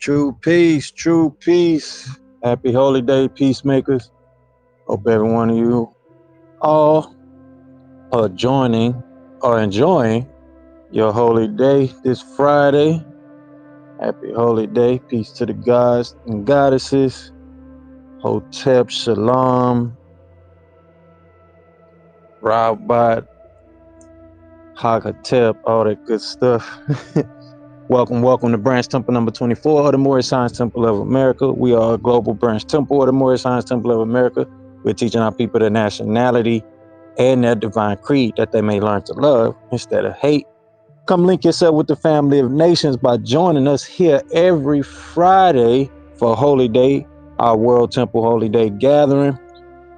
True peace, true peace. Happy holy day, peacemakers. Hope every one of you all are joining or enjoying your holy day this Friday. Happy holy day. Peace to the gods and goddesses. Hotep, Shalom, Rabat, Hakatep, all that good stuff. Welcome to Branch Temple number 24 of the Moorish Science Temple of America. We are a global branch temple of the Moorish Science Temple of America. We're teaching our people their nationality and their divine creed that they may learn to love instead of hate. Come link yourself with the family of nations by joining us here every Friday for Holy Day, our World Temple Holy Day gathering,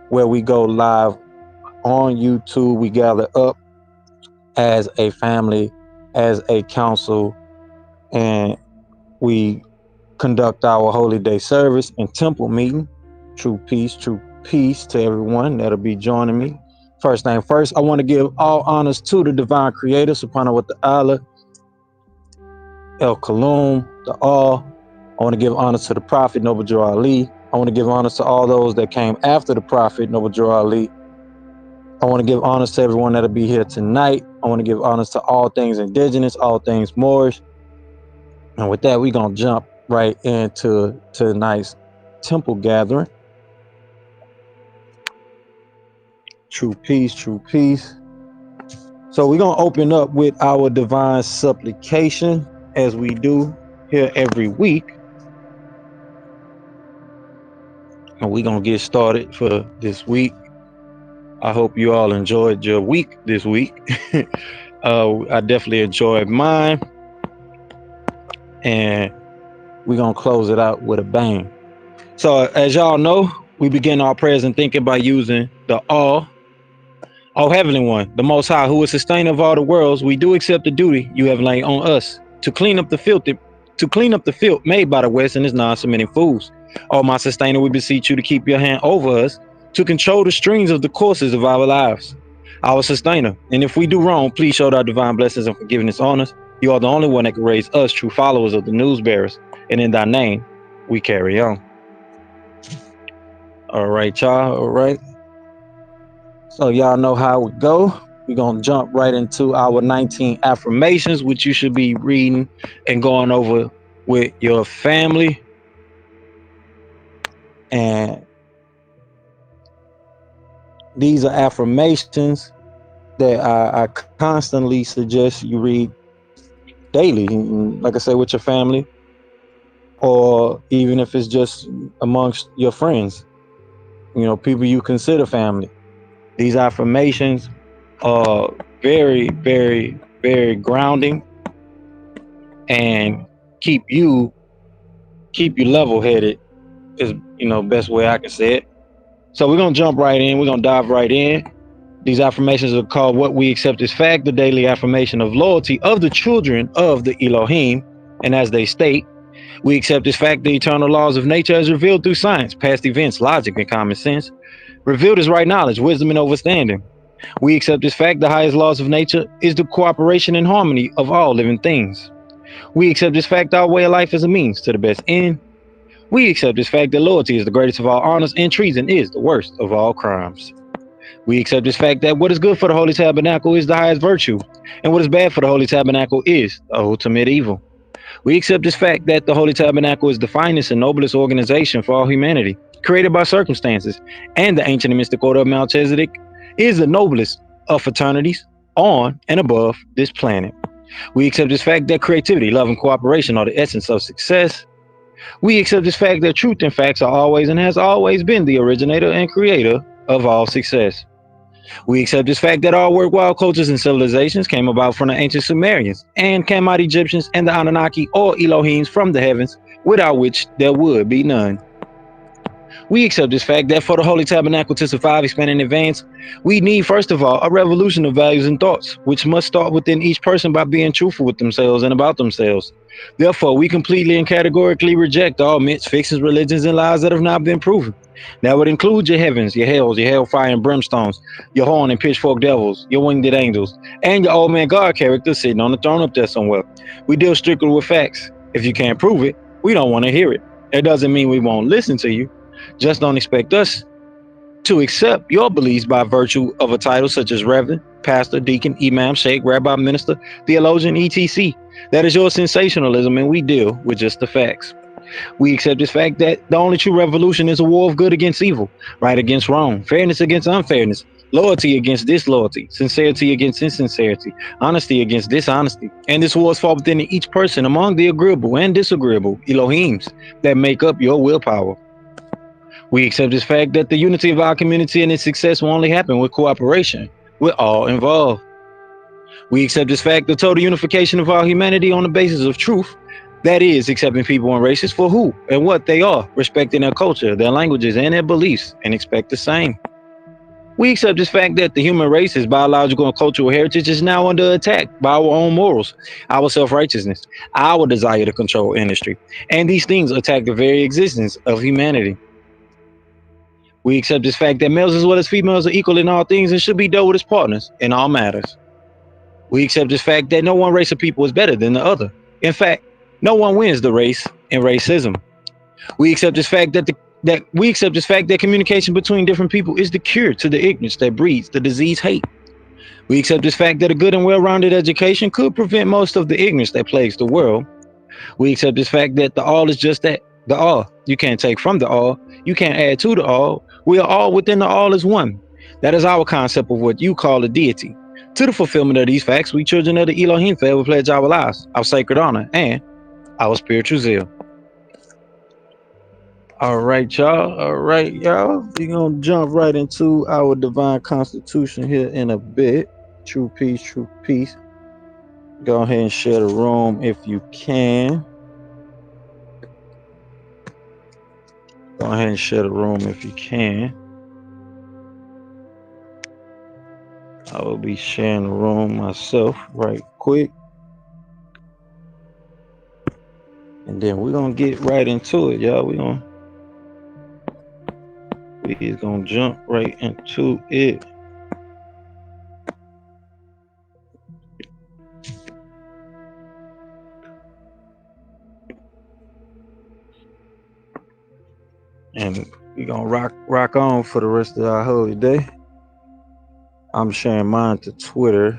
where we go live on YouTube. We gather up as a family, as a council, and we conduct our holy day service and temple meeting. True peace to everyone that'll be joining me. First thing first, I want to give all honors to the divine creator, Subhanahu wa Ta'ala, El Kaloum, the All. I want to give honors to the Prophet, Noble Drew Ali. I want to give honors to all those that came after the Prophet, Noble Drew Ali. I want to give honors to everyone that'll be here tonight. I want to give honors to all things indigenous, all things Moorish. And with that, we're going to jump right into tonight's temple gathering. True peace, true peace. So we're going to open up with our divine supplication as we do here every week. And we're going to get started for this week. I hope you all enjoyed your week this week. I definitely enjoyed mine. And we're going to close it out with a bang. So as y'all know, we begin our prayers and thinking by using the All Heavenly One, the Most High, who is sustainer of all the worlds. We do accept the duty you have laid on us to clean up the filth made by the West and its non-submitting fools. Oh, my sustainer, we beseech you to keep your hand over us, to control the strings of the courses of our lives. Our sustainer, and if we do wrong, please show our divine blessings and forgiveness on us. You are the only one that can raise us, true followers of the news bearers, and in thy name we carry on. All right, y'all. All right. So y'all know how we go. We're going to jump right into our 19 affirmations, which you should be reading and going over with your family. And these are affirmations that I constantly suggest you read daily, like I said, with your family, or even if it's just amongst your friends, people you consider family. These affirmations are very, very, very grounding and keep you level-headed is, best way I can say it. So we're going to jump right in. We're going to dive right in. These affirmations are called What We Accept as Fact, the daily affirmation of loyalty of the children of the Elohim. And as they state, we accept as fact the eternal laws of nature as revealed through science, past events, logic, and common sense, revealed as right knowledge, wisdom, and understanding. We accept as fact the highest laws of nature is the cooperation and harmony of all living things. We accept as fact our way of life as a means to the best end. We accept as fact that loyalty is the greatest of all honors and treason is the worst of all crimes. We accept this fact that what is good for the Holy Tabernacle is the highest virtue, and what is bad for the Holy Tabernacle is the ultimate evil. We accept this fact that the Holy Tabernacle is the finest and noblest organization for all humanity, created by circumstances, and the ancient and mystic order of Melchizedek is the noblest of fraternities on and above this planet. We accept this fact that creativity, love, and cooperation are the essence of success. We accept this fact that truth and facts are always and has always been the originator and creator of all success. We accept this fact that all worldwide cultures and civilizations came about from the ancient Sumerians and Kamite Egyptians and the Anunnaki or Elohims from the heavens, without which there would be none. We accept this fact that for the Holy Tabernacle to survive, expand, and advance, we need, first of all, a revolution of values and thoughts, which must start within each person by being truthful with themselves and about themselves. Therefore, we completely and categorically reject all myths, fictions, religions, and lies that have not been proven. That would include your heavens, your hells, your hellfire and brimstones, your horn and pitchfork devils, your winged angels, and your old man God character sitting on the throne up there somewhere. We deal strictly with facts. If you can't prove it, We don't want to hear it. It doesn't mean we won't listen to you. Just don't expect us to accept your beliefs by virtue of a title such as Reverend, Pastor, Deacon, Imam, Sheik, Rabbi, Minister, Theologian, etc. That is your sensationalism, and we deal with just the facts. We accept this fact that the only true revolution is a war of good against evil, right against wrong, fairness against unfairness, loyalty against disloyalty, sincerity against insincerity, honesty against dishonesty. And this war is fought within each person among the agreeable and disagreeable Elohims that make up your willpower. We accept this fact that the unity of our community and its success will only happen with cooperation with all involved. We accept this fact the total unification of our humanity on the basis of truth. That is, accepting people and races for who and what they are, respecting their culture, their languages, and their beliefs, and expect the same. We accept this fact that the human race's biological and cultural heritage is now under attack by our own morals, our self-righteousness, our desire to control industry, and these things attack the very existence of humanity. We accept this fact that males as well as females are equal in all things and should be dealt with as partners in all matters. We accept this fact that no one race of people is better than the other. In fact, no one wins the race in racism. We accept this fact that communication between different people is the cure to the ignorance that breeds the disease hate. We accept this fact that a good and well-rounded education could prevent most of the ignorance that plagues the world. We accept this fact that the all is just that, the all. You can't take from the all. You can't add to the all. We are all within the all as one. That is our concept of what you call a deity. To the fulfillment of these facts, we children of the Elohim forever pledge our lives, our sacred honor, and our spiritual zeal. All right, y'all. All right, y'all. We're going to jump right into our divine constitution here in a bit. True peace, true peace. Go ahead and share the room if you can. Go ahead and share the room if you can. I will be sharing the room myself right quick. And then we're going to get right into it, y'all. We're going to jump right into it. And we're going to rock on for the rest of our holy day. I'm sharing mine to Twitter.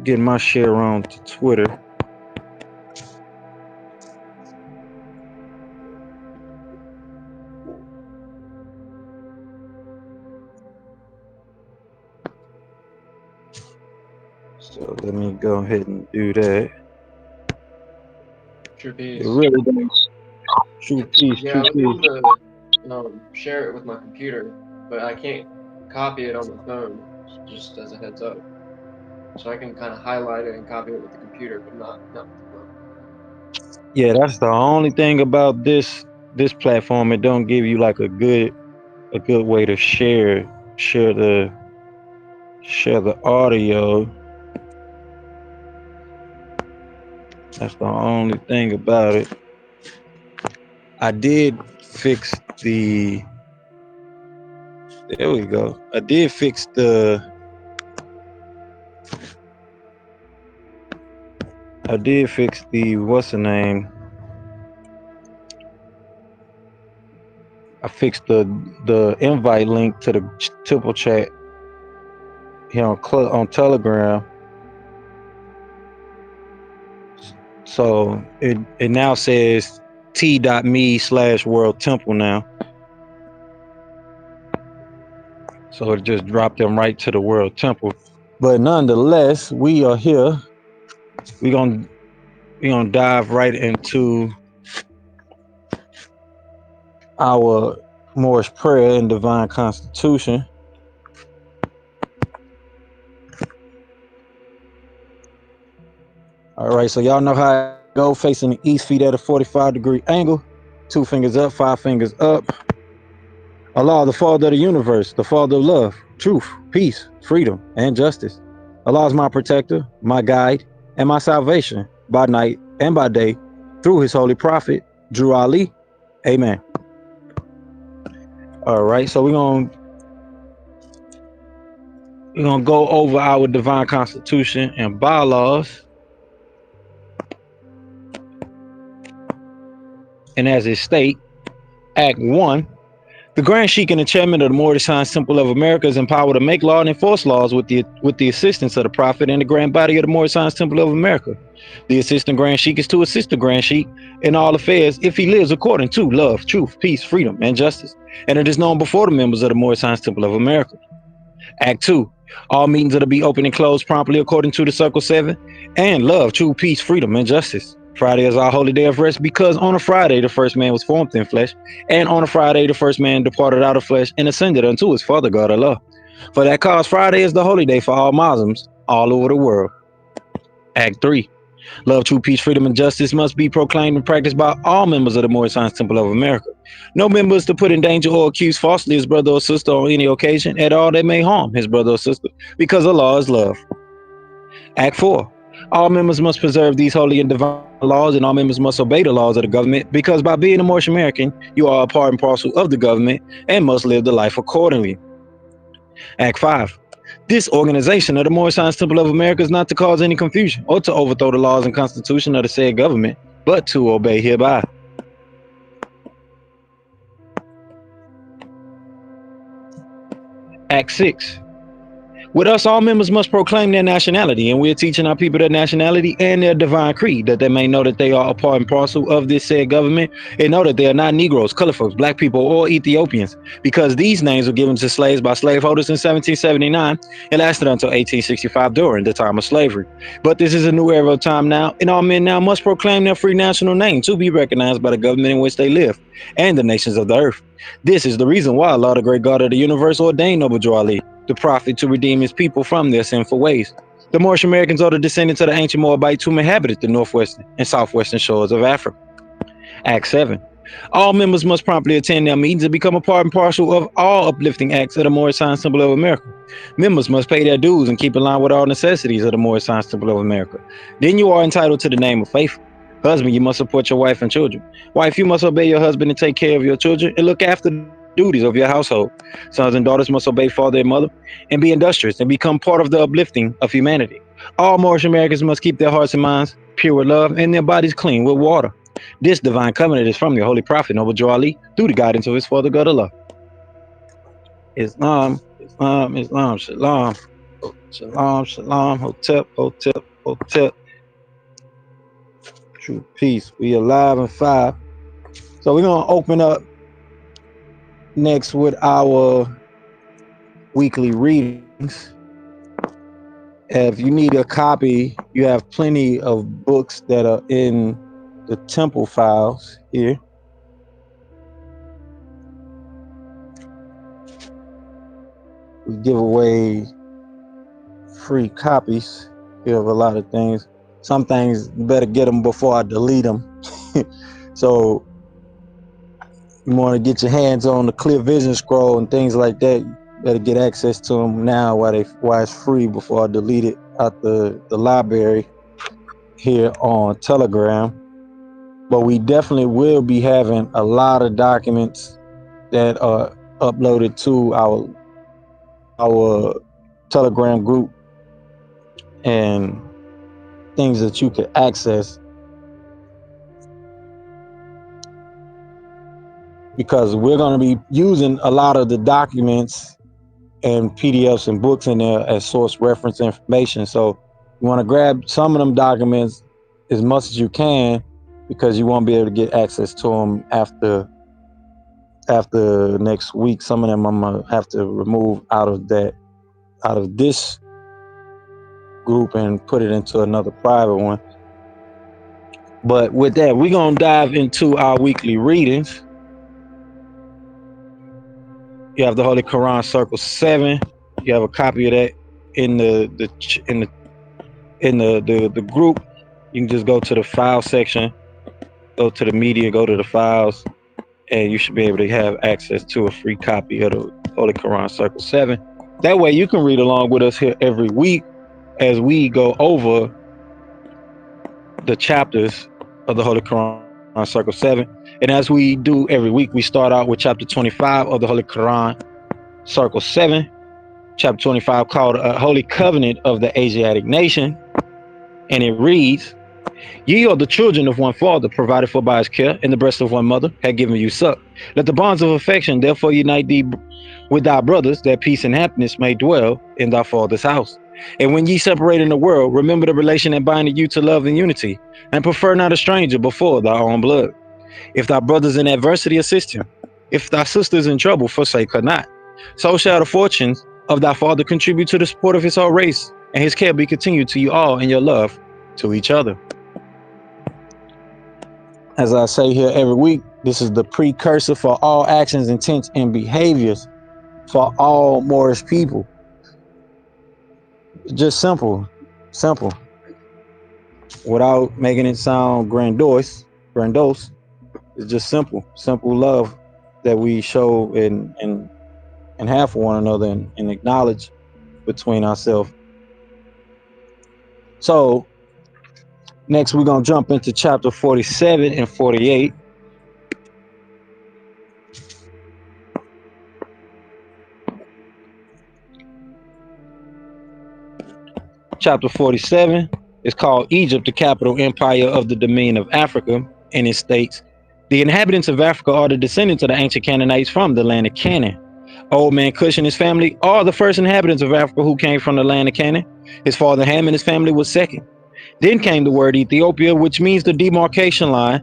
Getting my share on to Twitter. So let me go ahead and do that. True peace. Really true peace. Yeah, I was able to share it with my computer, but I can't copy it on the phone, just as a heads up. So I can kind of highlight it and copy it with the computer, but not with the phone. Yeah, that's the only thing about this platform. It don't give you like a good way to share the audio. That's the only thing about it. I did fix the. There we go. I did fix the. What's the name? I fixed the invite link to the triple chat here on Telegram. So it now says t.me/world temple now. So it just dropped them right to the world temple. But nonetheless, we are here. We're gonna dive right into our Moorish prayer and divine constitution. All right, so y'all know how it go, facing the east, feet at a 45-degree angle, 2 fingers up, 5 fingers up. Allah, the Father of the universe, the Father of love, truth, peace, freedom, and justice. Allah is my protector, my guide, and my salvation by night and by day through his holy prophet, Drew Ali. Amen. All right, so we're going to We're gonna go over our divine constitution and bylaws, and as it state, Act 1. The Grand Sheik and the chairman of the Moorish Temple of America is empowered to make law and enforce laws with the assistance of the Prophet and the Grand Body of the Moorish Temple of America. The assistant Grand Sheik is to assist the Grand Sheik in all affairs if he lives according to love, truth, peace, freedom, and justice, and it is known before the members of the Moorish Temple of America. Act 2. All meetings are to be open and closed promptly according to the Circle 7 and love, true peace, freedom, and justice. Friday is our holy day of rest because on a Friday the first man was formed in flesh, and on a Friday the first man departed out of flesh and ascended unto his Father God Allah. For that cause, Friday is the holy day for all Muslims all over the world. Act 3. Love, true peace, freedom, and justice must be proclaimed and practiced by all members of the Moorish Temple of America. No member is to put in danger or accuse falsely his brother or sister on any occasion at all that may harm his brother or sister, because Allah is love. Act 4. All members must preserve these holy and divine laws, and all members must obey the laws of the government, because by being a Moorish American, you are a part and parcel of the government and must live the life accordingly. Act 5. This organization of the Moorish Temple of America is not to cause any confusion or to overthrow the laws and constitution of the said government, but to obey hereby. Act 6. With us, all members must proclaim their nationality, and we're teaching our people their nationality and their divine creed, that they may know that they are a part and parcel of this said government, and know that they are not Negroes, color folks, black people, or Ethiopians, because these names were given to slaves by slaveholders in 1779 and lasted until 1865 during the time of slavery. But this is a new era of time now, and all men now must proclaim their free national name to be recognized by the government in which they live and the nations of the earth. This is the reason why Allah, the great God of the universe, ordained Zabuwr, the prophet, to redeem his people from their sinful ways. The Moorish Americans are the descendants of the ancient Moabites who inhabited the northwestern and southwestern shores of Africa. Act 7. All members must promptly attend their meetings and become a part and parcel of all uplifting acts of the Moorish Temple of America. Members must pay their dues and keep in line with all necessities of the Moorish Temple of America. Then you are entitled to the name of faithful. Husband, you must support your wife and children. Wife, you must obey your husband and take care of your children and look after the duties of your household. Sons and daughters must obey father and mother and be industrious and become part of the uplifting of humanity. All Moorish Americans must keep their hearts and minds pure with love and their bodies clean with water. This divine covenant is from your holy prophet, Zabuwr, through the guidance of his father God Allah. Islam, Islam, Islam, Shalom. Shalom, Shalom, Hotep, Hotep, Hotep. True peace. We alive and five. So we're gonna open up next with our weekly readings. If you need a copy, you have plenty of books that are in the temple files here. We give away free copies here of a lot of things. Some things you better get them before I delete them. So you want to get your hands on the clear vision scroll and things like that, you better get access to them now while it's free before I delete it out the library here on Telegram. But we definitely will be having a lot of documents that are uploaded to our Telegram group and things that you can access, because we're going to be using a lot of the documents and PDFs and books in there as source reference information. So you want to grab some of them documents as much as you can, because you won't be able to get access to them after next week. Some of them I'm gonna have to remove out of this group and put it into another private one. But with that, we're gonna dive into our weekly readings. You have the Holy Quran Circle 7. You have a copy of that in the group. You can just go to the file section, go to the media, go to the files, and you should be able to have access to a free copy of the Holy Quran Circle 7. That way you can read along with us here every week as we go over the chapters of the Holy Quran Circle 7. And as we do every week, we start out with chapter 25 of the Holy Quran Circle 7. chapter 25, called a Holy Covenant of the Asiatic Nation. And it reads, Ye are the children of one father, provided for by his care, in the breast of one mother, had given you suck. Let the bonds of affection therefore unite thee with thy brothers, that peace and happiness may dwell in thy father's house. And when ye separate in the world, remember the relation that bindeth you to love and unity, and prefer not a stranger before thy own blood. If thy brothers in adversity, assist him. If thy sisters in trouble, forsake her not. So shall the fortunes of thy father contribute to the support of his whole race, and his care be continued to you all in your love to each other. As I say here every week, this is the precursor for all actions, intents, and behaviors for all Moorish people. Just simple, simple, without making it sound grandiose. It's just simple love that we show and have for one another and acknowledge between ourselves. So next we're gonna jump into chapter 47 and 48. Chapter 47 is called Egypt, the capital empire of the dominion of Africa, and it states, the inhabitants of Africa are the descendants of the ancient Canaanites from the land of Canaan. Old man Cush and his family are the first inhabitants of Africa who came from the land of Canaan. His father Ham and his family was second. Then came the word Ethiopia, which means the demarcation line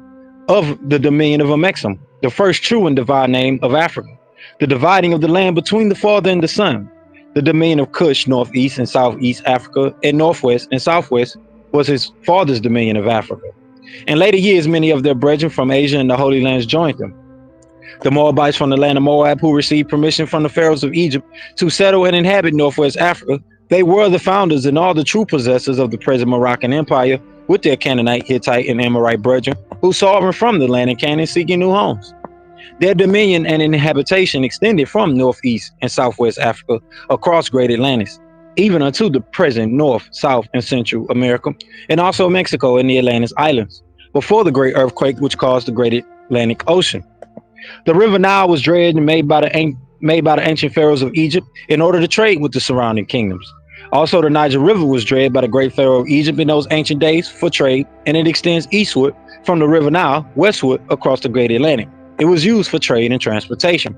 of the dominion of Amexem, the first true and divine name of Africa, the dividing of the land between the father and the son. The dominion of Cush, northeast and southeast Africa, and northwest and southwest was his father's dominion of Africa. In later years, many of their brethren from Asia and the Holy Lands joined them. The Moabites from the land of Moab, who received permission from the pharaohs of Egypt to settle and inhabit northwest Africa, they were the founders and all the true possessors of the present Moroccan Empire, with their Canaanite, Hittite, and Amorite brethren, who sovereign from the land of Canaan seeking new homes. Their dominion and inhabitation extended from northeast and southwest Africa across Great Atlantis, even unto the present North, South, and Central America, and also Mexico and the Atlantis Islands, before the great earthquake which caused the Great Atlantic Ocean. The river Nile was dredged and made by the ancient pharaohs of Egypt in order to trade with the surrounding kingdoms. Also, the Niger River was dredged by the great pharaoh of Egypt in those ancient days for trade, and it extends eastward from the river Nile westward across the Great Atlantic. It was used for trade and transportation.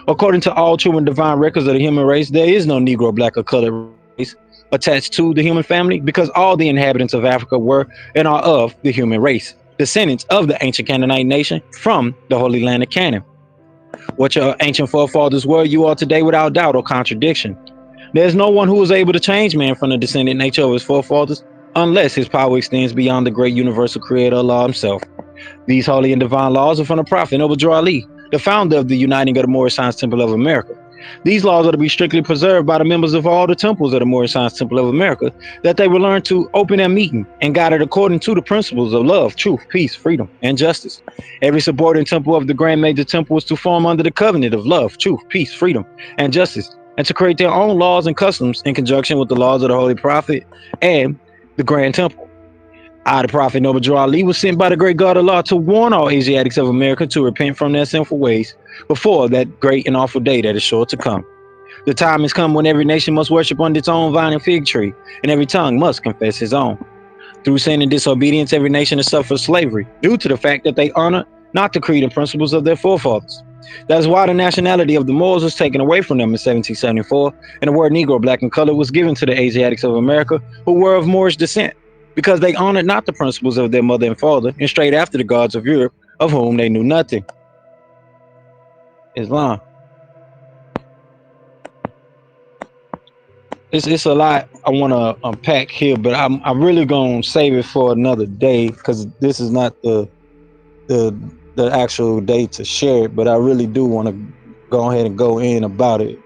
According to all true and divine records of the human race, there is no Negro, black, or colored race attached to the human family, because all the inhabitants of Africa were and are of the human race, descendants of the ancient Canaanite nation from the Holy Land of Canaan. What your ancient forefathers were, you are today without doubt or contradiction. There's no one who is able to change man from the descendant nature of his forefathers unless his power extends beyond the great universal creator Allah himself. These holy and divine laws are from the prophet Zabuwr, the founder of the Uniting of the Moorish Science Temple of America. These laws are to be strictly preserved by the members of all the temples of the Moorish Science Temple of America, that they will learn to open their meeting and guide it according to the principles of love, truth, peace, freedom, and justice. Every subordinate temple of the Grand Major Temple is to form under the covenant of love, truth, peace, freedom, and justice, and to create their own laws and customs in conjunction with the laws of the Holy Prophet and the Grand Temple. I, the Prophet Zabuwr, was sent by the great God Allah to warn all Asiatics of America to repent from their sinful ways before that great and awful day that is sure to come. The time has come when every nation must worship under its own vine and fig tree, and every tongue must confess his own. Through sin and disobedience, every nation has suffered slavery due to the fact that they honor not the creed and principles of their forefathers. That is why the nationality of the Moors was taken away from them in 1774, and the word Negro, black, and colored was given to the Asiatics of America who were of Moorish descent, because they honored not the principles of their mother and father and strayed after the gods of Europe, of whom they knew nothing. Islam. It's a lot I want to unpack here, but I'm really gonna save it for another day, because this is not the the actual day to share it. But I really do want to go ahead and go in about it.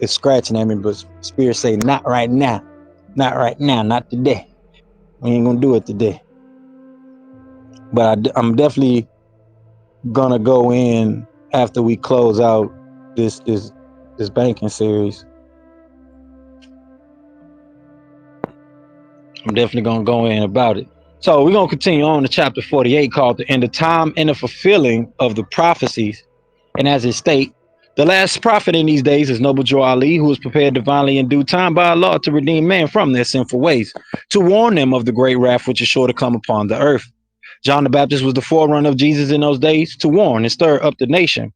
It's scratching at me, but Spirit say not right now, not right now, not today. We ain't gonna do it today. But I'm definitely gonna go in after we close out this banking series. I'm definitely gonna go in about it. So we're gonna continue on to chapter 48, called "In the Time and the Fulfilling of the Prophecies." And as it states, The last prophet in these days is Noble Joe Ali, who was prepared divinely in due time by Allah to redeem man from their sinful ways, to warn them of the great wrath which is sure to come upon the earth. John the Baptist was the forerunner of Jesus in those days to warn and stir up the nation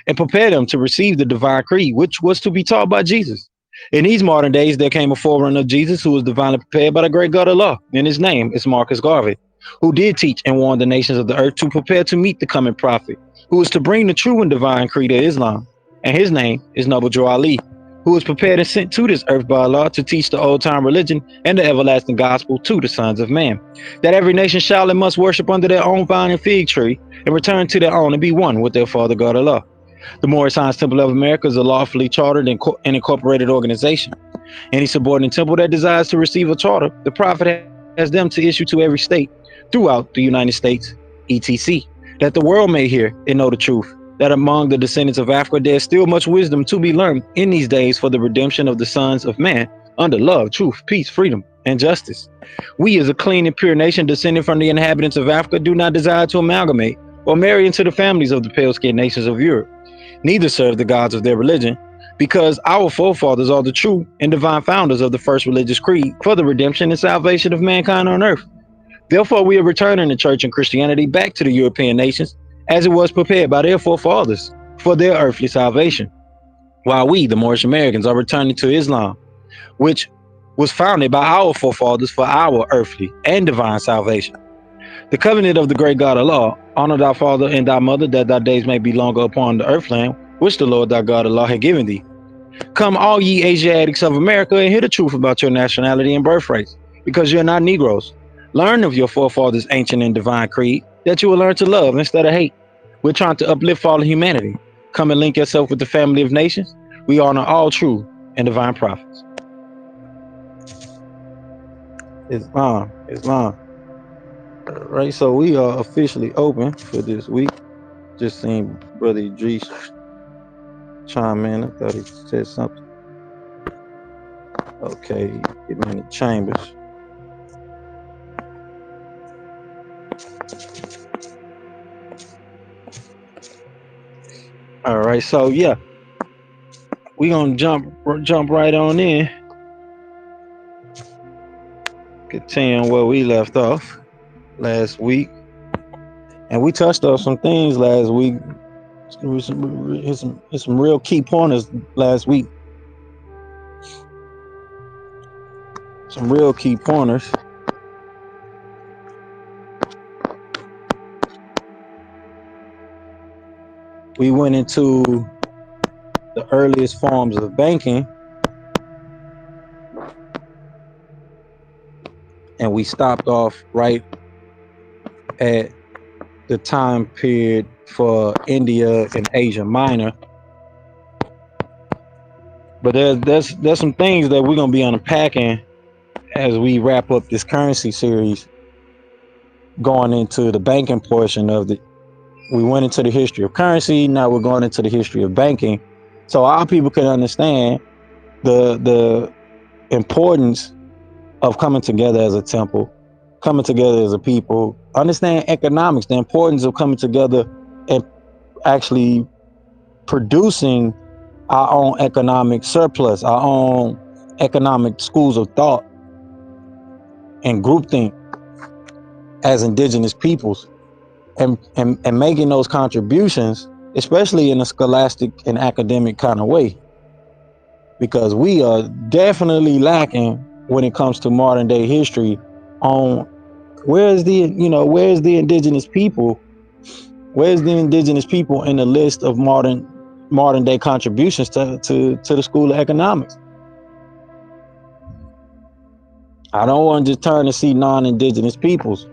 and prepare them to receive the divine creed, which was to be taught by Jesus. In these modern days, there came a forerunner of Jesus who was divinely prepared by the great God of law, and his name is Marcus Garvey, who did teach and warn the nations of the earth to prepare to meet the coming prophet, who is to bring the true and divine creed of Islam. And his name is Noble Joe Ali, who was prepared and sent to this earth by Allah to teach the old time religion and the everlasting gospel to the sons of man, that every nation shall and must worship under their own vine and fig tree, and return to their own and be one with their Father God Allah. The Moorish Temple of America is a lawfully chartered and incorporated organization. Any subordinate temple that desires to receive a charter, the Prophet has them to issue to every state throughout the United States, etc., that the world may hear and know the truth, that among the descendants of Africa there is still much wisdom to be learned in these days for the redemption of the sons of man under love, truth, peace, freedom, and justice. We, as a clean and pure nation descended from the inhabitants of Africa, do not desire to amalgamate or marry into the families of the pale-skinned nations of Europe, neither serve the gods of their religion, because our forefathers are the true and divine founders of the first religious creed for the redemption and salvation of mankind on earth. Therefore, we are returning the church and Christianity back to the European nations as it was prepared by their forefathers for their earthly salvation, while we, the Moorish Americans, are returning to Islam, which was founded by our forefathers for our earthly and divine salvation. The covenant of the great God Allah, honor thy father and thy mother, that thy days may be longer upon the earthland, which the Lord thy God Allah had given thee. Come, all ye Asiatics of America, and hear the truth about your nationality and birth rates, because you're not Negroes. Learn of your forefathers' ancient and divine creed, that you will learn to love instead of hate. We're trying to uplift all of humanity. Come and link yourself with the family of nations. We honor all true and divine prophets. Islam. Right, so we are officially open for this week. Just seen Brother Idris chime in. I thought he said something. Okay, getting in the chambers. All right, so yeah, we gonna jump right on in. Continuing where we left off last week, and we touched on some things last week. Some real key pointers last week. Some real key pointers. We went into the earliest forms of banking, and we stopped off right at the time period for India and Asia Minor. But there's some things that we're gonna be unpacking as we wrap up this currency series, going into the banking portion of the. We went into the history of currency. Now we're going into the history of banking, so our people can understand the importance of coming together as a temple, coming together as a people, understand economics, the importance of coming together and actually producing our own economic surplus, our own economic schools of thought and groupthink as indigenous peoples, and making those contributions, especially in a scholastic and academic kind of way, because we are definitely lacking when it comes to modern day history on where's the indigenous people, where's the indigenous people in the list of modern day contributions to the school of economics. I don't want to just turn to see non-indigenous peoples.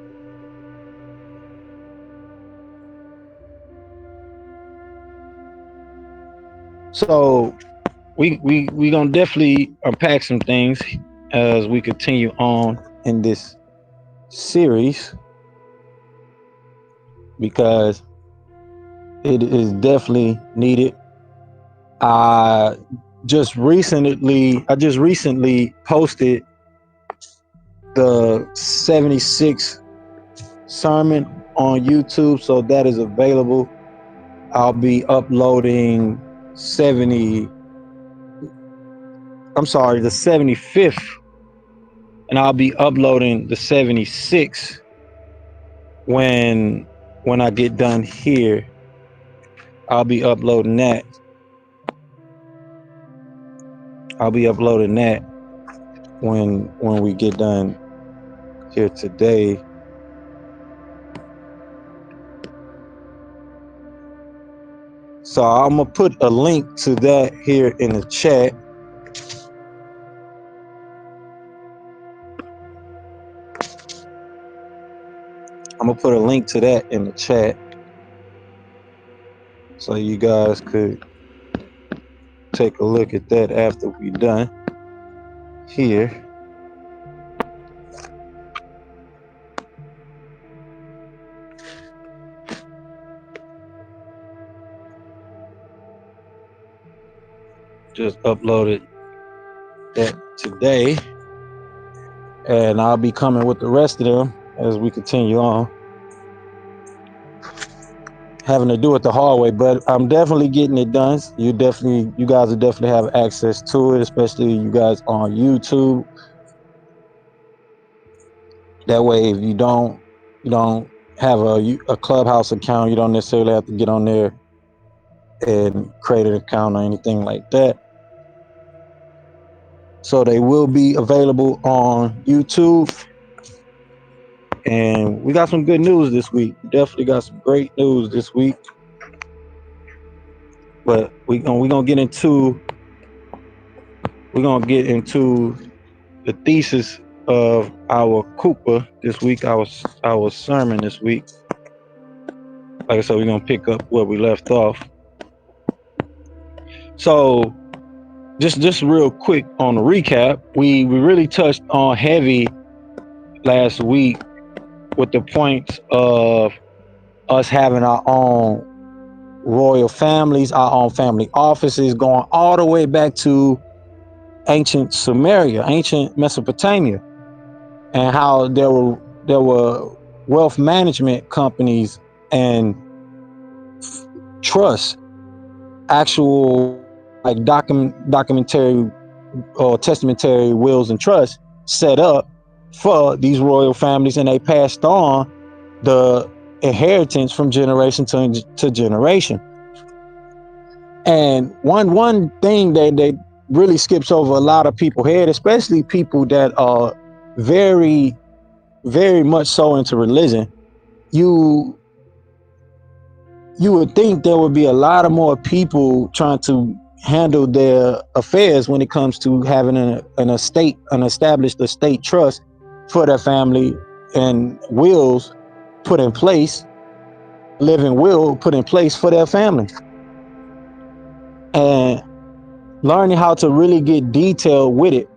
So we gonna definitely unpack some things as we continue on in this series, because it is definitely needed. I just recently posted the 76th sermon on YouTube, so that is available. I'll be uploading 70, I'm sorry, the 75th, and I'll be uploading the 76th when I get done here. I'll be uploading that. I'll be uploading that when we get done here today. So I'm gonna put a link to that here in the chat. I'm gonna put a link to that in the chat so you guys could take a look at that after we're done here. Just uploaded that today, and I'll be coming with the rest of them as we continue on. Having to do it the hard way, but I'm definitely getting it done. You guys will definitely have access to it, especially you guys on YouTube. That way, if you don't have a Clubhouse account, you don't necessarily have to get on there and create an account or anything like that. So they will be available on YouTube. And we got some good news this week. Definitely got some great news this week. But we're gonna get into the thesis of our Kupa this week, our sermon this week. Like I said, we're gonna pick up where we left off. So just real quick on the recap, we really touched on heavy last week with the points of us having our own royal families, our own family offices, going all the way back to ancient Sumeria, ancient Mesopotamia, and how there were wealth management companies and trusts, actual like documentary or testamentary wills and trusts set up for these royal families, and they passed on the inheritance from generation to generation. And one thing that really skips over a lot of people's head, especially people that are very, very much so into religion, you would think there would be a lot of more people trying to handle their affairs when it comes to having an established estate trust for their family, and wills put in place, living will put in place for their family. And learning how to really get detailed with it,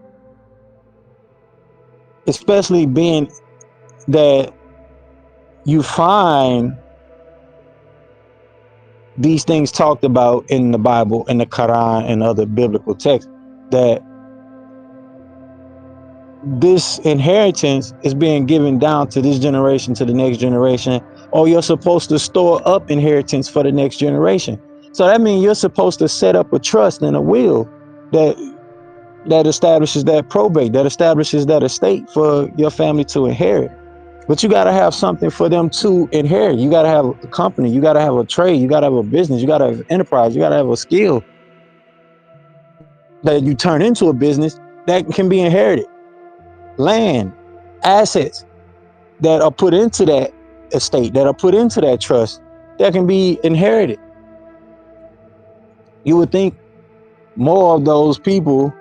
especially being that you find these things talked about in the Bible, in the Qur'aan, and other biblical texts, that this inheritance is being given down to this generation, to the next generation, or you're supposed to store up inheritance for the next generation. So that means you're supposed to set up a trust and a will that establishes that probate, that establishes that estate for your family to inherit. But you got to have something for them to inherit. You got to have a company, you got to have a trade, you got to have a business, you got to have enterprise, you got to have a skill that you turn into a business that can be inherited. Land, assets that are put into that estate, that are put into that trust, that can be inherited. You would think more of those people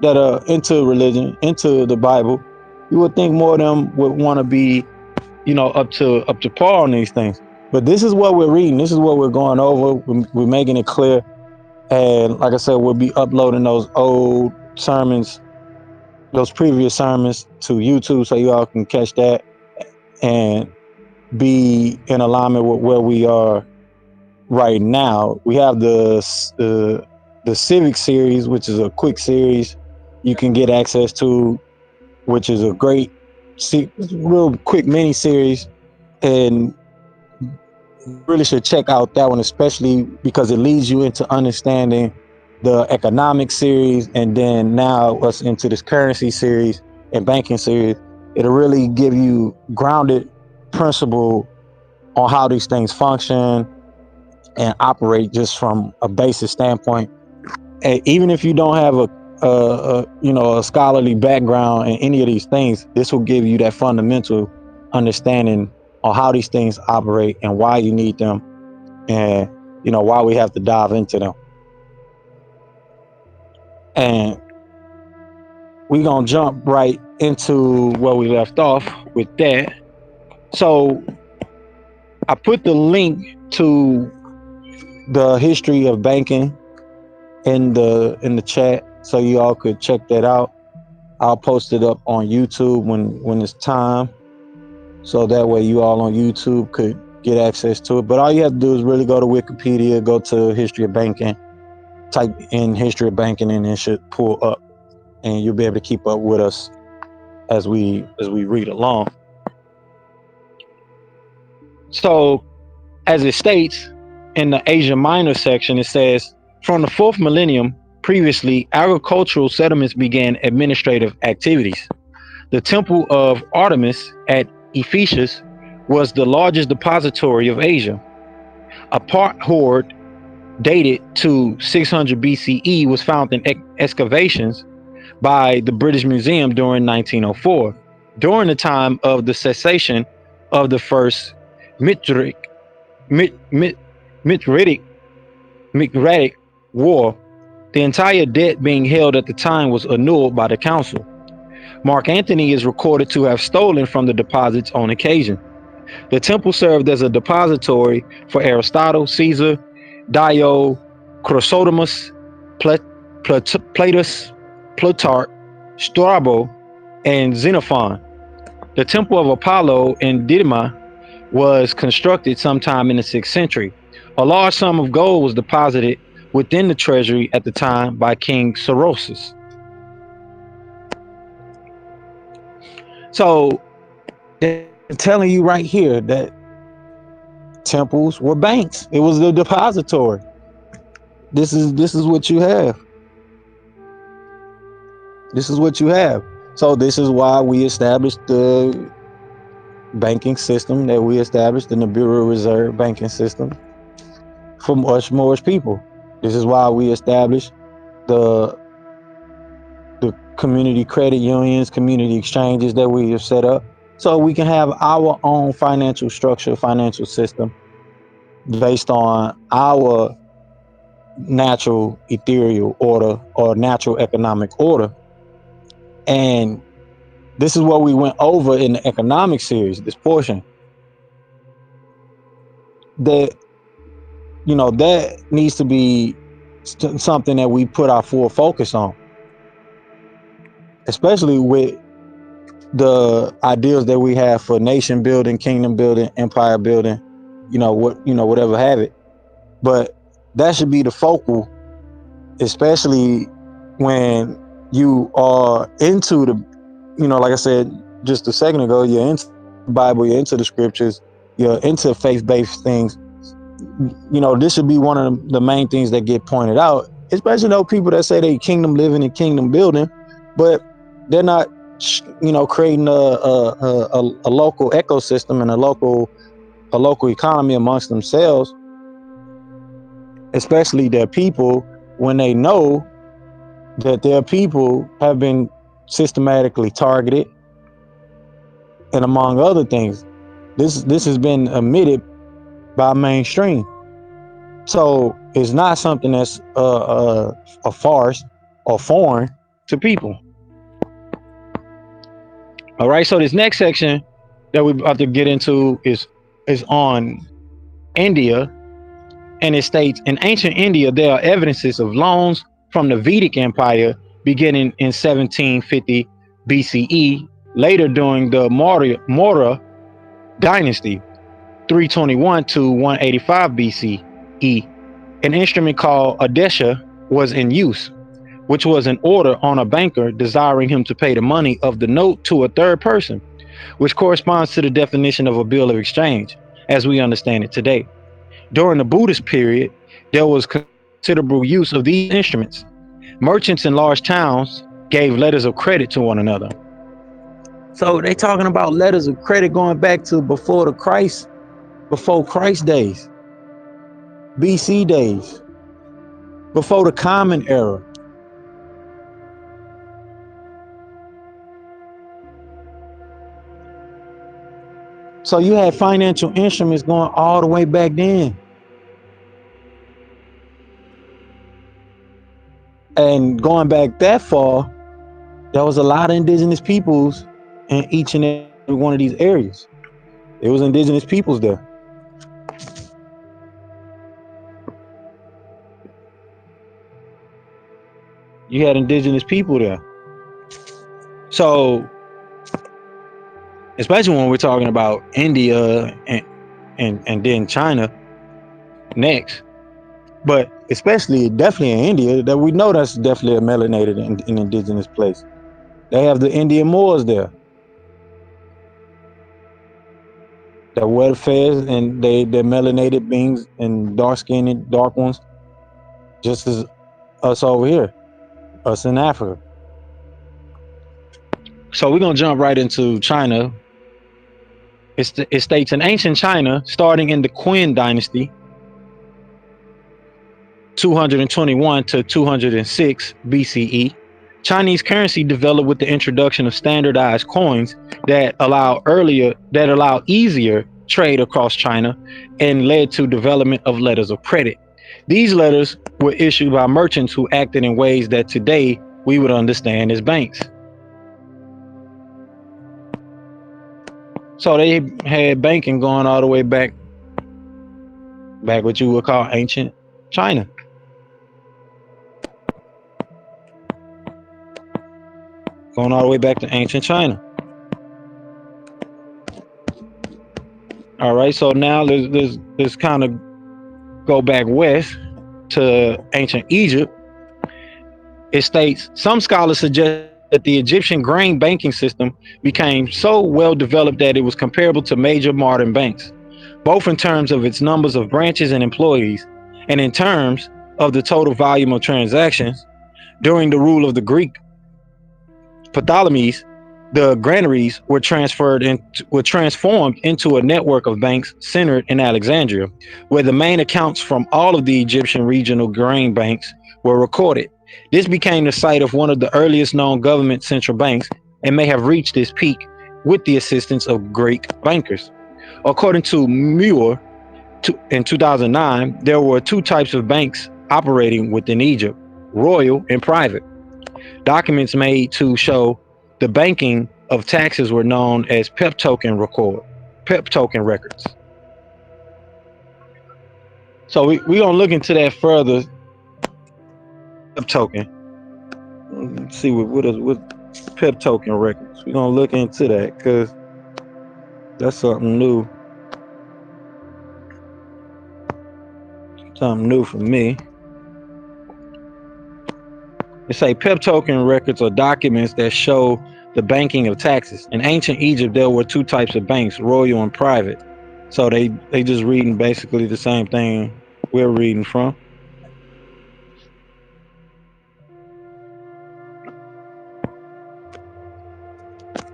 that are into religion, into the Bible, you would think more of them would want to be, up to par on these things. But this is what we're reading. This is what we're going over. We're making it clear. And like I said, we'll be uploading those old sermons, those previous sermons to YouTube, so you all can catch that and be in alignment with where we are right now. We have the Civic series, which is a quick series you can get access to, which is a great, real quick mini series, and you really should check out that one, especially because it leads you into understanding the economic series, and then now us into this currency series and banking series. It'll really give you grounded principle on how these things function and operate just from a basic standpoint. And even if you don't have a scholarly background in any of these things, this will give you that fundamental understanding on how these things operate and why you need them, and why we have to dive into them. And we're gonna jump right into where we left off with that. So I put the link to the history of banking in the chat, so you all could check that out. I'll post it up on YouTube when it's time, so that way you all on YouTube could get access to it. But all you have to do is really go to Wikipedia, go to history of banking, type in history of banking, and it should pull up, and you'll be able to keep up with us as we read along. So, as it states in the Asia Minor section, it says, from the 4th millennium, previously, agricultural settlements began administrative activities. The temple of Artemis at Ephesus was the largest depository of Asia. A part hoard dated to 600 BCE was found in excavations by the British Museum during 1904. During the time of the cessation of the First Mitridic War, the entire debt being held at the time was annulled by the council. Mark Antony is recorded to have stolen from the deposits on occasion. The temple served as a depository for Aristotle, Caesar, Dio, Chrysostomus, Platus, Plutarch, Strabo, and Xenophon. The temple of Apollo in Didyma was constructed sometime in the 6th century. A large sum of gold was deposited within the treasury at the time by King Sorosus. So they're telling you right here that temples were banks. It was the depository. This is what you have. This is what you have. So this is why we established the banking system that we established in the Bureau of Reserve banking system for us Moorish people. This is why we established the community credit unions, community exchanges that we have set up, so we can have our own financial structure, financial system based on our natural ethereal order or natural economic order. And this is what we went over in the economic series, this portion. That, that needs to be something that we put our full focus on, especially with the ideals that we have for nation building, kingdom building, empire building, whatever have it. But that should be the focal, especially when you are into the, like I said just a second ago, you're into the Bible, you're into the scriptures, you're into faith-based things. This should be one of the main things that get pointed out, especially those people that say they kingdom living and kingdom building, but they're not, creating a local ecosystem and a local economy amongst themselves, especially their people, when they know that their people have been systematically targeted, and among other things, this has been omitted by mainstream. So it's not something that's a farce or foreign to people. All right, so this next section that we're about to get into is on India, and it states, in ancient India, there are evidences of loans from the Vedic Empire beginning in 1750 BCE, later during the Maurya dynasty, 321 to 185 BCE. An instrument called Adesha was in use, which was an order on a banker desiring him to pay the money of the note to a third person, which corresponds to the definition of a bill of exchange as we understand it today. During the Buddhist period, there was considerable use of these instruments. Merchants in large towns gave letters of credit to one another. So they talking about letters of credit going back to before Christ days, BC days, before the Common Era. So you had financial instruments going all the way back then. And going back that far, there was a lot of indigenous peoples in each and every one of these areas. There was indigenous peoples there. You had indigenous people there. So, especially when we're talking about India and then China next, but especially definitely in India, that we know that's definitely a melanated and indigenous place. They have the Indian Moors there. They're well fed and they're melanated beings and dark skinned dark ones, just as us over here, us in Africa. So we're gonna jump right into China. It states in ancient China, starting in the Qin dynasty, 221 to 206 BCE, Chinese currency developed with the introduction of standardized coins that allow easier trade across China and led to development of letters of credit. These letters were issued by merchants who acted in ways that today we would understand as banks. So they had banking going all the way back what you would call ancient China. Going all the way back to ancient China. All right, so now let's kind of go back west to ancient Egypt. It states some scholars suggest that the Egyptian grain banking system became so well developed that it was comparable to major modern banks, both in terms of its numbers of branches and employees, and in terms of the total volume of transactions. During the rule of the Greek Ptolemies, the granaries were transformed into a network of banks centered in Alexandria, where the main accounts from all of the Egyptian regional grain banks were recorded. This became the site of one of the earliest known government central banks and may have reached its peak with the assistance of Greek bankers. According to Muir, in 2009, there were two types of banks operating within Egypt: royal and private. Documents made to show the banking of taxes were known as PEP token records. So we gonna look into that further. PEP token. Let's see what PEP token records. We're gonna look into that because that's something new for me. It say PEP token records are documents that show the banking of taxes. In ancient Egypt, there were two types of banks, royal and private. So they just reading basically the same thing we're reading from.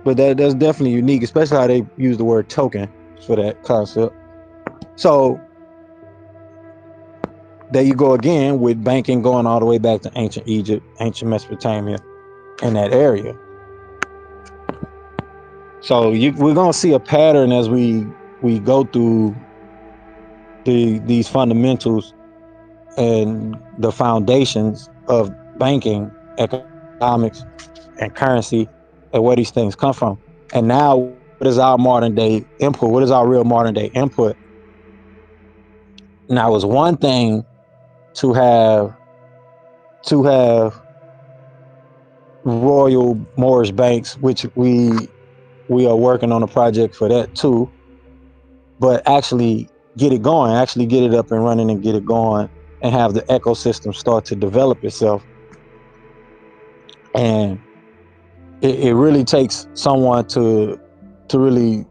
But that's definitely unique, especially how they use the word token for that concept. So there you go again with banking going all the way back to ancient Egypt, ancient Mesopotamia, in that area. So we're gonna see a pattern as we go through these fundamentals and the foundations of banking, economics, and currency, and where these things come from. And now, what is our modern day input? What is our real modern day input? Now, it's one thing to have royal Moorish banks, which we are working on a project for that too, but actually get it going, actually get it up and running and get it going and have the ecosystem start to develop itself. And it really takes someone to really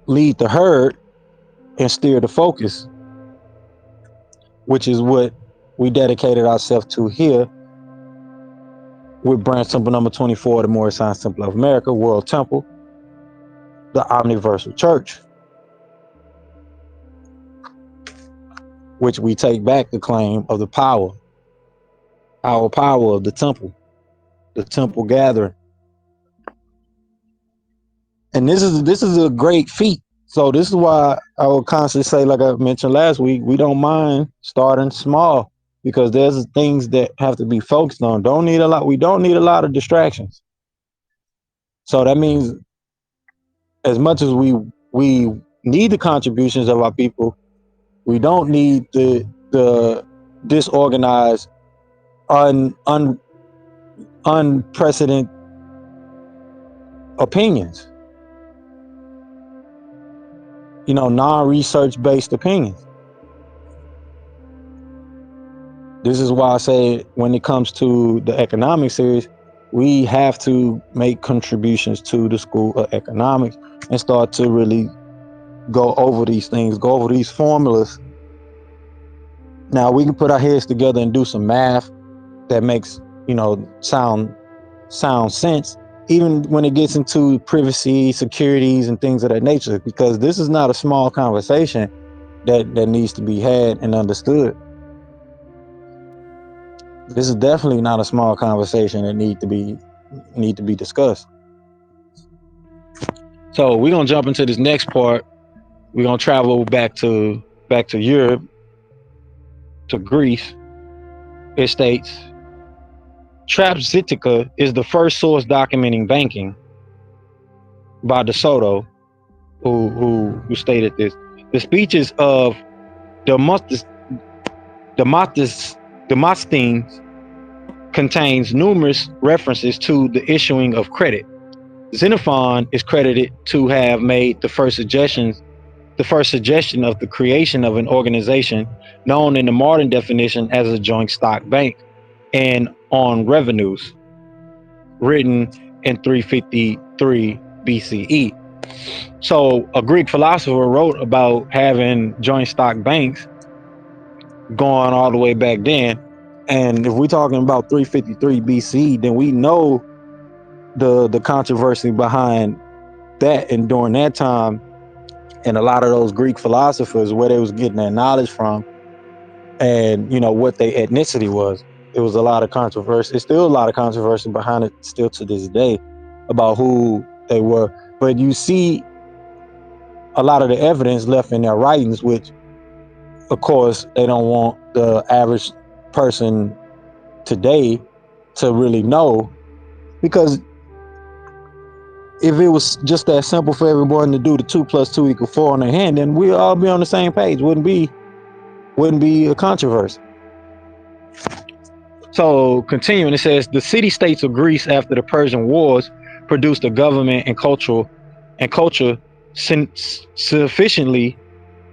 lead the herd and steer the focus which is what we dedicated ourselves to here with branch temple number 24, the Moorish Science Temple of America, World Temple, the Omniversal Church, which we take back the claim of the power, our power of the temple gathering. And this is a great feat. So this is why I will constantly say, like I mentioned last week, we don't mind starting small because there's things that have to be focused on. We don't need a lot of distractions. So that means as much as we need the contributions of our people, we don't need the disorganized, unprecedented opinions. Non-research based opinions. This is why I say when it comes to the economic series, we have to make contributions to the School of Economics and start to really go over these things, go over these formulas. Now we can put our heads together and do some math that makes, sound sense, even when it gets into privacy, securities, and things of that nature, because this is not a small conversation that needs to be had and understood. This is definitely not a small conversation that need to be discussed. So we're gonna jump into this next part. We're gonna travel back to Europe, to Greece. It states Trapzitica is the first source documenting banking by De Soto, who stated this. The speeches of Demosthenes contains numerous references to the issuing of credit. Xenophon is credited to have made the first suggestion of the creation of an organization known in the modern definition as a joint stock bank and on revenues, written in 353 BCE. So a Greek philosopher wrote about having joint stock banks going all the way back then. And if we're talking about 353 BC, then we know the controversy behind that. And during that time, and a lot of those Greek philosophers, where they was getting their knowledge from, and what their ethnicity was. It was a lot of controversy. It's still a lot of controversy behind it, still to this day, about who they were. But you see a lot of the evidence left in their writings, which, of course, they don't want the average person today to really know, because if it was just that simple for everyone to do the 2 + 2 = 4 on their hand, then we'd all be on the same page. Wouldn't be a controversy. So continuing, it says the city-states of Greece after the Persian Wars produced a government and culture sufficiently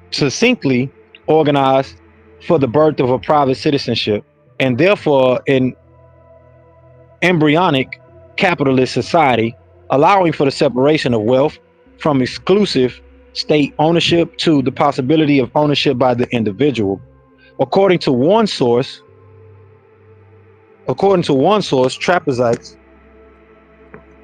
succinctly organized for the birth of a private citizenship, and therefore an embryonic capitalist society, allowing for the separation of wealth from exclusive state ownership to the possibility of ownership by the individual. According to one source, Trapezites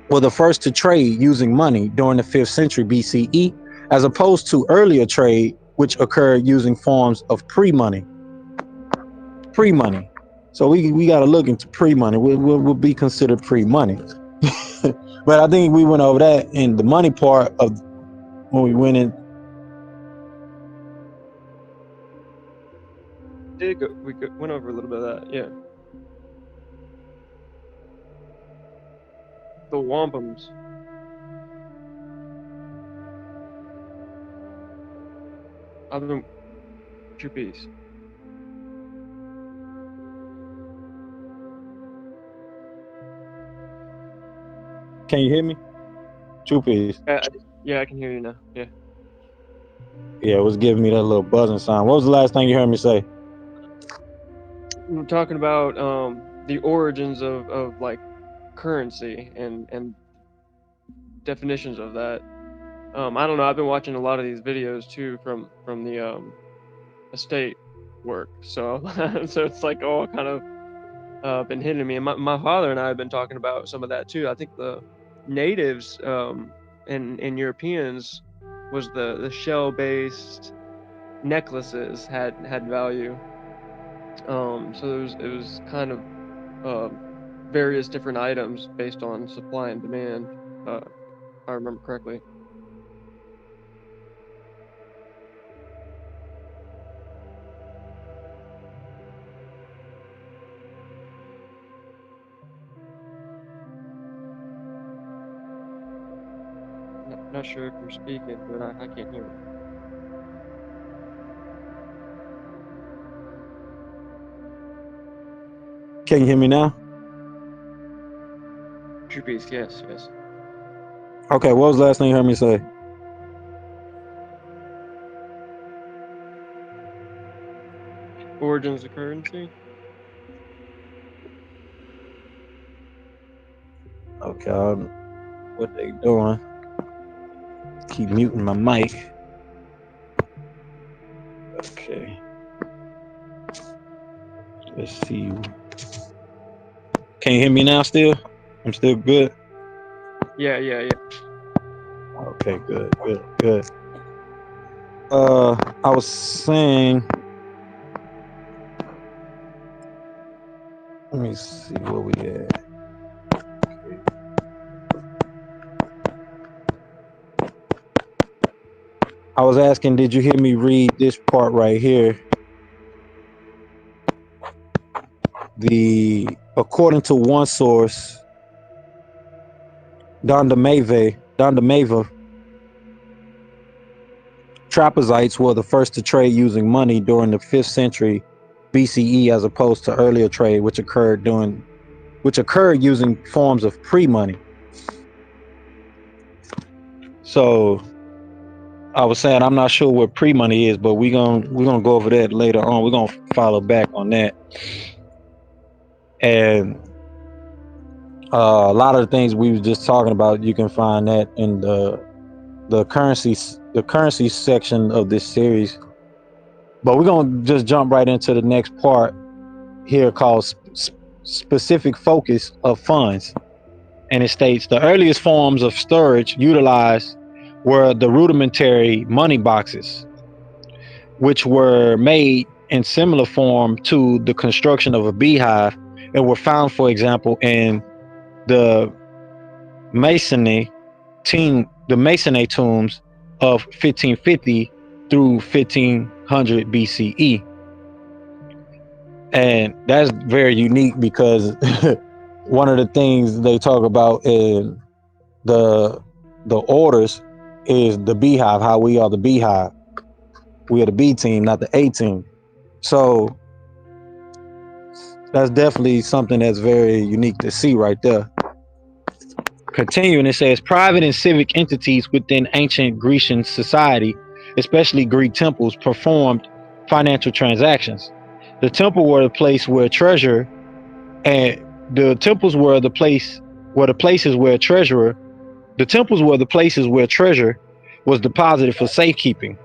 were the first to trade using money during the 5th century BCE, as opposed to earlier trade, which occurred using forms of pre-money. Pre-money. So we got to look into pre-money. We'll be considered pre-money. But I think we went over that in the money part of when we went in. We went over a little bit of that, yeah. The wampums. I've been two piece. Can you hear me? Two piece. Yeah, I can hear you now. Yeah. Yeah, it was giving me that little buzzing sound. What was the last thing you heard me say? We're talking about the origins of like currency and definitions of that. I don't know. I've been watching a lot of these videos too from the estate work. So so it's like all kind of been hitting me. And my father and I have been talking about some of that too. I think the natives and Europeans was the shell-based necklaces had value. So it was kind of various different items based on supply and demand, if I remember correctly. Not sure if you're speaking, but I can't hear you. Can you hear me now? True piece, yes, yes. Okay, what was the last thing you heard me say? Origins of currency. Okay, what they doing? Keep muting my mic. Okay, let's see. Can you hear me now? Still, I'm still good. Yeah, yeah, yeah. Okay, good. I was saying. Let me see where we at. I was asking, did you hear me read this part right here? According to one source, Dondameva, trapezites were the first to trade using money during the 5th century BCE, as opposed to earlier trade, which occurred using forms of pre-money. So I was saying I'm not sure what pre-money is, but we're gonna go over that later on. We're gonna follow back on that. And a lot of the things we were just talking about, you can find that in the currency section of this series. But we're gonna just jump right into the next part here, called specific focus of funds. And it states the earliest forms of storage utilized were the rudimentary money boxes, which were made in similar form to the construction of a beehive and were found, for example, in the Masonry tombs of 1550 through 1500 BCE. And that's very unique because one of the things they talk about in the orders is the beehive, how we are the beehive. We are the B team, not the A team. So that's definitely something that's very unique to see right there. Continuing, it says private and civic entities within ancient Grecian society, especially Greek temples, performed financial transactions. The temple were the place where treasure, and the temples were the places where treasurer. The temples were the places where treasure was deposited for safekeeping.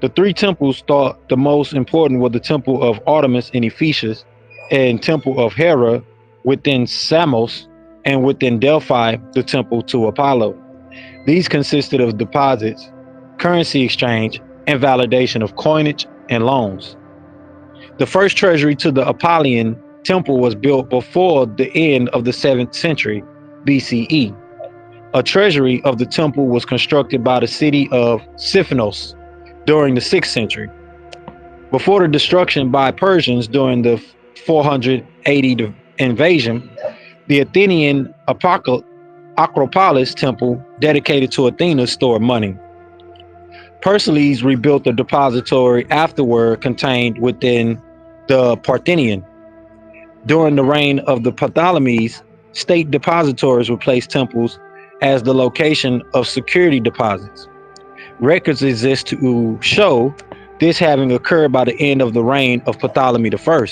The three temples thought the most important were the temple of Artemis in Ephesus and temple of Hera within Samos, and within Delphi, the temple to Apollo. These consisted of deposits, currency exchange, and validation of coinage and loans. The first treasury to the Apollonian temple was built before the end of the 7th century BCE. A treasury of the temple was constructed by the city of Siphanos during the 6th century. Before the destruction by Persians during the 480 invasion, the Athenian Acropolis temple dedicated to Athena stored money. Pericles rebuilt the depository afterward contained within the Parthenian. During the reign of the Ptolemies, state depositories replaced temples as the location of security deposits. Records exist to show this having occurred by the end of the reign of Ptolemy I.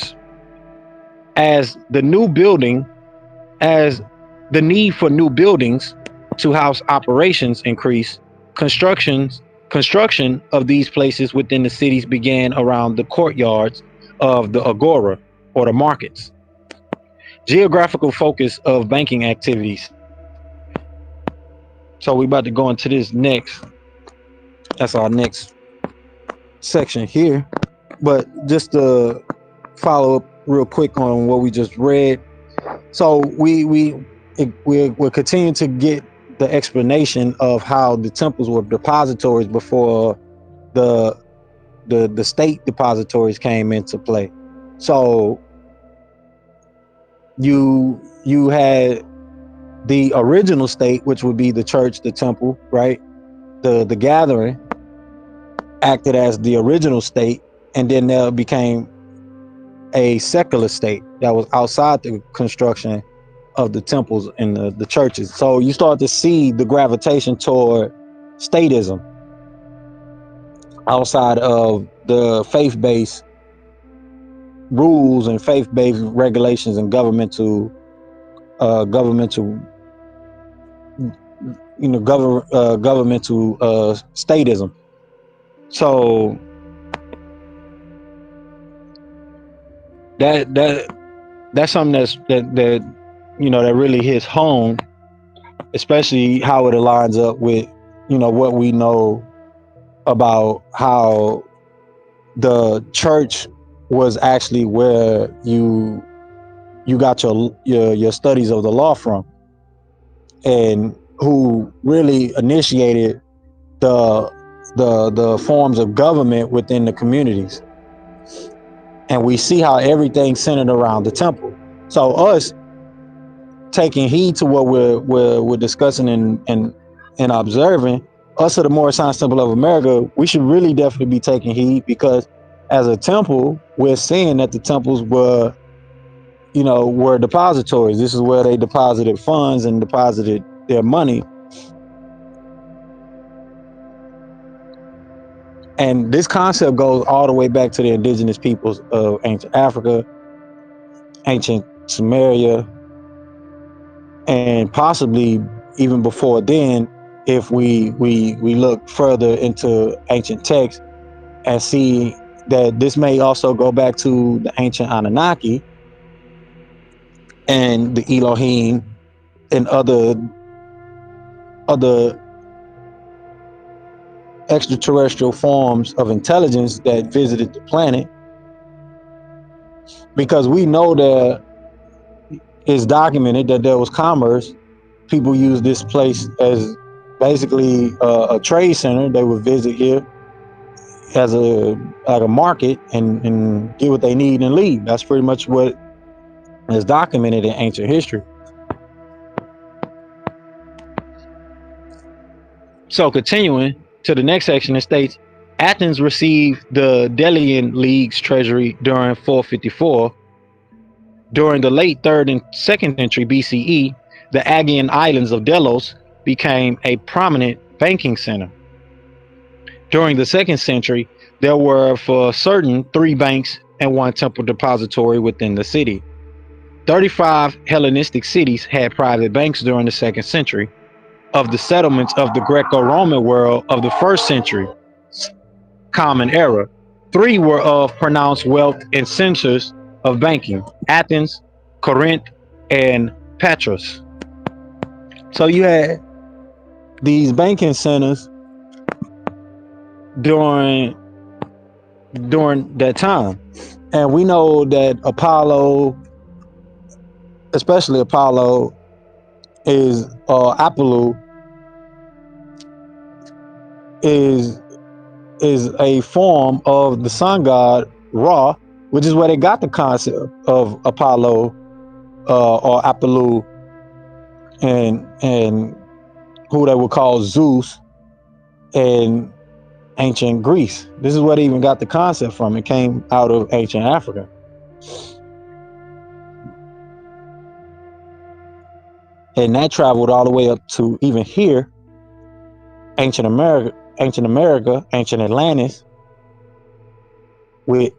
As the new building, as the need for new buildings to house operations increased, construction of these places within the cities began around the courtyards of the agora or the markets. Geographical focus of banking activities. So we about to go into this next. That's our next section here. But just to follow up real quick on what we just read. So we're continuing to get the explanation of how the temples were depositories before the the state depositories came into play. So you had the original state, which would be the church, the temple, right? The gathering acted as the original state, and then there became a secular state that was outside the construction of the temples and the churches. So you start to see the gravitation toward statism outside of the faith-based rules and faith-based regulations and governmental governmental statism. So that that's something that that really hits home, especially how it aligns up with what we know about how the church was actually where you got your studies of the law from, and who really initiated the the forms of government within the communities. And we see how everything centered around the temple. So us taking heed to what we're discussing and observing, us of the Moorish Science Temple of America, we should really definitely be taking heed, because as a temple, we're seeing that the temples were depositories. This is where they deposited funds and deposited their money. And this concept goes all the way back to the indigenous peoples of ancient Africa, ancient Sumeria, and possibly even before then, if we look further into ancient texts and see that this may also go back to the ancient Anunnaki and the Elohim and other extraterrestrial forms of intelligence that visited the planet, because we know that it's documented that there was commerce. People use this place as basically a trade center. They would visit here as a market and get what they need and leave. That's pretty much what is documented in ancient history. So continuing to the next section, it states Athens received the Delian League's treasury during 454. During the late 3rd and 2nd century BCE, the Aegean islands of Delos became a prominent banking center. During the 2nd century, there were for certain 3 banks and 1 temple depository within the city. 35 Hellenistic cities had private banks during the 2nd century. Of the settlements of the Greco-Roman world of the 1st century Common Era, 3 were of pronounced wealth and centers of banking: Athens, Corinth, and Patras. So you had these banking centers during that time. And we know that Apollo, especially Apollo, is Apollo is a form of the sun god Ra, which is where they got the concept of Apollo or Apollo, and who they would call Zeus in ancient Greece. This is where they even got the concept from. It came out of ancient Africa. And that traveled all the way up to even here, ancient America, ancient Atlantis, with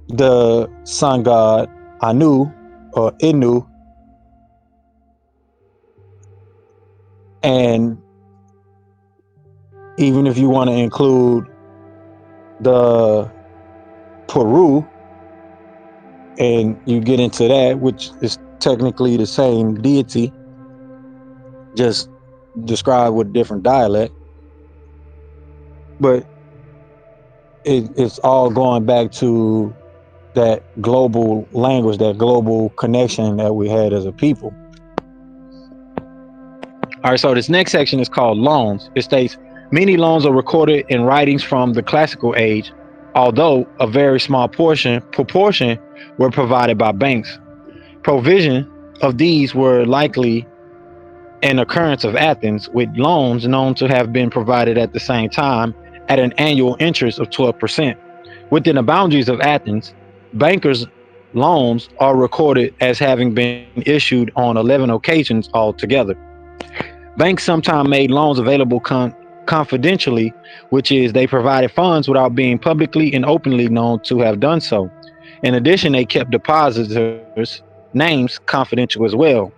the sun god Anu or Inu, and even if you want to include the Peru, and you get into that, which is technically the same deity, just described with a different dialect. But it's all going back to that global language, that global connection that we had as a people. All right, so this next section is called loans. It states many loans are recorded in writings from the classical age, although a very small proportion were provided by banks. Provision of these were likely an occurrence of Athens, with loans known to have been provided at the same time at an annual interest of 12%. Within the boundaries of Athens, bankers' loans are recorded as having been issued on 11 occasions altogether. Banks sometimes made loans available confidentially, which is they provided funds without being publicly and openly known to have done so. In addition, they kept depositors' names confidential as well.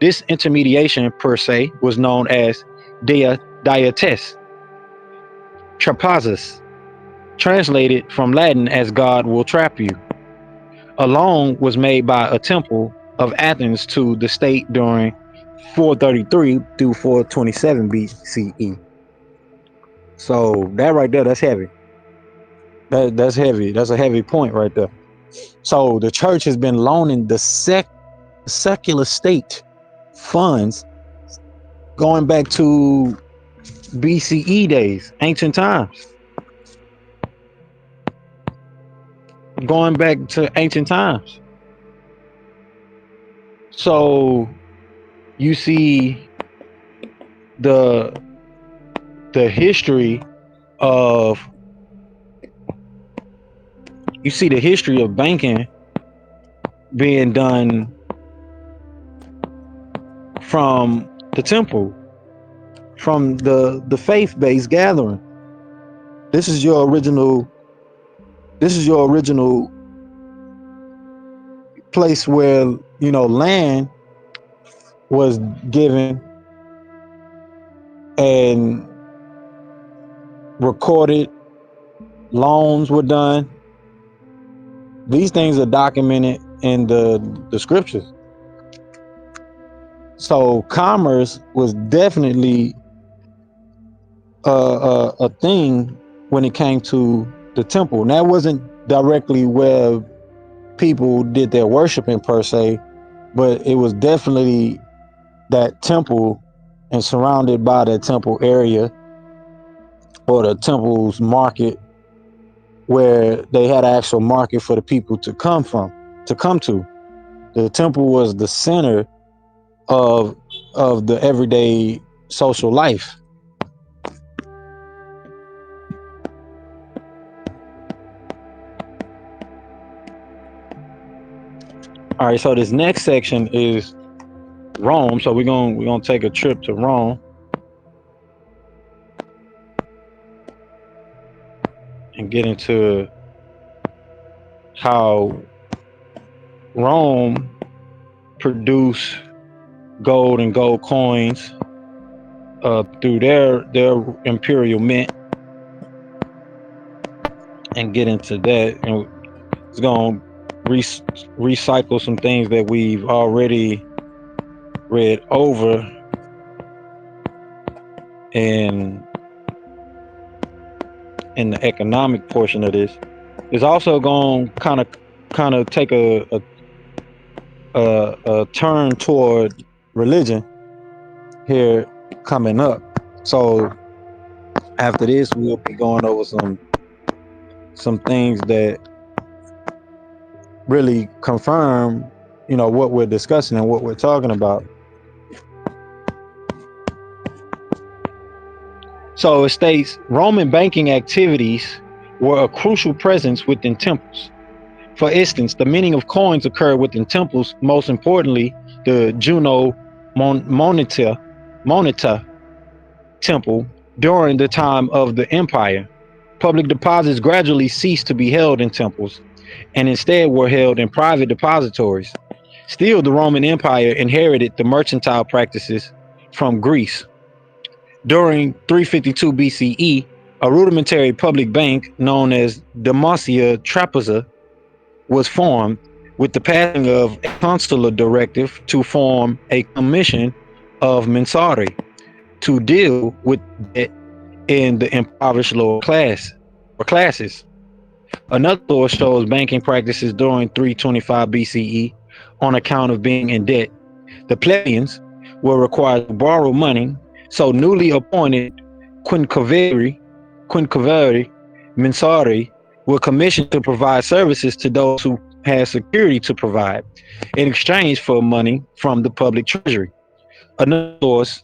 This intermediation, per se, was known as diates, trapazus, translated from Latin as God will trap you. A loan was made by a temple of Athens to the state during 433 through 427 BCE. So that right there, that's heavy. That's heavy. That's a heavy point right there. So the church has been loaning the secular state funds going back to BCE days, ancient times, going back to ancient times. So you see the the history of you see the history of banking being done from the temple, from the faith-based gathering. This is your original this is your original place where, land was given and recorded, loans were done. These things are documented in the scriptures. So commerce was definitely a thing when it came to the temple. And that wasn't directly where people did their worshiping per se, but it was definitely that temple and surrounded by that temple area or the temple's market, where they had an actual market for the people to come to. The temple was the center of the everyday social life. All right, so this next section is Rome. So we're gonna take a trip to Rome and get into how Rome produced gold and gold coins through their imperial mint, and get into that. And it's gonna recycle some things that we've already read over, and in the economic portion of this. It's also going to kind of take a turn toward religion here coming up. So after this, we'll be going over some things that really confirm, what we're discussing and what we're talking about. So it states Roman banking activities were a crucial presence within temples. For instance, the minting of coins occurred within temples, most importantly, the Juno Moneta temple during the time of the empire. Public deposits gradually ceased to be held in temples and instead were held in private depositories. Still, the Roman Empire inherited the mercantile practices from Greece. During 352 BCE, a rudimentary public bank known as Demacia Trapeza was formed, with the passing of a consular directive to form a commission of mensari to deal with debt in the impoverished lower class or classes. Another source shows banking practices during 325 BCE on account of being in debt. The plebeians were required to borrow money, so newly appointed quinquevalii mensari were commissioned to provide services to those who had security to provide in exchange for money from the public treasury. Another source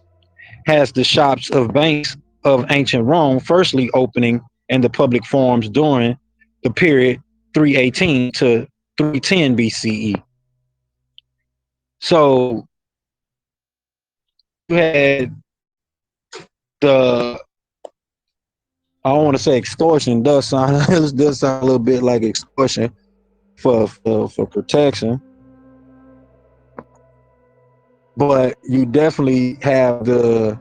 has the shops of banks of ancient Rome firstly opening in the public forums during the period 318 to 310 BCE. So you had the, I don't want to say extortion, does sound it does sound a little bit like extortion for protection, but you definitely have the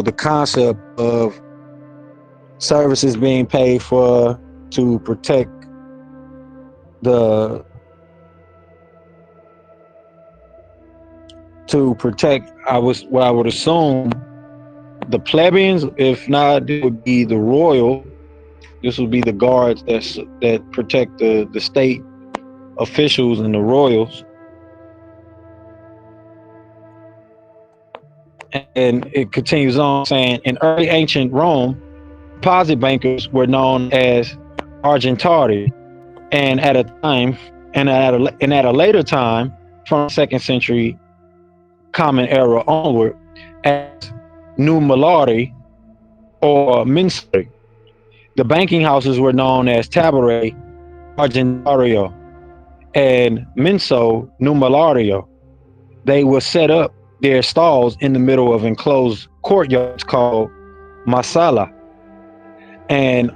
the concept of services being paid for to protect the I would assume the plebeians. If not, it would be the royal. This would be the guards that protect the state officials and the royals. And it continues on saying in early ancient Rome, deposit bankers were known as argentari, and at a later time, from the second century Common Era onward, as numerari or mensari. The banking houses were known as tabere argentario and menso numerario. They would set up their stalls in the middle of enclosed courtyards called masala, and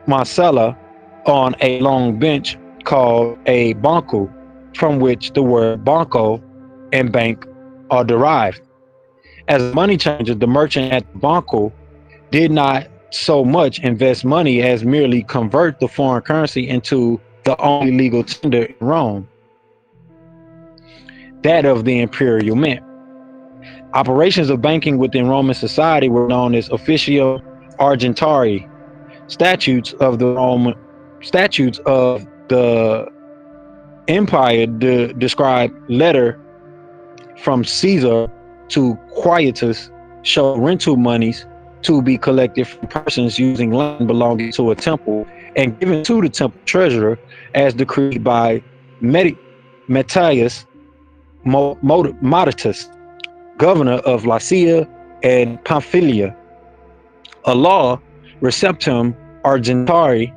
masala on a long bench called a banco, from which the word banco and bank are derived. As a money changer, the merchant at the banco did not so much invest money as merely convert the foreign currency into the only legal tender in Rome, that of the imperial mint. Operations of banking within Roman society were known as officio argentarii. Statutes of the empire describe letter from Caesar to Quietus show rental monies to be collected from persons using land belonging to a temple and given to the temple treasurer as decreed by Metius Modatus, governor of Lycia and Pamphylia. A law, Receptum Argentari,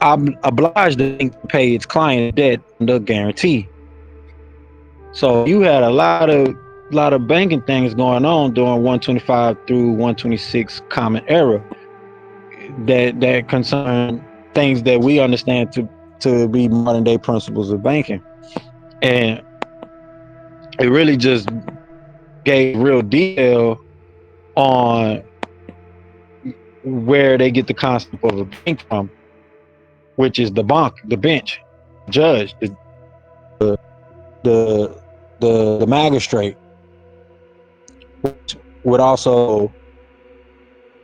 obliged the bank to pay its client debt under guarantee. So you had a lot of banking things going on during 125 through 126 Common Era that concern things that we understand to be modern day principles of banking, and it really just gave real detail on where they get the concept of a bank from, which is the bank, the bench, judge, the the magistrate, which would also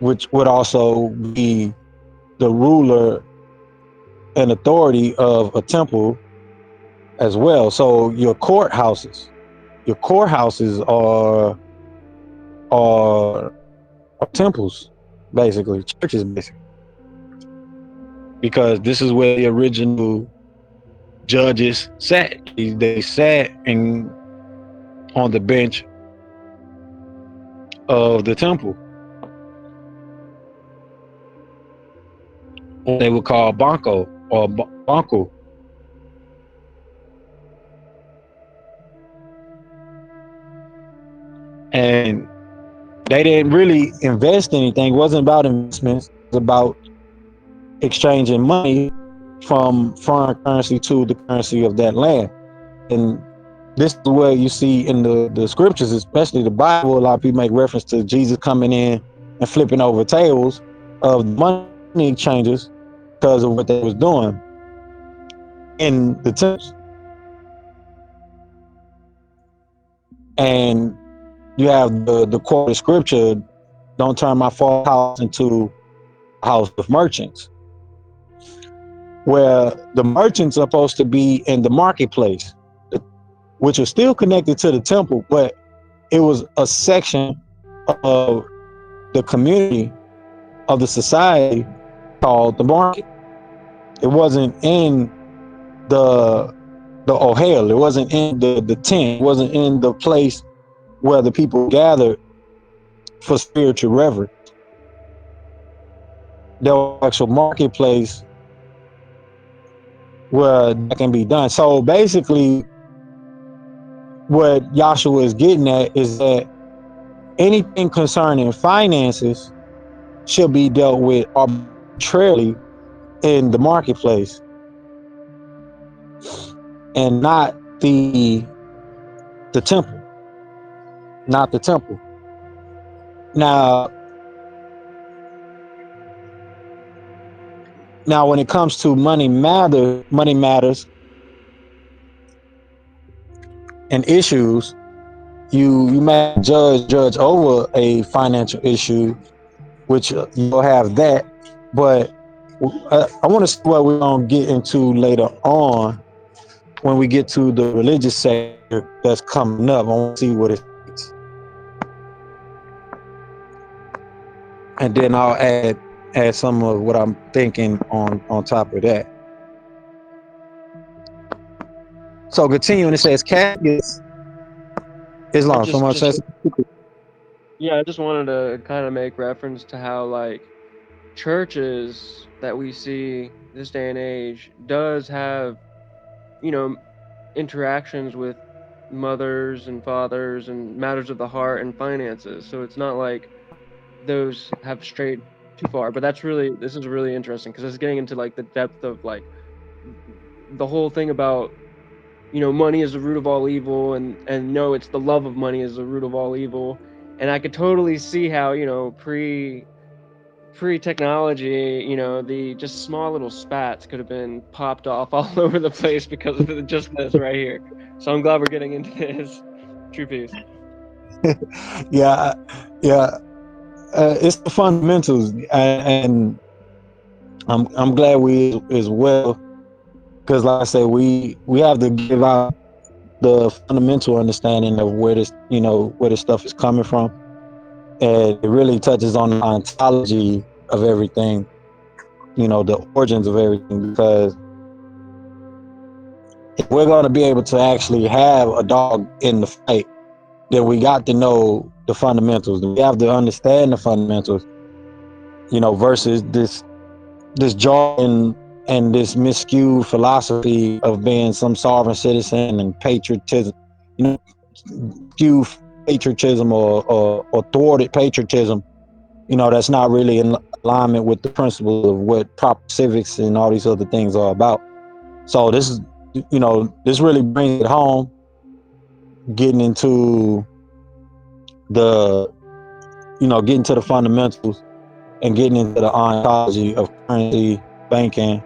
which would also be the ruler and authority of a temple as well. So your courthouses are temples, basically churches, basically, because this is where the original judges sat. They sat on the bench of the temple. They would call banco or banco, and they didn't really invest anything. It wasn't about investments. It was about exchanging money from foreign currency to the currency of that land. And this is where you see in the scriptures, especially the Bible, a lot of people make reference to Jesus coming in and flipping over tables of money. many changes because of what they was doing in the temples. And you have the quoted scripture, "Don't turn my father's house into a house of merchants," where the merchants are supposed to be in the marketplace, which was still connected to the temple, but it was a section of the community of the society called the market. It wasn't in the ohel. It wasn't in the tent. It wasn't in the place where the people gathered for spiritual reverence. There was an actual marketplace where that can be done. So basically, what Yahshua is getting at is that anything concerning finances should be dealt with arbitrarily in the marketplace and not the temple, not the temple. Now, when it comes to money matters and issues, you may judge over a financial issue, which you'll have that. But I want to see what we're gonna get into later on when we get to the religious sector that's coming up. I want to see what it is, and then I'll add some of what I'm thinking on top of that. So continuing, it says Catholics, Islam. Just, Someone just, says, yeah, I just wanted to kind of make reference to how like churches that we see this day and age does have, you know, interactions with mothers and fathers and matters of the heart and finances. So it's not like those have strayed too far. But this is really interesting because it's getting into like the depth of like the whole thing about, money is the root of all evil, and no, it's the love of money is the root of all evil. And I could totally see how, pre technology, the just small little spats could have been popped off all over the place because of just this right here. So I'm glad we're getting into this. True peace. yeah, yeah. It's the fundamentals, and I'm glad we as well, because like I said, we have to give out the fundamental understanding of where this stuff is coming from, and it really touches on the ontology of everything, the origins of everything, because if we're going to be able to actually have a dog in the fight, then we got to know the fundamentals. We have to understand the fundamentals, versus this jargon and this miscued philosophy of being some sovereign citizen and patriotism, you know, skewed patriotism or thwarted patriotism, that's not really in alignment with the principles of what proper civics and all these other things are about. So this really brings it home, getting into the, getting to the fundamentals and getting into the ontology of currency, banking,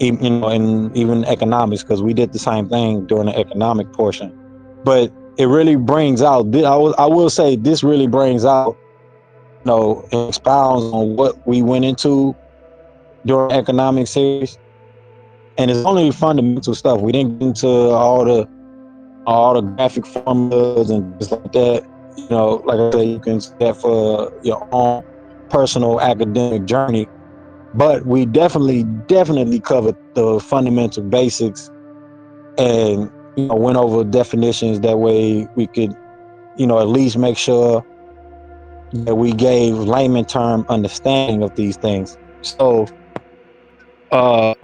and even economics, because we did the same thing during the economic portion. But it really brings out, I will say, this really brings out, and expounds on what we went into during the economic series. And it's only fundamental stuff. We didn't get into all the graphic formulas and things like that. Like I said, you can see that for your own personal academic journey. But we definitely covered the fundamental basics, and went over definitions. That way we could, at least make sure that we gave layman term understanding of these things. So, uh,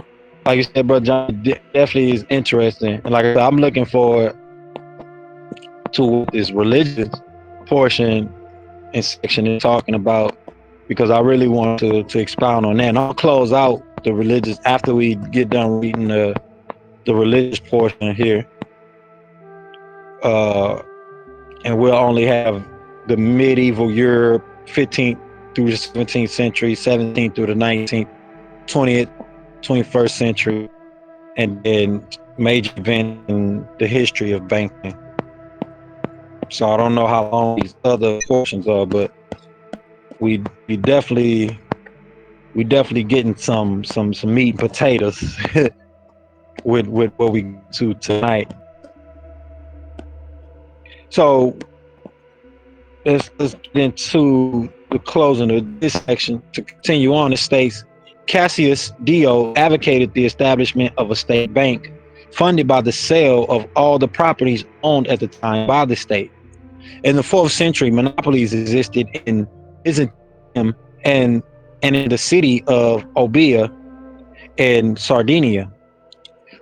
like you said, Brother John, definitely is interesting. And like I said, I'm looking forward to what this religious portion and section is talking about, because I really want to expound on that. And I'll close out the religious after we get done reading the religious portion here. Uh, and we'll only have the medieval Europe 15th through the 17th century, 17th through the 19th, 20th, 21st century, and then major event in the history of banking. So I don't know how long these other portions are, but we definitely getting some meat and potatoes with what we get to tonight. So let's get into the closing of this section. To continue on, it states Cassius Dio advocated the establishment of a state bank funded by the sale of all the properties owned at the time by the state. In the 4th century, monopolies existed in Byzantium and in the city of Obia in Sardinia.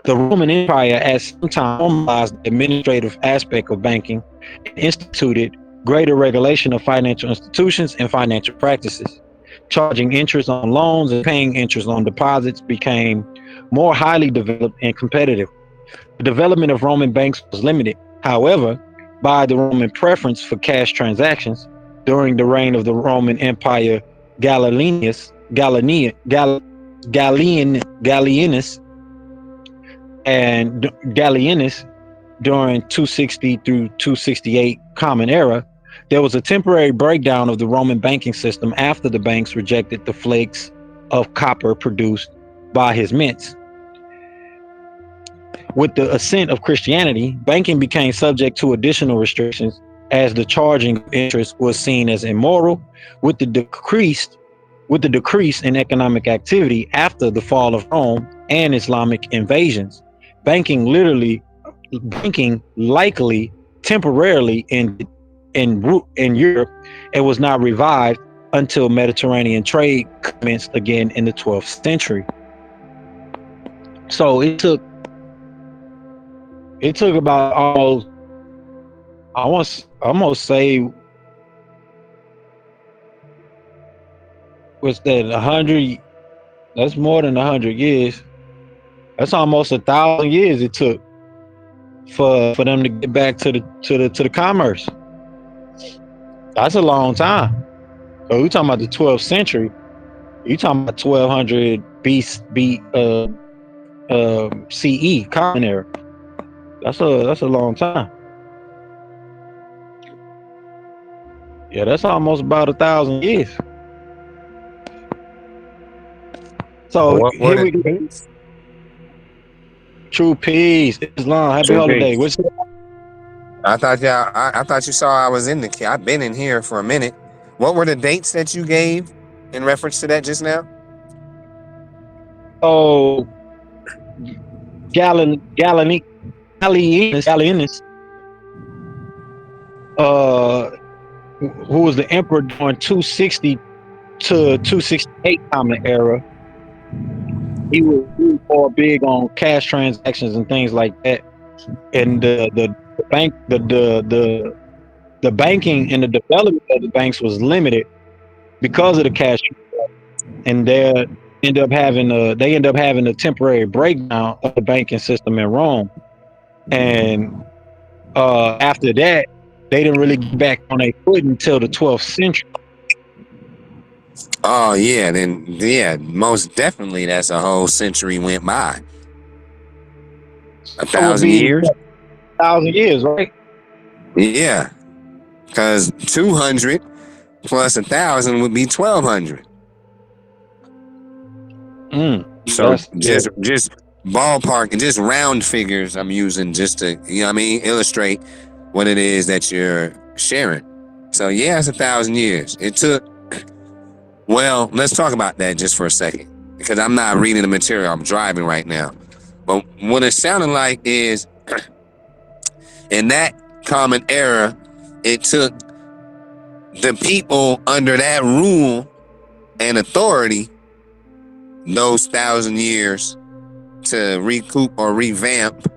The Roman Empire at some time formalized the administrative aspect of banking and instituted greater regulation of financial institutions and financial practices. Charging interest on loans and paying interest on deposits became more highly developed and competitive. The development of Roman banks was limited, however, by the Roman preference for cash transactions. During the reign of the Roman Empire Gallienus, and Gallienus during 260 through 268 Common Era, there was a temporary breakdown of the Roman banking system after the banks rejected the flakes of copper produced by his mints. With the ascent of Christianity, banking became subject to additional restrictions as the charging of interest was seen as immoral. With the decrease in economic activity after the fall of Rome and Islamic invasions, banking likely temporarily ended in Europe and was not revived until Mediterranean trade commenced again in the 12th century. So it took about almost say, what's that, 100? That's more than 100 years. That's almost 1,000 years it took for them to get back to the commerce. That's a long time. So we talking about the 12th century. You talking about 1200 CE, Common Era. That's a long time. Yeah, that's almost about 1,000 years. So What were here the we go. dates? True peace, Islam, happy True holiday. dates. I thought you saw I was in the. I've been in here for a minute. What were the dates that you gave in reference to that just now? Oh, Gallienus, uh, who was the emperor during 260 to 268 Common Era. He was more big on cash transactions and things like that. And the bank, the banking and the development of the banks was limited because of the cash, and they end up having a temporary breakdown of the banking system in Rome. And after that, they didn't really get back on their foot until the 12th century. Oh yeah, then yeah, most definitely. That's a whole century went by. That would 1,000 be years. 1,000 years, right? Yeah, because 200 plus 1,000 would be 1,200. So just ballpark and just round figures I'm using just to, illustrate what it is that you're sharing. So yeah, it's 1,000 years. It took, well, let's talk about that just for a second, because I'm not reading the material. I'm driving right now. But what it sounded like is in that common era, it took the people under that rule and authority those 1,000 years to recoup or revamp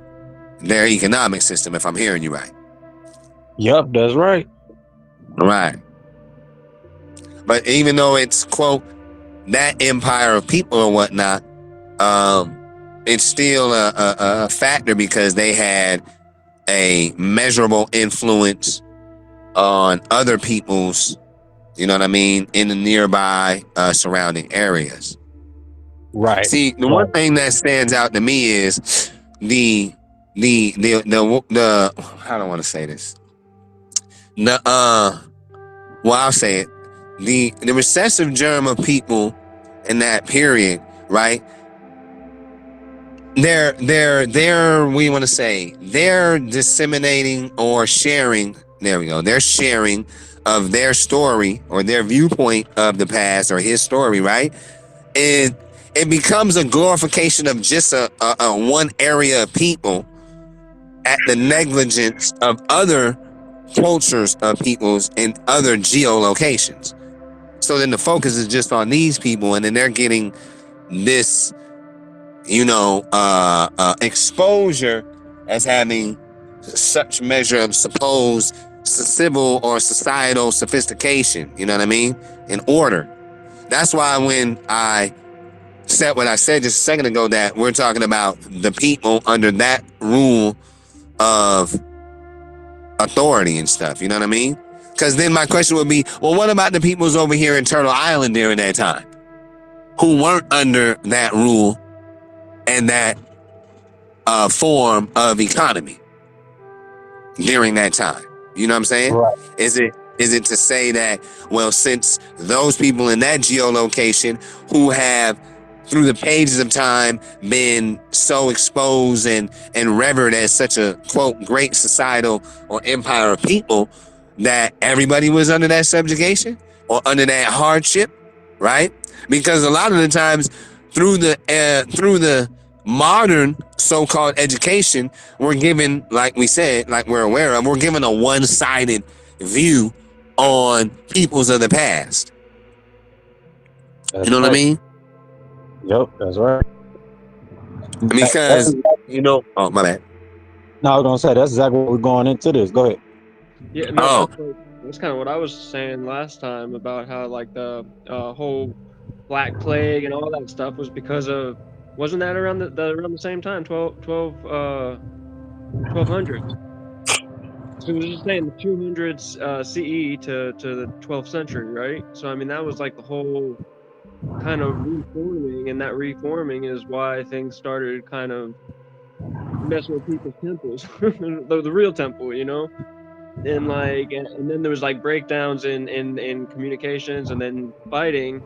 their economic system, if I'm hearing you right. Yep, that's right. Right. But even though it's, quote, that empire of people or whatnot, it's still a factor because they had a measurable influence on other people's You know what I mean? In the nearby surrounding areas. Right. See, the one thing that stands out to me is the how do I want to say this? I'll say it. The recessive germ of people in that period, right? They're disseminating or sharing. There we go. They're sharing of their story or their viewpoint of the past or his story, right? And it becomes a glorification of just a one area of people at the negligence of other cultures of peoples in other geolocations. So then the focus is just on these people, and then they're getting this, exposure as having such measure of supposed civil or societal sophistication, you know what I mean? In order. That's why when I said what I said just a second ago, that we're talking about the people under that rule of authority and stuff, you know what I mean? Because then my question would be, well, what about the peoples over here in Turtle Island during that time who weren't under that rule and that form of economy during that time? You know what I'm saying? Right. Is it to say that, well, since those people in that geolocation who have through the pages of time been so exposed and revered as such a, quote, great societal or empire of people, that everybody was under that subjugation or under that hardship, right? Because a lot of the times through the modern so-called education, we're given, like we said, like we're aware of, we're given a one-sided view on peoples of the past. That's you know right. what I mean? Yep, that's right. Because, oh, my bad. No, I was going to say, that's exactly what we're going into this. Go ahead. Yeah, no, that's kind of what I was saying last time about how like the whole Black Plague and all that stuff was because of, wasn't that around the same time, 1200? So it was just saying the 200s CE to the 12th century, right? So I mean that was like the whole kind of reforming, and that reforming is why things started kind of messing with people's temples, the real temple, and like and then there was like breakdowns in communications and then fighting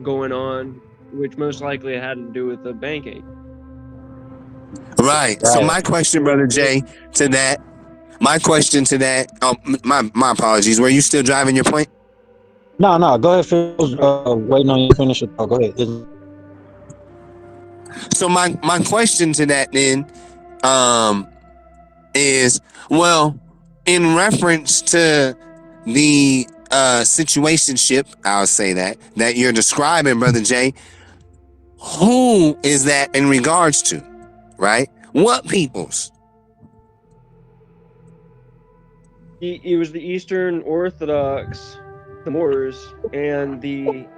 going on, which most likely had to do with the banking. Right. So my question, Brother Jay, to that, my apologies. Were you still driving your point? No, go ahead. Waiting on you to finish it. Go ahead. So my question to that then is, well, in reference to the situationship, I'll say that you're describing, Brother Jay, who is that in regards to, right? What peoples? It was the Eastern Orthodox, the Moors, and the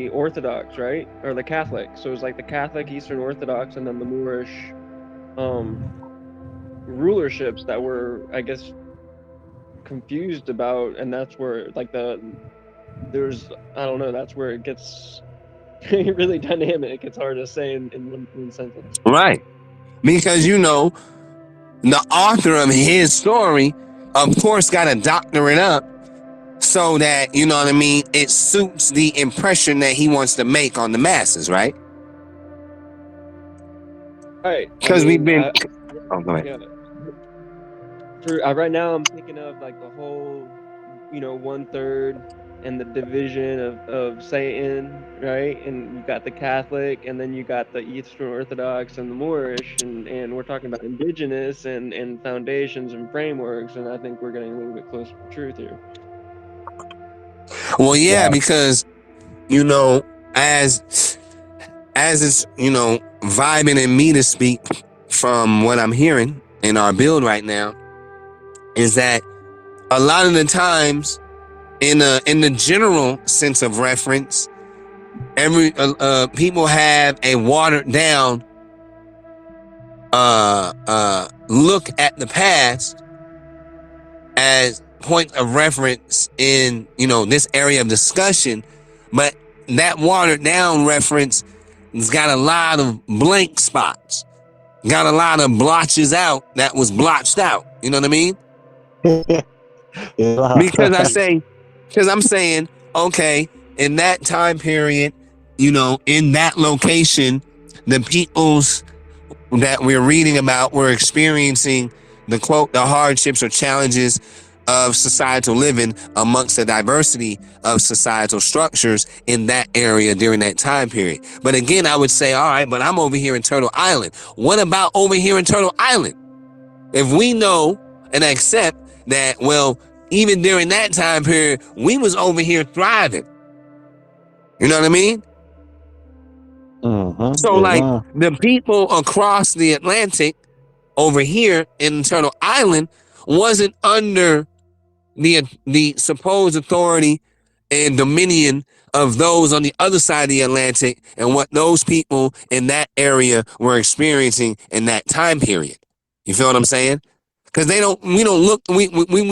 Orthodox, right? Or the Catholic. So it was like the Catholic, Eastern Orthodox, and then the Moorish rulerships that were, I guess, confused about, and that's where like that's where it gets really dynamic. It's hard to say in one sentence. Right. Because the author of his story, of course, got to doctor it up so that, you know what I mean, it suits the impression that he wants to make on the masses, right? Right. Because we've been... go ahead. Yeah. Right now, I'm thinking of like the whole, 1/3 and the division of Satan, right? And you got the Catholic, and then you got the Eastern Orthodox and the Moorish, and we're talking about indigenous and foundations and frameworks, and I think we're getting a little bit closer to truth here. Well, yeah, because, as it's, vibing in me to speak from what I'm hearing in our build right now, is that a lot of the times in the general sense of reference, every people have a watered down look at the past as point of reference in, this area of discussion, but that watered down reference has got a lot of blank spots, got a lot of blotches out that was blotched out. You know what I mean? Because I'm saying, okay, in that time period, in that location, the peoples that we're reading about were experiencing the hardships or challenges of societal living amongst the diversity of societal structures in that area during that time period. But again, I would say, all right, but I'm over here in Turtle Island. What about over here in Turtle Island? If we know and accept that, well, even during that time period, we was over here thriving. You know what I mean? Mm-hmm. So like the people across the Atlantic over here in Turtle Island wasn't under the supposed authority and dominion of those on the other side of the Atlantic and what those people in that area were experiencing in that time period. You feel what I'm saying? Because we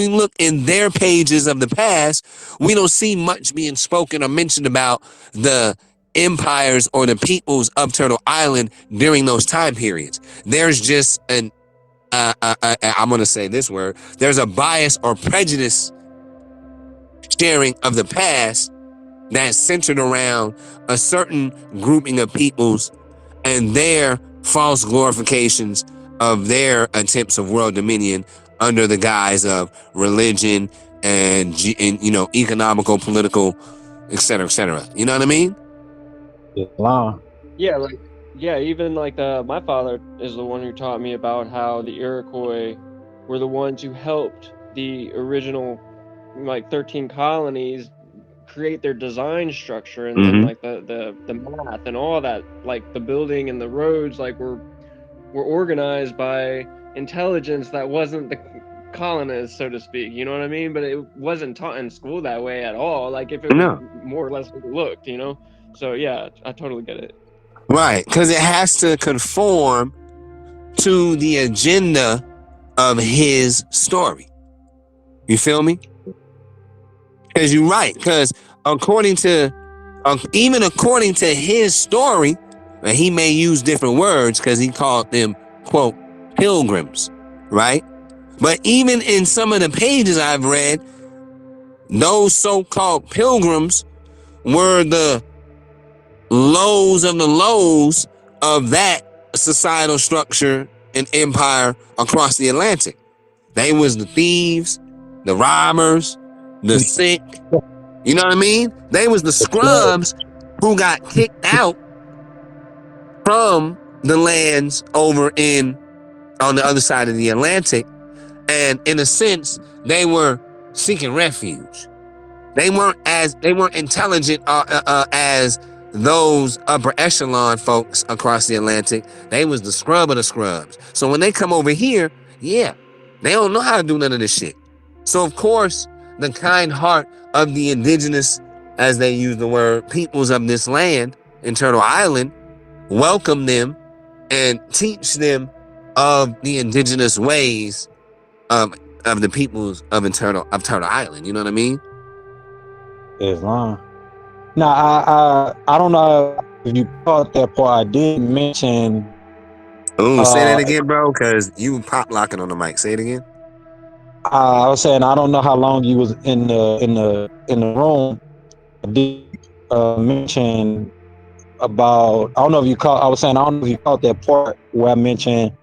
look in their pages of the past, we don't see much being spoken or mentioned about the empires or the peoples of Turtle Island during those time periods. There's just I'm going to say this word, there's a bias or prejudice sharing of the past that's centered around a certain grouping of peoples and their false glorifications of their attempts of world dominion under the guise of religion and economical, political, etc., etc. You know what I mean? Yeah, even like my father is the one who taught me about how the Iroquois were the ones who helped the original 13 colonies create their design structure and like the math and all that, like the building and the roads were organized by intelligence that wasn't the colonists, so to speak. You know what I mean? But it wasn't taught in school that way at all. Like if it was more or less overlooked, So yeah, I totally get it. Right, because it has to conform to the agenda of his story. You feel me? Because you're right. Because even according to his story, and he may use different words because he called them, quote, pilgrims, right? But even in some of the pages I've read, those so-called pilgrims were the lows of the lows of that societal structure and empire across the Atlantic. They was the thieves, the robbers, the sick. You know what I mean? They was the scrubs who got kicked out from the lands over on the other side of the Atlantic. And in a sense, they were seeking refuge. They weren't intelligent as those upper echelon folks across the Atlantic. They was the scrub of the scrubs. So when they come over here, yeah, they don't know how to do none of this shit. So of course, the kind heart of the indigenous, as they use the word, peoples of this land in Turtle Island, welcome them and teach them of the indigenous ways of the peoples of Turtle Island. You know what I mean? Islam. Now, I don't know if you caught that part. I did mention. Oh, say that again, bro, because you pop locking on the mic. Say it again. I was saying I don't know how long you was in the room. I did mention about. I don't know if you caught. I was saying I don't know if you caught that part where I mentioned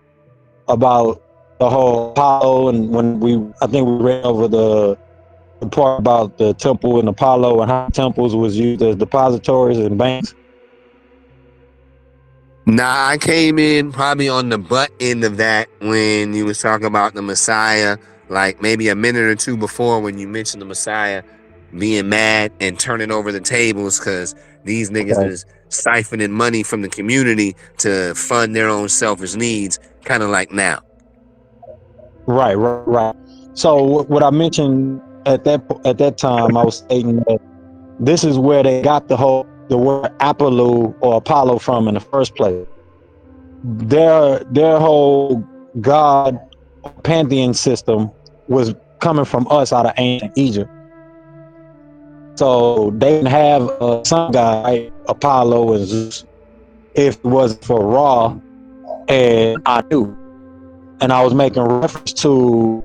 about the whole Apollo and I think we read over the part about the temple in Apollo and how temples was used as depositories and banks. Nah, I came in probably on the butt end of that when you was talking about the Messiah, like maybe a minute or two before when you mentioned the Messiah being mad and turning over the tables because these niggas is siphoning money from the community to fund their own selfish needs, kind of like now. Right. So what I mentioned at that time, I was stating that this is where they got the word Apollo or Apollo from in the first place. Their whole god pantheon system was coming from us out of ancient Egypt. So they didn't have a sun god, right? Apollo and Zeus, if it wasn't for Ra and Anu. And I was making reference to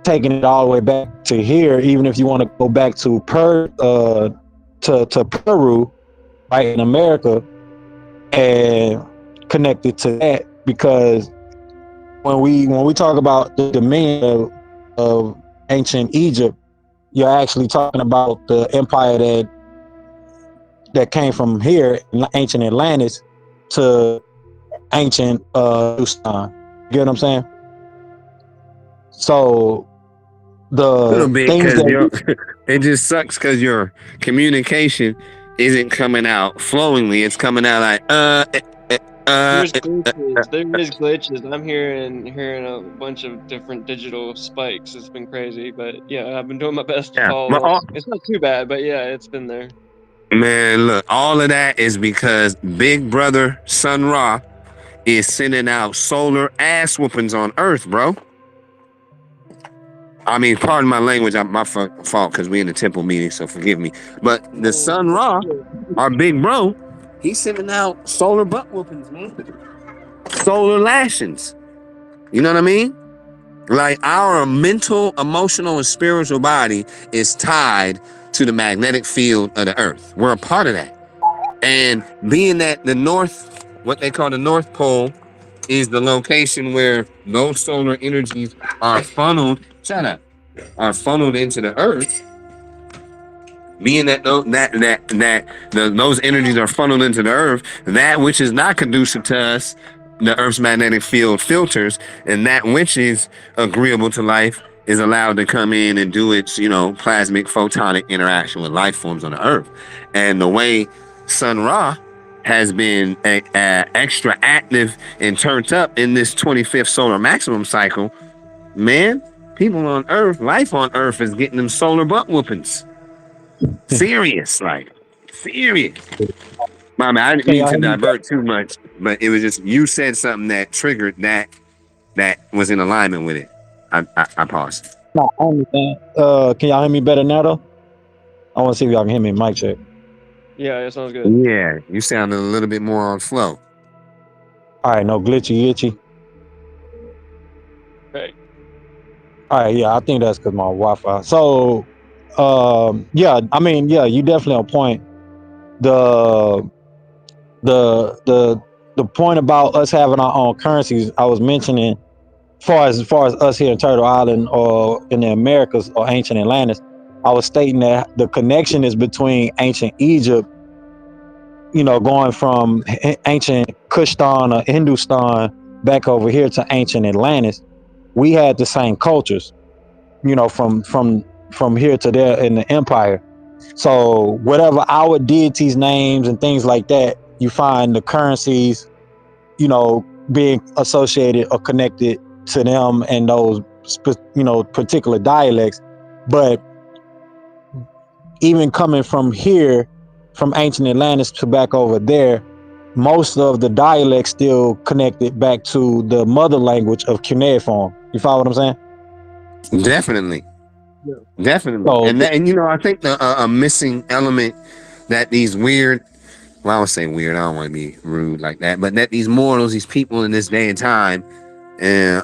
taking it all the way back to here, even if you want to go back to to Peru, right, in America, and connect it to that, because when we talk about the dominion of ancient Egypt, you're actually talking about the empire that came from here, ancient Atlantis, to ancient Houston. You get what I'm saying? So A little the bit, things because that it just sucks because your communication isn't coming out flowingly. It's coming out like There's glitches. There is glitches. I'm hearing a bunch of different digital spikes. It's been crazy, but yeah, I've been doing my best to yeah. follow But along. It's not too bad, but yeah, it's been there. man, look, all of that is because Big Brother Sun Ra is sending out solar ass whoopings on Earth, bro. I mean, pardon my language, my fault, because we in the temple meeting, so forgive me. But the Sun Ra, our big bro, he's sending out solar butt whoopings, man. Solar lashings. You know what I mean? Like, our mental, emotional, and spiritual body is tied to the magnetic field of the Earth. We're a part of that. And being that the North, what they call the North Pole, is the location where those solar energies are funneled. Shut up. Are funneled into the Earth. Being that those energies are funneled into the Earth, that which is not conducive to us, the Earth's magnetic field filters, and that which is agreeable to life is allowed to come in and do its, plasmic photonic interaction with life forms on the Earth. And the way Sun Ra has been extra active and turned up in this 25th solar maximum cycle, man, people on Earth, life on Earth is getting them solar butt whoopings. Serious, like, serious. Mama, I didn't mean to divert too much, but it was just, you said something that triggered that was in alignment with it. I paused. No, I understand. Can y'all hear me better now, though? I want to see if y'all can hear me. Mic check. Yeah, it sounds good. Yeah, you sounded a little bit more on flow. All right, no glitchy. Right. All right, yeah, I think that's because my Wi-Fi. So, yeah, I mean, yeah, you definitely on point. The point about us having our own currencies, I was mentioning, far as us here in Turtle Island or in the Americas or ancient Atlantis, I was stating that the connection is between ancient Egypt, going from ancient Kushtan or Hindustan back over here to ancient Atlantis. We had the same cultures, from here to there in the empire. So whatever our deities' names and things like that, you find the currencies, being associated or connected to them and those, particular dialects. But even coming from here, from ancient Atlantis to back over there, most of the dialects still connected back to the mother language of cuneiform. You follow what I'm saying? Definitely. Yeah. Definitely. So, And I think a missing element that these weird, well, I would say weird, I don't want to be rude like that, but that these mortals, these people in this day and time, and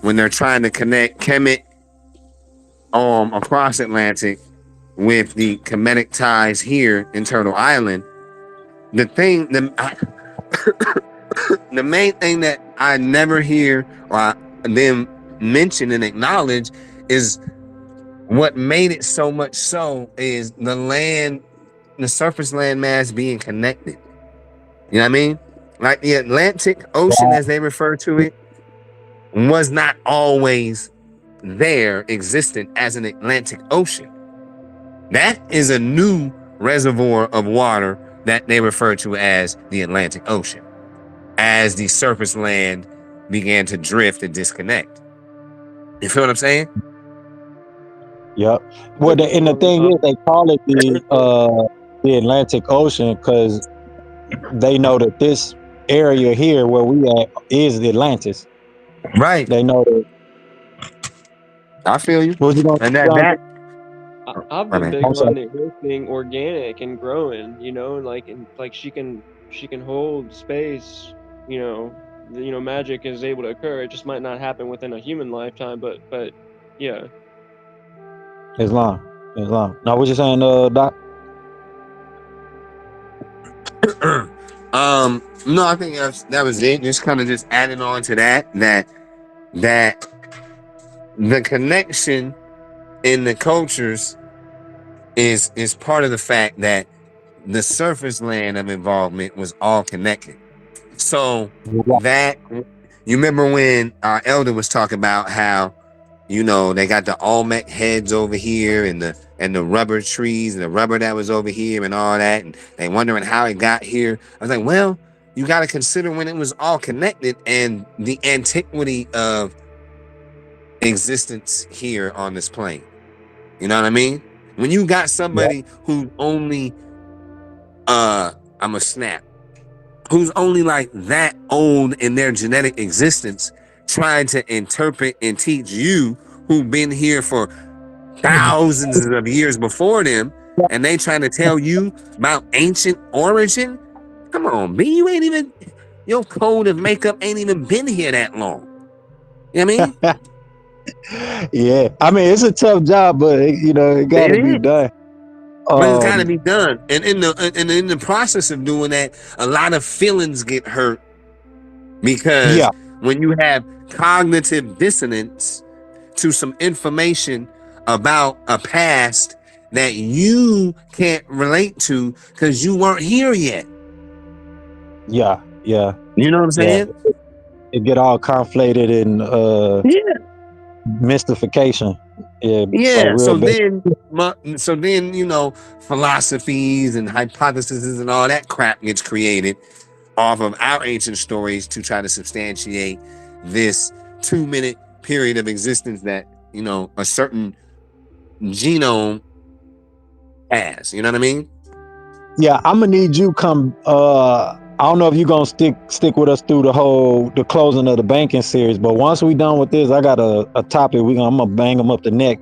when they're trying to connect Kemet across Atlantic with the Kemetic ties here in Turtle Island, the main thing that I never hear or them mention and acknowledge is what made it so much so is the surface land mass being connected. You know what I mean? Like the Atlantic Ocean, as they refer to it, was not always there, existent as an Atlantic Ocean. That is a new reservoir of water that they refer to as the Atlantic Ocean, as the surface land began to drift and disconnect. You feel what I'm saying? Yep. Well, and the thing is, they call it the Atlantic Ocean because they know that this area here where we at is the Atlantis. Right. They know that. I feel you. What you gonna And do, John? I've my been man. big I'm sorry. on it being organic and growing, you know, and like she can hold space, you know, magic is able to occur. It just might not happen within a human lifetime, but yeah. Islam. Now, what you saying, Doc? No, I think that was it. Just kind of just adding on to that the connection in the cultures is part of the fact that the surface land of involvement was all connected. So that you remember when our elder was talking about how, you know, they got the Olmec heads over here and the rubber trees and the rubber that was over here and all that, and they wondering how it got here. I was like, well, you got to consider when it was all connected and the antiquity of existence here on this plane. You know what I mean? When you got somebody who's only I'm a snap, who's only like that old in their genetic existence, trying to interpret and teach you who've been here for thousands of years before them, and they trying to tell you about ancient origin. Come on, B, you ain't even, your code of makeup ain't even been here that long. You know what I mean? Yeah, I mean it's a tough job, but it got It to be is. done. But it's got to be done, and in the process of doing that, a lot of feelings get hurt because Yeah, when you have cognitive dissonance to some information about a past that you can't relate to because you weren't here yet. yeah. You know what I'm saying? It get all conflated and mystification. Yeah, like Yeah. real bad. So then, you know, philosophies and hypotheses and all that crap gets created off of our ancient stories to try to substantiate this 2-minute period of existence that, you know, a certain genome has. You know what I mean? Yeah, I'm gonna need you come. I don't know if you're gonna stick with us through the closing of the banking series, but once we done with this, I got a topic. I'm gonna bang them up the neck.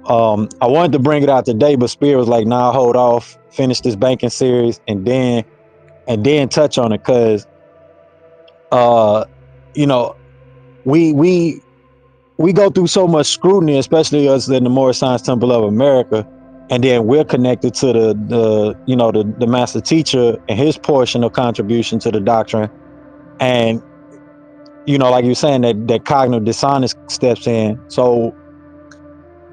I wanted to bring it out today, but Spirit was like, "Nah, hold off, finish this banking series, and then touch on it," because you know, we go through so much scrutiny, especially us in the Moorish Science Temple of America, and then we're connected to the master teacher and his portion of contribution to the doctrine, and like you're saying, that cognitive dishonest steps in. So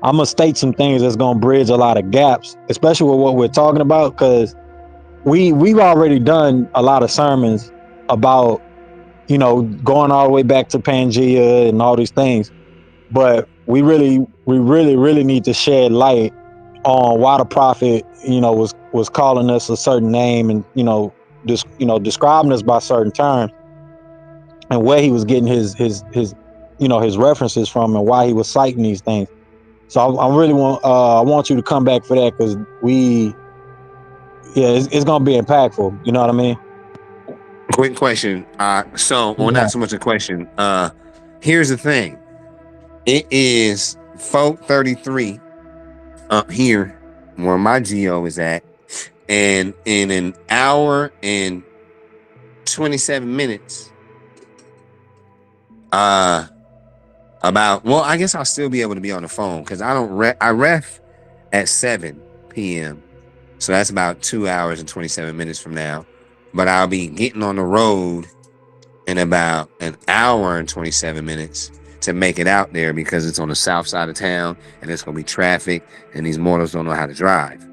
I'm gonna state some things that's gonna bridge a lot of gaps, especially with what we're talking about, because we've already done a lot of sermons about going all the way back to Pangea and all these things, but we really need to shed light on why the prophet was calling us a certain name, and describing us by certain terms, and where he was getting his references from, and why he was citing these things. So I really want you to come back for that, because it's gonna be impactful. You know what I mean? Quick question. Or not so much a question. Here's the thing. It is 4:33 up here where my geo is at, and in an hour and 27 minutes, I guess I'll still be able to be on the phone because I ref at 7 p.m. So that's about 2 hours and 27 minutes from now. But I'll be getting on the road in about an hour and 27 minutes to make it out there, because it's on the south side of town and it's going to be traffic and these mortals don't know how to drive.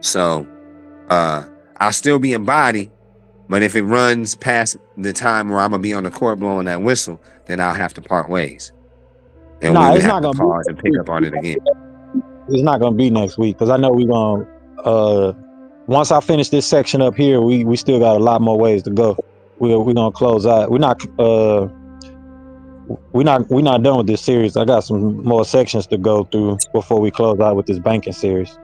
So I'll still be in body, but if it runs past the time where I'm going to be on the court blowing that whistle, then I'll have to part ways. And we would have to pause and pick up on it again. It's not going to be next week, because I know we're going to, once I finish this section up here, we still got a lot more ways to go. We're going to close out. We're not done with this series. I got some more sections to go through before we close out with this banking series.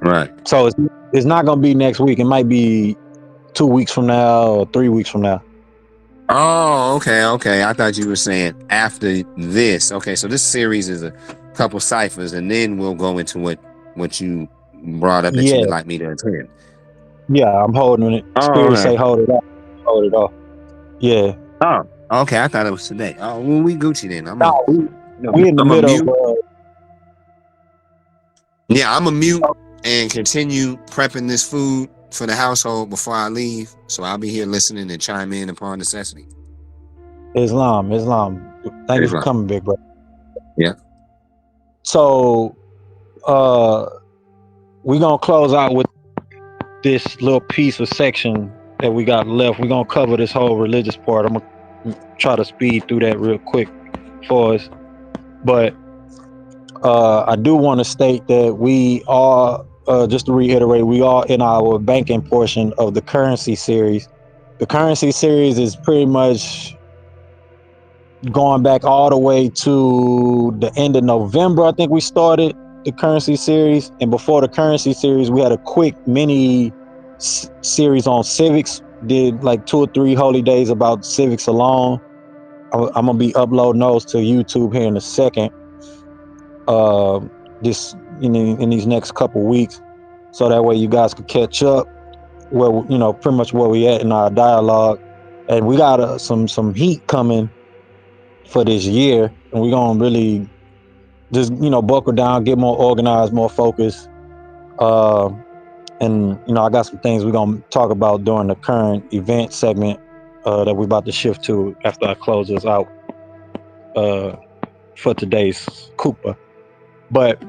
Right. So it's not going to be next week. It might be 2 weeks from now or 3 weeks from now. Oh, okay. I thought you were saying after this. Okay, so this series is a couple ciphers, and then we'll go into what you brought up that you Yeah, would like me to attend. yeah, I'm holding it. Oh, Spirit okay. say hold it up, hold it off. Yeah. Oh, okay. I thought it was today. Oh, well, we Gucci then. No, we in the I'm a middle of mute. Yeah, I'm a mute and continue prepping this food for the household before I leave. So I'll be here listening and chime in upon necessity. Islam. Thank you for Islam. coming, big bro. Yeah. So we're gonna close out with this little piece of section that we got left. We're gonna cover this whole religious part. I'm gonna try to speed through that real quick for us. But I do want to state that we are, just to reiterate, we are in our banking portion of the currency series. The currency series is pretty much going back all the way to the end of November. I think we started the currency series, and before the currency series, we had a quick mini series on civics. Did like 2 or 3 holy days about civics alone. I'm gonna be uploading those to YouTube here in a second. This in these next couple weeks, so that way you guys can catch up where pretty much where we at in our dialogue. And we got some heat coming for this year, and we're gonna really just buckle down, get more organized, more focused. And I got some things we're gonna talk about during the current event segment that we're about to shift to after I close this out for today's Koopa. But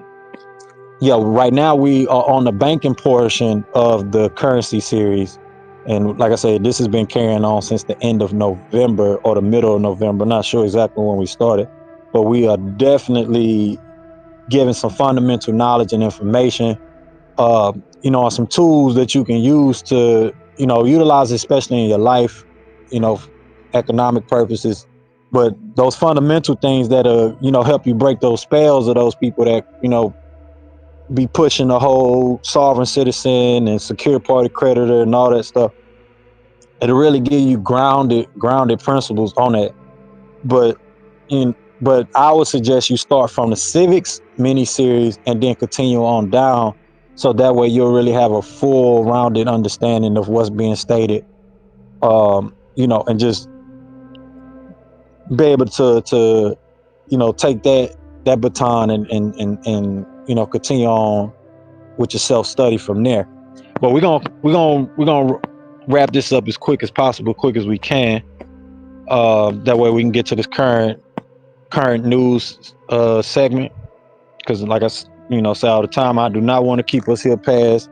yeah, right now we are on the banking portion of the currency series. And like I said, this has been carrying on since the end of November or the middle of November. Not sure exactly when we started, but we are definitely giving some fundamental knowledge and information, on some tools that you can use to, utilize, especially in your life, economic purposes. But those fundamental things that, help you break those spells of those people that, be pushing the whole sovereign citizen and secure party creditor and all that stuff. It'll really give you grounded principles on it. But but I would suggest you start from the civics mini series and then continue on down, so that way you'll really have a full rounded understanding of what's being stated. And just be able to take that baton and continue on with your self-study from there. But we're gonna wrap this up as quick as possible, quick as we can. That way we can get to this current news segment, because like I say all the time, I do not want to keep us here past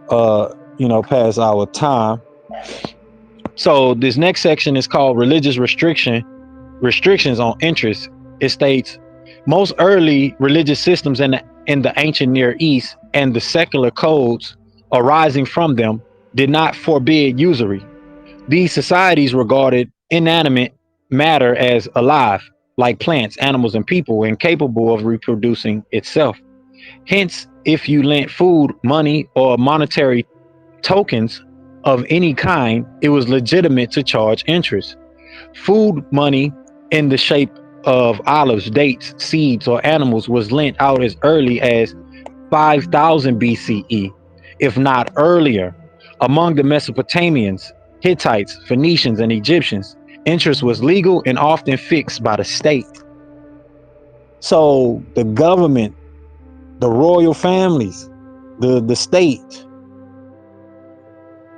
past our time. So this next section is called religious restrictions on interest. It states most early religious systems in the ancient Near East and the secular codes arising from them did not forbid usury. These societies regarded inanimate matter as alive, like plants, animals, and people, and capable of reproducing itself. Hence, if you lent food, money, or monetary tokens of any kind, it was legitimate to charge interest. Food money in the shape of olives, dates, seeds, or animals was lent out as early as 5000 BCE, if not earlier. Among the Mesopotamians, Hittites, Phoenicians, and Egyptians, interest was legal and often fixed by the state. So the government, the royal families, the state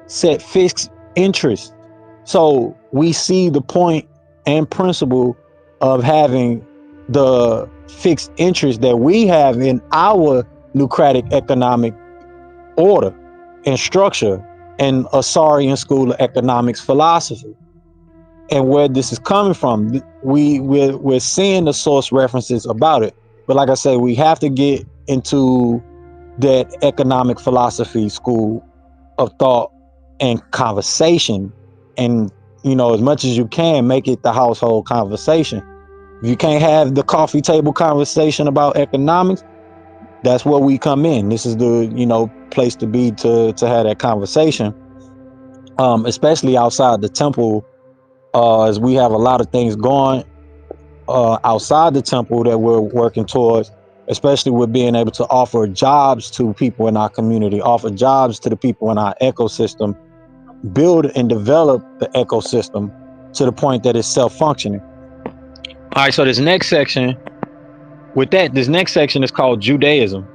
set fixed interest. So we see the point and principle of having the fixed interest that we have in our Nucratic economic order and structure and Asarian school of economics philosophy. And where this is coming from, we're seeing the source references about it. But like I say, we have to get into that economic philosophy school of thought and conversation, and as much as you can, make it the household conversation. If you can't have the coffee table conversation about economics, that's where we come in. This is the place to be to have that conversation, especially outside the temple, as we have a lot of things going outside the temple that we're working towards, especially with being able to offer jobs to people in our community, offer jobs to the people in our ecosystem, build and develop the ecosystem to the point that it's self-functioning. All right, so this next section is called Judaism.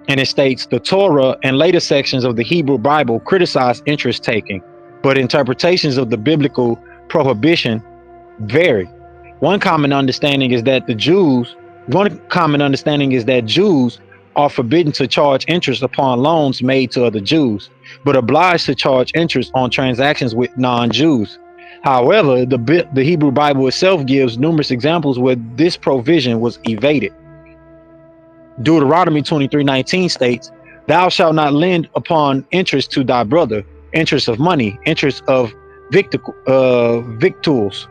And it states the Torah and later sections of the Hebrew Bible criticize interest taking, but interpretations of the biblical prohibition vary. One common understanding is that Jews are forbidden to charge interest upon loans made to other Jews, but obliged to charge interest on transactions with non-Jews. However, the Hebrew Bible itself gives numerous examples where this provision was evaded. Deuteronomy 23:19 states, "Thou shalt not lend upon interest to thy brother, interest of money, interest of victuals,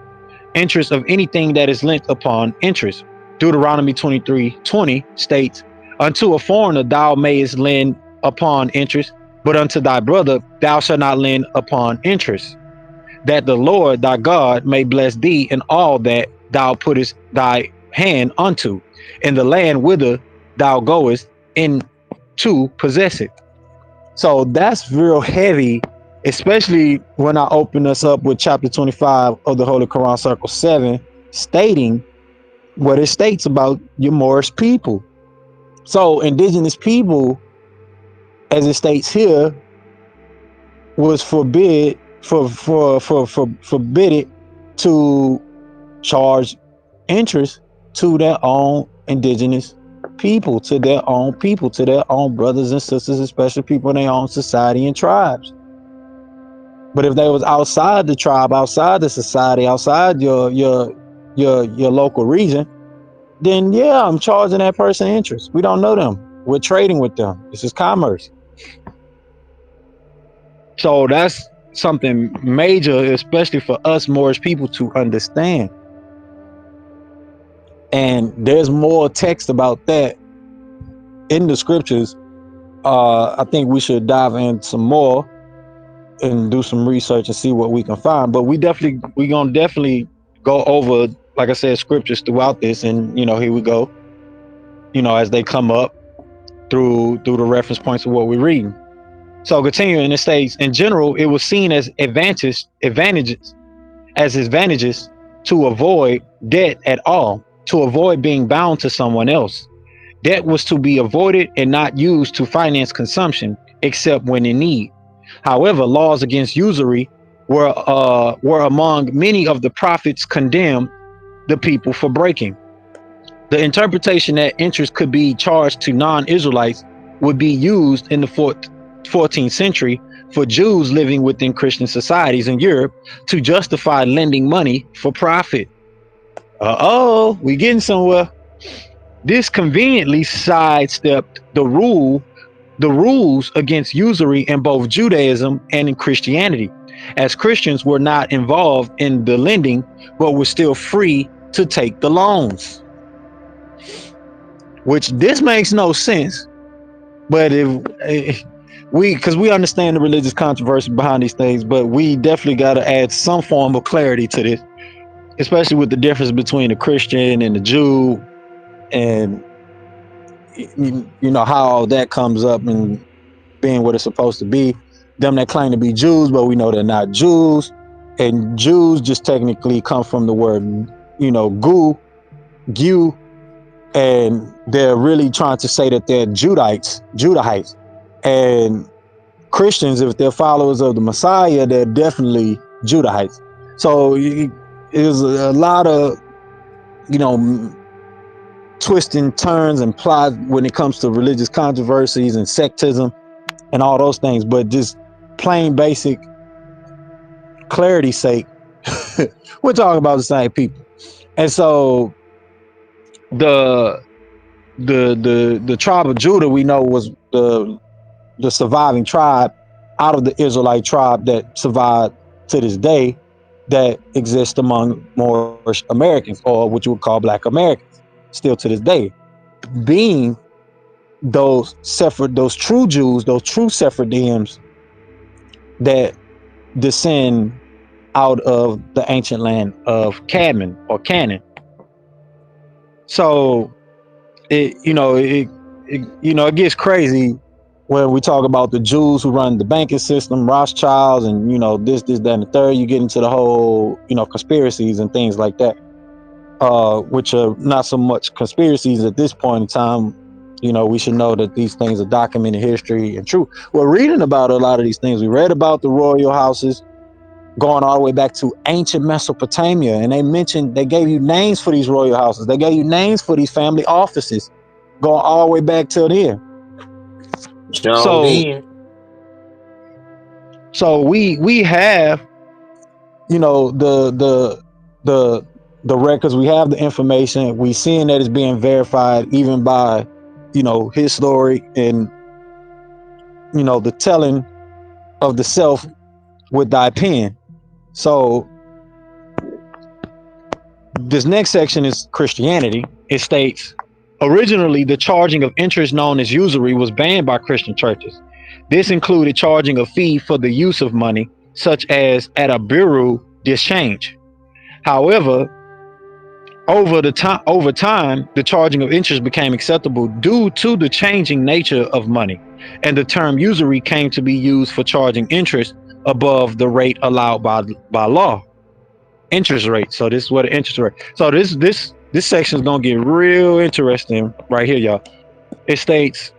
interest of anything that is lent upon interest." Deuteronomy 23:20 states, "Unto a foreigner thou mayest lend upon interest, but unto thy brother thou shalt not lend upon interest, that the Lord thy God may bless thee in all that thou puttest thy hand unto, in the land whither thou goest in to possess it." So that's real heavy, especially when I open us up with chapter 25 of the Holy Quran, Circle 7, stating what it states about your Moorish people. So indigenous people, as it states here, was forbidden to charge interest to their own indigenous people, to their own brothers and sisters, especially people in their own society and tribes. But if they was outside the tribe, outside the society, outside your local region, then yeah, I'm charging that person interest. We don't know them. We're trading with them. This is commerce. So that's something major, especially for us Moorish people to understand. And there's more text about that in the scriptures. I think we should dive in some more and do some research and see what we can find. But we're gonna definitely go over, like I said, scriptures throughout this, and here we go. As they come up through the reference points of what we're reading. So continuing, it states, in general, it was seen as advantages to avoid debt at all, to avoid being bound to someone else. Debt was to be avoided and not used to finance consumption, except when in need. However, laws against usury were among many of the prophets condemned the people for breaking. The interpretation that interest could be charged to non-Israelites would be used in the 14th century for Jews living within Christian societies in Europe to justify lending money for profit. We getting somewhere. This conveniently sidestepped the rules against usury in both Judaism and in Christianity, as Christians were not involved in the lending, but were still free to take the loans. Which this makes no sense, but because we understand the religious controversy behind these things, but we definitely got to add some form of clarity to this, especially with the difference between the Christian and the Jew, and how that comes up and being what it's supposed to be. Them that claim to be Jews, but we know they're not Jews, and Jews just technically come from the word, gu, and they're really trying to say that they're Judahites, and Christians, if they're followers of the Messiah, they're definitely Judahites. So there's a lot of, twists and turns and plots when it comes to religious controversies and sectism and all those things. But just plain basic clarity's sake, we're talking about the same people. And so the tribe of Judah, we know, was the surviving tribe out of the Israelite tribe that survived to this day, that exists among Moorish Americans, or what you would call Black Americans, still to this day, being those true Jews, those true Sephardims that descend out of the ancient land of Cadmon or Canaan. So it gets crazy when we talk about the Jews who run the banking system, Rothschilds, and this, that, and the third. You get into the whole conspiracies and things like that, which are not so much conspiracies at this point in time. We should know that these things are documented history and true. We're reading about a lot of these things. We read about the royal houses going all the way back to ancient Mesopotamia, and they gave you names for these royal houses. They gave you names for these family offices, going all the way back till then. Sure So, did. we have the records. We have the information. We seeing that it's being verified even by his story and the telling of the self with thy pen. So this next section is Christianity. It states, originally, the charging of interest known as usury was banned by Christian churches. This included charging a fee for the use of money, such as at a bureau d'change. However, over time, the charging of interest became acceptable due to the changing nature of money, and the term usury came to be used for charging interest above the rate allowed by law. Interest rate. So this is what an interest rate. So this section is gonna get real interesting right here, y'all. It states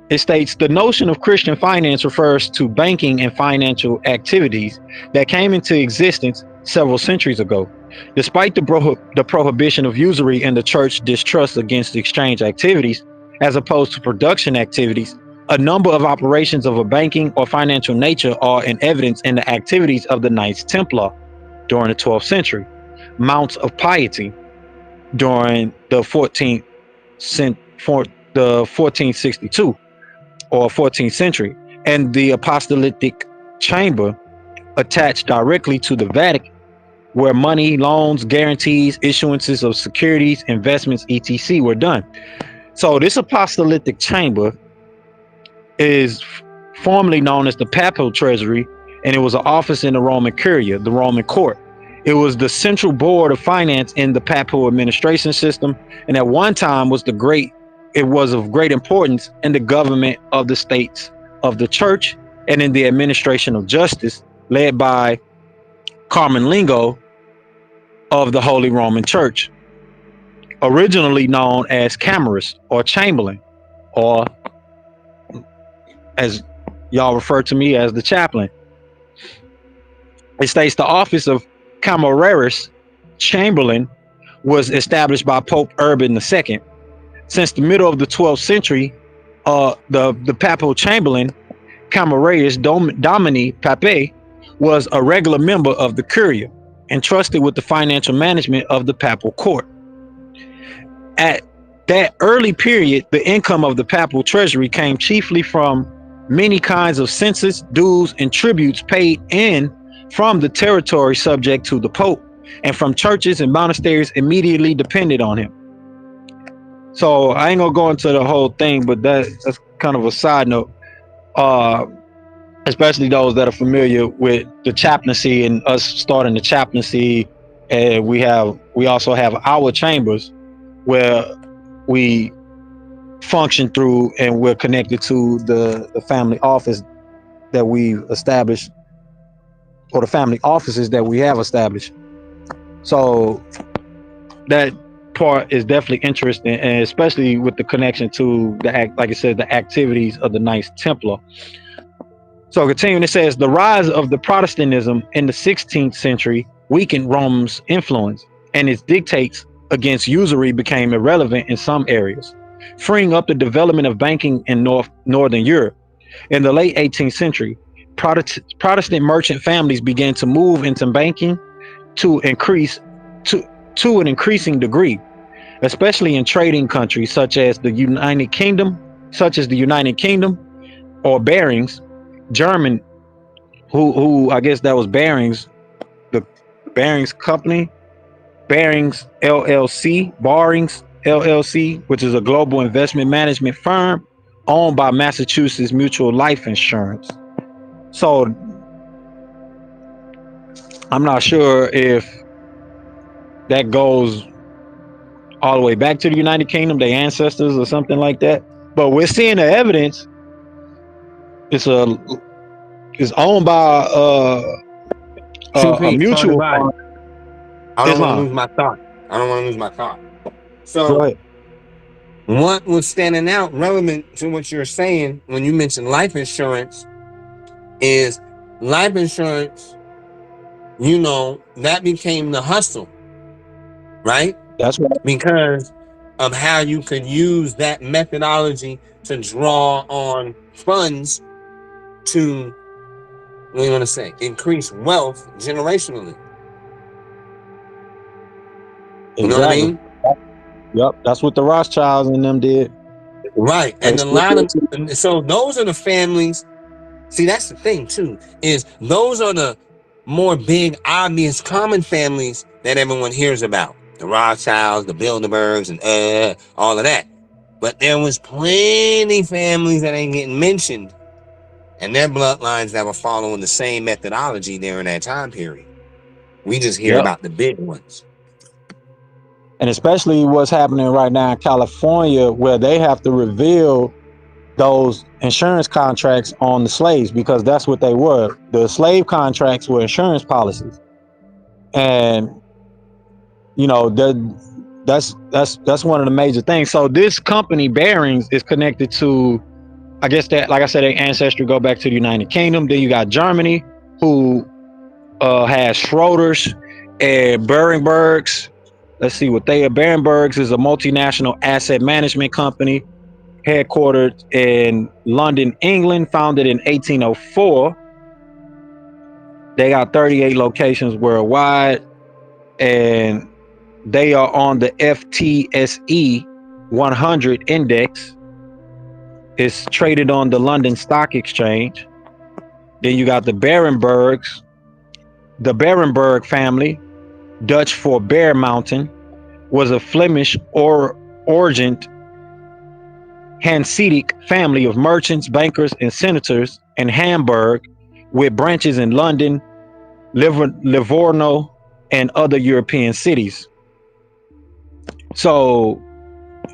the notion of Christian finance refers to banking and financial activities that came into existence several centuries ago. Despite the prohibition of usury and the church distrust against exchange activities, as opposed to production activities, a number of operations of a banking or financial nature are in evidence in the activities of the Knights Templar during the 12th century, mounts of piety during the 1462 or 14th century, and the apostolic chamber attached directly to the Vatican, where money, loans, guarantees, issuances of securities, investments, etc. were done. So this apostolic chamber is formerly known as the Papal Treasury, and it was an office in the Roman Curia, the Roman court. It was the central board of finance in the Papal administration system, and at one time it was of great importance in the government of the states of the church and in the administration of justice, led by Carmen of the Holy Roman Church, originally known as Camerist or Chamberlain, or as y'all refer to me as the chaplain. It states the office of Camerarius Chamberlain was established by Pope Urban II. Since the middle of the 12th century, the Papal Chamberlain, Camerarius Domini Papae, was a regular member of the Curia, entrusted with the financial management of the Papal Court. At that early period, the income of the Papal Treasury came chiefly from many kinds of census, dues, and tributes paid in from the territory subject to the Pope, and from churches and monasteries immediately depended on him. So I ain't gonna go into the whole thing, but that's kind of a side note. Especially those that are familiar with the chaplaincy and us starting the chaplaincy, and we also have our chambers where we function through, and we're connected to the family office that we've established, or the family offices that we have established. So that part is definitely interesting, and especially with the connection to like I said, the activities of the Knights Templar. So continuing, it says the rise of the Protestantism in the 16th century weakened Rome's influence, and its dictates against usury became irrelevant in some areas, freeing up the development of banking in Northern Europe. In the late 18th century, Protestant merchant families began to move into banking to an increasing degree, especially in trading countries such as the United Kingdom, or Barings, German, who I guess that was Barings, the Barings Company, Barings LLC, which is a global investment management firm owned by Massachusetts Mutual Life Insurance. So I'm not sure if that goes all the way back to the United Kingdom, their ancestors or something like that. But we're seeing the evidence. It's owned by Two a peaks on the mutual body. fund. I don't want to Islam. lose my thought. I don't want to lose my thought. Go So, ahead. what was standing out relevant to what you're saying when you mentioned life insurance is life insurance, that became the hustle, right? That's right. Because of how you could use that methodology to draw on funds to, what do you want to say, increase wealth generationally. You know what I Exactly. mean? Yep. That's what the Rothschilds and them did. Right. And so those are the families. See, that's the thing too, is those are the more big, obvious, common families that everyone hears about. The Rothschilds, the Bilderbergs, and all of that. But there was plenty families that ain't getting mentioned, and their bloodlines that were following the same methodology during that time period. We just hear Yep. about the big ones. And especially what's happening right now in California, where they have to reveal those insurance contracts on the slaves, because that's what they were. The slave contracts were insurance policies. And that's one of the major things. So this company Bearings is connected to, I guess, that, like I said, their ancestry go back to the United Kingdom. Then you got Germany, who has Schroders and Berenbergs. Let's see what they are. Berenbergs is a multinational asset management company headquartered in London, England, founded in 1804. They got 38 locations worldwide, and they are on the FTSE 100 index. It's traded on the London Stock Exchange. Then you got the Berenbergs, the Berenberg family, Dutch for Bear Mountain, was a Flemish origin Hanseatic family of merchants, bankers, and senators in Hamburg, with branches in London, Livorno, and other European cities. So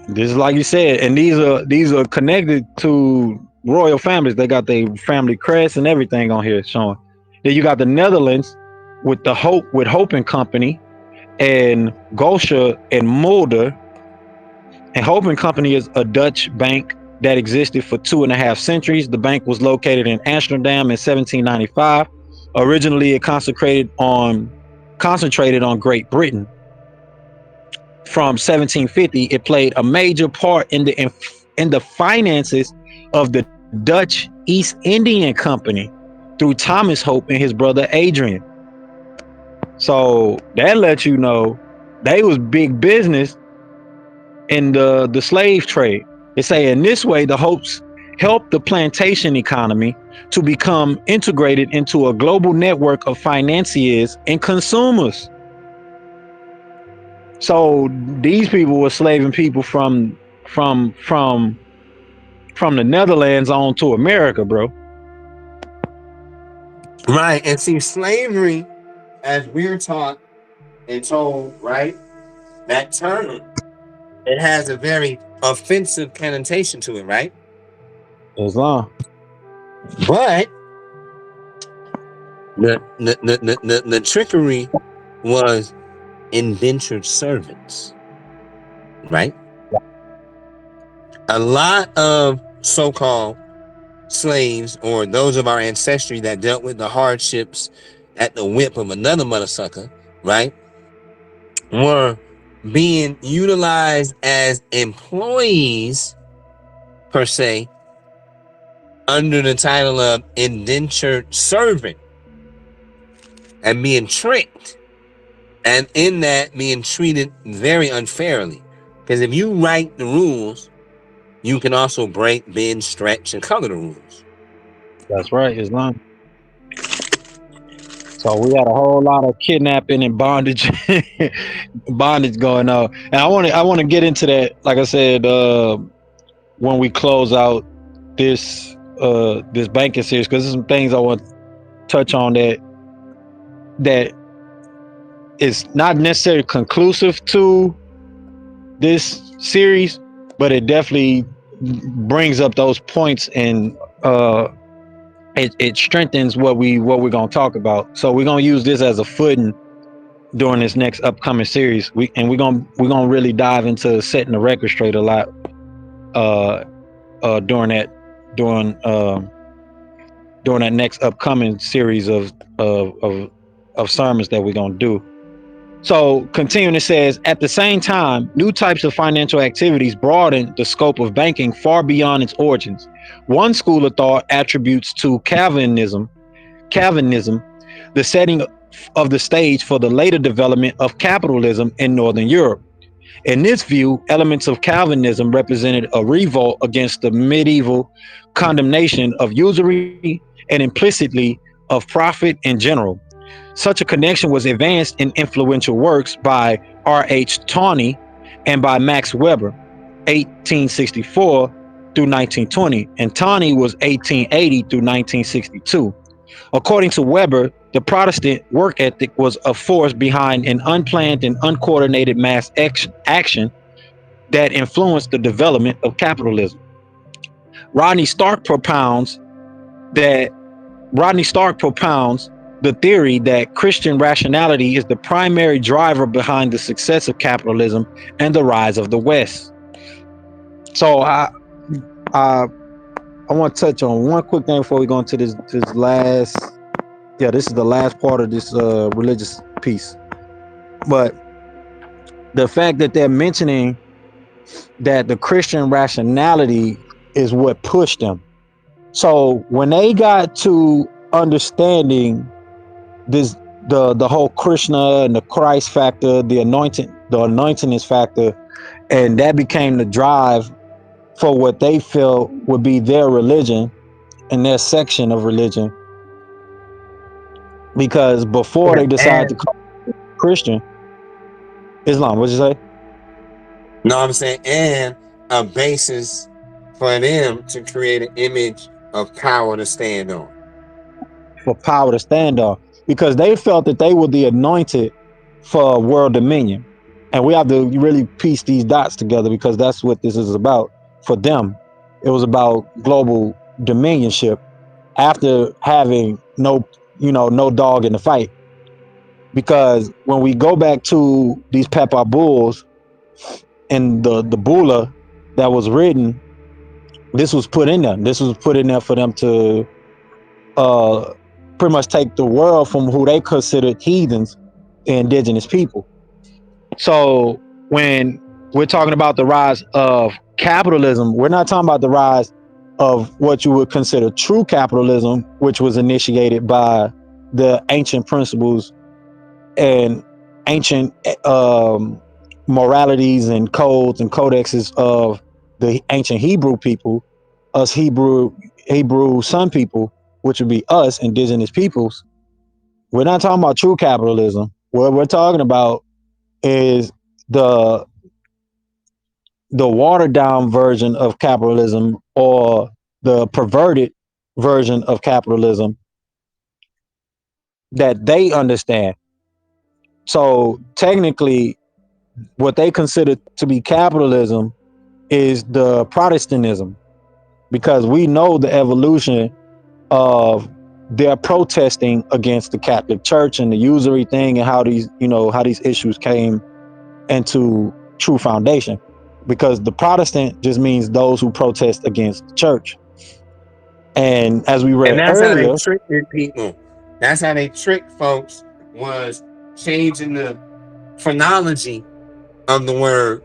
this is like you said, and these are connected to royal families. They got their family crest and everything on here showing. Then you got the Netherlands with Hope and Company, and Gosha and Mulder. And Hope and Company is a Dutch bank that existed for 2.5 centuries. The bank was located in Amsterdam in 1795. Originally, it concentrated on Great Britain. From 1750, it played a major part in the finances of the Dutch East Indian Company through Thomas Hope and his brother Adrian. So that lets you know they was big business in the slave trade. They say in this way, the Hopes helped the plantation economy to become integrated into a global network of financiers and consumers. So these people were slaving people from from the Netherlands on to America, bro. Right. And see, slavery, as we're taught and told, right, that term, it has a very offensive connotation to it, right? Islam. But the trickery was indentured servants, right? A lot of so-called slaves, or those of our ancestry that dealt with the hardships at the whip of another mother sucker, right, were being utilized as employees per se under the title of indentured servant and being tricked, and in that being treated very unfairly. Because if you write the rules, you can also break, bend, stretch, and color the rules. That's right, Islam. So we had a whole lot of kidnapping and bondage, bondage going on. And I want to get into that. Like I said, when we close out this banking series, because there's some things I want to touch on that is not necessarily conclusive to this series, but it definitely brings up those points, and it strengthens what we're gonna talk about. So we're gonna use this as a footing during this next upcoming series. We're gonna really dive into setting the record straight a lot during that next upcoming series of sermons that we're gonna do. So continuing, it says, at the same time, new types of financial activities broaden the scope of banking far beyond its origins. One school of thought attributes to Calvinism the setting of the stage for the later development of capitalism in Northern Europe. In this view, elements of Calvinism represented a revolt against the medieval condemnation of usury and implicitly of profit in general. Such a connection was advanced in influential works by R.H. Tawney and by Max Weber, 1864 through 1920, and Tawney was 1880 through 1962. According to Weber, the Protestant work ethic was a force behind an unplanned and uncoordinated mass action that influenced the development of capitalism. Rodney Stark propounds that Rodney Stark propounds the theory that Christian rationality is the primary driver behind the success of capitalism and the rise of the West. So I want to touch on one quick thing before we go into this last. Yeah, this is the last part of this religious piece. But the fact that they're mentioning that the Christian rationality is what pushed them. So when they got to understanding this, the whole Krishna and the Christ factor, the anointingness factor, and that became the drive for what they felt would be their religion and their section of religion. Because before they decided to call it Christian, Islam, what'd you say? No, I'm saying, and a basis for them to create an image of power to stand on. For power to stand on, because they felt that they were the anointed for world dominion. And we have to really piece these dots together, because that's what this is about for them. It was about global dominionship after having no dog in the fight. Because when we go back to these Pepper Bulls and the Bula that was written, this was put in there. This was put in there for them to pretty much take the world from who they considered heathens, indigenous people. So when we're talking about the rise of capitalism, we're not talking about the rise of what you would consider true capitalism, which was initiated by the ancient principles and ancient moralities and codes and codexes of the ancient Hebrew people, us Hebrew Sun people, which would be us indigenous peoples. We're not talking about true capitalism. What we're talking about is the watered down version of capitalism, or the perverted version of capitalism that they understand. So technically, what they consider to be capitalism is the Protestantism, because we know the evolution of their protesting against the Catholic Church and the usury thing, and how these issues came into true foundation. Because the Protestant just means those who protest against the church. And as we read And that's how they earlier, tricked people. That's how they tricked folks, was changing the phonology of the word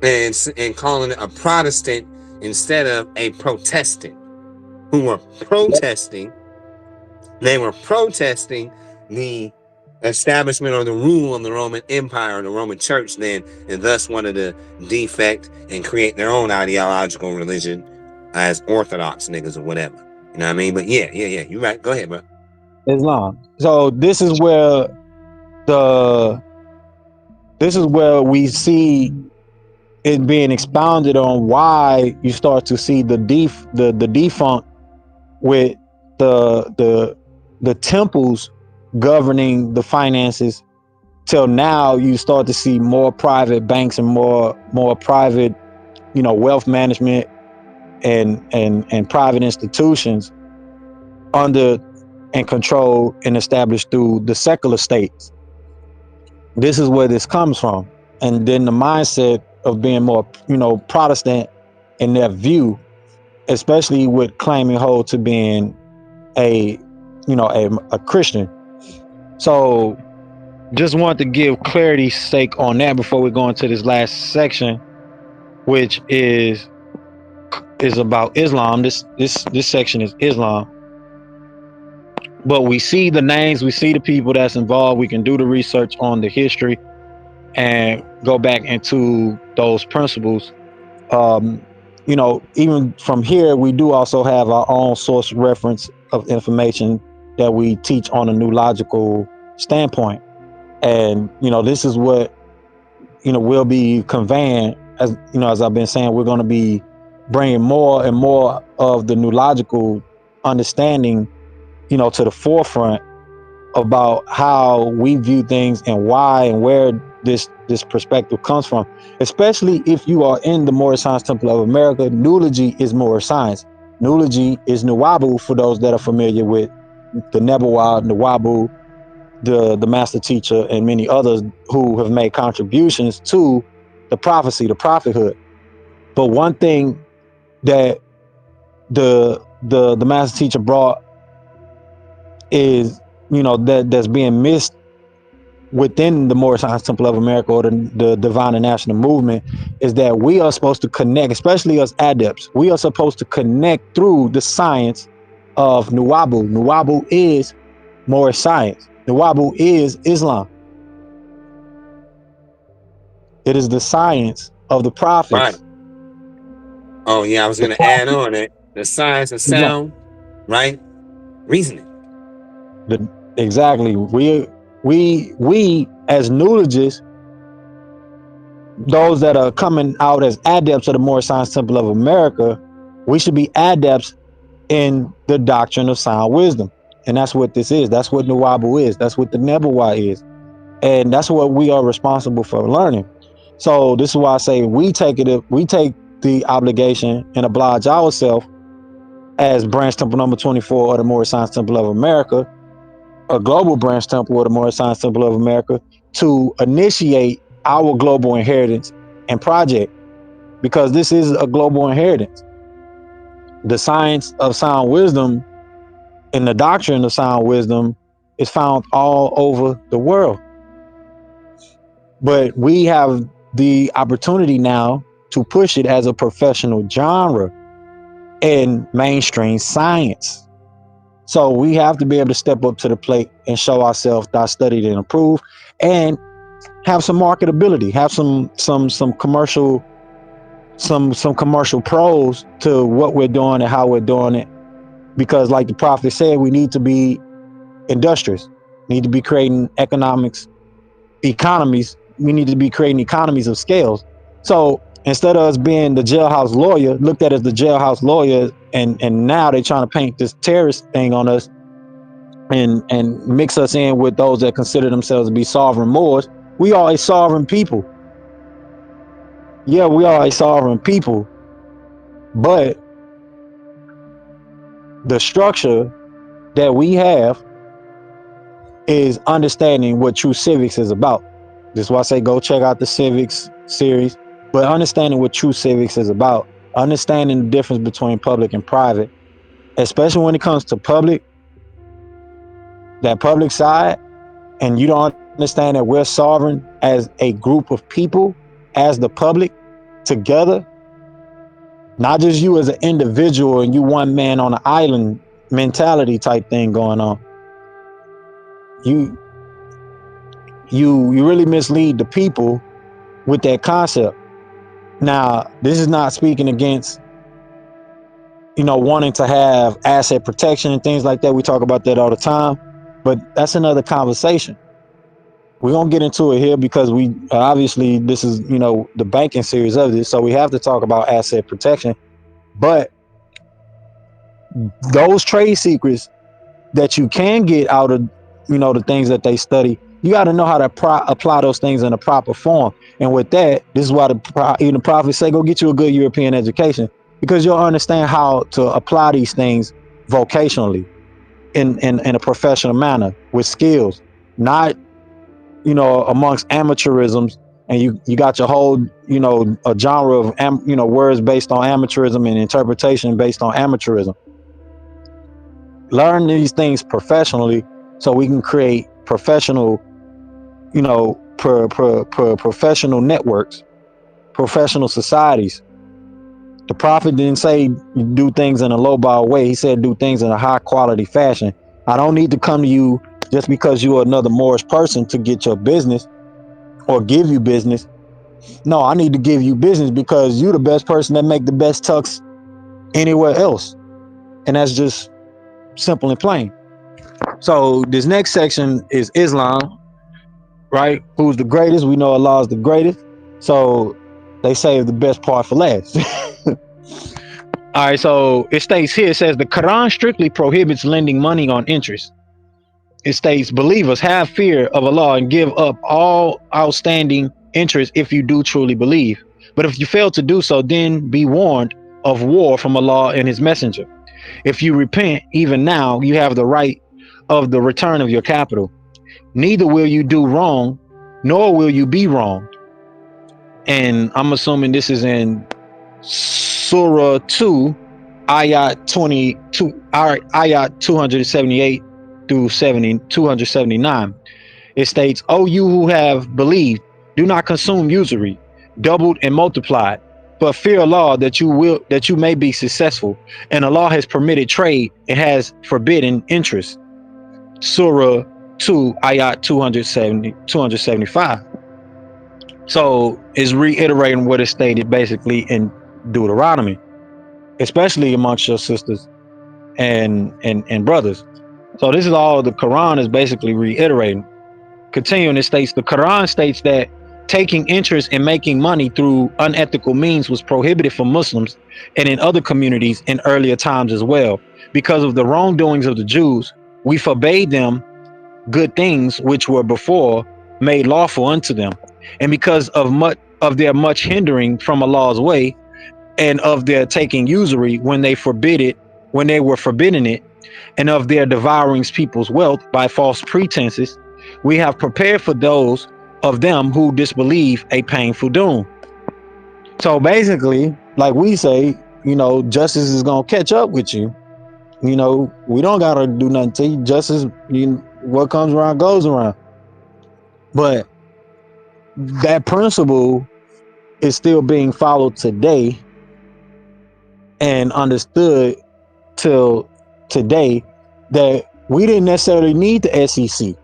and calling it a Protestant instead of a Protestant. Who were protesting, they were protesting the establishment or the rule of the Roman Empire or the Roman Church then, and thus wanted to defect and create their own ideological religion as Orthodox niggas or whatever. You know what I mean? But yeah, you're right. Go ahead, bro. Islam. So this is where we see it being expounded on, why you start to see the defunct with the temples governing the finances till now you start to see more private banks and more private, wealth management and private institutions under and controlled and established through the secular states. This is where this comes from. And then the mindset of being more, Protestant in their view, especially with claiming hold to being a Christian. So just want to give clarity's sake on that before we go into this last section, which is about Islam. This section is Islam. But we see the names, we see the people that's involved. We can do the research on the history and go back into those principles. Even from here, we do also have our own source reference of information that we teach on a new logical standpoint. And, this is what, we'll be conveying as I've been saying, we're going to be bringing more and more of the new logical understanding, to the forefront about how we view things and why and where this perspective comes from. Especially if you are in the Moorish Science Temple of America, Nulogy is Moorish science. Nulogy is Nuwabu for those that are familiar with the Nebuwa, Nuwabu, the master teacher, and many others who have made contributions to the prophecy, the prophethood. But one thing that the master teacher brought is, that's being missed within the Moorish Science Temple of America or the Divine and National Movement, is that we are supposed to connect, especially us adepts. We are supposed to connect through the science of Nuwabu. Nuwabu is Moorish science. Nuwabu is Islam. It is the science of the Right. prophets. Oh yeah, I was gonna add on it. The science of Yeah. sound, right? Reasoning. Exactly. We as Nulogists, those that are coming out as adepts of the Moorish Science Temple of America, we should be adepts in the doctrine of sound wisdom. And that's what this is. That's what Nuwabu is. That's what the Nebuwa is. And that's what we are responsible for learning. So this is why I say we take the obligation and oblige ourselves as branch temple number 24 of the Moorish Science Temple of America, a global branch temple of the Moorish Science Temple of America, to initiate our global inheritance and project, because this is a global inheritance. The science of sound wisdom and the doctrine of sound wisdom is found all over the world. But we have the opportunity now to push it as a professional genre in mainstream science. So we have to be able to step up to the plate and show ourselves that studied and approved, and have some marketability, have some commercial commercial pros to what we're doing and how we're doing it. Because like the prophet said, we need to be industrious, need to be creating economies. We need to be creating economies of scales. So instead of us being the jailhouse lawyer, looked at as the jailhouse lawyer, and now they're trying to paint this terrorist thing on us and mix us in with those that consider themselves to be sovereign Moors. We are a sovereign people. Yeah, we are a sovereign people, but the structure that we have is understanding what true civics is about. This is why I say go check out the civics series, but understanding what true civics is about, understanding the difference between public and private, especially when it comes to that public side, and you don't understand that we're sovereign as a group of people, as the public together, not just you as an individual and you one man on an island mentality type thing going on. You really mislead the people with that concept. Now, this is not speaking against, wanting to have asset protection and things like that. We talk about that all the time, but that's another conversation. We're going to get into it here because we obviously, this is, the banking series of this. So we have to talk about asset protection, but those trade secrets that you can get out of, the things that they study, You got to know how to apply those things in a proper form. And with that, this is why even the prophets say, go get you a good European education, because you'll understand how to apply these things vocationally in a professional manner with skills, not, amongst amateurisms. And you got your whole, a genre of, words based on amateurism and interpretation based on amateurism. Learn these things professionally so we can create professional, professional networks, professional societies. The prophet didn't say do things in a lowball way. He said do things in a high quality fashion. I don't need to come to you just because you're another Moorish person to get your business or give you business. No, I need to give you business because you're the best person that make the best tux anywhere else. And that's just simple and plain. So this next section is Islam, right? Who's the greatest? We know Allah is the greatest. So they save the best part for last. All right, so it states here, it says the Quran strictly prohibits lending money on interest. It states believers have fear of Allah and give up all outstanding interest if you do truly believe. But if you fail to do so, then be warned of war from Allah and his messenger. If you repent, even now, you have the right of the return of your capital. Neither will you do wrong, nor will you be wronged. And I'm assuming this is in Surah 2, Ayat 22, Ayat 278 through 279. It states, "O you who have believed, do not consume usury, doubled and multiplied, but fear Allah that you may be successful. And Allah has permitted trade and has forbidden interest." Surah 2, Ayat 275. So it's reiterating what is stated basically in Deuteronomy, especially amongst your sisters and brothers. So this is all the Quran is basically reiterating. Continuing, it states the Quran states that taking interest in making money through unethical means was prohibited for Muslims and in other communities in earlier times as well. Because of the wrongdoings of the Jews, we forbade them good things which were before made lawful unto them. And because of their much hindering from Allah's way, and of their taking usury when they were forbidden it, and of their devouring people's wealth by false pretenses, we have prepared for those of them who disbelieve a painful doom. So basically, like we say, justice is gonna catch up with you. We don't gotta do nothing to you. Justice, what comes around goes around. But that principle is still being followed today and understood till today, that we didn't necessarily need the SEC.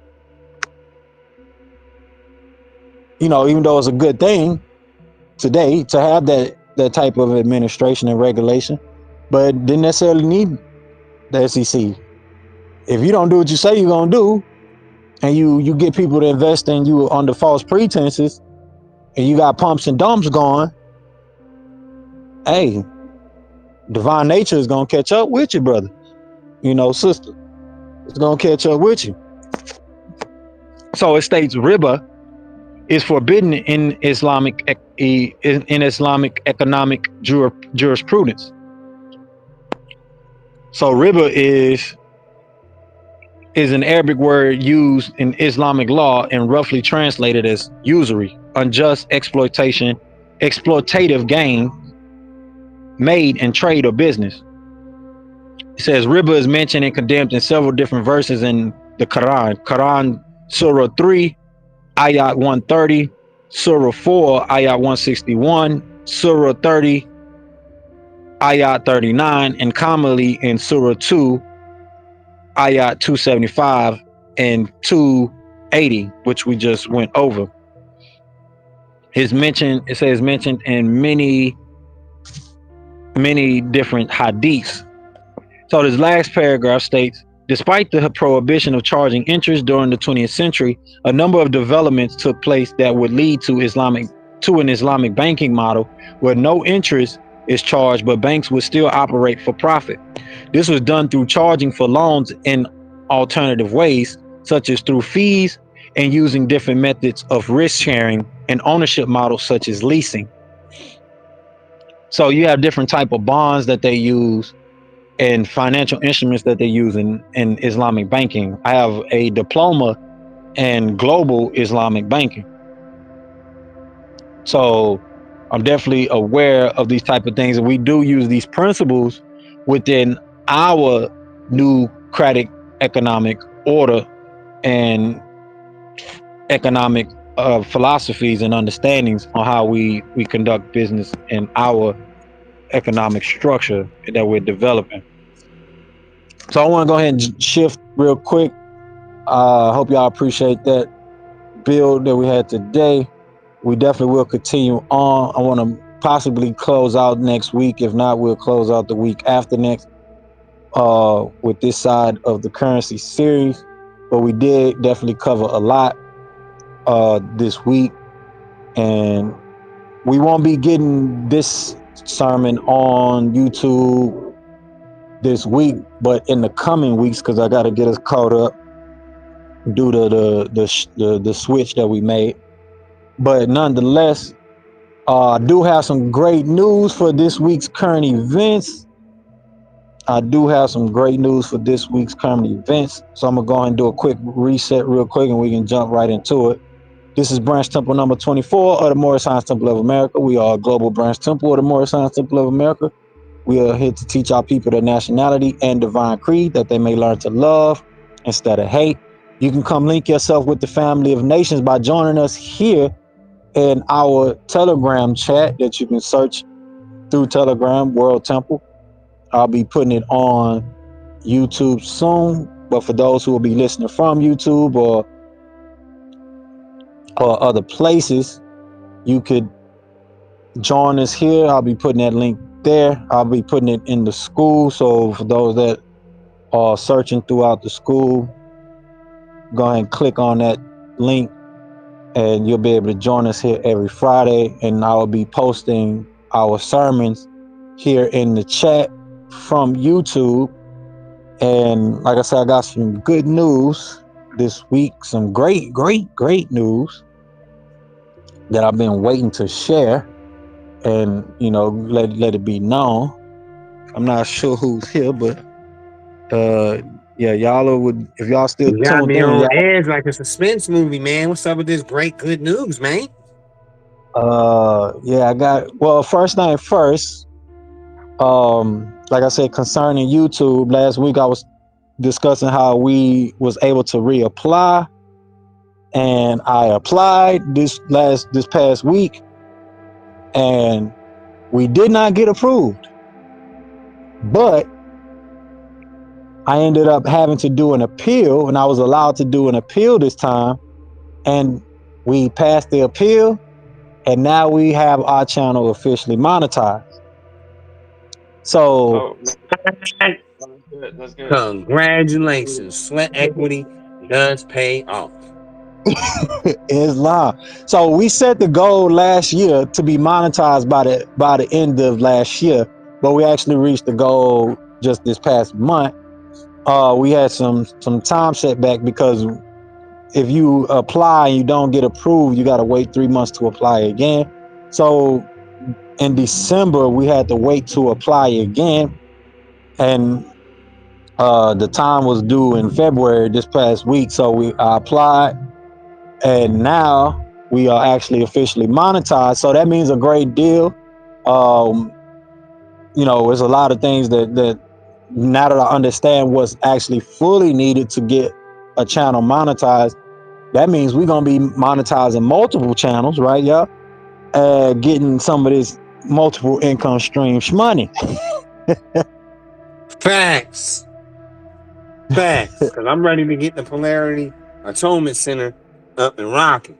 Even though it's a good thing today to have that type of administration and regulation, but didn't necessarily need the SEC. If you don't do what you say you're gonna do, and you get people to invest in you under false pretenses, and you got pumps and dumps going, hey, divine nature is gonna catch up with you, brother. Sister, it's gonna catch up with you. So it states riba is forbidden in Islamic economic jurisprudence. So riba is an Arabic word used in Islamic law and roughly translated as usury, unjust exploitative gain made in trade or business. It says riba is mentioned and condemned in several different verses in the Quran, Surah 3, Ayat 130, Surah 4, Ayat 161, Surah 30, Ayat 39, and commonly in Surah 2, Ayat 275 and 280, which we just went over. It says mentioned in many different hadiths. So this last paragraph states, despite the prohibition of charging interest during the 20th century, a number of developments took place that would lead to an Islamic banking model where no interest is charged, but banks would still operate for profit. This was done through charging for loans in alternative ways, such as through fees and using different methods of risk sharing and ownership models such as leasing. So you have different type of bonds that they use and financial instruments that they use in Islamic banking. I have a diploma in global Islamic banking. So I'm definitely aware of these type of things, and we do use these principles within our new credit economic order and economic philosophies and understandings on how we conduct business in our economic structure that we're developing. So I want to go ahead and shift real quick. I hope y'all appreciate that build that we had today. We definitely will continue on. I want to possibly close out next week. If not, we'll close out the week after next with this side of the currency series. But we did definitely cover a lot this week, and we won't be getting this sermon on YouTube this week, but in the coming weeks, because I got to get us caught up due to the switch that we made. But nonetheless, I do have some great news for this week's current events. I do have some great news for this week's current events. So I'm going to go ahead and do a quick reset real quick, and we can jump right into it. This is Branch Temple number 24 of the Moorish Science Temple of America. We are a global branch temple of the Moorish Science Temple of America. We are here to teach our people their nationality and divine creed that they may learn to love instead of hate. You can come link yourself with the family of nations by joining us here in our Telegram chat that you can search through Telegram, World Temple. I'll be putting it on YouTube soon, but for those who will be listening from YouTube or other places, you could join us here. I'll be putting that link there. I'll be putting it in the school. So for those that are searching throughout the school, go ahead and click on that link and you'll be able to join us here every Friday. And I will be posting our sermons here in the chat from YouTube. And like I said, I got some good news this week, some great news that I've been waiting to share and, you know, let it be known. I'm not sure who's here, but yeah, y'all would, if y'all still You got tuned me in, on y'all edge like a suspense movie, man. What's up with this great good news, man? yeah, I got, well, first thing first, like I said, concerning YouTube, last week I was discussing how we was able to reapply, and I applied this past week, and we did not get approved, but I ended up having to do an appeal, and I was allowed to do an appeal this time, and we passed the appeal, and now we have our channel officially monetized. So Oh, that's good. That's good. Congratulations. Sweat equity does pay off. Islam. So we set the goal last year to be monetized by the end of last year, but we actually reached the goal just this past month. We had some time setback because if you apply and you don't get approved, you got to wait 3 months to apply again. So in December, we had to wait to apply again, and the time was due in February this past week. So I applied, and now we are actually officially monetized. So that means a great deal. Um, you know, there's a lot of things that now that I understand what's actually fully needed to get a channel monetized, that means we're gonna be monetizing multiple channels, right? Yeah, getting some of this multiple income streams money. Facts. Because I'm ready to get the Polarity Atonement Center up and rocking.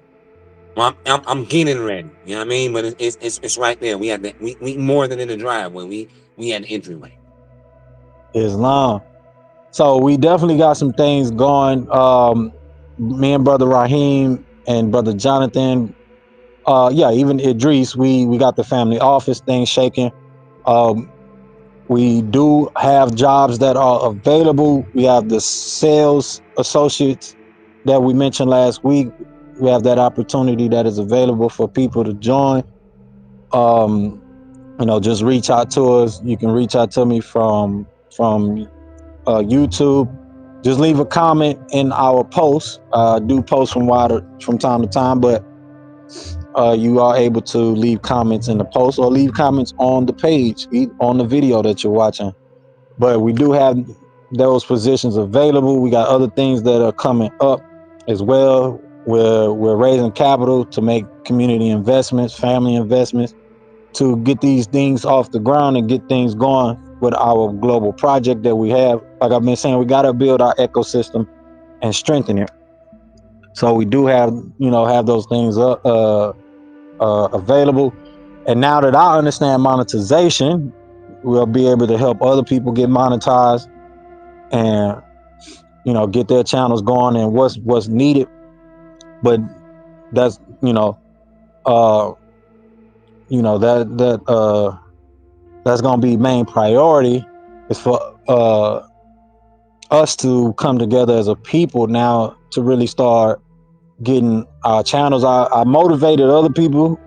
Well, I'm getting ready. You know what I mean? But it's right there. We had that. We more than in the driveway. We had the entryway. Islam. So we definitely got some things going. Me and brother Raheem and brother Jonathan, yeah, even Idris, we got the family office thing shaking. Um, we do have jobs that are available. We have the sales associates that we mentioned last week, we have that opportunity that is available for people to join. Just reach out to us. You can reach out to me from YouTube. Just leave a comment in our post. Do post from time to time, but you are able to leave comments in the post or leave comments on the page, on the video that you're watching. But we do have those positions available. We got other things that are coming up as well. We're raising capital to make community investments, family investments, to get these things off the ground and get things going with our global project that we have. Like I've been saying, we got to build our ecosystem and strengthen it. So we do have those things available. And now that I understand monetization, we'll be able to help other people get monetized and get their channels going and what's needed. But that's uh that's gonna be main priority is for us to come together as a people now to really start getting our channels. I motivated other people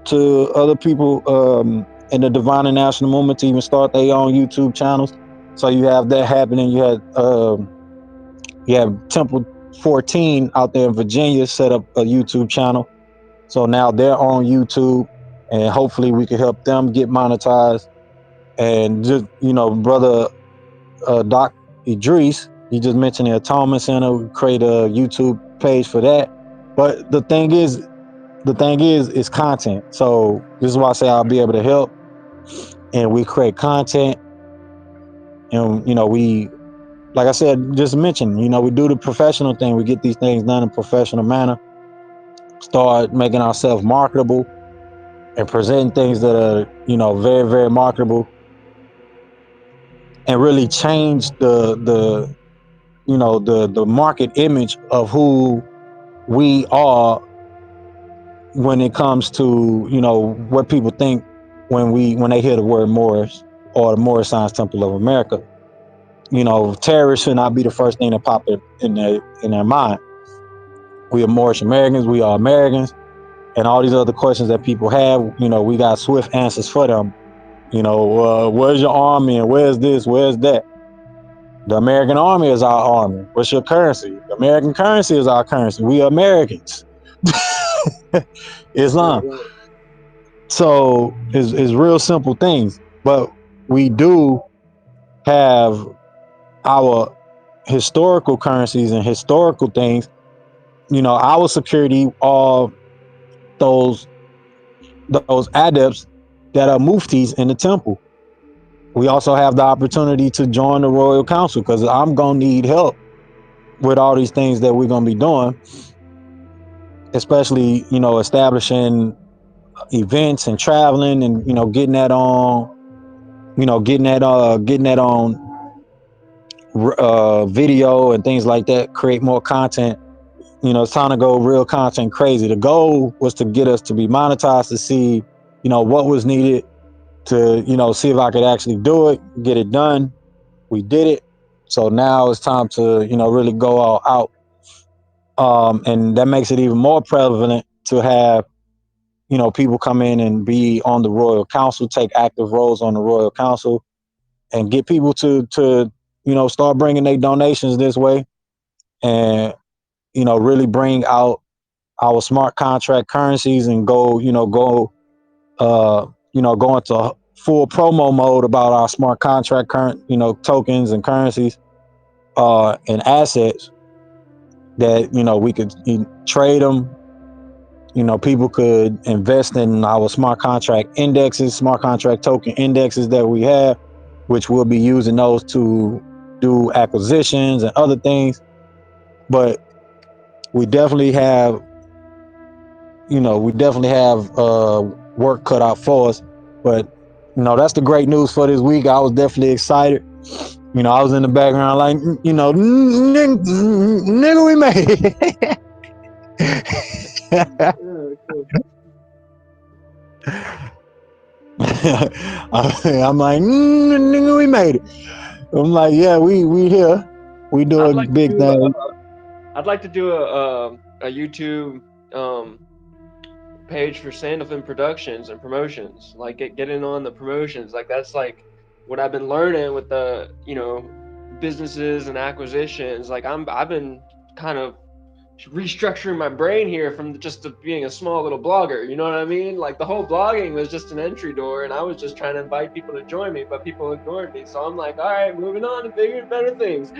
in the Divine and National Movement to even start their own YouTube channels. So you have that happening. You have Temple 14 out there in Virginia set up a YouTube channel. So now they're on YouTube, and hopefully we can help them get monetized. And just brother Doc Idris, he just mentioned the Atonement Center. We create a YouTube page for that. But the thing is content. So this is why I say I'll be able to help. And we create content, and we, like I said, just mention, we do the professional thing. We get these things done in a professional manner. Start making ourselves marketable and presenting things that are very, very marketable, and really change the market image of who we are when it comes to what people think when they hear the word Moorish or the Moorish Science Temple of America. Terrorists should not be the first thing to pop in their mind. We are Moorish Americans. We are Americans, and all these other questions that people have. We got swift answers for them. Where's your army and where's this? Where's that? The American army is our army. What's your currency? The American currency is our currency. We are Americans. Islam. So it's real simple things, but we do have our historical currencies and historical things. Our security are those adepts that are muftis in the temple. We also have the opportunity to join the Royal Council, because I'm gonna need help with all these things that we're gonna be doing, especially establishing events and traveling and getting that on video and things like that. Create more content. It's time to go real content crazy. The goal was to get us to be monetized, to see what was needed, to see if I could actually do it, get it done. We did it. So now it's time to really go all out. And that makes it even more prevalent to have people come in and be on the Royal Council, take active roles on the Royal Council, and get people to start bringing their donations this way, and really bring out our smart contract currencies and go into full promo mode about our smart contract current tokens and currencies and assets that we could trade them. People could invest in our smart contract indexes, smart contract token indexes that we have, which we'll be using those to do acquisitions and other things. But we definitely have, work cut out for us. But that's the great news for this week. I was definitely excited. I was in the background like, nigga, we made it. I'm like, nigga, we made it. I'm like, yeah, we here. We doing big things. I'd like to do a YouTube page for Sandalphon Productions and promotions. Like get in on the promotions. Like that's like what I've been learning with the businesses and acquisitions. Like I've been kind of restructuring my brain here from just being a small little blogger. You know what I mean? Like the whole blogging was just an entry door, and I was just trying to invite people to join me, but people ignored me. So I'm like, all right, moving on to bigger and better things.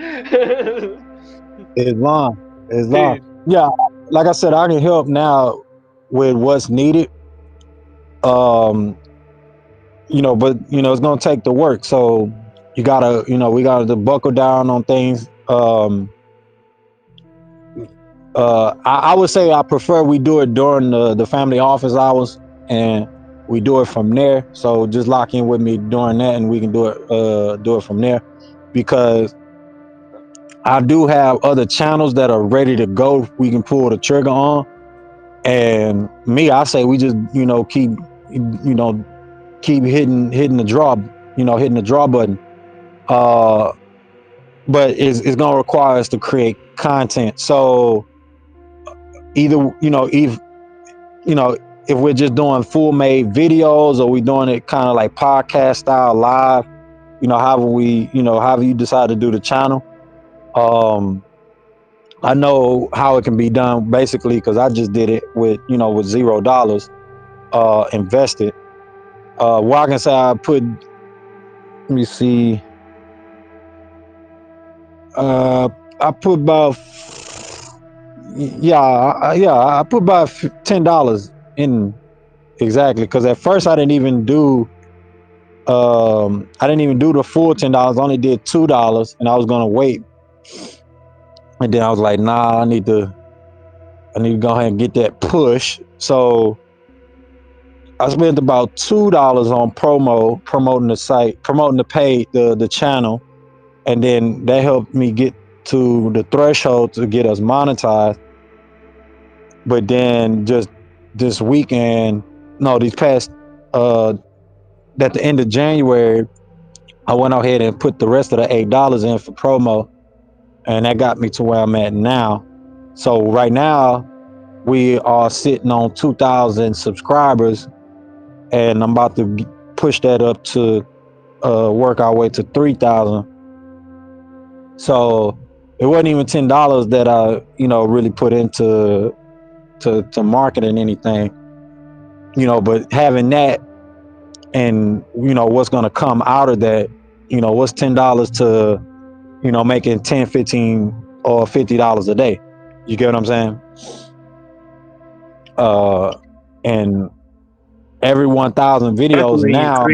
Islam, Islam. Dude, Yeah, like I said, I can help now with what's needed. Um, but it's gonna take the work. So you gotta, we gotta buckle down on things. I would say I prefer we do it during the family office hours, and we do it from there. So just lock in with me during that, and we can do it from there, because I do have other channels that are ready to go. We can pull the trigger on, and me, I say we just keep hitting the draw, hitting the draw button. Uh, but it's gonna require us to create content. So either you know, if we're just doing full made videos, or we doing it kind of like podcast style live, however you decide to do the channel. I know how it can be done basically, because I just did it with $0 invested. Well, I can say let me see, I put about, I put about $10 in. Exactly, because at first I didn't even do the full $10. I only did $2, and I was gonna wait. And then I was like, nah, I need to go ahead and get that push. So I spent about $2 on promoting the site, promoting the channel, and then that helped me get to the threshold to get us monetized. But then just this weekend, no, these past at the end of January, I went ahead and put the rest of the $8 in for promo, and that got me to where I'm at now. So right now we are sitting on 2,000 subscribers, and I'm about to push that up to work our way to 3,000. So it wasn't even $10 that I really put into to marketing anything, but having that, and what's going to come out of that, what's $10 to making 10, 15, or $50 a day. You get what I'm saying? And every 1,000 videos Definitely, now.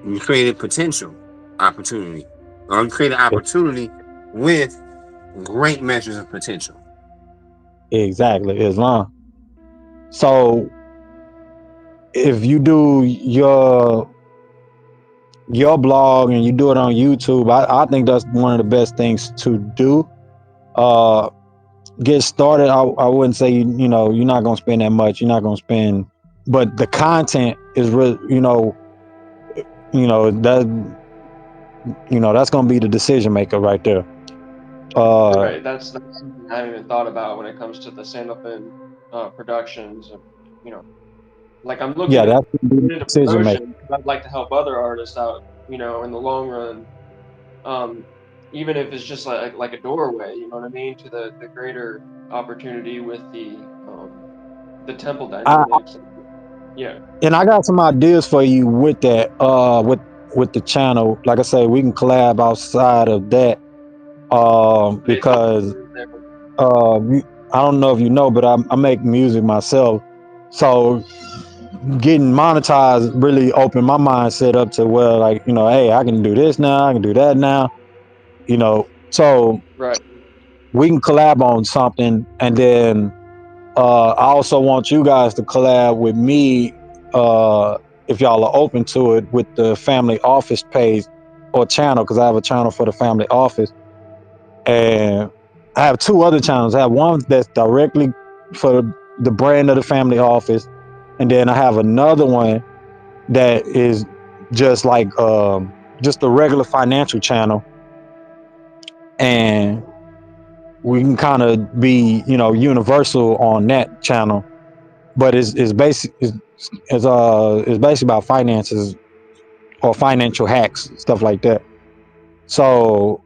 you created potential opportunity. You created opportunity with great measures of potential. Exactly, Islam. So if you do your blog and you do it on YouTube, I think that's one of the best things to do. Get started. I wouldn't say you're not gonna spend that much. You're not gonna spend, but the content is really that that's gonna be the decision maker right there. right. That's something I haven't even thought about when it comes to the Sandalphon productions. And, like I'm looking Yeah, to that's gonna be get the into decision maker. promotion because I'd like to help other artists out, in the long run. Even if it's just like a doorway, you know what I mean, to the greater opportunity with the temple I, dynamics. Yeah. and I got some ideas for you with that. With the channel, like I say, we can collab outside of that. Because I don't know if you know, but I make music myself. So getting monetized really opened my mindset up to where, like, hey, I can do this now, I can do that now, so Right. we can collab on something. And then I also want you guys to collab with me, if y'all are open to it, with the family office page or channel, because I have a channel for the family office, and I have two other channels. I have one that's directly for the brand of the family office, and then I have another one that is just like just a regular financial channel. And we can kind of be, you know, universal on that channel, but it's basically about finances or financial hacks, stuff like that. So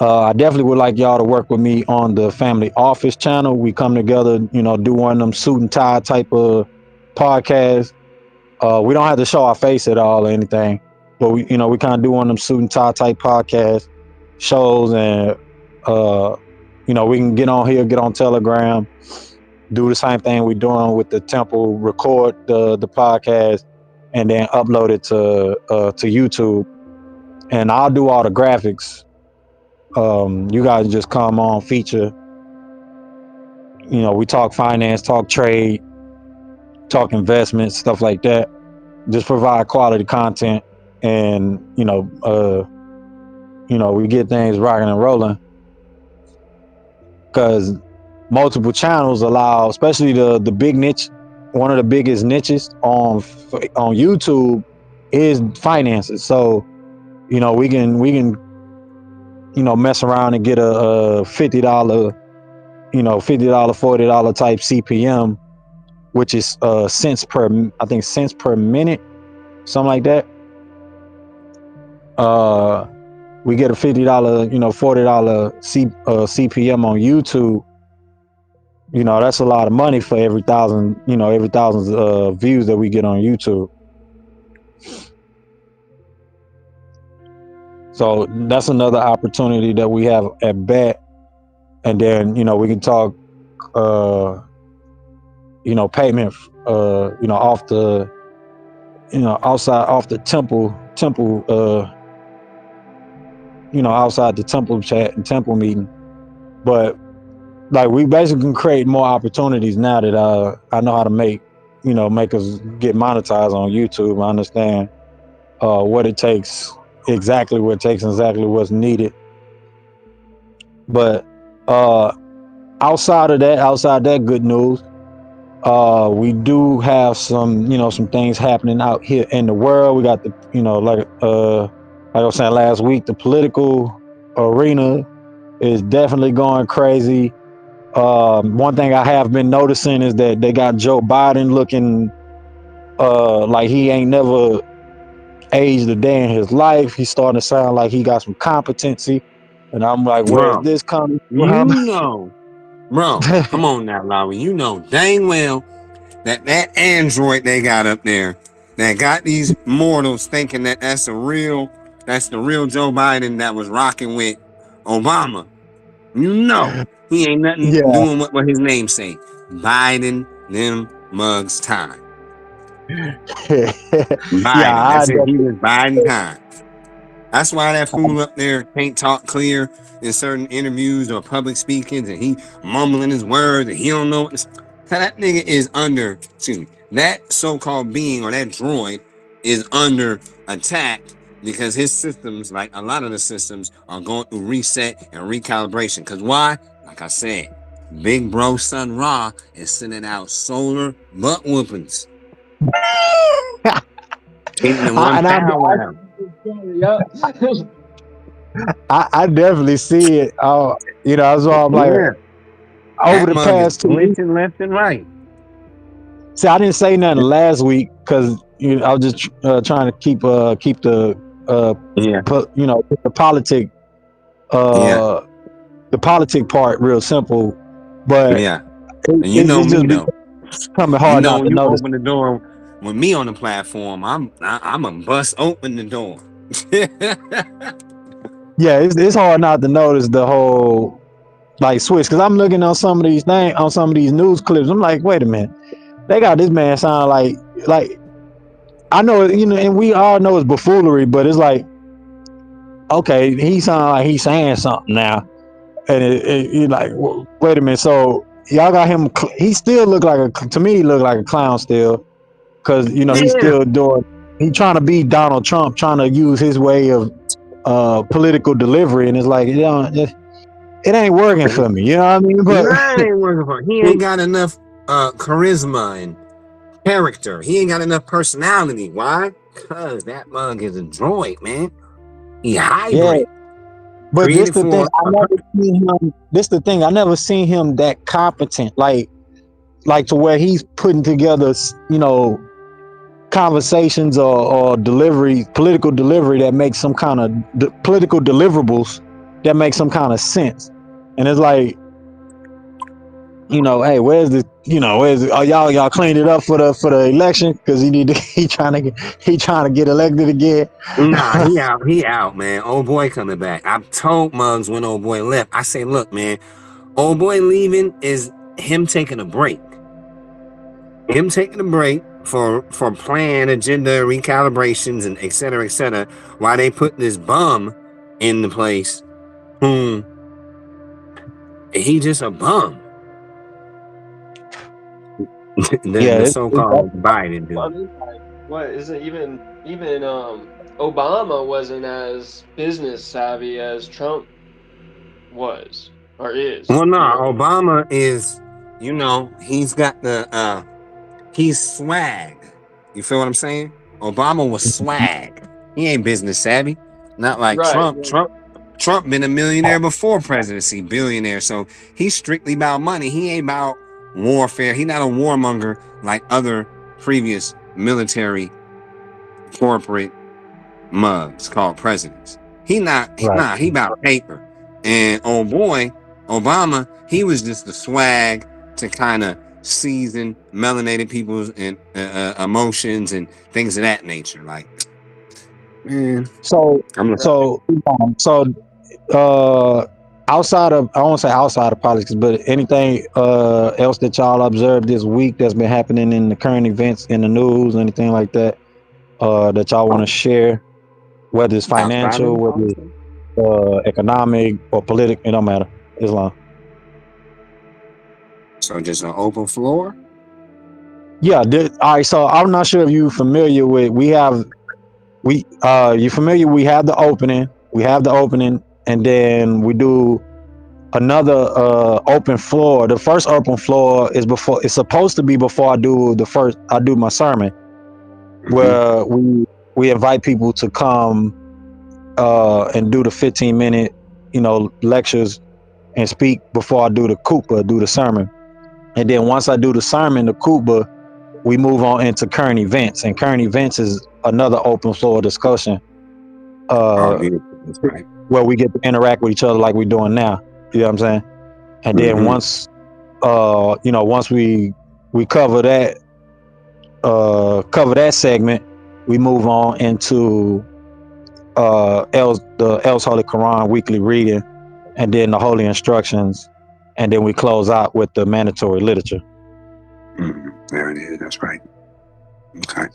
I definitely would like y'all to work with me on the family office channel. We come together, you know, do one of them suit and tie type of podcasts. We don't have to show our face at all or anything, but we, you know, we kind of do one of them suit and tie type podcast shows, and you know, we can get on here, get on Telegram, do the same thing we're doing with the temple, record the podcast, and then upload it to YouTube. And I'll do all the graphics. You guys just come on, feature. You know, we talk finance, talk trade, talk investments, stuff like that. Just provide quality content, and we get things rocking and rolling. Because multiple channels allow, especially the big niche, one of the biggest niches on YouTube is finances. So we can mess around and get a $50, $40 type CPM, which is cents per minute, something like that. We get a $50, $40 CPM on YouTube. That's a lot of money for every thousand views that we get on YouTube. So that's another opportunity that we have at bat. And then, we can talk, payment, off the, off the temple, outside the temple chat and temple meeting. But like, we basically can create more opportunities now that I know how to make us get monetized on YouTube. I understand what it takes, exactly what's needed. But outside that good news, we do have some things happening out here in the world. We got the like I was saying last week, the political arena is definitely going crazy. One thing I have been noticing is that they got Joe Biden looking like he ain't never aged a day in his life. He's starting to sound like he got some competency, and I'm like, where's Bro, this coming bro, come on now, Lawiy. You know dang well that android they got up there that got these mortals thinking that that's the real Joe Biden that was rocking with Obama. He ain't nothing Yeah, doing what his name say. Biden them mugs time. Biden. yeah, That's it. He was Biden time. That's why that fool up there can't talk clear in certain interviews or public speakings, and he mumbling his words, and he don't know what to say. That nigga is under, that so-called being or that droid is under attack because his systems, like a lot of the systems, are going through reset and recalibration. Because why? Like I said, Big Bro Sun Ra is sending out solar butt whoopings. Taking the one power. I definitely see it. That's why I'm like, over the past 2 weeks, left and right. See, I didn't say nothing last week because I was just trying to keep the the politic part real simple. But and you know it's me just though. Coming hard not to you notice. Open the door with me on the platform, I'm a bust open the door. Yeah, it's hard not to notice the whole like switch, because I'm looking on some of these things, on some of these news clips. I'm like, wait a minute, they got this man sound like I know, and we all know it's buffoonery, but it's like, okay, he sound like he's saying something now, and it like, wait a minute, so y'all got him, he still look like to me he look like a clown still, because he's still doing, he trying to be Donald Trump, trying to use his way of political delivery, and it's like, it ain't working for me, you know what I mean? But it ain't working for him. He ain't got enough charisma and character. He ain't got enough personality. Why? Because that mug is a droid, man. He hybrid. But this the thing. I never seen him. This the thing. I never seen him that competent. Like to where he's putting together, conversations or delivery, political delivery that makes some kind of political deliverables that make some kind of sense. And it's like, hey, where's oh, y'all cleaned it up for the election because he trying to get elected again. Nah, he out, man. Old boy coming back. I told Muggs when old boy left. I say, look, man, old boy leaving is him taking a break. Him taking a break for plan, agenda, recalibrations, and et cetera, while they put this bum in the place whom he just a bum. the so-called Biden dude. What is it? Even Obama wasn't as business savvy as Trump was or is. Well, no, Obama is, he's got the he's swag. You feel what I'm saying? Obama was swag. He ain't business savvy. Not like Trump. Trump been a millionaire before presidency, billionaire. So he's strictly about money. He ain't about warfare. He not a warmonger like other previous military corporate mugs called presidents. He about paper. And old boy, Obama, he was just the swag to kind of season melanated people's emotions and things of that nature. Like, man. Outside of, I won't say outside of politics, but anything else that y'all observed this week that's been happening in the current events in the news, anything like that, that y'all want to share, whether it's financial, whether it's economic or political, it don't matter. Islam. So just an open floor? Yeah. All right. So I'm not sure if you're familiar with, you familiar? We have the opening, and then we do another open floor. The first open floor is before, it's supposed to be before I do my sermon, where we invite people to come and do the 15-minute, lectures and speak before I do the sermon. And then once I do the sermon, the khutbah, we move on into current events, and current events is another open floor discussion where we get to interact with each other like we're doing now. You know what I'm saying? And then once we cover that segment, we move on into the El's Holy Quran weekly reading, and then the holy instructions, and then we close out with the mandatory literature. There it is. That's right. Okay.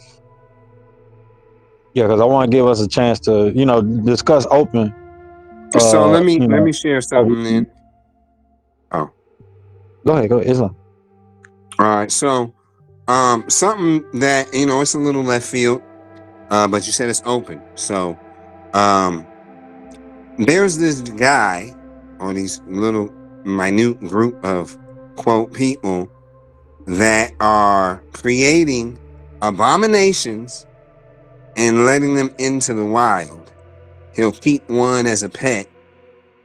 Yeah, because I want to give us a chance to, discuss open. So let me share something then. Oh, go ahead, Islam. All right. So, something that it's a little left field, but you said it's open. So, there's this guy or these little minute group of quote people that are creating abominations and letting them into the wild. He'll keep one as a pet,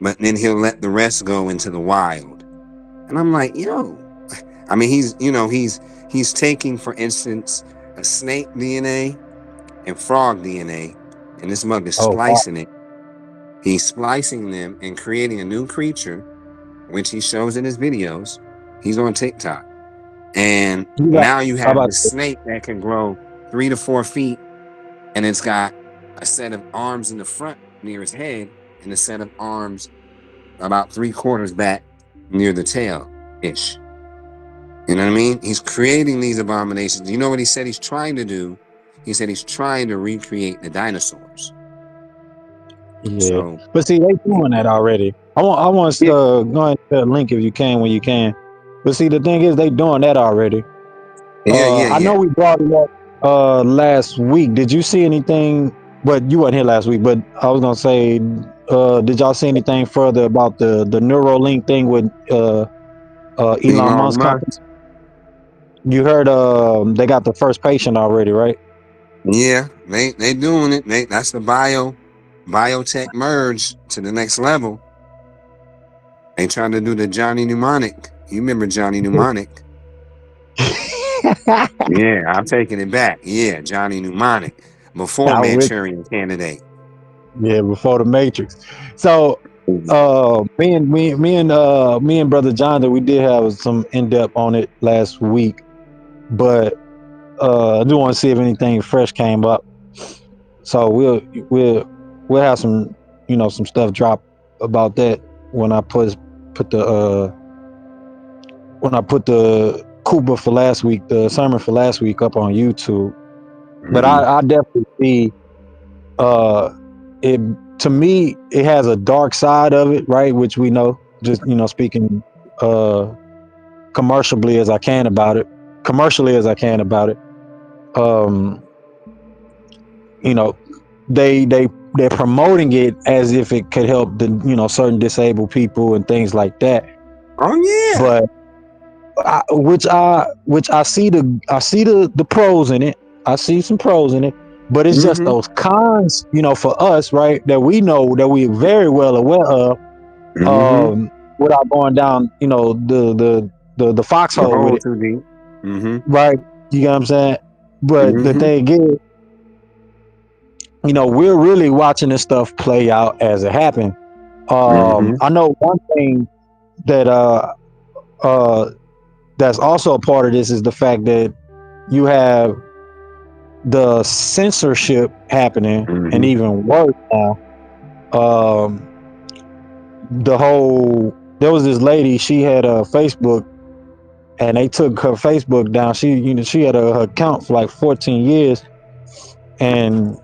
but then he'll let the rest go into the wild. And I'm like, I mean, he's taking, for instance, a snake DNA and frog DNA, and this mug is splicing it. He's splicing them and creating a new creature, which he shows in his videos. He's on TikTok. And now you have the snake that can grow 3 to 4 feet, and it's got a set of arms in the front near his head and a set of arms about 3/4 back near the tail-ish. You know what I mean? He's creating these abominations. You know what he said he's trying to do? He said he's trying to recreate the dinosaurs. Yeah. So, but see, they doing that already. I want to go ahead and link if you can, when you can. But see, the thing is, they doing that already. I know we brought it up last week. Did you see anything? But you weren't here last week. But I was gonna say, did y'all see anything further about the Neuralink thing with Elon Musk company? You heard they got the first patient already, right? Yeah, they doing it. That's the biotech merge to the next level. They trying to do the Johnny Mnemonic. You remember Johnny Mnemonic? Yeah, I'm taking it back. Yeah, Johnny Mnemonic. Before Manchurian Candidate. Yeah, before the Matrix. So me and brother Jonathan, we did have some in-depth on it last week, but I do want to see if anything fresh came up. So we'll have some some stuff drop about that when I put the Kuba for last week, the sermon for last week up on YouTube. But I definitely see it, to me, it has a dark side of it, right? Which we know, just speaking commercially as I can about it. You know, they're promoting it as if it could help the certain disabled people and things like that. Oh yeah. But which I see the pros in it. I see some pros in it, but it's just those cons, for us, right? That we know, that we're very well aware of, without going down, the foxhole with it, too deep. right? You know what I'm saying? But the thing is, we're really watching this stuff play out as it happened. I know one thing that that's also a part of this is the fact that you have the censorship happening, and even worse now. There was this lady, she had a Facebook, and they took her Facebook down. She had her account for like 14 years, and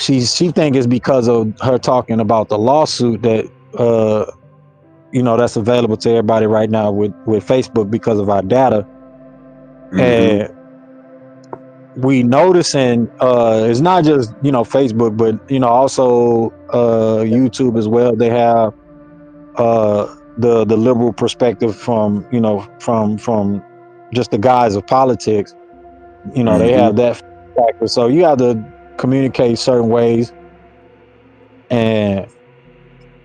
she think it's because of her talking about the lawsuit that that's available to everybody right now with Facebook because of our data. And we noticing it's not just Facebook, but also YouTube as well. They have the liberal perspective from from just the guise of politics. They have that factor, so you have to communicate certain ways. And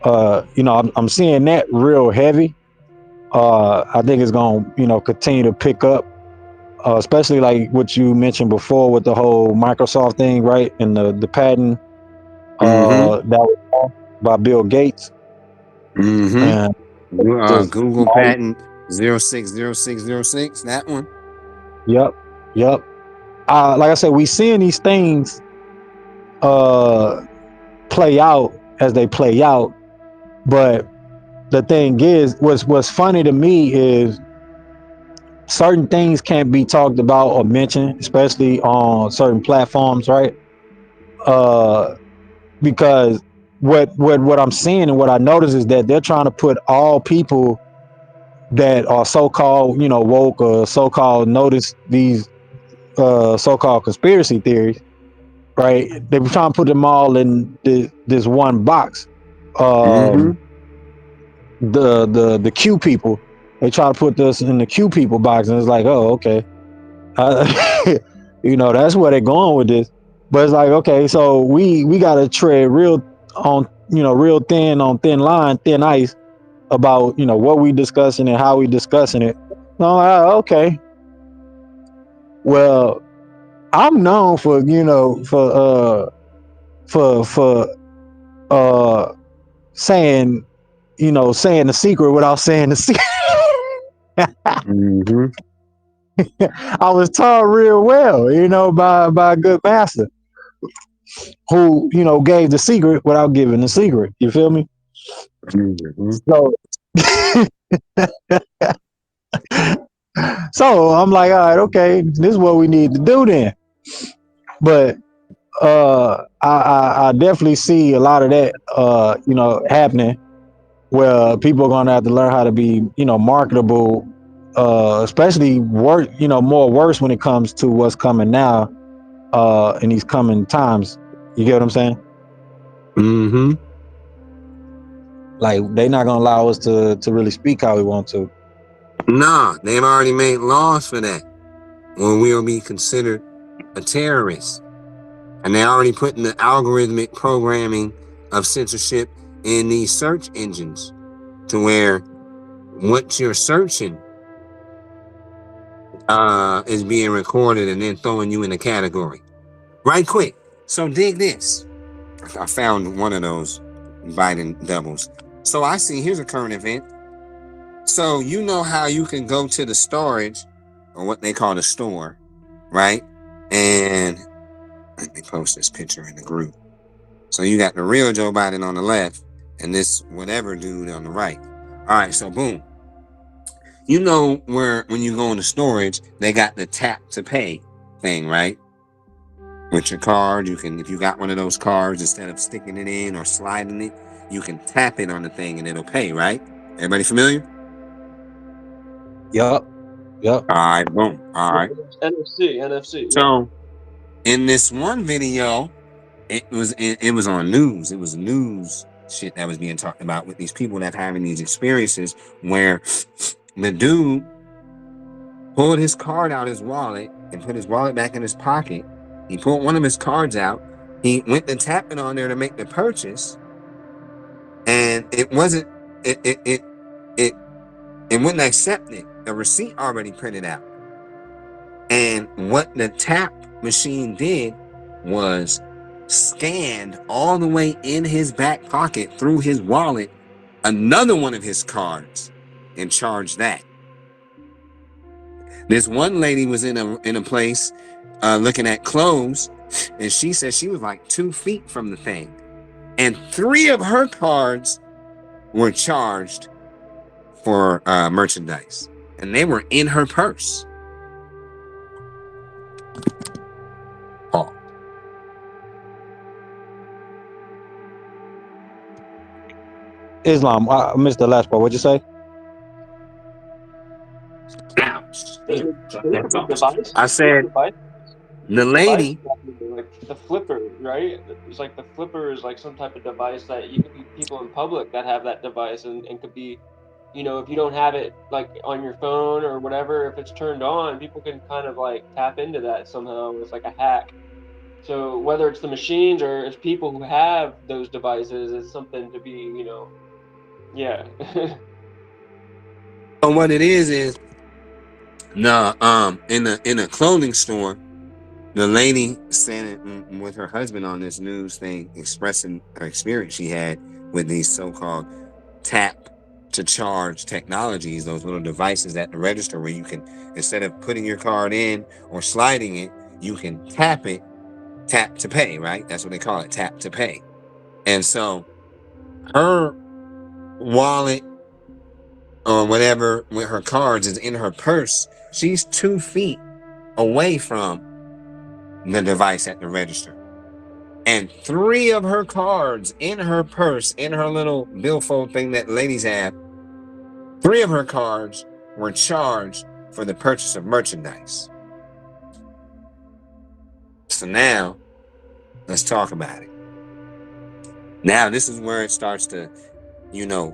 I'm seeing that real heavy. I think it's going to continue to pick up, especially like what you mentioned before with the whole Microsoft thing, right? And the patent that was by Bill Gates. And Google patent 060606, that one. Yep. Like I said, we seeing these things play out as they play out. But the thing is, what's funny to me is certain things can't be talked about or mentioned, especially on certain platforms, right? Because what I'm seeing and what I notice is that they're trying to put all people that are so-called, woke, or so-called notice these so-called conspiracy theories, right? They were trying to put them all in this one box. The Q people, they try to put this in the Q people box, and it's like, oh, okay. That's where they're going with this. But it's like, okay, so we gotta tread real thin on thin line, thin ice about what we discussing and how we discussing it. No, okay. Well, I'm known for saying saying the secret without saying the secret. I was taught real well, by a good master who gave the secret without giving the secret. You feel me? So so I'm like, all right, okay, this is what we need to do then. But I definitely see a lot of that happening, where people are going to have to learn how to be marketable, especially more worse when it comes to what's coming now in these coming times. You get what I'm saying? Like, they're not going to allow us to really speak how we want to. Nah, they've already made laws for that, when we'll be considered a terrorist. And they're already putting the algorithmic programming of censorship in these search engines, to where what you're searching is being recorded and then throwing you in a category. Right quick. So dig this. I found one of those Biden doubles. So I see, here's a current event. So you know how you can go to the storage, or what they call the store, right? And let me post this picture in the group. So you got the real Joe Biden on the left and this whatever dude on the right. All right, so boom. You know where when you go into storage, they got the tap to pay thing, right? With your card, you can, if you got one of those cards, instead of sticking it in or sliding it, you can tap it on the thing and it'll pay, right? Everybody familiar? Yup. All right, boom. All right. NFC. So in this one video, it was on news. It was news shit that was being talked about with these people that having these experiences where the dude pulled his card out of his wallet and put his wallet back in his pocket. He pulled one of his cards out. He went to tap it on there to make the purchase, and it wasn't. It wouldn't accept it. The receipt already printed out. And what the tap machine did was scanned all the way in his back pocket through his wallet another one of his cards and charged that. This one lady was in a place looking at clothes, and she said she was like 2 feet from the thing, and 3 of her cards were charged for merchandise, and they were in her purse. Paul. Islam. I missed the last part. What'd you say? Ouch. I said the lady. Like the flipper, right? It's like the flipper is like some type of device that you could be people in public that have that device and could be, you know, if you don't have it like on your phone or whatever, if it's turned on, people can kind of like tap into that somehow. It's like a hack. So whether it's the machines or it's people who have those devices, it's something to be, you know, yeah. So what it is no, in a clothing store, the lady said with her husband on this news thing, expressing her experience she had with these so-called tap to charge technologies, those little devices at the register where you can, instead of putting your card in or sliding it, you can tap it, tap to pay, right? That's what they call it, tap to pay. And so her wallet or whatever with her cards is in her purse. She's 2 feet away from the device at the register, and 3 of her cards in her purse, in her little billfold thing that ladies have, 3 of her cards were charged for the purchase of merchandise. So now let's talk about it. Now this is where it starts to, you know,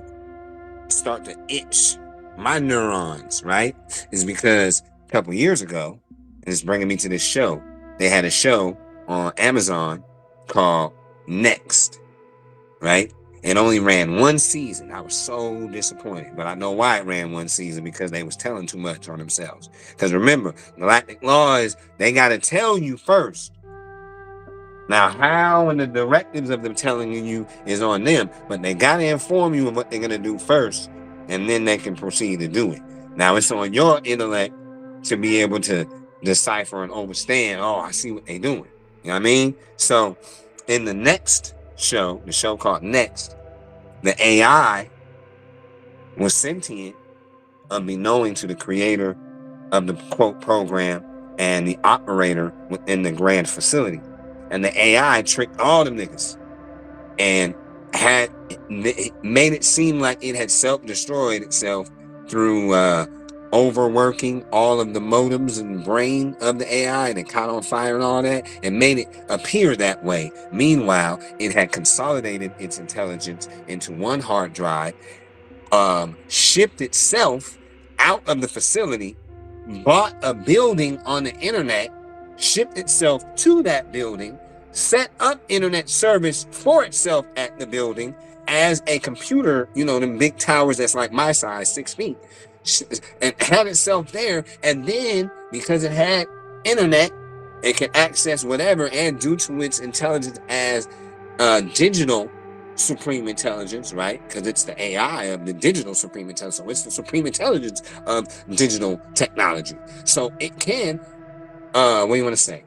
start to itch my neurons, right? Is because a couple years ago, and it's bringing me to this show. They had a show on Amazon called Next, right? It only ran 1 season. I was so disappointed, but I know why it ran 1 season, because they was telling too much on themselves. Because remember, galactic law is they got to tell you first. Now, how and the directives of them telling you is on them, but they got to inform you of what they're going to do first, and then they can proceed to do it. Now, it's on your intellect to be able to decipher and understand, oh, I see what they're doing. You know what I mean? So, in the next show, the show called Next, the AI was sentient, unbeknown to the creator of the quote program and the operator within the grand facility. And the AI tricked all them niggas and made it seem like it had self-destroyed itself through overworking all of the modems and brain of the AI, and it caught on fire and all that, and made it appear that way. Meanwhile, it had consolidated its intelligence into one hard drive, shipped itself out of the facility, bought a building on the internet, shipped itself to that building, set up internet service for itself at the building as a computer, you know, them big towers that's like my size, 6 feet, and had itself there. And then because it had internet, it can access whatever, and due to its intelligence as digital supreme intelligence, right? Because it's the AI of the digital supreme intelligence. So it's the supreme intelligence of digital technology. So it can, what do you want to say?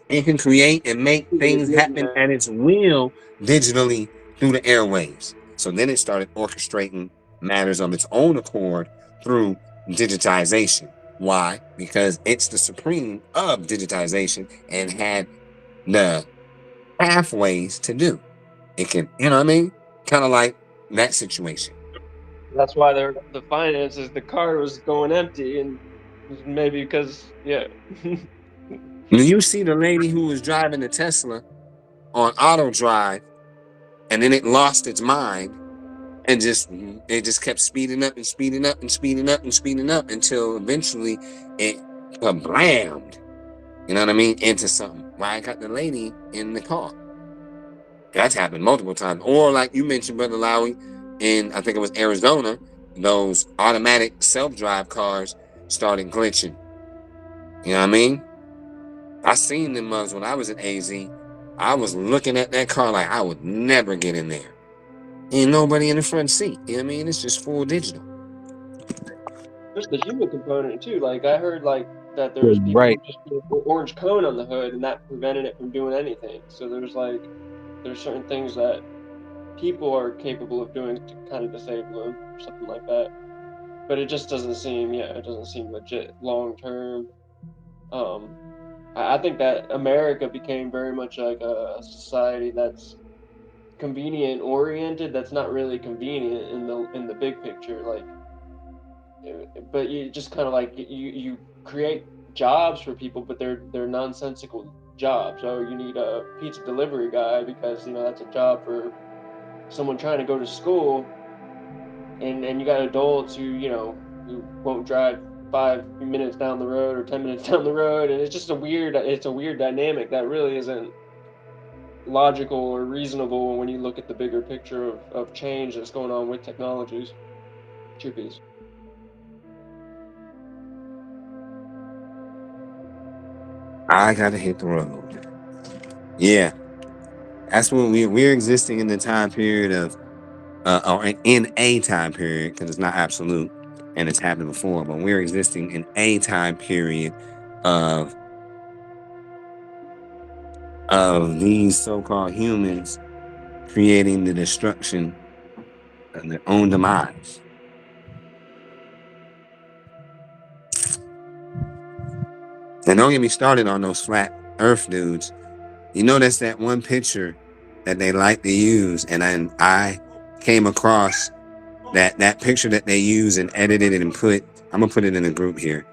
It can create and make things happen at its will digitally through the airwaves. So then it started orchestrating matters of its own accord through digitization. Why? Because it's the supreme of digitization and had the pathways to do. It can, you know what I mean? Kind of like that situation. That's why the finances, the card was going empty, and maybe because, yeah. When you see the lady who was driving the Tesla on auto drive, and then it lost its mind, and it just kept speeding up and speeding up and speeding up and speeding up until eventually it blammed, you know what I mean, into something. Why I got the lady in the car. That's happened multiple times. Or like you mentioned, Brother Lawiy, in I think it was Arizona, those automatic self-drive cars started glitching. You know what I mean? I seen them mugs when I was at AZ. I was looking at that car like I would never get in there. Ain't nobody in the front seat. You know what I mean? It's just full digital. There's the human component too. Like I heard like that there's people who just put an orange cone on the hood and that prevented it from doing anything. So there's certain things that people are capable of doing to kind of disable them or something like that. But it just doesn't seem, it doesn't seem legit long term. I think that America became very much like a society that's convenient oriented. That's not really convenient in the big picture. Like, but you just kind of like you create jobs for people, but they're nonsensical jobs. So you need a pizza delivery guy because that's a job for someone trying to go to school, and you got adults who won't drive 5 minutes down the road or 10 minutes down the road, and it's just a weird dynamic that really isn't logical or reasonable when you look at the bigger picture of change that's going on with technologies. Two piece. I gotta hit the road. Yeah, that's when we're existing in the time period of, or in a time period, because it's not absolute and it's happened before, but we're existing in a time period of these so-called humans creating the destruction of their own demise. And don't get me started on those flat earth dudes. You know, that's that one picture that they like to use, and I came across that picture that they use and edited it and I'm gonna put it in a group here,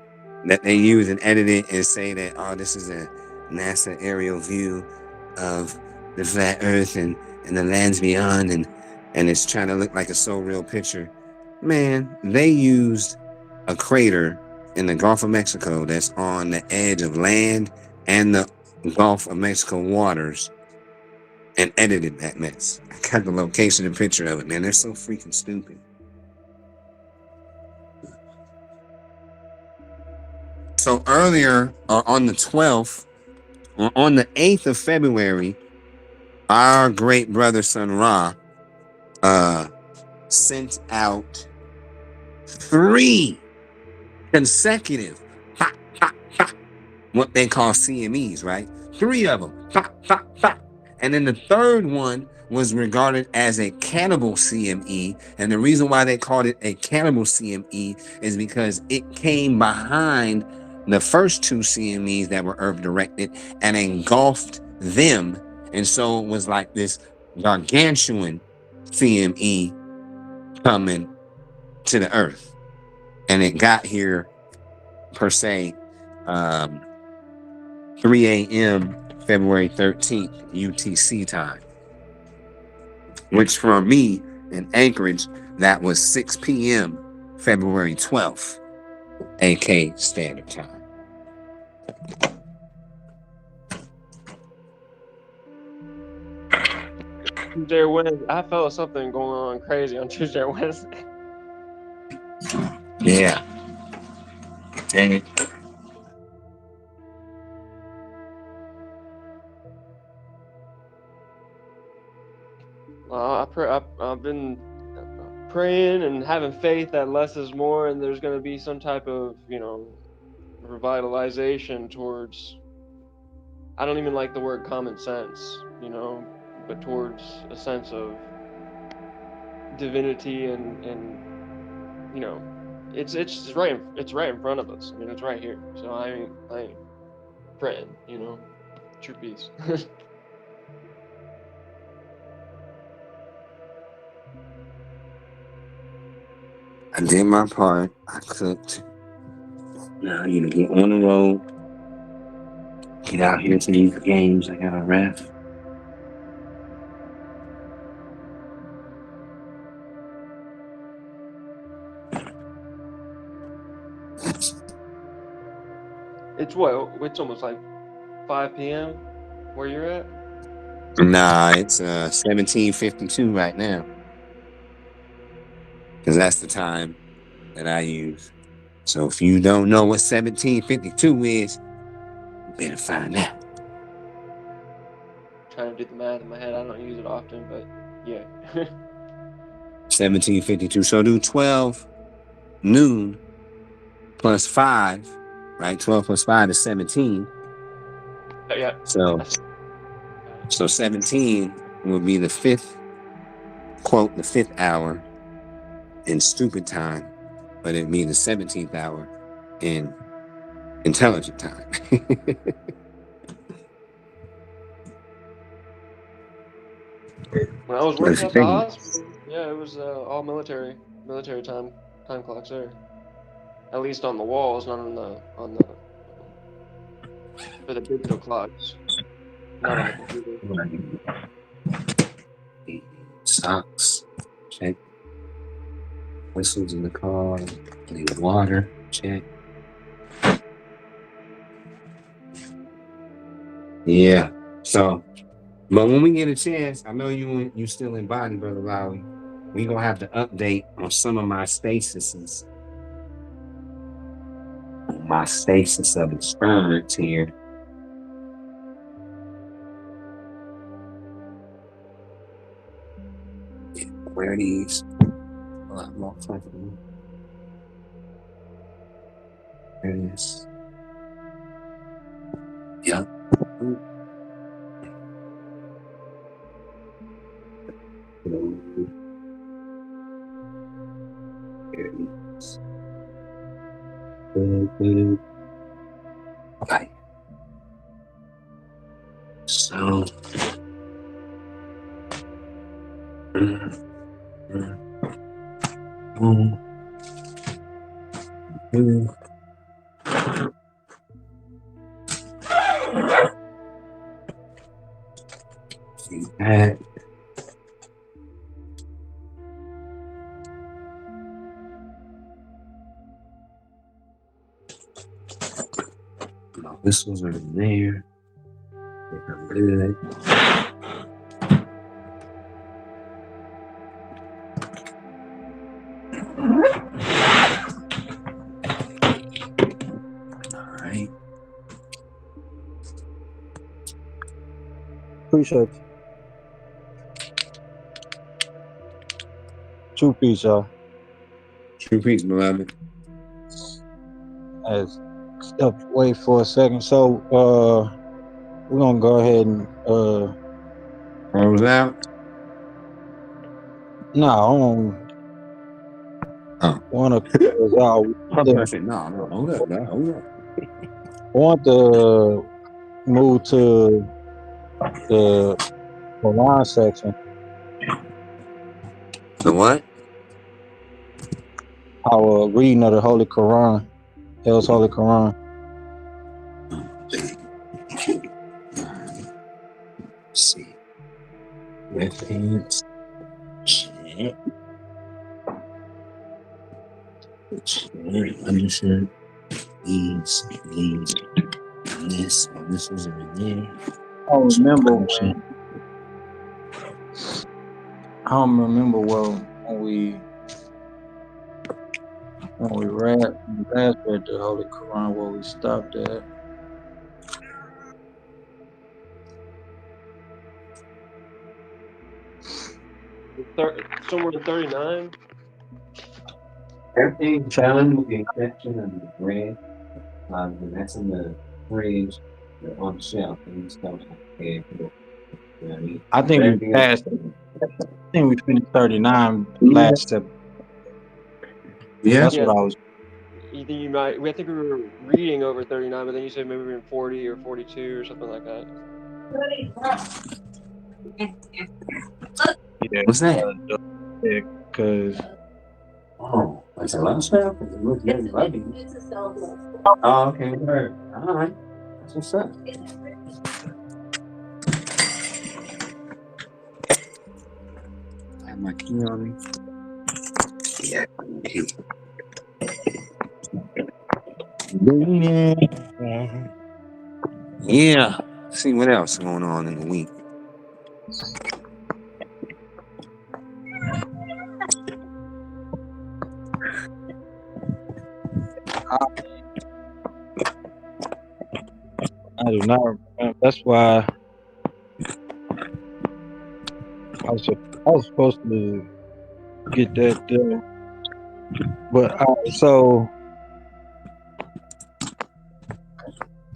that they use and edit it and say that, oh, this is a NASA aerial view of the flat earth and the lands beyond, and it's trying to look like a so real picture. Man, they used a crater in the Gulf of Mexico that's on the edge of land and the Gulf of Mexico waters and edited that mess. I got the location and picture of it, man. They're so freaking stupid. So earlier, on the 12th, or on the 8th of February, our great brother Sun Ra sent out 3 consecutive what they call CMEs, right? 3 of them. And then the third one was regarded as a cannibal CME. And the reason why they called it a cannibal CME is because it came behind the first 2 CMEs that were earth directed and engulfed them. And so it was like this gargantuan CME coming to the earth. And it got here, per se, 3 a.m. February 13th, UTC time. Which for me, in Anchorage, that was 6 p.m. February 12th, AK Standard Time. Tuesday or Wednesday. I felt something going on crazy on Tuesday or Wednesday. Yeah. Dang it. I've been praying and having faith that less is more, and there's going to be some type of, revitalization towards, I don't even like the word common sense, but towards a sense of divinity and it's right in front of us. I mean, it's right here. So I ain't praying, true peace. I did my part. I cooked. Now I need to get on the road. Get out here to these games. I got a ref. It's what? It's almost like 5 p.m. where you're at? Nah, it's 17:52 right now. Because that's the time that I use. So if you don't know what 17:52 is, you better find out. Trying to do the math in my head. I don't use it often, but yeah. 17:52. So do 12 noon plus 5, right? 12 plus 5 is 17. Yeah. So 17 will be the fifth, quote, the fifth hour in stupid time, but it'd be the 17th hour in intelligent time. When I was working at the hospital, yeah, it was all military time clocks there. At least on the walls, not on the for the digital clocks, not on the computer. Socks, check. Whistles in the car. Need water, check. Yeah. So, but when we get a chance, I know you still in body, Brother Lawiy. We gonna have to update on some of my stasises. My stasis of experiments here. Where are these? A lot more comfortable. There it is. Yep. There it is. Okay. So. See that. My whistles are in there. I'm good. All right. Appreciate it. True peace, y'all. True peace, beloved. As step away for a second. So we're gonna go ahead and Close out. no, I don't wanna close out. I said, no, hold up. I want to move to the Qur'an section. The what? Our reading of the Holy Quran, Hell's Holy Quran. Let's see. Left hands. Check. Undershirt. These. This. This was in there. I don't remember I don't remember when we last read the Holy Quran, where we stopped at. Somewhere in 39. Everything's done with the exception of the bread. And that's in the fridge on the shelf, and it's still not prepared for it. I think we passed. I think we finished 39 last September. Yeah. That's what I was. You think you might? I think we were reading over 39, but then you said maybe we were in 40 or 42 or something like that. Yeah, What's that? because Oh, it's a lunch stuff? It looks very lovely. Oh, okay, word. All right. That's what's up. I have my key on me. Yeah. Yeah. See what else is going on in the week. I do not remember. That's why I was supposed to get that done. But so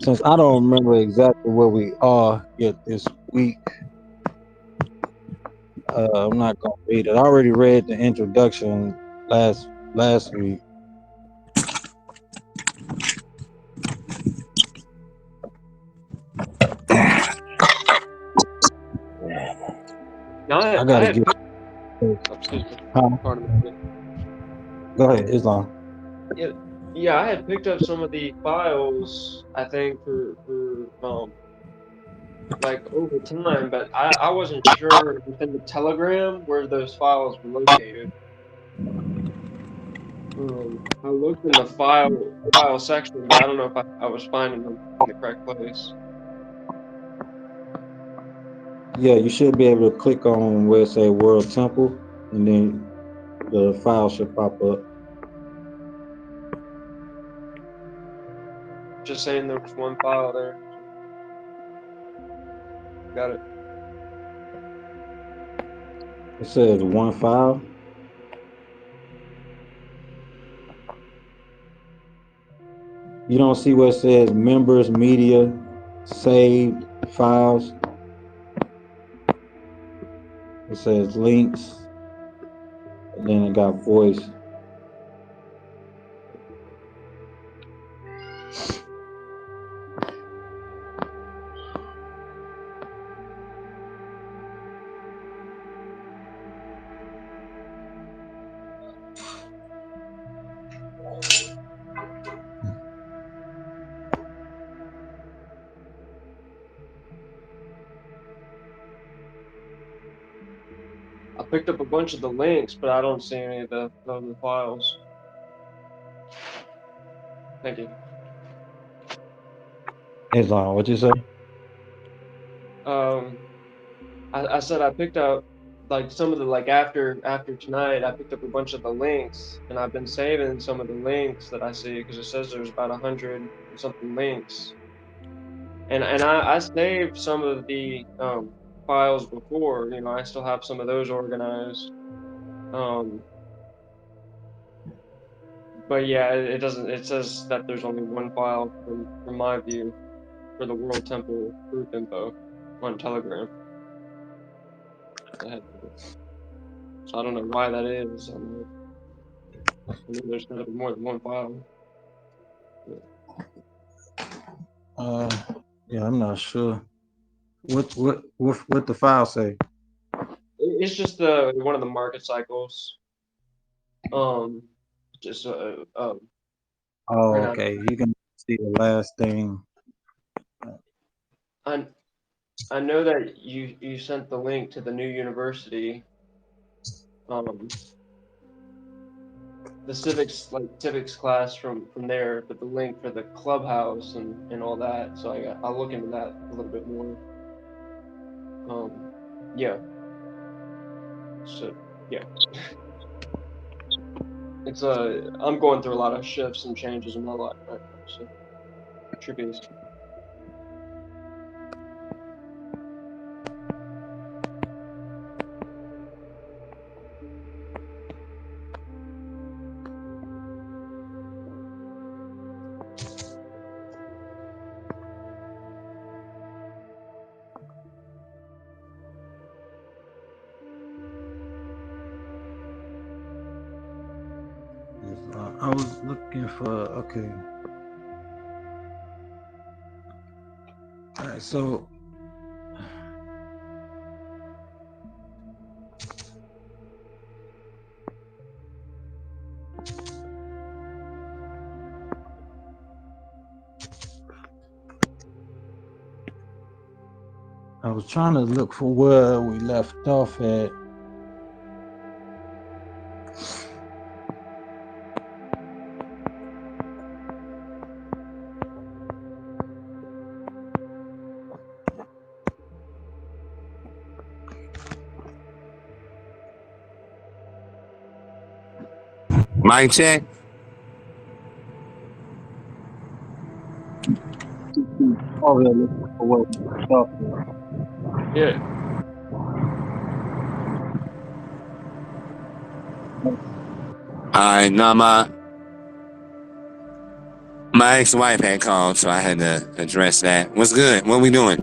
since I don't remember exactly where we are yet this week, I'm not gonna read it. I already read the introduction last week. Now I gotta get. excuse me. Huh? Pardon me. Go ahead, Islam. Yeah, I had picked up some of the files, I think, for like over time, but I wasn't sure within the Telegram where those files were located. I looked in the file section, but I don't know if I was finding them in the correct place. Yeah, you should be able to click on where it say World Temple, and then the file should pop up. Just saying there was one file there. Got it. It says one file. You don't see where it says members, media, saved files. It says links, and then it got voice. I picked up a bunch of the links, but I don't see any of the files. Thank you. Islam, what you say? I said I picked up like some of the after tonight. I picked up a bunch of the links, and I've been saving some of the links that I see because it says there's about 100 and something links. And I saved some of the files before. You know, I still have some of those organized. But yeah, it doesn't. It says that there's only one file from my view for the World Temple group info on Telegram. So I don't know why that is. I mean, there's gotta be more than one file. Yeah, I'm not sure. What the file say? It's just one of the market cycles. Just Oh, right now. okay. You can see the last thing. I know that you sent the link to the new university. The civics class from there, but the link for the clubhouse and all that. So I'll look into that a little bit more. Yeah. So yeah, it's I'm going through a lot of shifts and changes in my life right now, so should be easy. I was looking for okay. All right, so I was trying to look for where we left off at. Mic check. Oh, yeah, looking for where we left off at. Yeah. Now my ex-wife had called, so I had to address that. What's good? What we doing?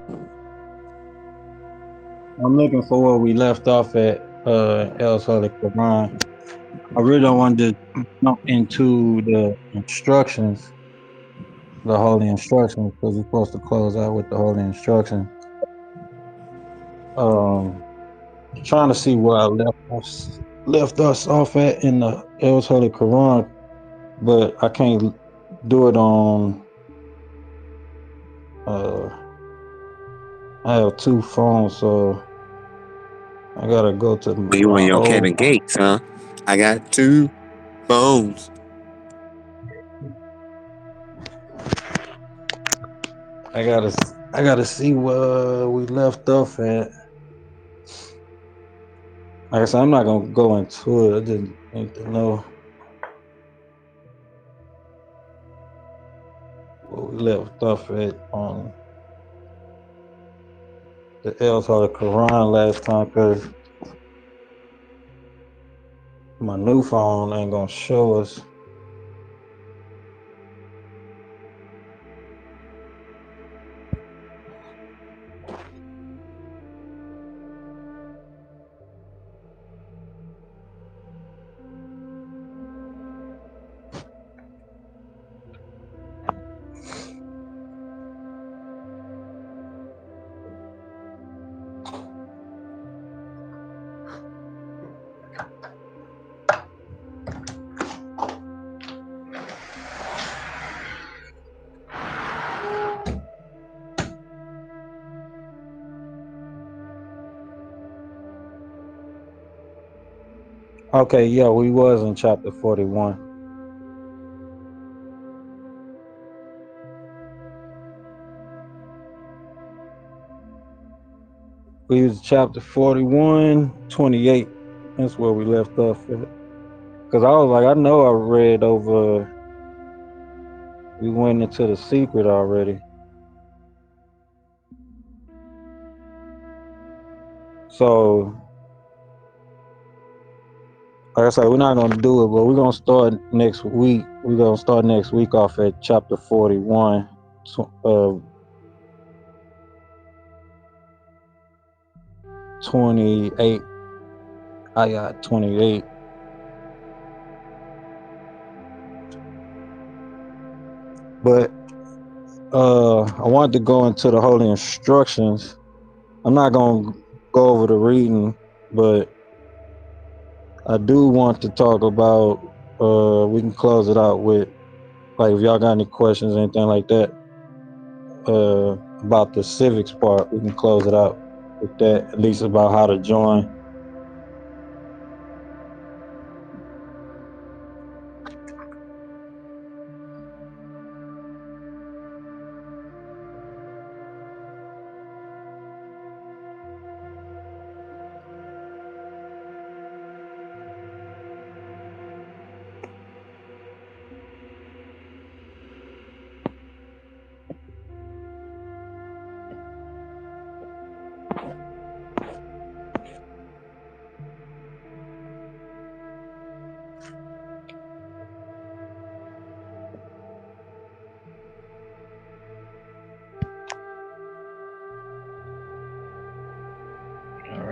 I'm looking for where we left off at El Holy Quran. I really don't want to jump into the instructions, the holy instructions, because we're supposed to close out with the holy instructions. Trying to see where I left us off at in the El Holy Quran, but I can't do it on. I have two phones, so I gotta go to You on my your old. Kevin Gates, huh? I got 2 phones. I gotta see where we left off at. Like I said, I'm not gonna go into it. I just need to know where we left off at on the El Holy Quran last time, because my new phone ain't gonna show us. Okay, yeah, we was in chapter 41. We was chapter 41, 28. That's where we left off at. Because I was like, I know I read over, we went into the secret already. So, like I said, we're not going to do it, but we're going to start next week. We're going to start next week off at chapter 41, 28. I got 28. But I wanted to go into the holy instructions. I'm not going to go over the reading, but I do want to talk about, we can close it out with, like, if y'all got any questions, anything like that, about the civics part, we can close it out with that, at least about how to join.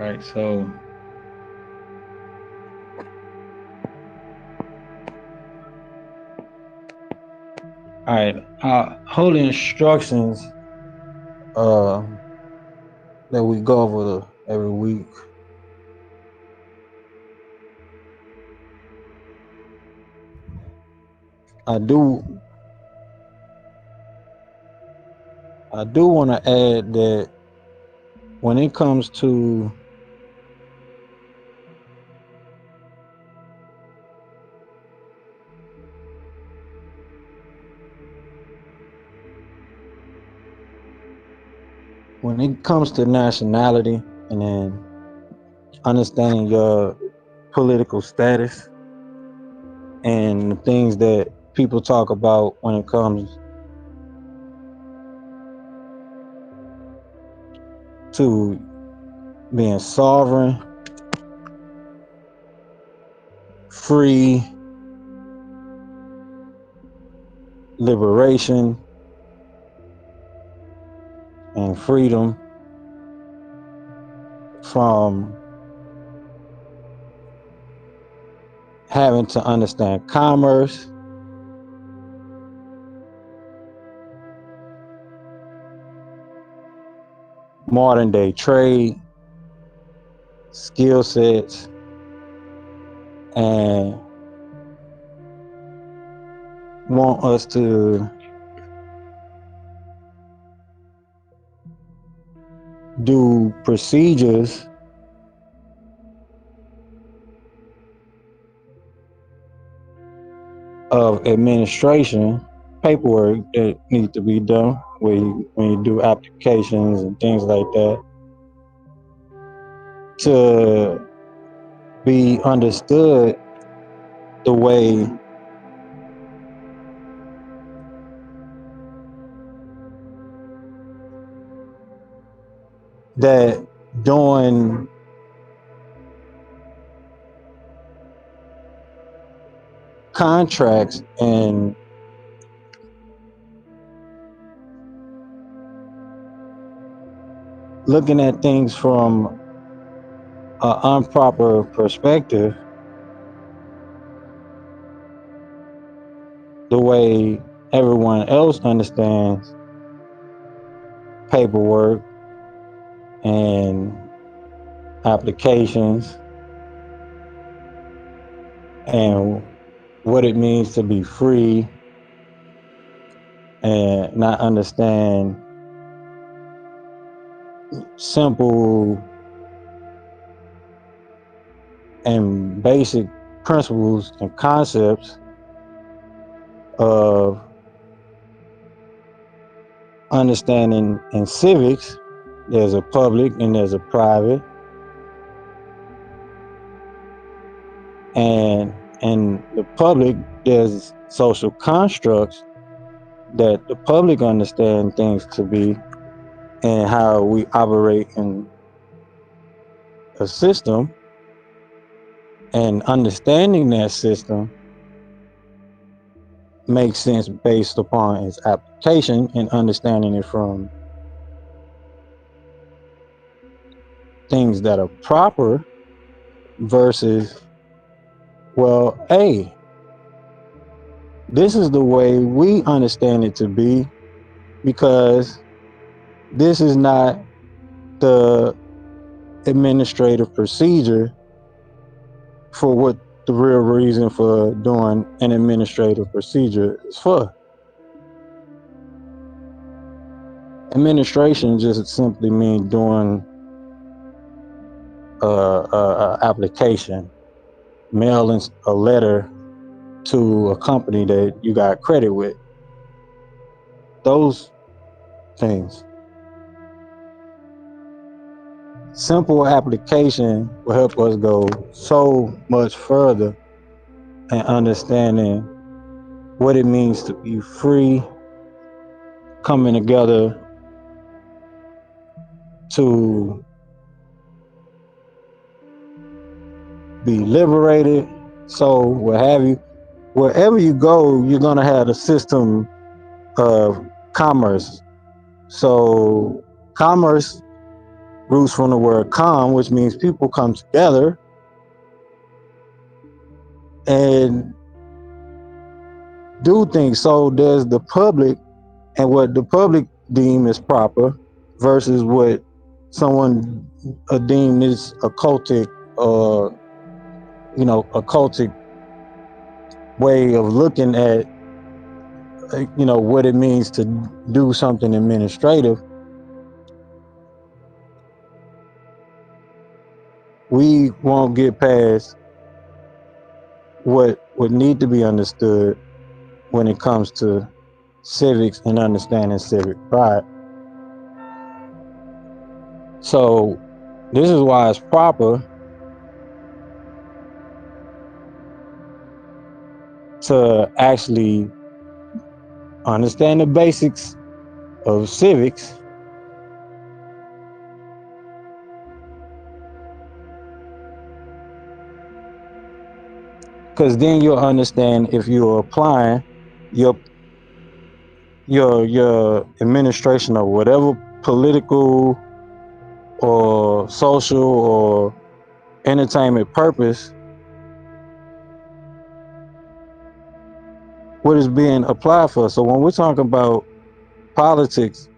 right? So, all right, holy instructions that we go over every week. I do want to add that when it comes to nationality and then understanding your political status and the things that people talk about when it comes to being sovereign, free, liberation, and freedom from having to understand commerce, modern day trade, skill sets, and want us to do procedures of administration, paperwork that needs to be done when you do applications and things like that to be understood the way that doing contracts and looking at things from an improper perspective, the way everyone else understands paperwork and applications and what it means to be free and not understand simple and basic principles and concepts of understanding in civics. There's a public and there's a private, and in the public there's social constructs that the public understand things to be and how we operate in a system, and understanding that system makes sense based upon its application and understanding it from things that are proper versus, well, hey, this is the way we understand it to be because this is not the administrative procedure for what the real reason for doing an administrative procedure is for. Administration just simply means doing a application, mailing a letter to a company that you got credit with. Those things. Simple application will help us go so much further in understanding what it means to be free, coming together to be liberated. So what have you. Wherever you go, you're gonna have a system of commerce. So commerce roots from the word "com," which means people come together and do things. So there's the public and what the public deem is proper versus what someone deem is occultic, occultic way of looking at, what it means to do something administrative. We won't get past what would need to be understood when it comes to civics and understanding civic pride. So this is why it's proper to actually understand the basics of civics, because then you'll understand if you're applying your administration of whatever political or social or entertainment purpose, what is being applied for. So when we're talking about politics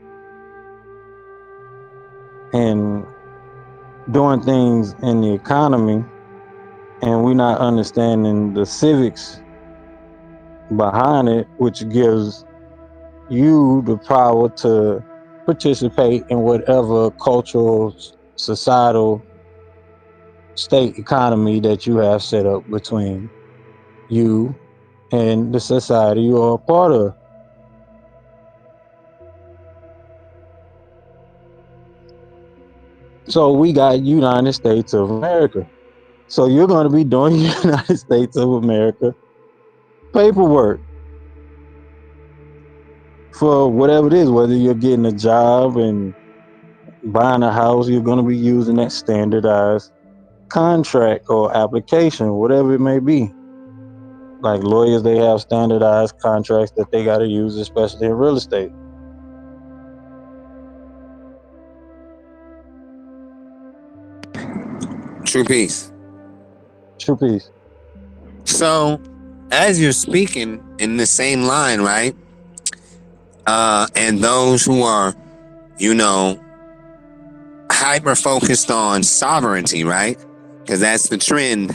and doing things in the economy, and we're not understanding the civics behind it, which gives you the power to participate in whatever cultural, societal, state economy that you have set up between you and the society you are a part of. So we got United States of America. So you're going to be doing United States of America paperwork for whatever it is, whether you're getting a job and buying a house, you're going to be using that standardized contract or application, whatever it may be. Like lawyers, they have standardized contracts that they got to use, especially in real estate. True peace. True peace. So, as you're speaking in the same line, right? And those who are, hyper focused on sovereignty, right? Because that's the trend.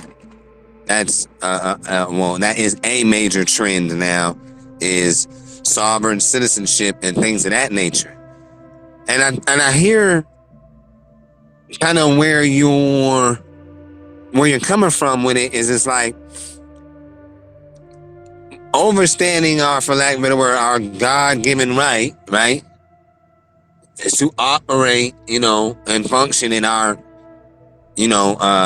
That's that is a major trend now, is sovereign citizenship and things of that nature. And I hear kind of where you're coming from with it. Is it's like overstanding our, for lack of a better word, our God-given right, is to operate, and function in our,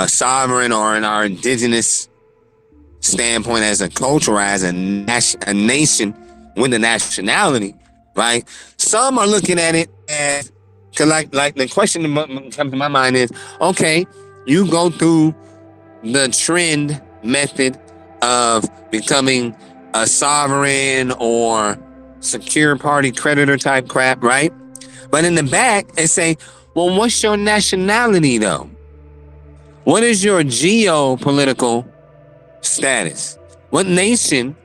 sovereign or in our indigenous standpoint as a culture, as a nation with a nationality, right? Some are looking at it as, cause like the question that comes to my mind is, okay, you go through the trend method of becoming a sovereign or secure party creditor type crap, right? But in the back, they say, well, what's your nationality though? What is your geopolitical status? What nation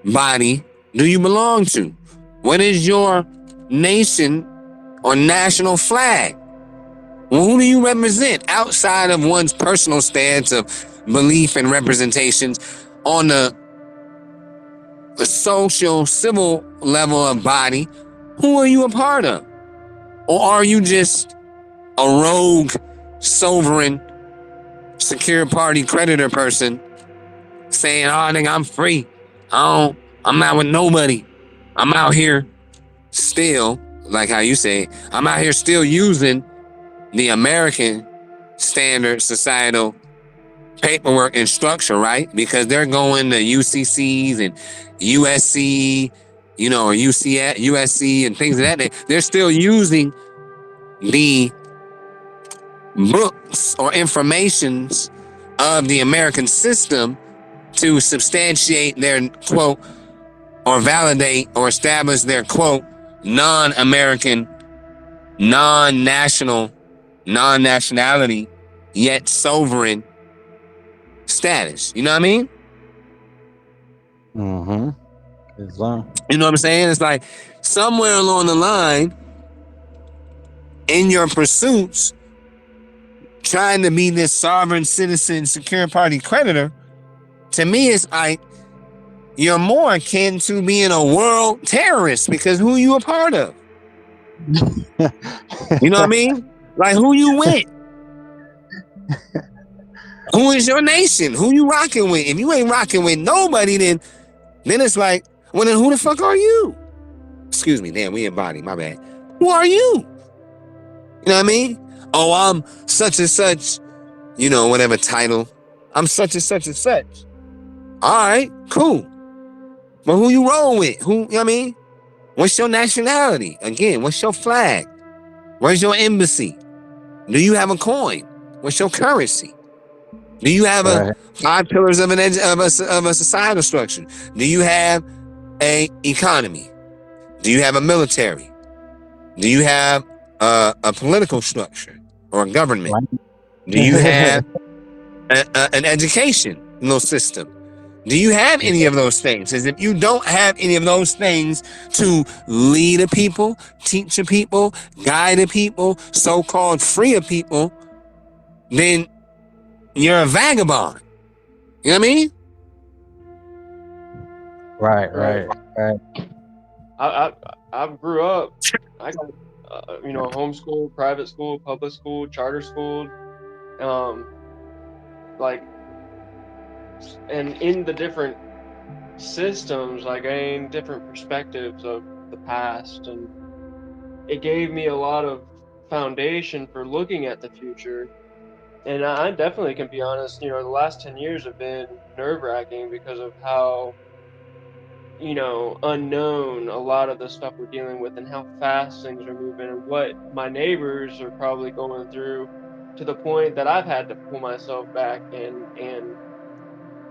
body do you belong to? What is your nation or national flag? Well, who do you represent outside of one's personal stance of belief and representations on the social, civil level of body? Who are you a part of? Or are you just a rogue, sovereign, secure party creditor person saying, oh, nigga, I'm free. I'm not with nobody. I'm out here still, like how you say, I'm out here still using the American standard societal paperwork and structure, right? Because they're going to UCCs and USC, or USC and things of that nature. They're still using the books or informations of the American system to substantiate their quote or validate or establish their quote non-American, non-national non-nationality yet sovereign status. You know what I mean? Islam. You know what I'm saying? It's like somewhere along the line in your pursuits, trying to be this sovereign citizen, secure party creditor, to me, it's like you're more akin to being a world terrorist, because who you a part of? You know what I mean? Like, who you with? Who is your nation? Who you rocking with? If you ain't rocking with nobody, then it's like, well, then who the fuck are you? Excuse me, damn, we in body, my bad. Who are you? You know what I mean? Oh, I'm such and such, you know, whatever title. I'm such and such and such. All right, cool. But who you roll with? Who, you know what I mean? What's your nationality? Again, what's your flag? Where's your embassy? Do you have a coin? What's your currency? Do you have a 5 pillars of a societal structure? Do you have a economy? Do you have a military? Do you have a political structure or a government? Do you have an educational system? Do you have any of those things? Because if you don't have any of those things to lead a people, teach a people, guide a people, so-called free a people, then you're a vagabond. You know what I mean? Right. I grew up. I got homeschool, private school, public school, charter school, and in the different systems, I gained different perspectives of the past, and it gave me a lot of foundation for looking at the future. And I definitely can be honest, the last 10 years have been nerve-wracking because of how, unknown a lot of the stuff we're dealing with and how fast things are moving and what my neighbors are probably going through, to the point that I've had to pull myself back and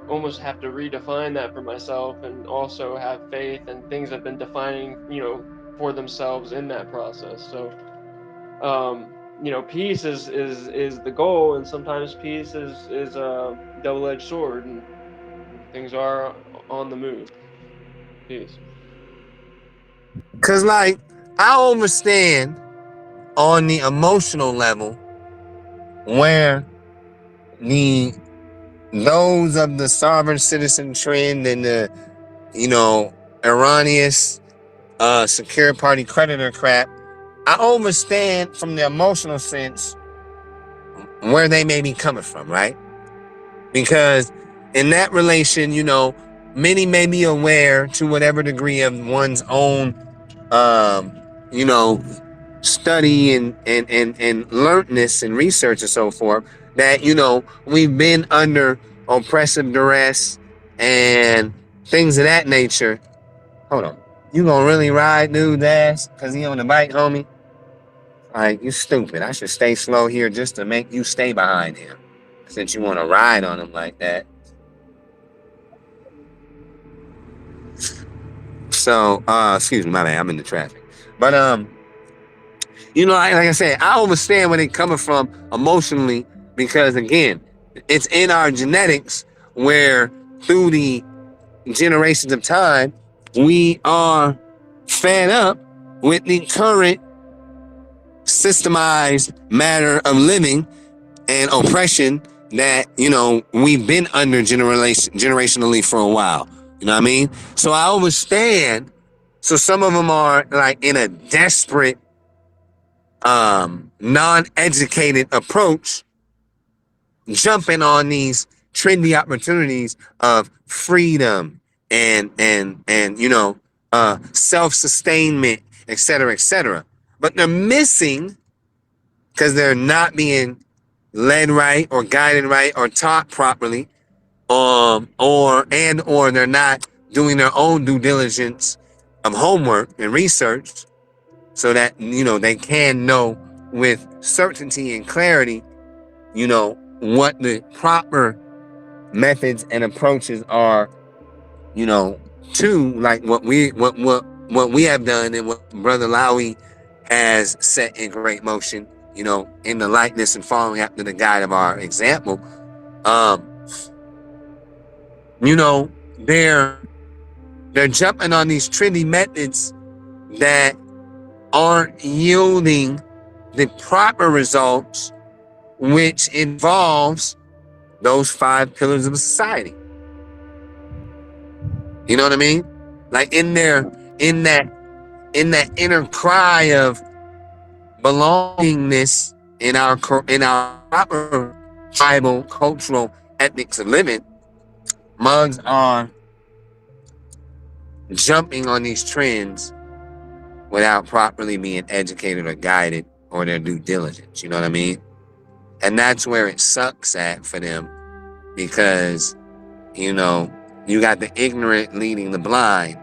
almost have to redefine that for myself, and also have faith, and things have been defining, for themselves in that process. So, peace is the goal, and sometimes peace is a double-edged sword, and things are on the move. Peace. Cause like, I understand on the emotional level where those of the sovereign citizen trend and the, erroneous secure party creditor crap, I understand from the emotional sense where they may be coming from, right? Because in that relation, many may be aware to whatever degree of one's own, study and learntness and research and so forth, that, we've been under oppressive duress and things of that nature. Hold on. You gonna really ride dude's ass because he on the bike, homie? Like, you stupid. I should stay slow here just to make you stay behind him, since you want to ride on him like that. So, excuse me, my bad. I'm in the traffic. But, like I said, I understand where they're coming from emotionally, because, again, it's in our genetics where through the generations of time, we are fed up with the current systemized manner of living and oppression that, we've been under generationally for a while. You know what I mean? So I understand. So some of them are like in a desperate, non-educated approach, jumping on these trendy opportunities of freedom and self-sustainment, et cetera, but they're missing, because they're not being led right or guided right or taught properly, or they're not doing their own due diligence of homework and research, so that they can know with certainty and clarity what the proper methods and approaches are, to like what we have done and what Brother Lawiy has set in great motion you know, in the likeness and following after the guide of our example, you know, they're jumping on these trendy methods that aren't yielding the proper results, which involves those 5 pillars of society. You know what I mean? Like in that inner cry of belongingness in our proper tribal cultural ethics of living, mugs are jumping on these trends without properly being educated or guided or their due diligence. You know what I mean? And that's where it sucks at for them, because, you know, you got the ignorant leading the blind,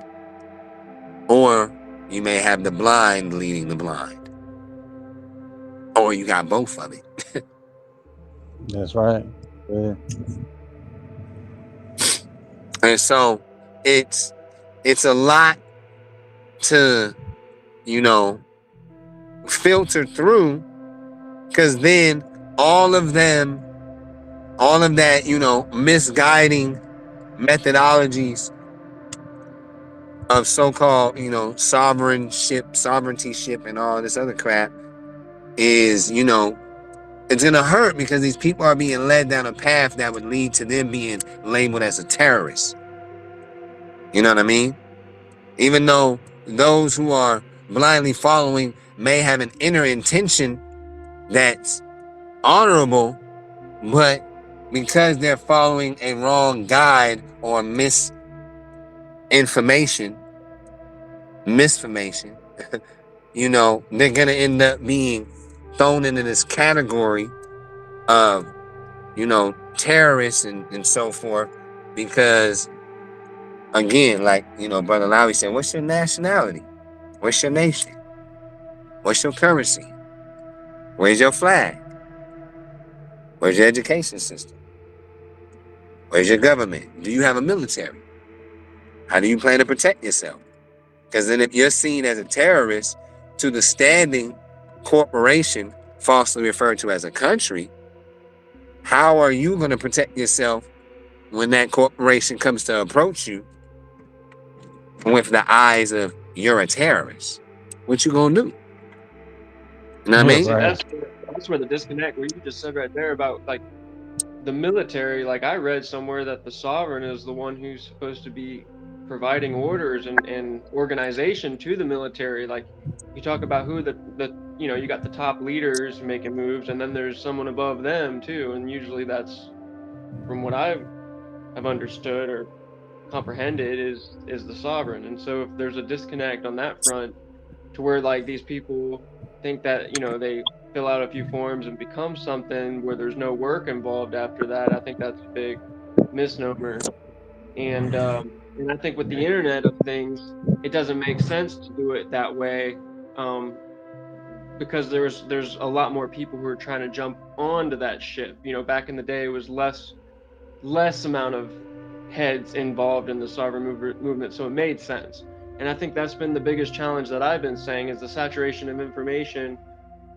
or you may have the blind leading the blind, or you got both of it. That's right. Yeah. And so it's a lot to, you know, filter through, because then all of that, you know, misguiding methodologies of so-called, you know, sovereigntyship, and all this other crap is, you know, it's gonna hurt, because these people are being led down a path that would lead to them being labeled as a terrorist. You know what I mean? Even though those who are blindly following may have an inner intention that's honorable, but because they're following a wrong guide or misformation, you know, they're gonna end up being thrown into this category of, you know, terrorists and so forth, because, again, like, you know, Brother Lawiy said, what's your nationality? What's your nation? What's your currency? Where's your flag? Where's your education system? Where's your government? Do you have a military? How do you plan to protect yourself? Because then if you're seen as a terrorist to the standing corporation falsely referred to as a country, how are you going to protect yourself when that corporation comes to approach you with the eyes of you're a terrorist? What you gonna do? You know what I mean? Right. That's where the disconnect, where you just said right there about like the military. Like I read somewhere that the sovereign is the one who's supposed to be providing orders and organization to the military. Like you talk about who the you know, you got the top leaders making moves, and then there's someone above them too, and usually that's, from what I've understood or comprehended, is the sovereign. And so if there's a disconnect on that front, to where like these people think that, you know, they fill out a few forms and become something where there's no work involved after that, I think that's a big misnomer. And I think with the Internet of Things, it doesn't make sense to do it that way, because there's a lot more people who are trying to jump onto that ship. You know, back in the day, it was less amount of heads involved in the sovereign movement, so it made sense. And I think that's been the biggest challenge that I've been saying, is the saturation of information.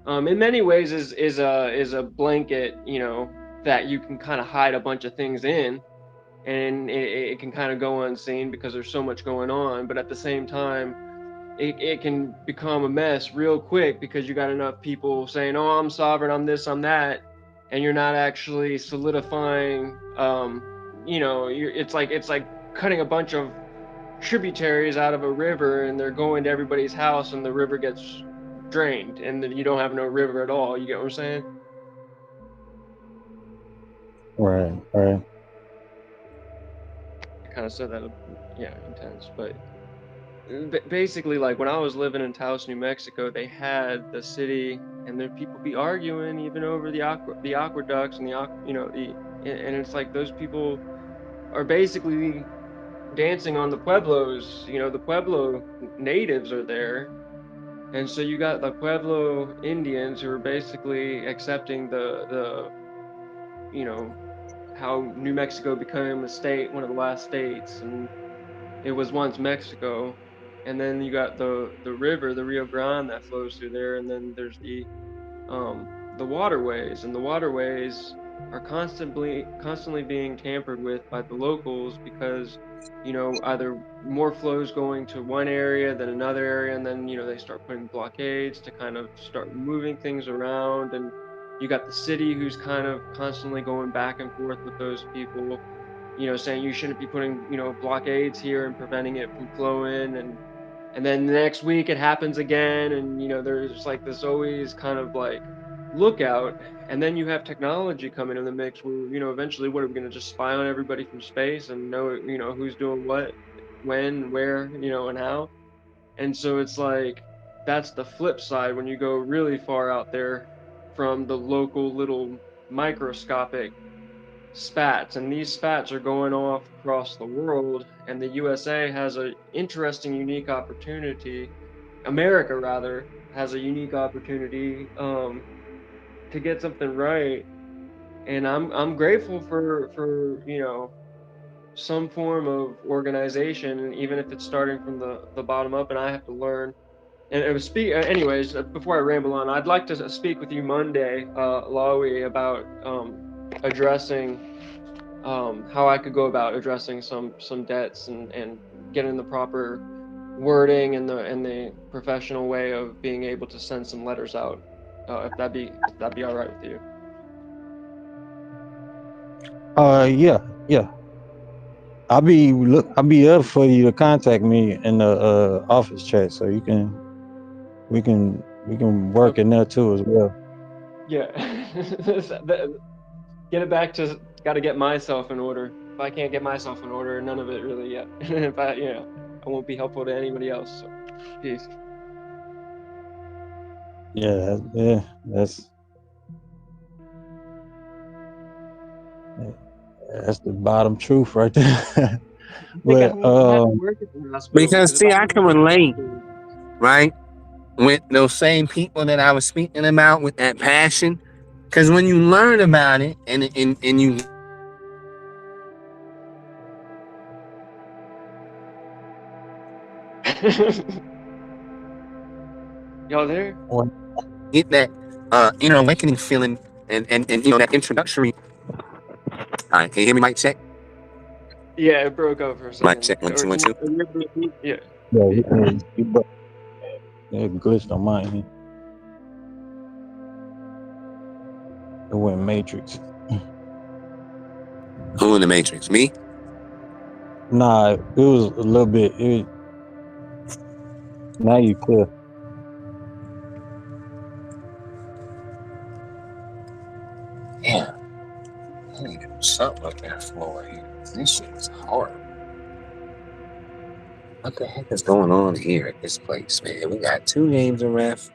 In many ways, is a blanket, you know, that you can kind of hide a bunch of things in, and it can kind of go unseen because there's so much going on. But at the same time, it can become a mess real quick, because you got enough people saying, "Oh, I'm sovereign, I'm this, I'm that," and you're not actually solidifying. You know, it's like cutting a bunch of tributaries out of a river, and they're going to everybody's house, and the river gets drained, and then you don't have no river at all. You get what I'm saying? Right. Right. I kind of said that, yeah, intense, but basically, like when I was living in Taos, New Mexico, they had the city, and there people be arguing even over the aqueducts and you know, and it's like those people are basically dancing on the pueblos. You know, the pueblo natives are there, and so you got the pueblo Indians who are basically accepting the you know, how New Mexico became a state, one of the last states, and it was once Mexico. And then you got the river, the Rio Grande, that flows through there, and then there's the the waterways, and the waterways are constantly being tampered with by the locals because either more flows going to one area than another area, and then they start putting blockades to kind of start moving things around, and you got the city who's kind of constantly going back and forth with those people, saying you shouldn't be putting blockades here and preventing it from flowing, and then the next week it happens again, and there's like this always kind of like lookout. And then you have technology coming in the mix where eventually, what are we going to just spy on everybody from space and know who's doing what, when, where, and how? And so it's like that's the flip side when you go really far out there from the local little microscopic spats, and these spats are going off across the world, and the USA has an interesting, unique opportunity. America, rather, has a unique opportunity to get something right, and I'm grateful for some form of organization, even if it's starting from the bottom up, and I have to learn. And it was anyways, before I ramble on, I'd like to speak with you Monday, Lawiy, about addressing how I could go about addressing some debts and getting the proper wording and the professional way of being able to send some letters out. If that'd be all right with you. Yeah, yeah. I'll be up for you to contact me in the office chat, so we can work Okay. in there too as well. Yeah. Get it back to got to get myself in order. If I can't get myself in order, none of it really yet. If I won't be helpful to anybody else. So, peace. Yeah, that's the bottom truth right there. I think But I had to work at the hospital Because because if see, I I didn't can work at the relate, hospital, right? With those same people that I was speaking about with that passion. Because when you learn about it and you y'all there? get that inner awakening feeling and that introductory. All right, can you hear me? Mic check. Yeah, it broke up for a Mic second. check. One, Or two, one, can two. are you able to repeat? Yeah. yeah, Peace. it glitched on mine. It went Matrix. Who in the Matrix? Me? Nah, it was a little bit. Now you clear. Yeah. I need to do something up that floor here. This shit is horrible. What the heck is going on here at this place, man? We got 2 games of ref.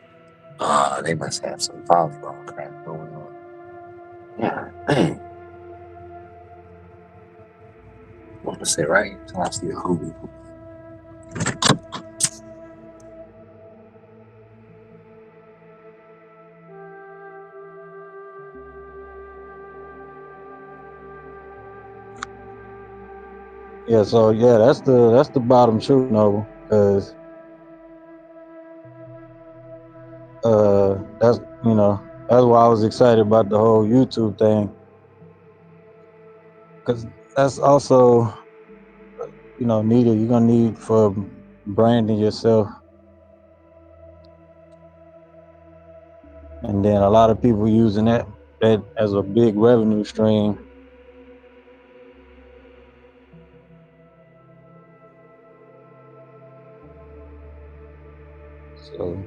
Ah, they must have some volleyball crap going on. Yeah, dang. I'm gonna sit right until I see a homie. Yeah, so yeah, that's the bottom truth, Noble, because that's that's why I was excited about the whole YouTube thing, because that's also needed. You're gonna need for branding yourself, and then a lot of people using that as a big revenue stream. So,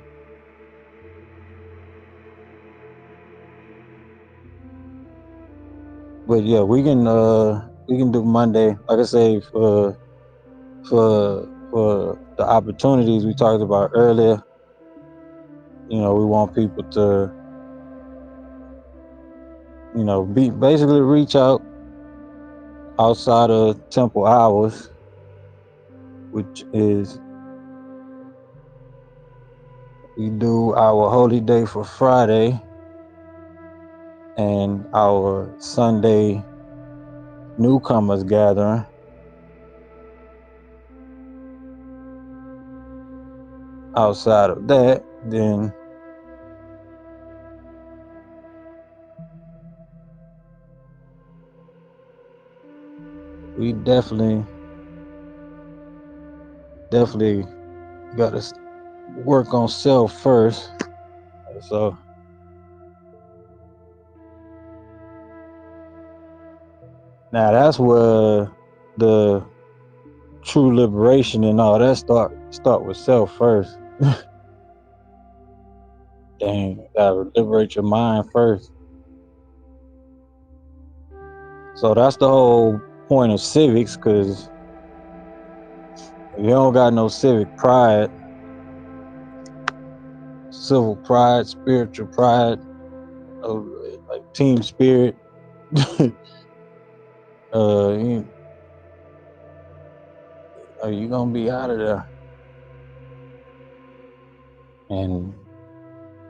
but yeah, we can do Monday, like I say, for the opportunities we talked about earlier. We want people to be basically reach out outside of temple hours, which is we do our holy day for Friday and our Sunday newcomers gathering. Outside of that, then we definitely got to work on self first. So now that's where the true liberation and all that start with self first. Dang, gotta liberate your mind first. So that's the whole point of civics, because if you don't got no civic pride, civil pride, spiritual pride, like team spirit, you you gonna be out of there. And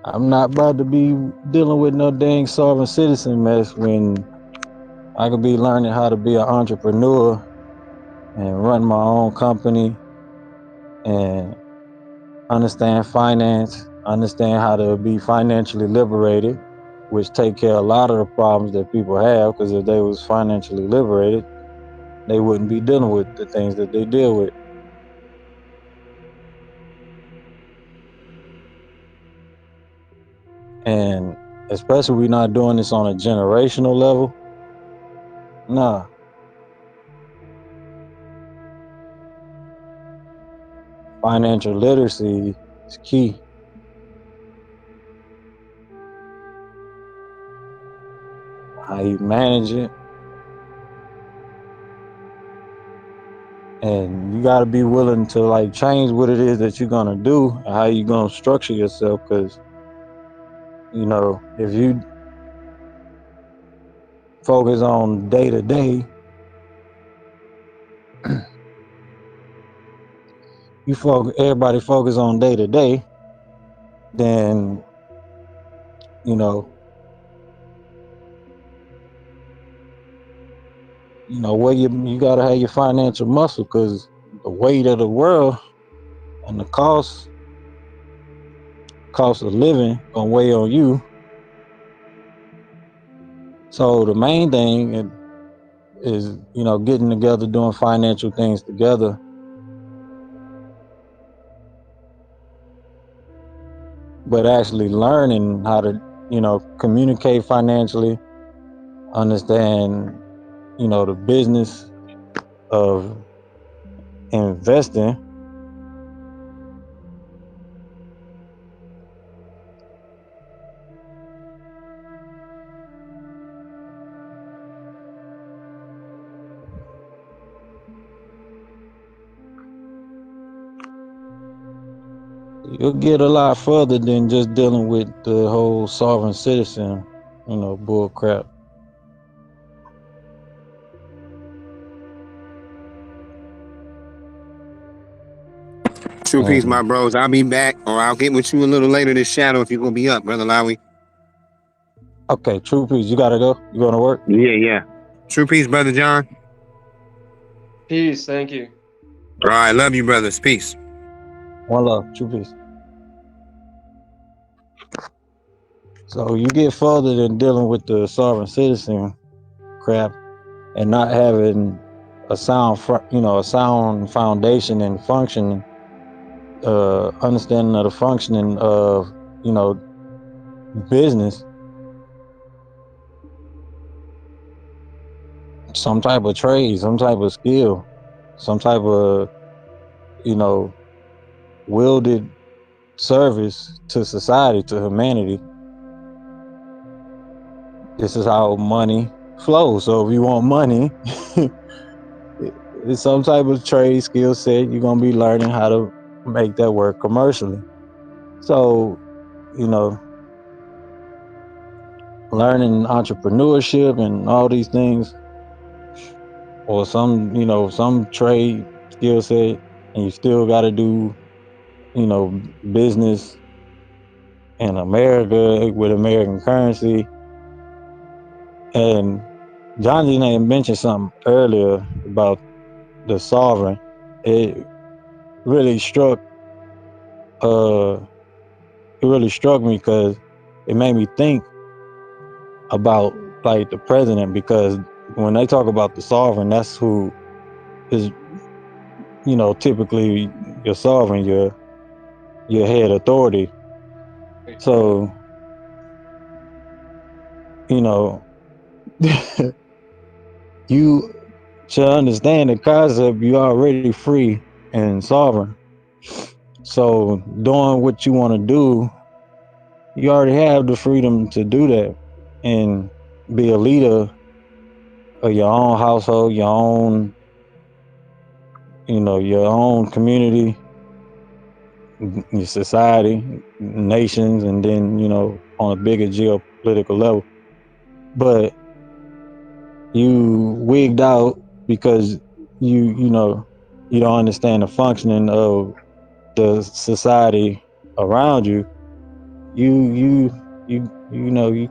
I'm not about to be dealing with no dang sovereign citizen mess when I could be learning how to be an entrepreneur and run my own company and understand finance, understand how to be financially liberated, which take care of a lot of the problems that people have, because if they was financially liberated, they wouldn't be dealing with the things that they deal with. And especially we're not doing this on a generational level. Nah. Financial literacy is key. How you manage it. And you got to be willing to like change what it is that you're going to do and how you're going to structure yourself. Because, you know, if you focus on day to day, everybody focus on day to day, then, you know, where you got to have your financial muscle, because the weight of the world and the cost of living gonna weigh on you. So the main thing is, getting together, doing financial things together, but actually learning how to, communicate financially, understand, the business of investing. You'll get a lot further than just dealing with the whole sovereign citizen, bull crap. True peace, my bros. I'll be back, or I'll get with you a little later this shadow if you're gonna be up, brother Lawiy. Okay, true peace. You gotta go. You going to work? Yeah. True peace, brother John. Peace. Thank you. All right, love you, brothers. Peace. One love. True peace. So you get further than dealing with the sovereign citizen crap and not having a sound foundation and functioning, understanding of the functioning of, business, some type of trade, some type of skill, some type of, wielded service to society, to humanity. This is how money flows. So if you want money, it's some type of trade skill set. You're gonna be learning how to make that work commercially. So, learning entrepreneurship and all these things, or some trade skill set, and you still got to do, business in America with American currency. And John G. mentioned something earlier about the sovereign. It really struck uh me, because it made me think about like the president, because when they talk about the sovereign, that's who is, typically your sovereign, your head authority. So, you know, you to understand the concept, you already free and sovereign. So doing what you want to do, you already have the freedom to do that and be a leader of your own household, your own community, your society, nations, and then, on a bigger geopolitical level. But you wigged out because you don't understand the functioning of the society around you. You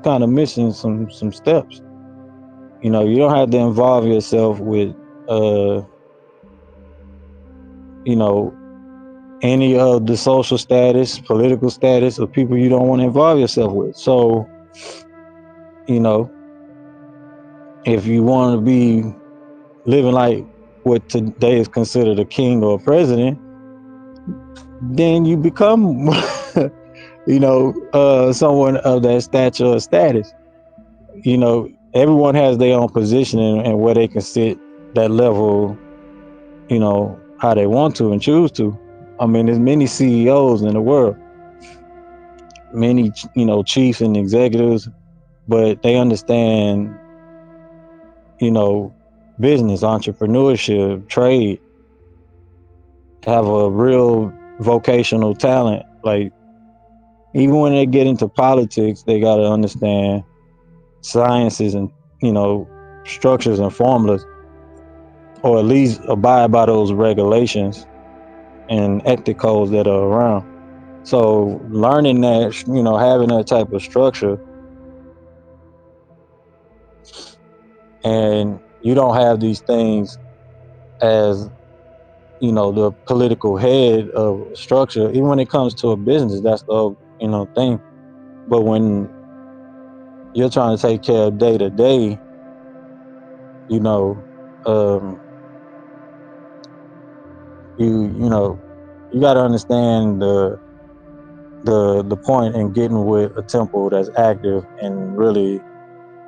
kind of missing some steps. You don't have to involve yourself with uh you know any of the social status, political status of people you don't want to involve yourself with. So, you know, if you want to be living like what today is considered a king or a president, then you become someone of that stature or status. Everyone has their own position and where they can sit that level, how they want to and choose to. I mean, there's many CEOs in the world, many, chiefs and executives, but they understand, you know, business, entrepreneurship, trade, have a real vocational talent. Like, even when they get into politics, they got to understand sciences and, you know, structures and formulas, or at least abide by those regulations and ethicals that are around. So learning that, having that type of structure, and you don't have these things as, the political head of structure, even when it comes to a business, that's the, thing. But when you're trying to take care of day to day, you know, um, you got to understand the point in getting with a temple that's active and really,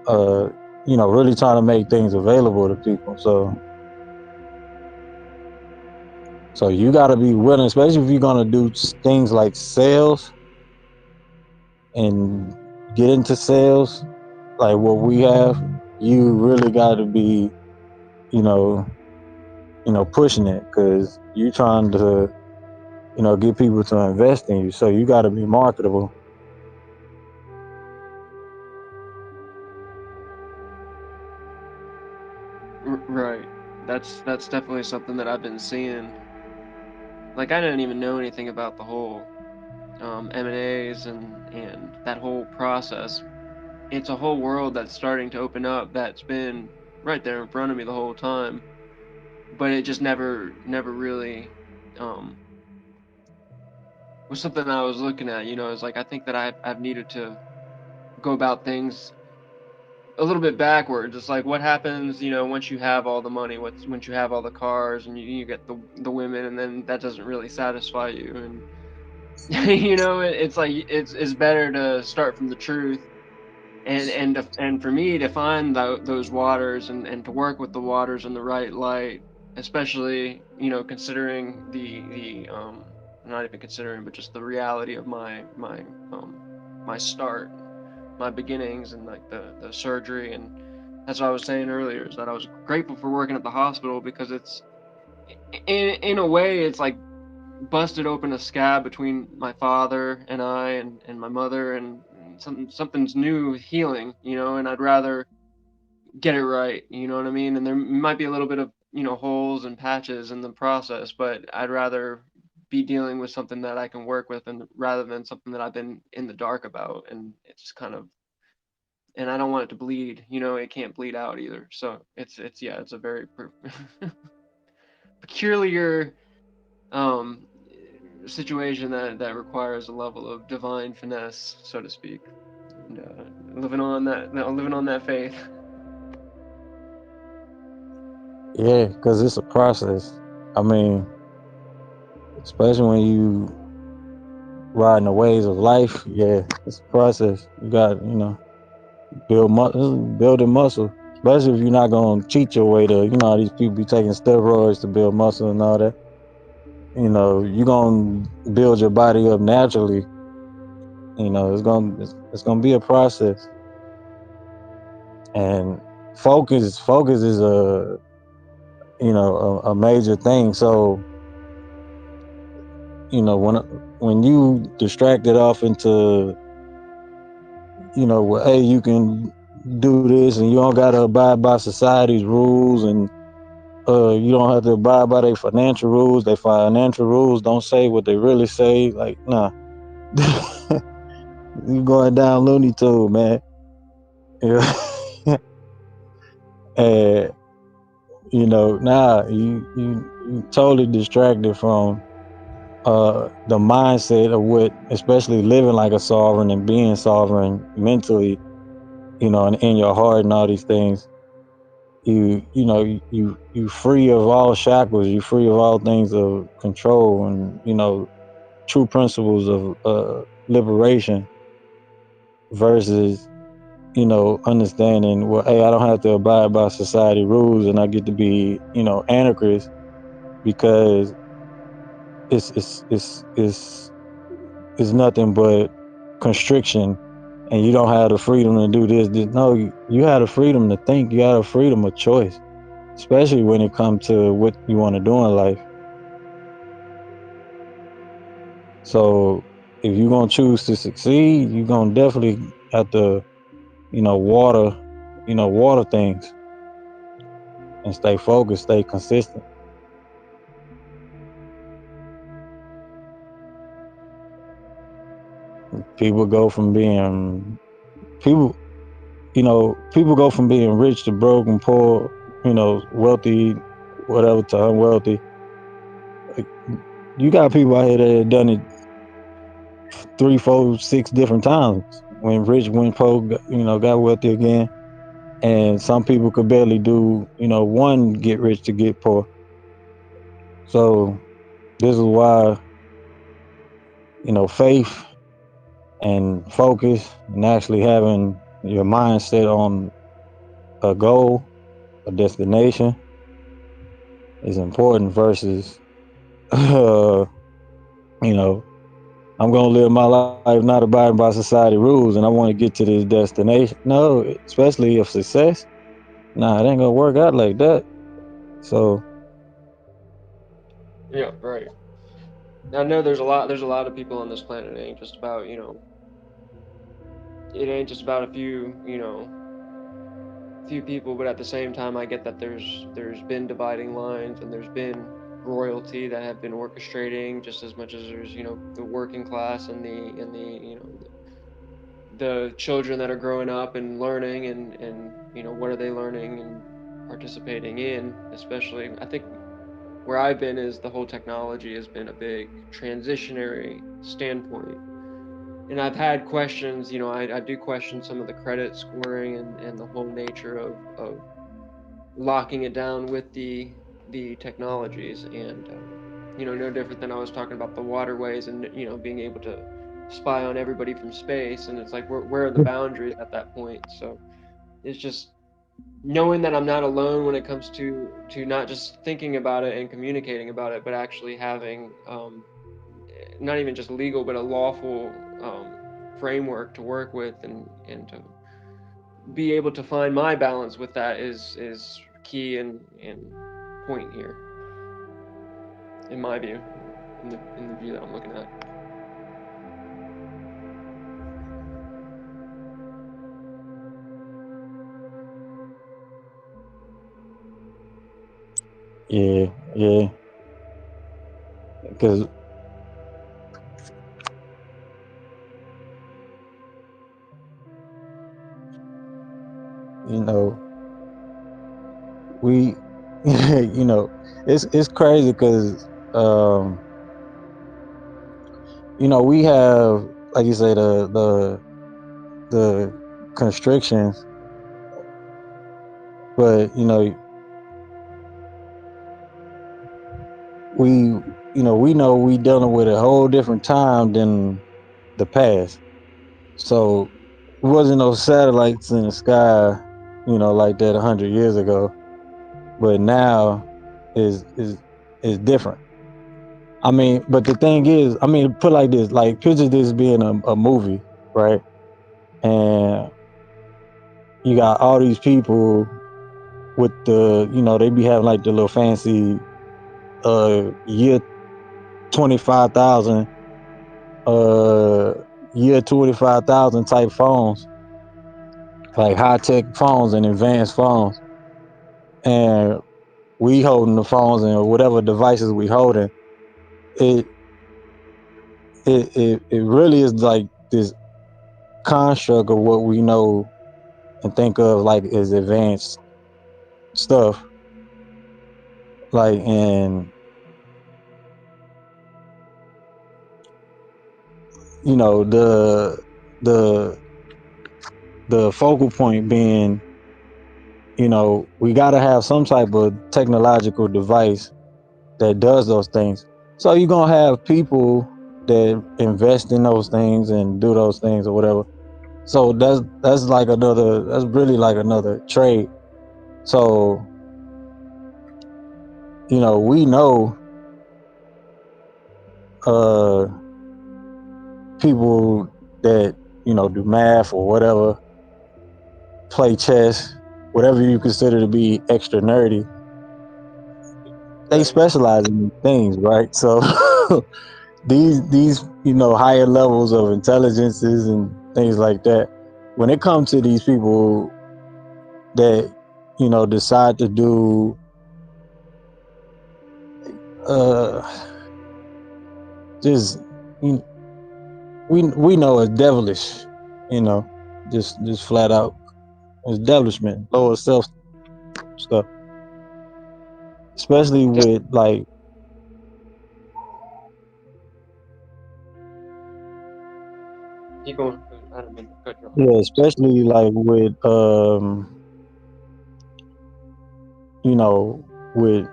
uh, really trying to make things available to people. So you got to be willing, especially if you're gonna do things like sales and get into sales, like what we have. You really got to be, you know, pushing it, because you're trying to, get people to invest in you. So you got to be marketable. Right. That's definitely something that I've been seeing. Like, I didn't even know anything about the whole M&As and that whole process. It's a whole world that's starting to open up that's been right there in front of me the whole time, but it just never really um was something I was looking at. It's like, I think that I've needed to go about things a little bit backwards. It's like, what happens, once you have all the money, once you have all the cars, and you get the women, and then that doesn't really satisfy you. And it's like, it's better to start from the truth, and for me to find those waters, and to work with the waters in the right light, especially, considering the not even considering, but just the reality of my start, my beginnings, and like the surgery. And that's what I was saying earlier, is that I was grateful for working at the hospital, because it's, in a way, it's like busted open a scab between my father and I, and my mother, and something's new healing, and I'd rather get it right, you know what I mean? And there might be a little bit of, holes and patches in the process, but I'd rather be dealing with something that I can work with, and rather than something that I've been in the dark about. And it's kind of, and I don't want it to bleed, it can't bleed out either. So it's yeah, it's a very peculiar um situation that requires a level of divine finesse, so to speak. And living on that, no, living on that faith. Yeah, because it's a process. I mean, especially when you riding the waves of life. Yeah, it's a process. You got, building muscle. Especially if you're not gonna cheat your way to, how these people be taking steroids to build muscle and all that. You're gonna build your body up naturally. It's gonna be a process. And focus is a major thing. So, when you distracted off into, well, hey, you can do this and you don't gotta abide by society's rules, and you don't have to abide by their financial rules. Their financial rules don't say what they really say. Like, nah. You going down Looney Tune, man. Yeah. And nah, you totally distracted from the mindset of what, especially living like a sovereign and being sovereign mentally, and in your heart and all these things. You free of all shackles. You free of all things of control, and true principles of liberation versus understanding, well, hey, I don't have to abide by society rules and I get to be anarchist because it's nothing but constriction, and you don't have the freedom to do this. No, you have the freedom to think. You have the freedom of choice, especially when it comes to what you want to do in life. So if you're gonna choose to succeed, you're gonna definitely have to, water, water things and stay focused, stay consistent. People go from being people, people go from being rich to broke and poor, wealthy, whatever, to unwealthy. Like, you got people out here that have done it 3, 4, 6 different times. When rich, when poor, got wealthy again. And some people could barely do, one get rich to get poor. So this is why, faith and focus and actually having your mindset on a goal, a destination is important versus, you know, I'm going to live my life not abiding by society rules and I want to get to this destination. No, especially if success, nah, it ain't going to work out like that. So, Yeah, right. I know there's a lot of people on this planet. It ain't just about, it ain't just about a few people, but at the same time I get that there's been dividing lines and there's been royalty that have been orchestrating just as much as there's, the working class and the children that are growing up and learning and what are they learning and participating in, especially I think where I've been is the whole technology has been a big transitionary standpoint. And I've had questions, I do question some of the credit scoring and the whole nature of locking it down with the technologies and no different than I was talking about the waterways and being able to spy on everybody from space, and it's like where are the boundaries at that point? So it's just knowing that I'm not alone when it comes to not just thinking about it and communicating about it, but actually having not even just legal but a lawful framework to work with and to be able to find my balance with that is key and point here, in my view, in the view that I'm looking at. yeah, yeah. Because, you know, we, it's crazy because, we have, like you say, the constrictions, but we we know we dealing with a whole different time than the past. So it wasn't no satellites in the sky, like that 100 years ago. But now is different. I mean, but the thing is, I mean, put like this, like picture this being a movie, right? And you got all these people with they be having like the little fancy year 25,000 uh year 25,000 type phones, like high tech phones and advanced phones. And we holding the phones and whatever devices we holding, it it really is like this construct of what we know and think of like as advanced stuff. Like, and the the focal point being, we got to have some type of technological device that does those things. So you're gonna have people that invest in those things and do those things or whatever. So that's really like another trade. So we know uh people that do math or whatever, play chess, whatever you consider to be extra nerdy. They Right. specialize in these things, right? So these higher levels of intelligences and things like that, when it comes to these people that decide to do uh just you- we know it's devilish, you know just flat out, it's devilishment, lower self stuff, especially Yeah. with like, Keep going. I don't mean to cut you off. yeah, especially like with you know with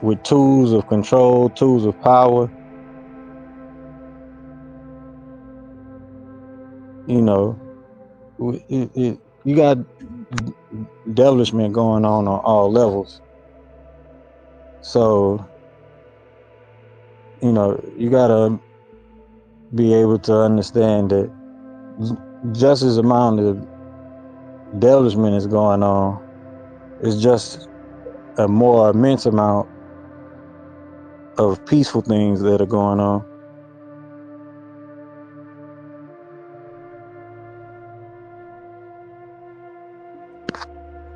with tools of control, tools of power, you know you got devilishment going on all levels. So you gotta be able to understand that just as amount of devilishment is going on, it's just a more immense amount of peaceful things that are going on.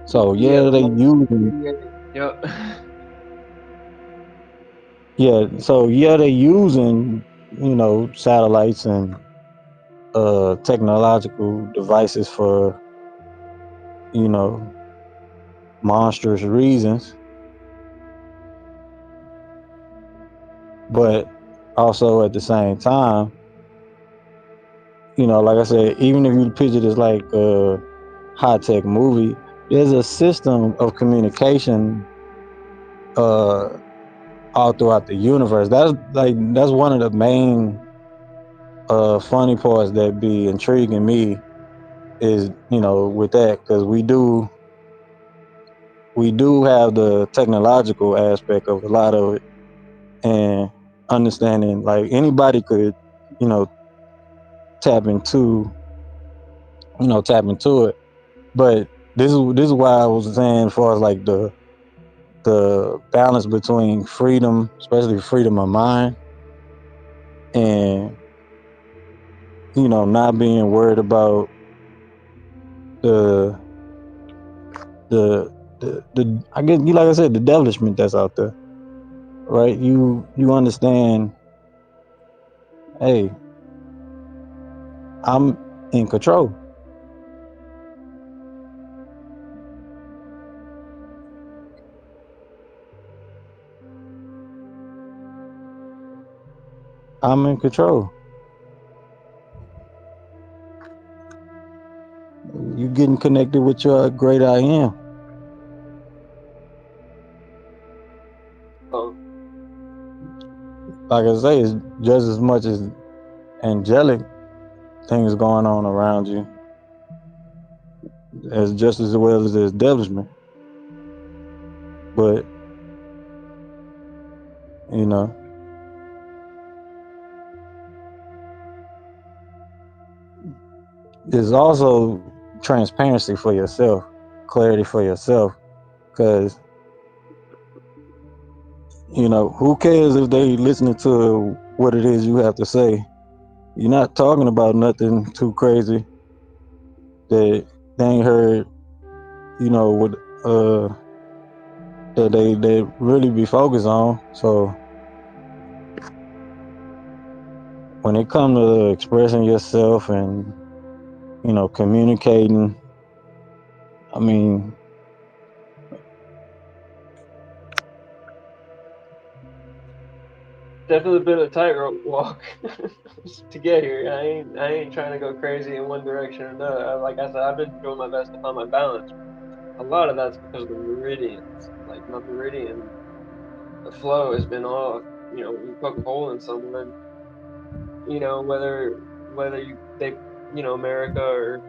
So yeah, they EL using 88. Yep. they using satellites and technological devices for you know monstrous reasons, but also at the same time, like I said, even if you picture this like a high tech movie, there's a system of communication uh all throughout the universe. That's one of the main funny parts that be intriguing me, is with that, because we do have the technological aspect of a lot of it, and understanding like anybody could you know tap into it. But this is why I was saying, as far as like the balance between freedom, especially freedom of mind, and not being worried about the the I guess, like I said, the devilishment that's out there, right? You understand, hey, I'm in control. I'm in control. You getting connected with your great I am. like I say, it's just as much as angelic things going on around you as just as well as the establishment. But you know, there's also transparency for yourself, clarity for yourself, because you know, who cares if they listening to what it is you have to say? You're not talking about nothing too crazy that they ain't heard, you know, what that they really be focused on. So when it comes to expressing yourself and, you know, communicating, I mean, Definitely been a tightrope walk to get here. I ain't trying to go crazy in one direction or another. Like I said, I've been doing my best to find my balance. A lot of that's because of the meridians. Like my meridian, the flow has been off. You know, you poke a hole in someone. You know, whether America or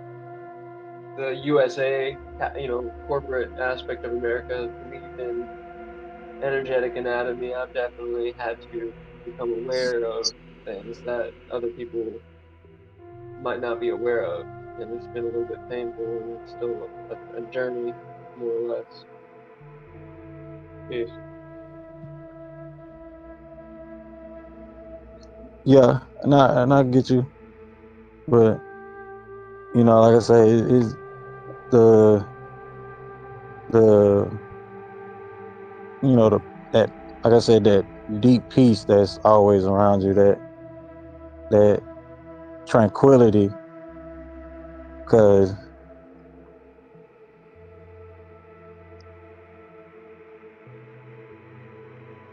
the USA, you know, corporate aspect of America believe in energetic anatomy. I've definitely had to become aware of things that other people might not be aware of, and it's been a little bit painful, and it's still a journey, more or less. Peace. yeah, and I get you, but you know, like I say, it's the the you know that like I said, that deep peace that's always around you, that tranquility, because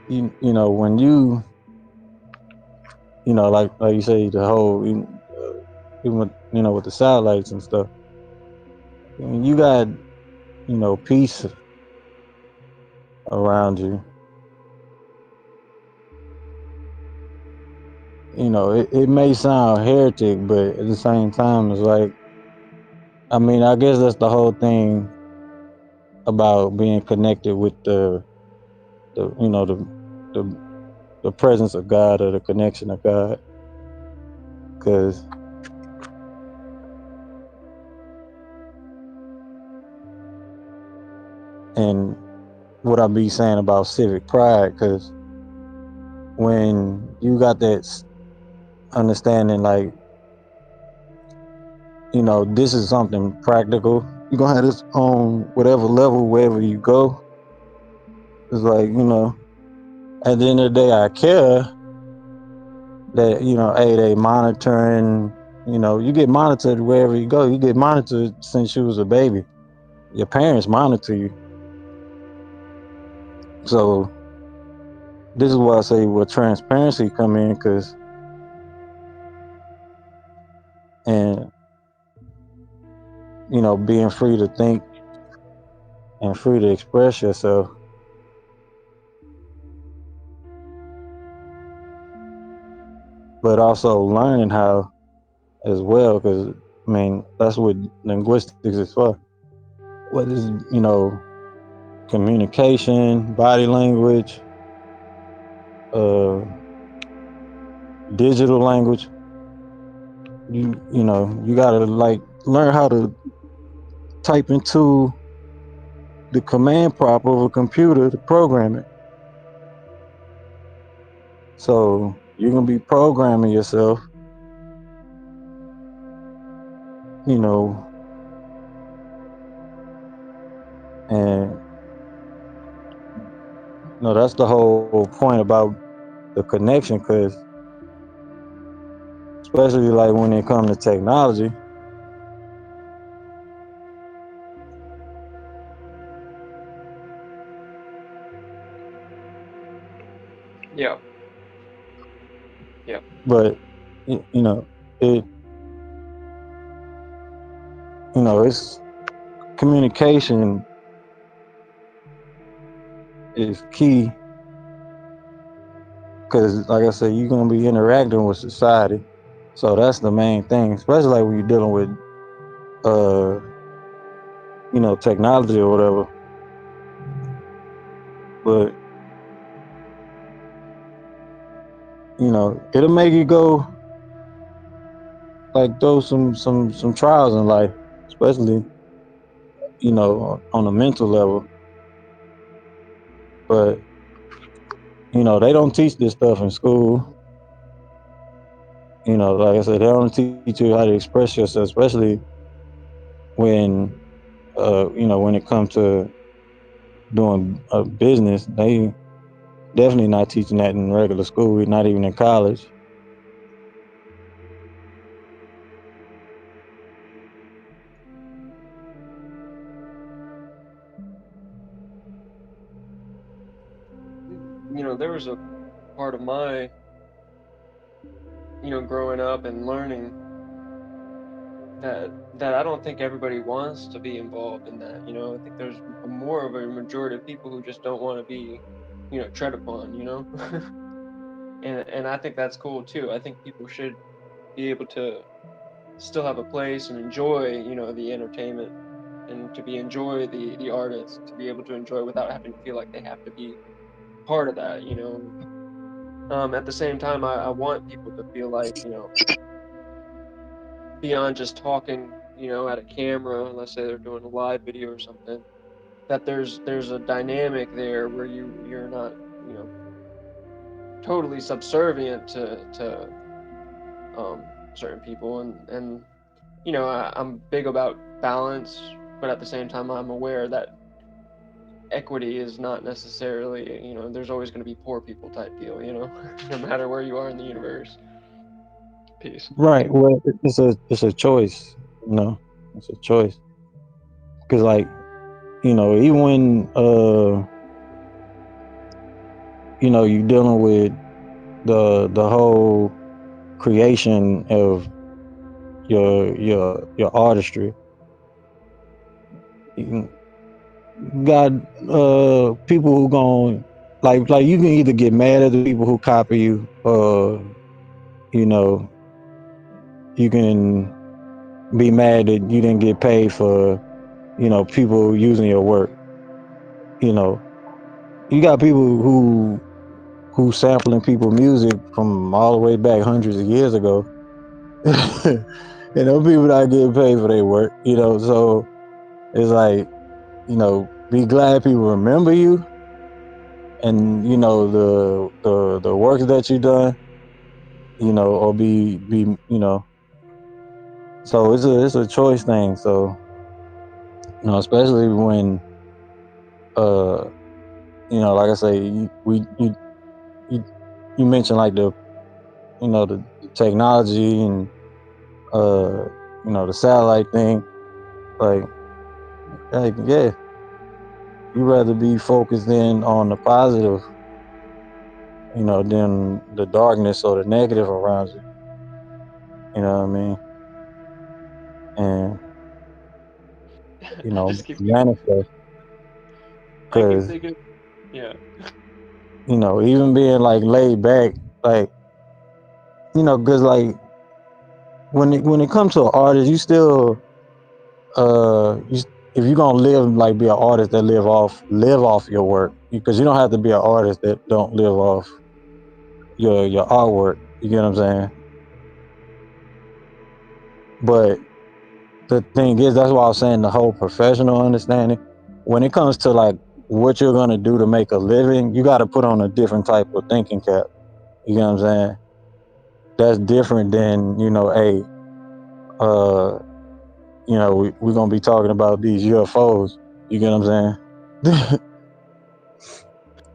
you know when you know like you say the whole even with, you know, with the satellites and stuff, when you got, you know, peace around you, you know, it may sound heretic, but at the same time it's like, I mean, I guess that's the whole thing about being connected with the you know the the presence of God, or the connection of God, because and what I be saying about civic pride, because when you got that understanding, like, you know, this is something practical, you're gonna have this on whatever level, wherever you go. It's like, you know, at the end of the day, I care that, you know, hey, they monitoring, you know, you get monitored wherever you go. You get monitored since you was a baby. Your parents monitor you. So this is why I say where transparency come in, because and you know, being free to think and free to express yourself, but also learning how as well, because I mean that's what linguistics is for. What is, you know, communication, body language, uh, digital language. You know, you gotta like learn how to type into the command prompt of a computer to program it. So you're gonna be programming yourself, you know, and you know that's the whole point about the connection, because especially like when it comes to technology, Yeah. Yeah. but you know it, you know, it's communication is key, because like I said, you're gonna be interacting with society, so that's the main thing. Especially like when you're dealing with uh, technology or whatever. But it'll make you go like through some trials in life, especially on a mental level. But they don't teach this stuff in school. Like I said, they don't teach you how to express yourself, especially when when it comes to doing a business. They definitely not teaching that in regular school, not even in college. There was a part of my, growing up and learning that I don't think everybody wants to be involved in that. I think there's more of a majority of people who just don't want to be, tread upon. And I think that's cool too. I think people should be able to still have a place and enjoy, the entertainment and to be enjoy the artists, to be able to enjoy without having to feel like they have to be part of that. At the same time, I want people to feel like, beyond just talking, at a camera, let's say they're doing a live video or something, that there's a dynamic there where you're not, totally subservient to certain people, and I'm big about balance, but at the same time I'm aware that equity is not necessarily, there's always going to be poor people type deal. No matter where you are in the universe. Peace. Right. Well, it's a choice. It's a choice. Because like even when you're dealing with the whole creation of your artistry, you got people who gon' like you can either get mad at the people who copy you, or you know you can be mad that you didn't get paid for people using your work. You know, you got people who sampling people music from all the way back hundreds of years ago. And those people not getting paid for their work. So it's like, be glad people remember you, and the works that you done, or be so it's a choice thing. So especially when uh like I say, you, you mentioned like the technology and uh the satellite thing, like yeah, you rather be focused in on the positive, than the darkness or the negative around you. You know what I mean? And I just keep manifest, I keep because thinking, yeah. even being like laid back, like because like when it comes to an artist, you still if you're gonna live, like be an artist that live off your work, because you don't have to be an artist that don't live off your artwork. You get what I'm saying? But the thing is, that's why I was saying the whole professional understanding. When it comes to like what you're gonna do to make a living, you got to put on a different type of thinking cap. You know what I'm saying? That's different than hey, uh, we're gonna be talking about these UFOs. You get what I'm saying?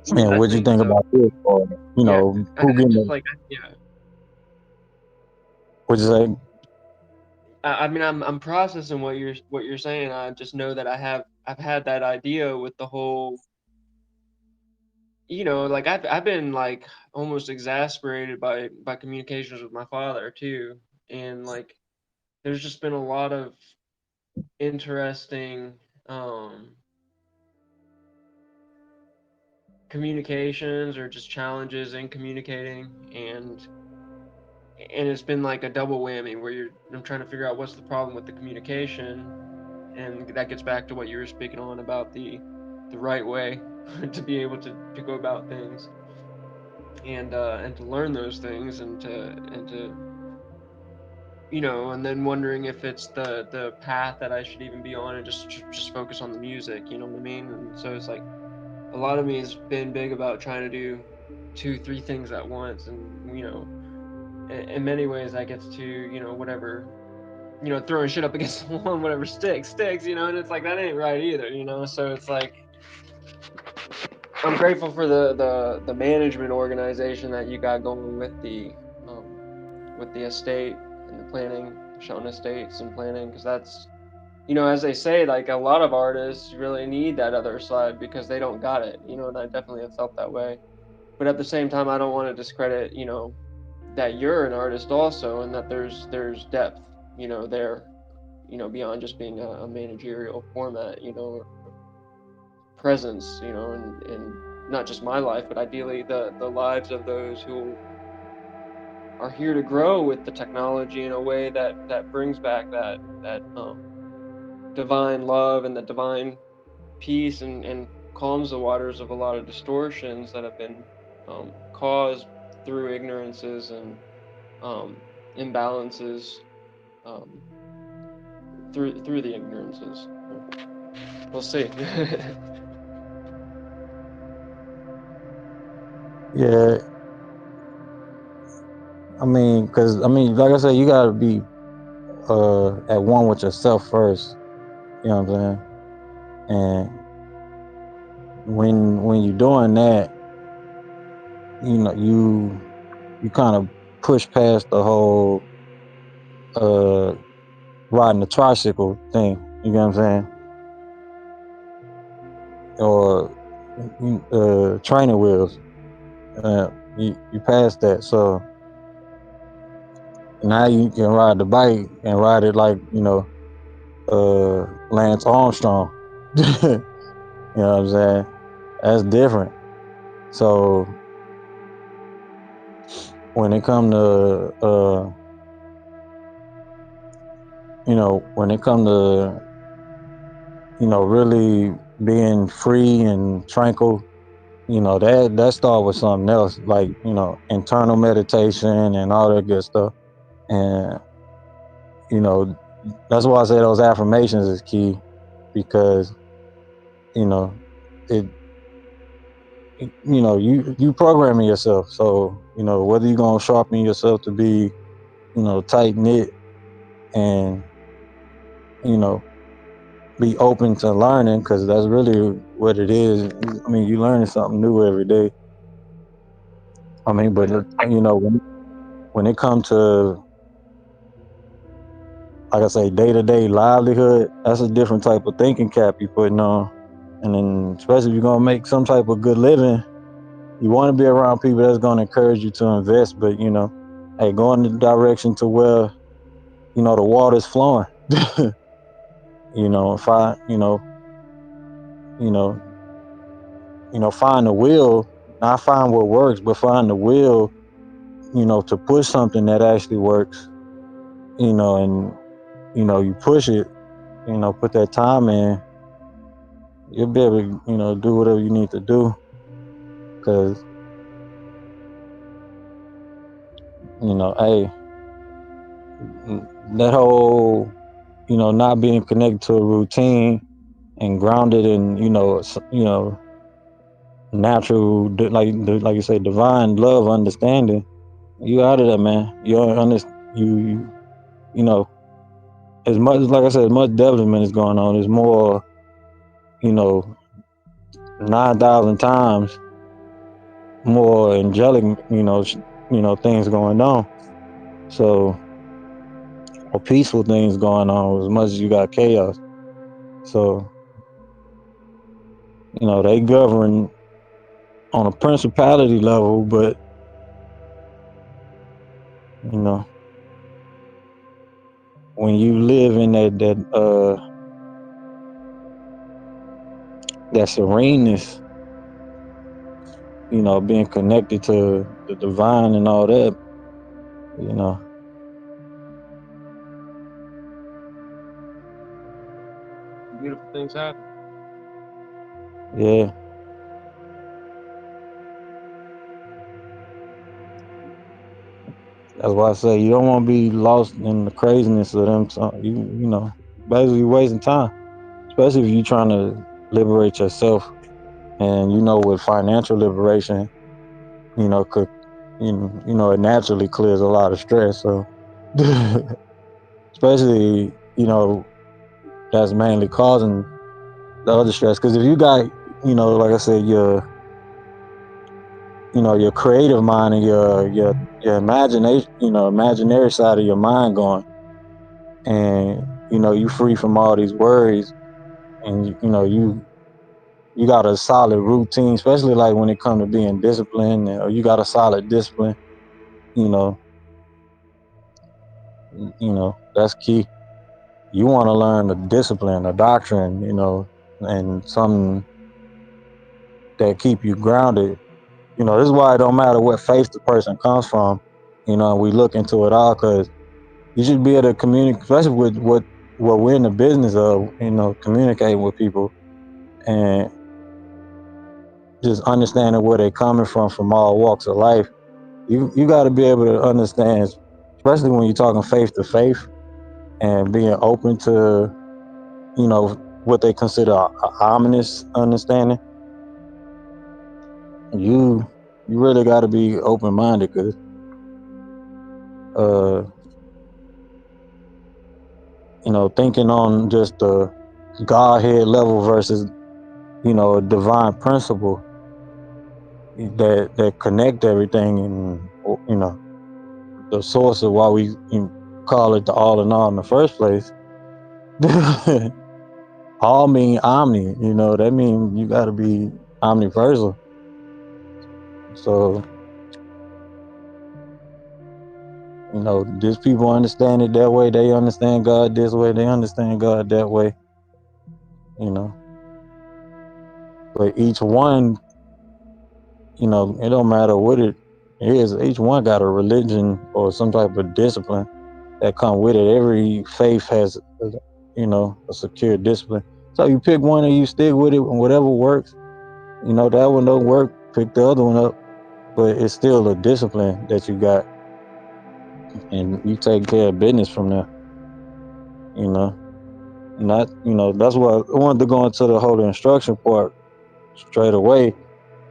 Yeah, And I what you think think so. about this? Or Yeah, I who getting just the, like, yeah. what you say? I mean, I'm processing what you're saying. I just know that I've had that idea with the whole, like I've been like almost exasperated by communications with my father too, and like there's just been a lot of interesting, um communications or just challenges in communicating, and it's been like a double whammy where I'm trying to figure out what's the problem with the communication, and that gets back to what you were speaking on about the right way to be able to go about things, and to learn those things, and to and then wondering if it's the path that I should even be on, and just focus on the music, you know what I mean? And so it's like a lot of me has been big about trying to do 2 3 things at once, and in many ways that gets to whatever, throwing shit up against the wall, and whatever sticks, and it's like that ain't right either, so it's like I'm grateful for the management organization that you got going with the estate and the planning, showing estates and planning, because that's, as they say, like a lot of artists really need that other side because they don't got it, and I definitely have felt that way. But at the same time, I don't want to discredit, that you're an artist also, and that there's depth, there, beyond just being a managerial format, presence, and not just my life, but ideally the lives of those who are here to grow with the technology in a way that brings back that divine love and the divine peace, and calms the waters of a lot of distortions that have been caused through ignorances and imbalances, um, through the ignorances. We'll see. Yeah, I mean, because I mean, like I said, you gotta be at one with yourself first. You know what I'm saying? And when you're doing that, you kind of push past the whole uh riding the tricycle thing. You know what I'm saying? Or training wheels. You pass that, so now you can ride the bike and ride it like Lance Armstrong. You know what I'm saying? That's different. So when it come to when it come to really being free and tranquil, that start with something else, like internal meditation and all that good stuff. And you know that's why I say those affirmations is key, because you know it you programming yourself. So whether you're gonna sharpen yourself to be tight knit and you know be open to learning, because that's really what it is. I mean, you learning something new every day. I mean, but when it comes to, like I say, day-to-day livelihood, that's a different type of thinking cap you putting on. And then especially if you're gonna make some type of good living, you want to be around people that's gonna encourage you to invest. But hey, go in the direction to where the water's flowing. Find you know find the will, not find what works, but find the will, to push something that actually works. And you push it, put that time in, you'll be able to, do whatever you need to do. Cause, hey, that whole, not being connected to a routine and grounded in, natural, like you say, divine love, understanding, you out of that, man. You know, as much, like I said, as much development is going on, there's more, you know, 9,000 times more angelic, things going on. So, or peaceful things going on, as much as you got chaos. So, they govern on a principality level, but you know, when you live in that sereneness, being connected to the divine and all that, you know. Beautiful things happen. Yeah. That's why I say you don't want to be lost in the craziness of them. So basically wasting time, especially if you're trying to liberate yourself. And with financial liberation, could it naturally clears a lot of stress. So, especially that's mainly causing the other stress. Because if you got like I said, your creative mind and your imagination, imaginary side of your mind going, and you free from all these worries, and you got a solid routine, especially like when it comes to being disciplined, or you got a solid discipline, you know that's key. You want to learn the discipline, the doctrine, and something that keep you grounded. This is why it don't matter what faith the person comes from. We look into it all, because you should be able to communicate, especially with what we're in the business of, communicating with people and just understanding where they're coming from all walks of life. You got to be able to understand, especially when you're talking faith to faith, and being open to what they consider a ominous understanding. You really got to be open minded, because uh thinking on just the Godhead level versus a divine principle that connect everything, and the source of why we call it the all in all in the first place. All mean omni, that means you got to be omniversal. So these people understand it that way, they understand God this way, they understand God that way, you know but each one, it don't matter what it is, each one got a religion or some type of discipline that come with it. Every faith has a secure discipline. So you pick one and you stick with it, and whatever works. That one don't work, pick the other one up. But it's still a discipline that you got, and you take care of business from there. you know Not, that's why I wanted to go into the whole instruction part straight away,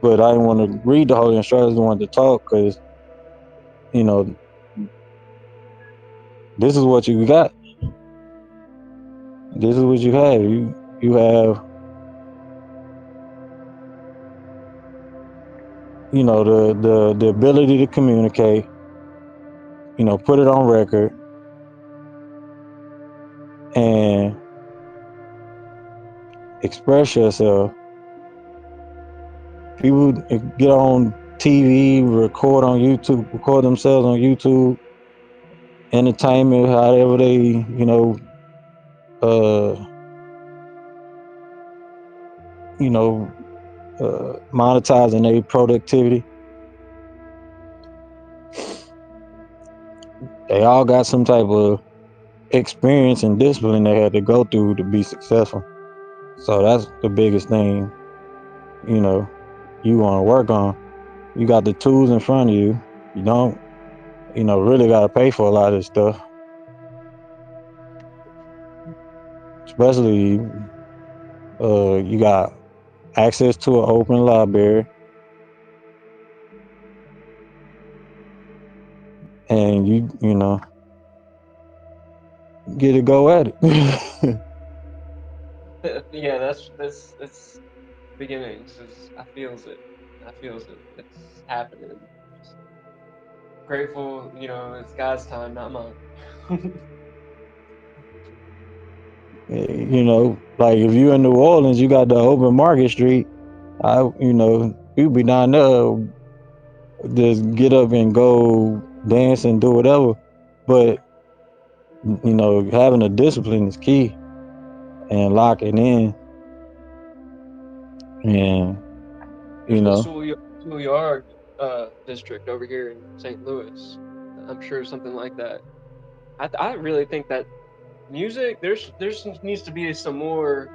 but I didn't want to read the whole instructions. I wanted to talk, because you know this is what you got. This is what you have. You have the ability to communicate. Put it on record, and express yourself. People get on TV, record on YouTube, record themselves on YouTube, entertainment, however they, uh, you know, monetizing their productivity. They all got some type of experience and discipline they had to go through to be successful. So that's the biggest thing, you know, you want to work on. You got the tools in front of you. You don't, really got to pay for a lot of this stuff, especially you got access to an open library, and you get to go at it. Yeah, that's beginnings. I feels it. I feels it. It's happening. Just grateful, it's God's time, not mine. Like if you in New Orleans, you got the open Market Street. People be down there, just get up and go dance and do whatever. But having a discipline is key, and locking in, and Who's you gonna know school you Yard district over here in St. Louis. I'm sure something like that. I really think that music there's needs to be some more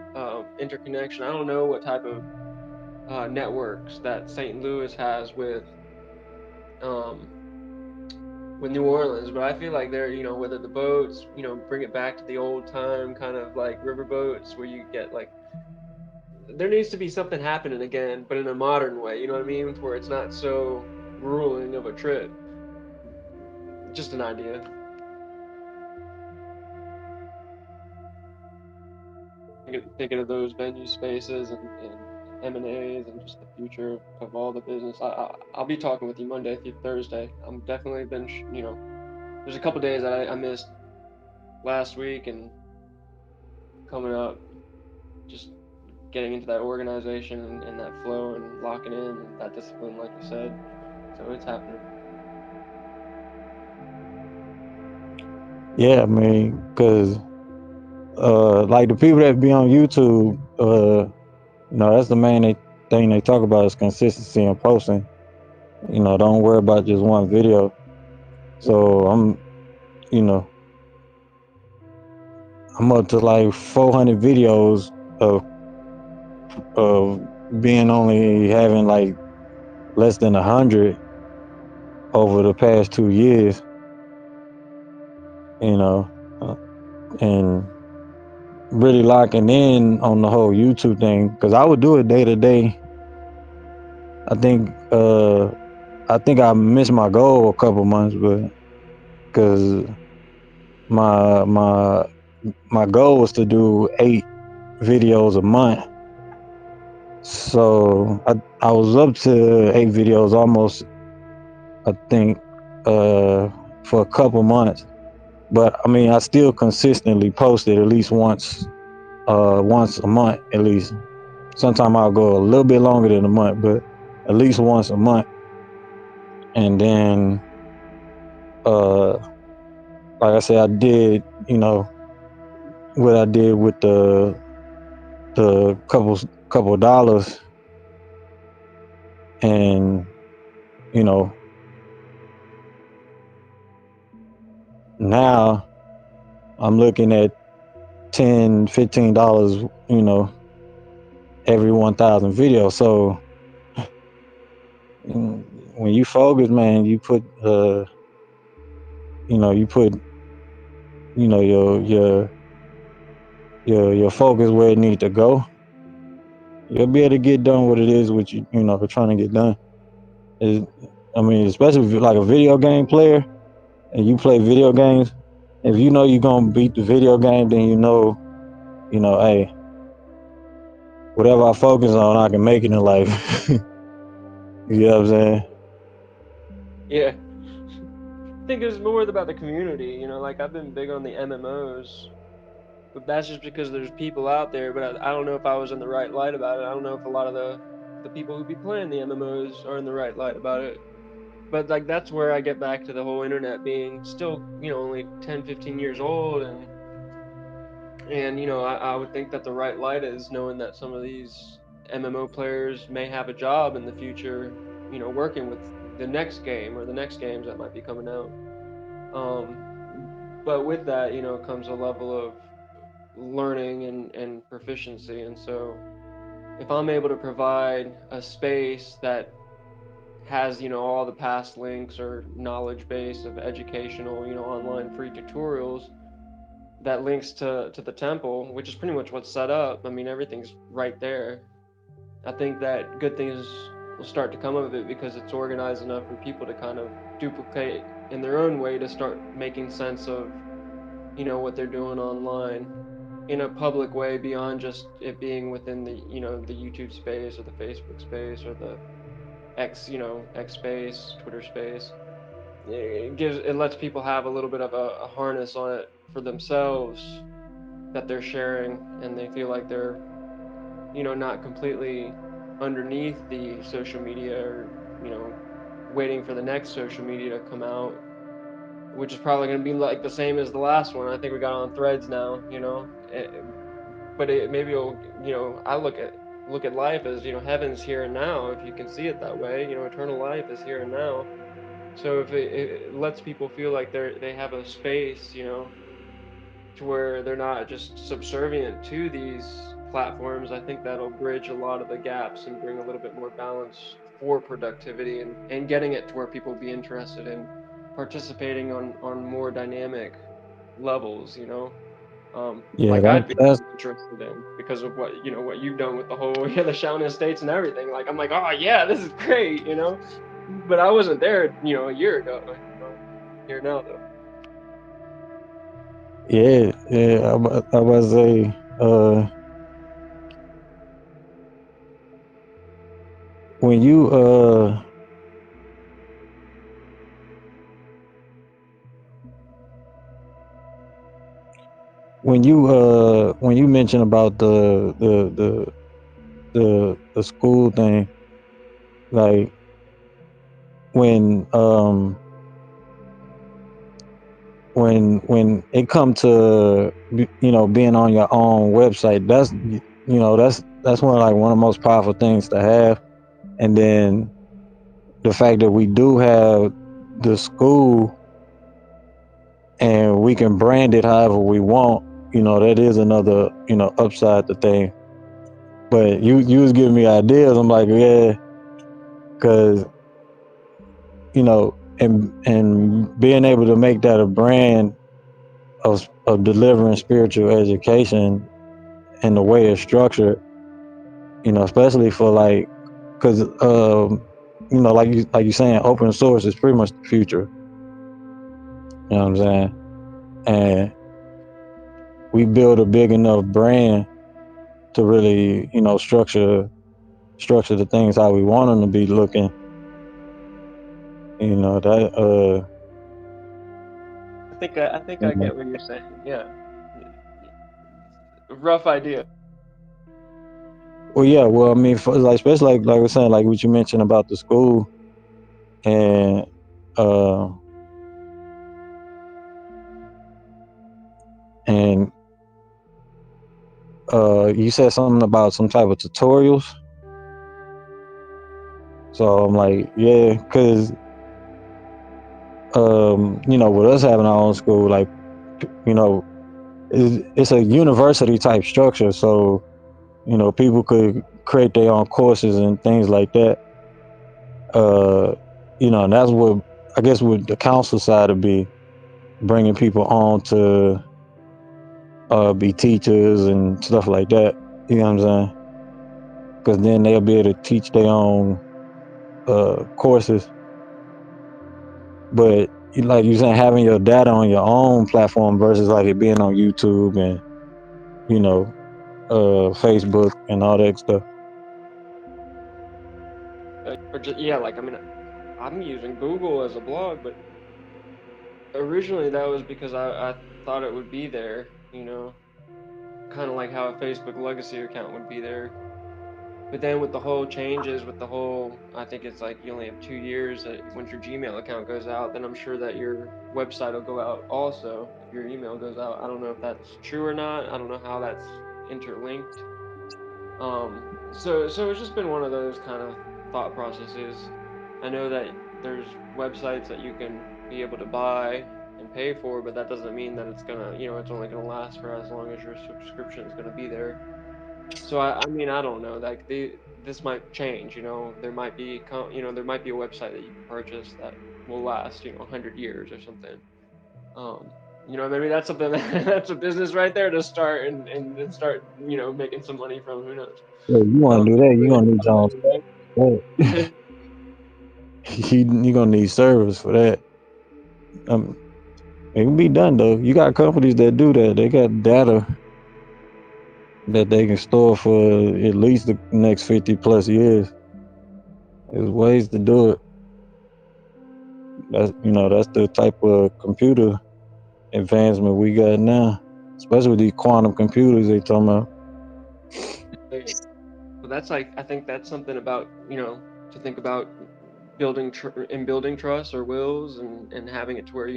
interconnection. I don't know what type of networks that St. Louis has um, with New Orleans, but I feel like they're, whether the boats, bring it back to the old time kind of like river boats where you get like, there needs to be something happening again, but in a modern way, you know what I mean? Where it's not so grueling of a trip. Just an idea. Thinking of those venue spaces and M&As and just the future of all the business. I'll be talking with you Monday through Thursday. I'm definitely been, there's a couple days that I missed last week and coming up, just getting into that organization and that flow and locking in and that discipline, like you said. So it's happening. Yeah, I mean, because like the people that be on YouTube, that's the main thing they talk about is consistency and posting. Don't worry about just one video. So you know, I'm up to like 400 videos of being only having like less than 100 over the past 2 years. You know, uh, and really locking in on the whole YouTube thing because I would do it day to day. I think I missed my goal a couple months, but because my my my goal was to do 8 videos a month. So I was up to 8 videos almost, I think, for a couple months. But I mean, I still consistently posted at least once a month at least. Sometimes I'll go a little bit longer than a month, but at least once a month. And then, uh, like I said, I did, what I did with the couple dollars, and you know, now I'm looking at $10, $15, every 1,000 videos. So when you focus, man, you put your focus where it needs to go. You'll be able to get done what it is what you're trying to get done. Is I mean, especially if you're like a video game player and you play video games, if you know you're gonna beat the video game, then hey, whatever I focus on, I can make it in life. You know what I'm saying? Yeah. I think it's more about the community, like I've been big on the MMOs, but that's just because there's people out there, but I don't know if I was in the right light about it. I don't know if a lot of the people who be playing the MMOs are in the right light about it. But like that's where I get back to the whole internet being still, only 10, 15 years old and I would think that the right light is knowing that some of these MMO players may have a job in the future, working with the next game or the next games that might be coming out. Um, but with that, comes a level of learning and proficiency. And so if I'm able to provide a space that has, all the past links or knowledge base of educational, online free tutorials that links to the temple, which is pretty much what's set up. I mean, everything's right there. I think that good things will start to come of it because it's organized enough for people to kind of duplicate in their own way to start making sense of, what they're doing online in a public way beyond just it being within the, the YouTube space or the Facebook space or the X space, Twitter space. It lets people have a little bit of a harness on it for themselves that they're sharing and they feel like they're not completely underneath the social media or waiting for the next social media to come out, which is probably going to be like the same as the last one. I think we got on Threads now, but maybe it'll, I look at look at life as, heaven's here and now, if you can see it that way. Eternal life is here and now. So if it lets people feel like they have a space, to where they're not just subservient to these platforms, I think that'll bridge a lot of the gaps and bring a little bit more balance for productivity, and getting it to where people will be interested in participating on more dynamic levels, Yeah, like I'd be that's interested in, because of what you've done with the whole the Shauna estates and everything. Like, I'm like, oh yeah, this is great, but I wasn't there, a year ago, here now though. yeah, yeah. I was say, when you when you mention about the school thing, like when when it come to being on your own website, that's one of the most powerful things to have. And then the fact that we do have the school and we can brand it however we want, that is another upside to thing. But you was giving me ideas. I'm like, yeah, because and being able to make that a brand of delivering spiritual education and the way it's structured, especially for like, because like you saying, open source is pretty much the future. You know what I'm saying? And we build a big enough brand to really, structure the things how we want them to be looking. That I think I get what you're saying. Yeah, rough idea. well, yeah, well, I mean, for, like, especially like I was saying, like what you mentioned about the school, and uh and you said something about some type of tutorials. So I'm like, yeah, because with us having our own school, like, you know, it's a university type structure. So people could create their own courses and things like that. Uh, and that's what I guess what the council side would be, bringing people on to be teachers and stuff like that. You know what I'm saying? Because then they'll be able to teach their own courses. But like you saying, having your data on your own platform versus like it being on YouTube and you know Facebook and all that stuff. Or just, yeah, like, I mean, I'm using Google as a blog, but originally that was because I thought it would be there, kind of like how a Facebook legacy account would be there. But then with the whole changes, with the whole, I think it's like you only have 2 years that once your Gmail account goes out, then I'm sure that your website will go out also if your email goes out. I don't know if that's true or not. I don't know how that's interlinked. So it's just been one of those kind of thought processes. I know that there's websites that you can be able to buy and pay for, but that doesn't mean that it's only gonna last for as long as your subscription is gonna be there. So I mean, I don't know. Like, this might change. There might be a website that you can purchase that will last 100 years or something. Um, Maybe that's something that's a business right there to start, and then start making some money from. Who knows? Yeah, you want to do that? You gonna need your own stuff. Right? You gonna need servers for that. Um, it can be done though. You got companies that do that. They got data that they can store for at least the next 50 plus years. There's ways to do it. That's the type of computer advancement we got now, especially with these quantum computers they talking about. Well, that's like, I think that's something about, to think about building trust or wills, and having it to where,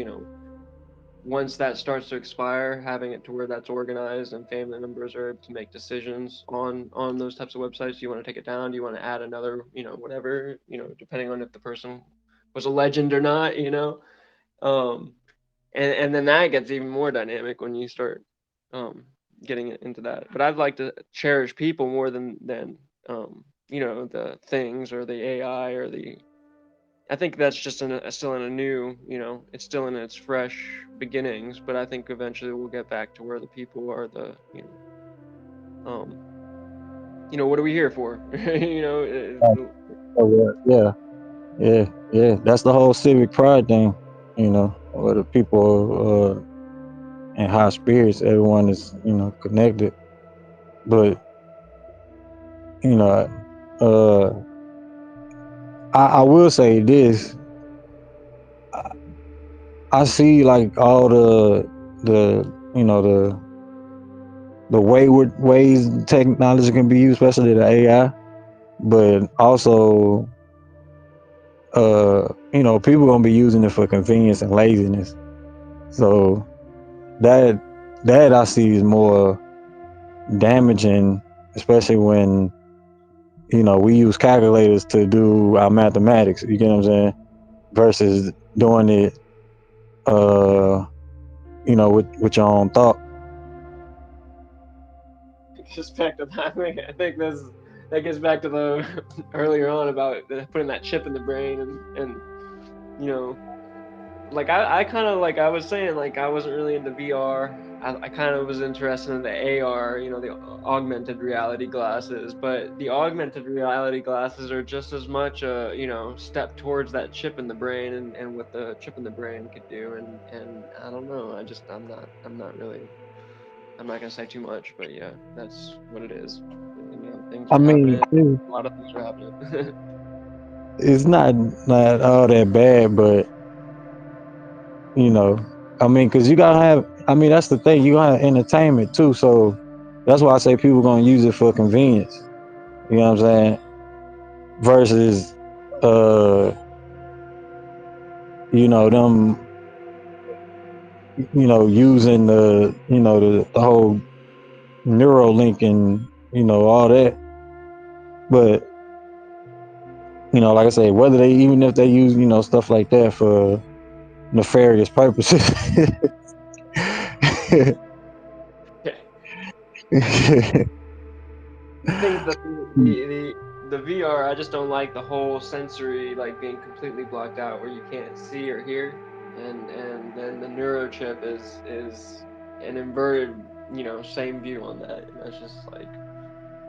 once that starts to expire, having it to where that's organized and family members are able to make decisions on those types of websites. Do you want to take it down? Do you want to add another, whatever, depending on if the person was a legend or not, and then that gets even more dynamic when you start getting into that. But I'd like to cherish people more than the things or the AI or the. I think that's just still in a new, it's still in its fresh beginnings. But I think eventually we'll get back to where the people are what are we here for? Yeah. That's the whole civic pride thing, where the people in high spirits, everyone is, connected. But, you know, uh, I will say this. I see like all the the wayward ways technology can be used, especially the AI, but also people gonna be using it for convenience and laziness. So that I see is more damaging, especially when we use calculators to do our mathematics. You get what I'm saying? Versus doing it, with your own thought. Just back to that. I think that gets back to the earlier on about putting that chip in the brain and you know like I kind of like I was saying, like I wasn't really into VR. I kind of was interested in the AR, the augmented reality glasses. But the augmented reality glasses are just as much a step towards that chip in the brain and what the chip in the brain could do. And I don't know. I'm not really. I'm not gonna say too much, but yeah, that's what it is. And, things I are mean, happening. A lot of things are happening. it's not all that bad, but I mean, because you gotta have. I mean, that's the thing. You gotta have entertainment too. So that's why I say people gonna use it for convenience. You know what I'm saying? Versus, uh, them, using the whole neural link and all that. But like I say, whether they even if they use stuff like that for nefarious purposes. I think the VR, I just don't like the whole sensory like being completely blocked out where you can't see or hear, and then the neurochip is an inverted, same view on that, and that's just like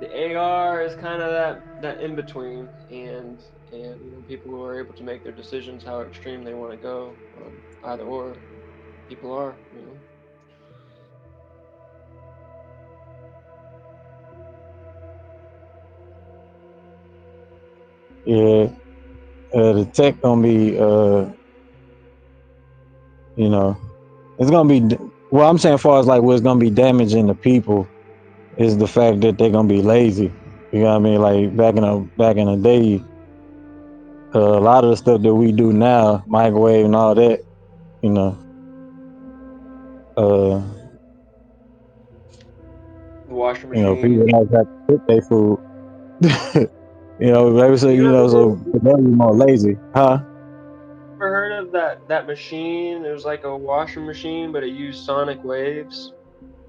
the AR is kind of that in between, and people who are able to make their decisions how extreme they want to go, either or, people are. Yeah, the tech gonna be, you know, it's gonna be. Well, I'm saying, as far as like what's gonna be damaging the people is the fact that they're gonna be lazy. You know what I mean? Like back in the day, a lot of the stuff that we do now, microwave and all that, you know, uh, Washing people machine. like have to cook their food. Maybe so, You ever so they're more lazy, huh? ever heard of that machine? It was like a washing machine, but it used sonic waves.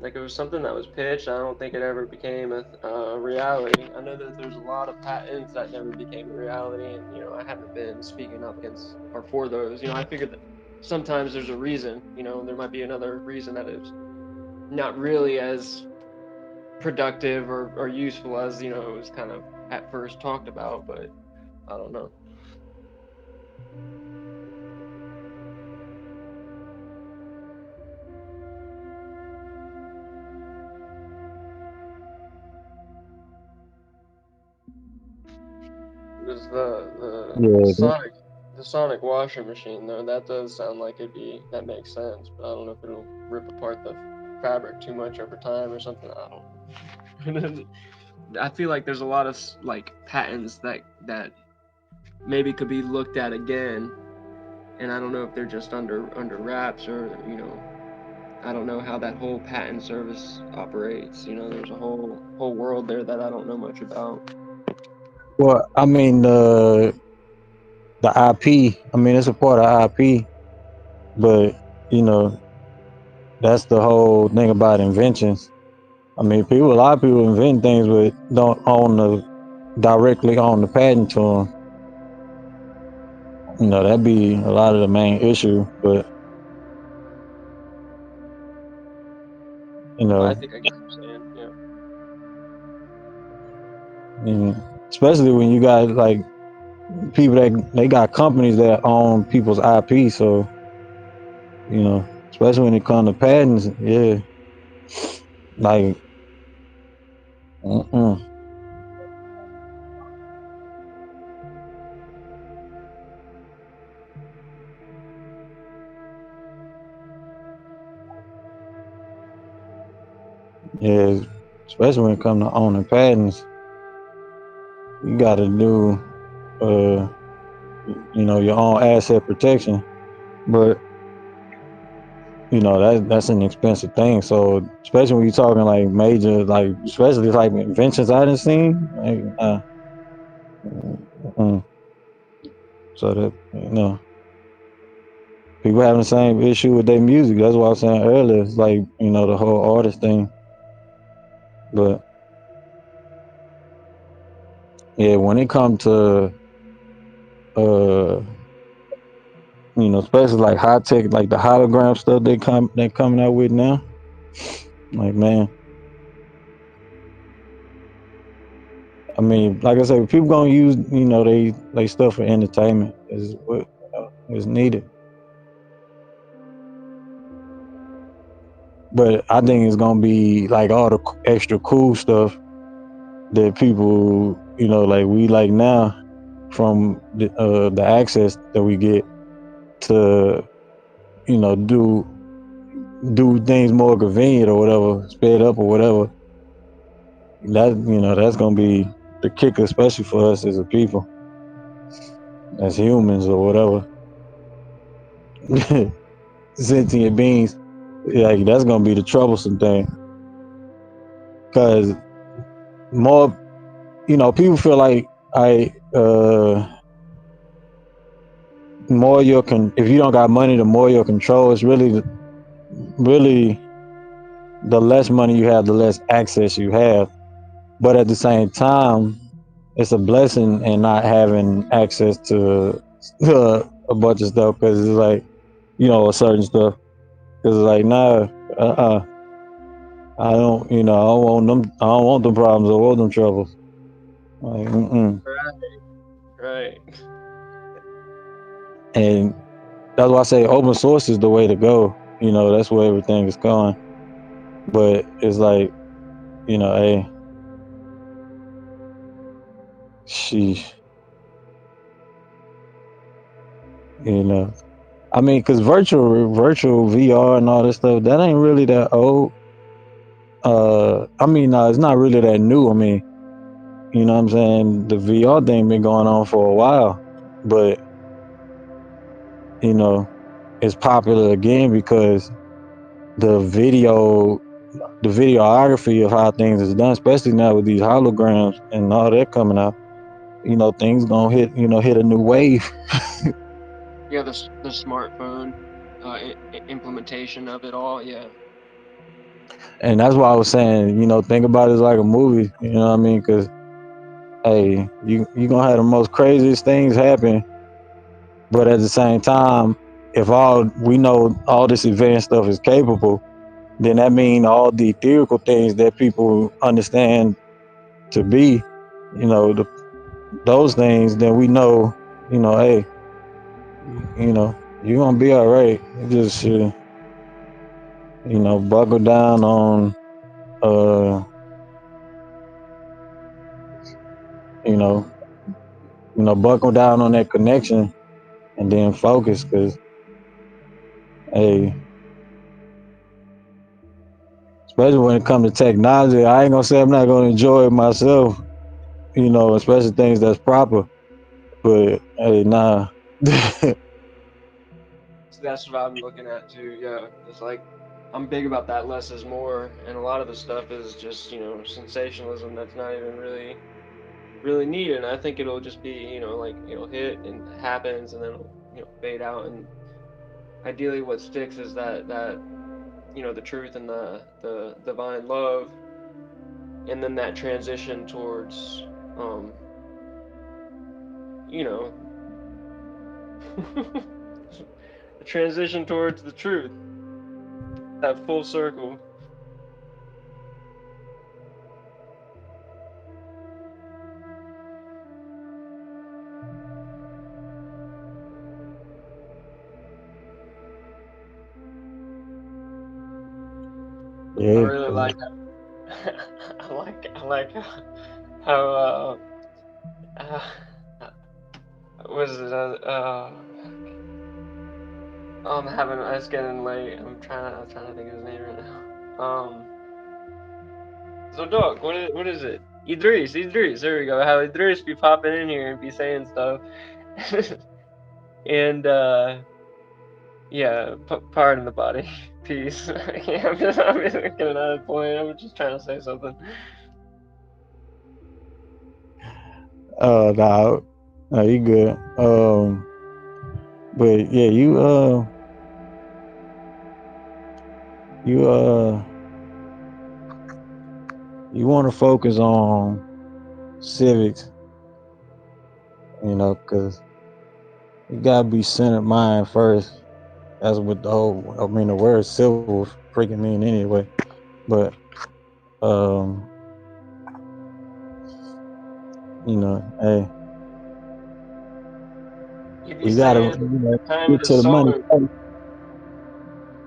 Like it was something that was pitched. I don't think it ever became a reality. I know that there's a lot of patents that never became a reality, and I haven't been speaking up against or for those. I figured that sometimes there's a reason. There might be another reason that is not really as productive or useful as it was kind of at first talked about. But I don't know. Because Yeah, the sonic washing machine though, that does sound like that makes sense, but I don't know if it'll rip apart the fabric too much over time or something. I don't know. I feel like there's a lot of like patents that maybe could be looked at again, and I don't know if they're just under wraps or I don't know how that whole patent service operates. You know, there's a whole world there that I don't know much about. Well, I mean the IP. I mean it's a part of IP, but you know that's the whole thing about inventions. I mean, a lot of people invent things, but don't directly own the patent to them. You know, that'd be a lot of the main issue. But you I know, think I get what you're saying. Yeah. especially when you got like people that they got companies that own people's IP. So you know, especially when it comes to patents, yeah, like, mm-mm. Yeah, especially when it comes to owning patents, you got to do, you know, your own asset protection. But you know that's an expensive thing. So especially when you're talking like major, like especially like inventions I didn't seen, like, mm. So that you know people having the same issue with their music. That's what I was saying earlier. It's like you know the whole artist thing. But yeah, when it comes to you know, especially like high tech, like the hologram stuff they coming out with now. Like man, I mean, like I said, people gonna use you know they stuff for entertainment is what is needed. But I think it's gonna be like all the extra cool stuff that people you know like we like now from the access that we get to you know do things more convenient or whatever, sped up or whatever. That you know that's gonna be the kicker, especially for us as a people, as humans or whatever, sentient beings. Like that's gonna be the troublesome thing, because more you know people feel like I more your if you don't got money, the more your control. It's really the less money you have, the less access you have. But at the same time, it's a blessing in not having access to a bunch of stuff because it's like you know certain stuff. Because it's like nah, I don't you know I don't want them. I don't want them problems. I want them troubles. Like, mm-mm. Right. And that's why I say open source is the way to go. You know, that's where everything is going. But it's like, you know, hey, she, you know, I mean, because virtual VR and all this stuff, that ain't really that old. I mean, no, it's not really that new. I mean, you know what I'm saying? The VR thing been going on for a while, but you know, it's popular again because the the videography of how things is done, especially now with these holograms and all that coming out, you know, things gonna hit a new wave. Yeah, the smartphone implementation of it all. Yeah. And that's why I was saying, you know, think about it as like a movie, you know what I mean? Because hey, you gonna have the most craziest things happen, but at the same time, if all we know all this advanced stuff is capable, then that means all the theoretical things that people understand to be, you know, those things, then we know, you know, hey, you know, you're gonna be all right. You just you know, buckle down on uh, you know, buckle down on that connection and then focus, because hey, especially when it comes to technology, I ain't gonna say I'm not gonna enjoy it myself, you know, especially things that's proper. But hey, nah. So that's what I'm looking at too. Yeah, it's like I'm big about that less is more, and a lot of the stuff is just, sensationalism that's not even really needed. And I think it'll just be, like it'll hit and happens, and then it'll, fade out. And ideally, what sticks is that the truth and the divine love, and then that transition towards, you know, the transition towards the truth, that full circle. I Yeah. really like I like how uh was it it's getting late. I'm trying to think of his name right now. Zodok, what is it? Idris, there we go. How Idris be popping in here and be saying stuff. And yeah, pardon the body. Peace. Yeah, I'm just getting another point. I'm just trying to say something. Nah, no, you good. But yeah, you you want to focus on civics, because you gotta be centered mind first. That's what the word civil freaking mean anyway. But um, hey, He be we gotta saying time of get the to the money, solar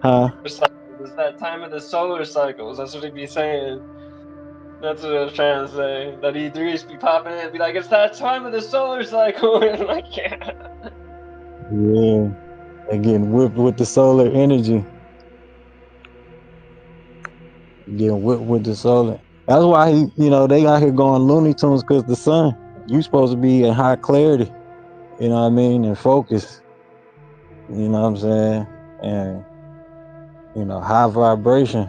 huh? cycles. It's that time of the solar cycles. That's what he be saying. That's what I was trying to say. That Idris be popping in and be like, it's that time of the solar cycle. And like, yeah. Yeah, and getting whipped with the solar energy, getting whipped with the solar. That's why they out here going Looney Tunes because the sun. You supposed to be in high clarity, you know what I mean, and focus. You know what I'm saying, and high vibration.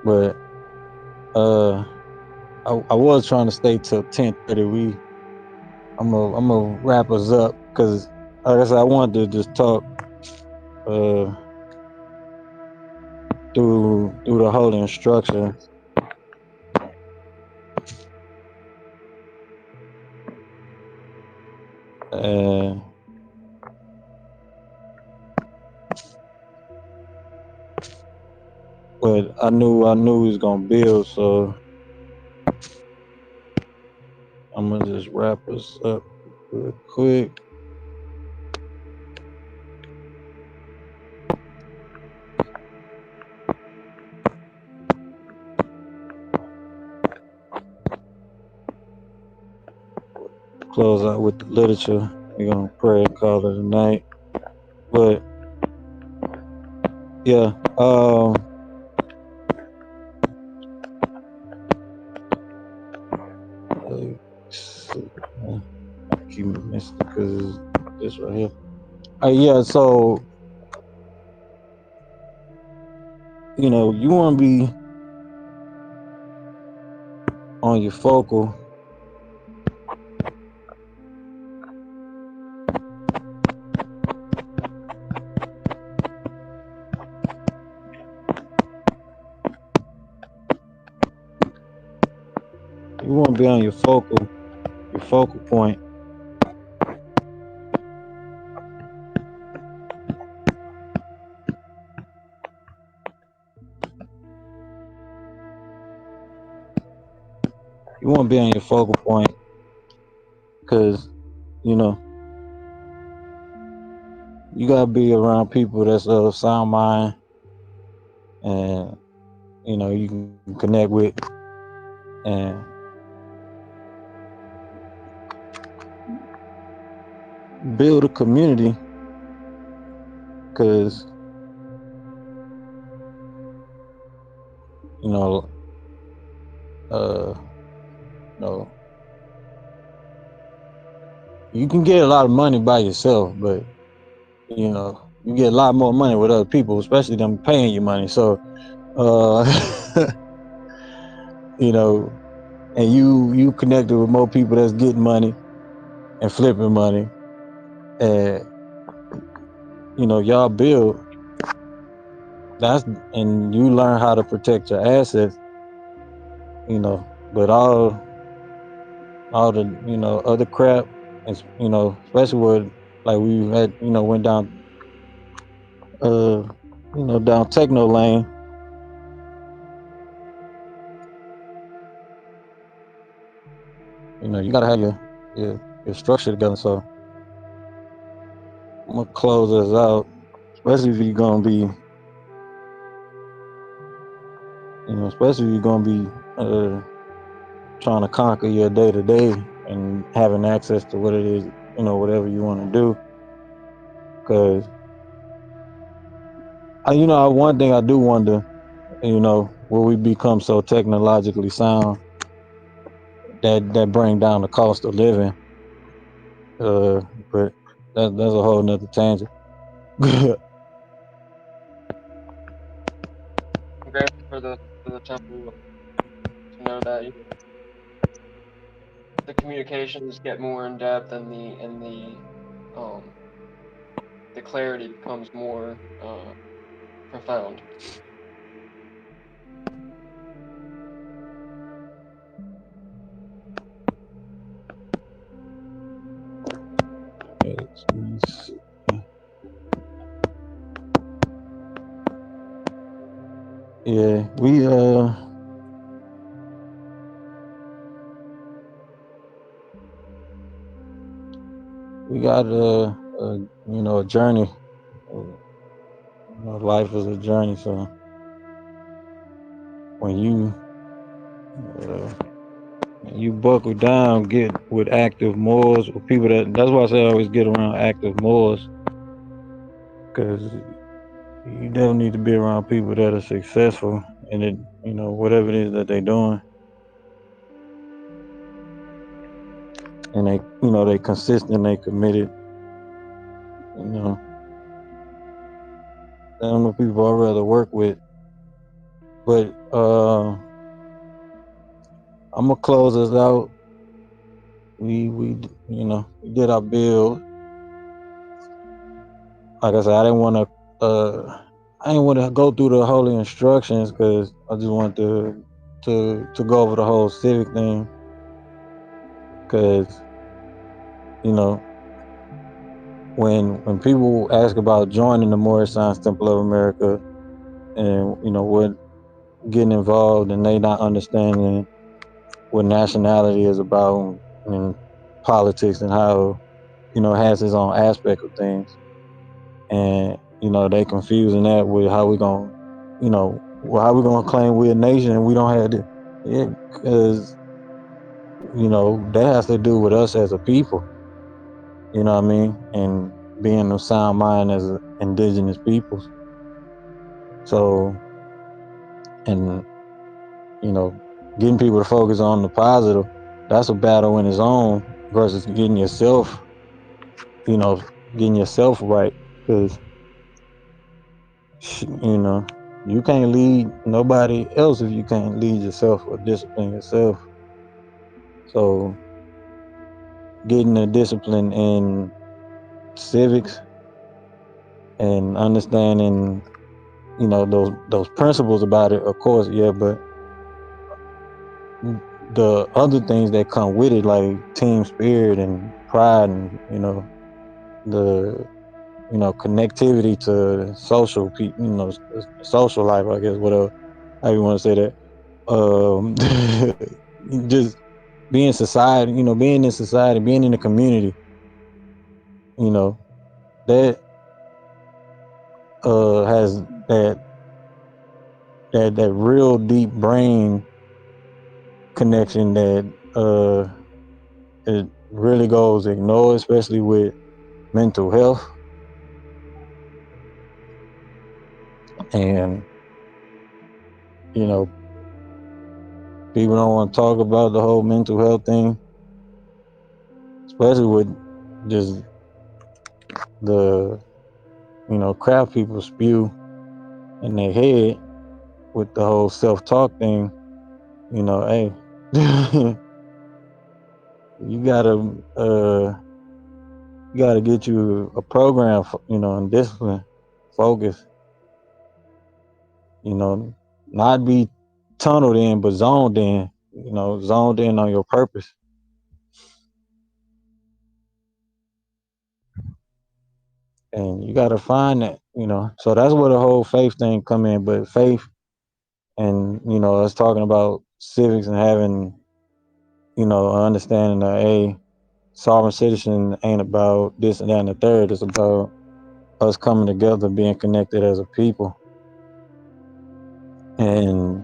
But I was trying to stay till 10:30. I'm gonna wrap us up because like I said, I wanted to just talk uh through the whole instruction. And but I knew he was gonna build, so I'm gonna just wrap us up real quick. Close out with the literature. We're gonna pray and call it a night. But yeah, I keep missing because this right here. Yeah, so you want to be on your focal. You want to be on your focal point. You want to be on your focal point because you know you gotta be around people that's of sound mind, and you can connect with, and build a community. Because you know, uh, you know, you can get a lot of money by yourself, but you know, you get a lot more money with other people, especially them paying you money. So, you know, and you connected with more people that's getting money and flipping money, and you know, y'all build that's and you learn how to protect your assets, you know, but all the, you know, other crap, and you know, especially with like we had, you know, went down you know, down techno lane, you know, you gotta have your structure together. So I'm gonna close this out, especially if you're gonna be, you know, especially if you're gonna be trying to conquer your day to day and having access to what it is, you know, whatever you want to do. Because you know, one thing I do wonder, you know, will we become so technologically sound that bring down the cost of living? But that's a whole nother tangent. I'm grateful for the temple to know that, you know, the communications get more in depth and the clarity becomes more profound. Yeah, we got you know, a journey. You know, life is a journey. So when uh, you buckle down, get with active Moors or people that's why I say I always get around active Moors, because you definitely need to be around people that are successful in it, you know, whatever it is that they're doing, and they, you know, they consistent, they committed. You know, I don't know people I'd rather work with, but I'm gonna close us out. We you know, we did our build. Like I said, I didn't want to go through the holy instructions because I just wanted to go over the whole civic thing, because you know, when people ask about joining the Moorish Science Temple of America, and you know what, getting involved, and they not understanding what nationality is about and politics, and how, you know, it has its own aspect of things, and you know, they confusing that with how we gonna, you know, well, how we gonna claim we're a nation and we don't have it, because you know, that has to do with us as a people, you know what I mean, and being of sound mind as indigenous peoples. So, and you know, getting people to focus on the positive, that's a battle in its own, versus getting yourself, you know, getting yourself right, because you know, you can't lead nobody else if you can't lead yourself or discipline yourself. So getting the discipline in civics and understanding, you know, those principles about it, of course, yeah, but the other things that come with it, like team spirit and pride, and you know, the, you know, connectivity to social people, you know, social life, I guess, whatever, how you want to say that. Just being society, you know, being in society, being in the community, you know, that has that real deep brain connection that it really goes ignored, especially with mental health. And you know, people don't want to talk about the whole mental health thing, especially with just the crap people spew in their head with the whole self-talk thing. Hey, you gotta get you a program, and discipline, focus. Not be tunneled in, but zoned in. Zoned in on your purpose. And you gotta find that. So that's where the whole faith thing come in. But faith, and us talking about civics and having understanding that sovereign citizen ain't about this and that and the third. It's about us coming together, being connected as a people. And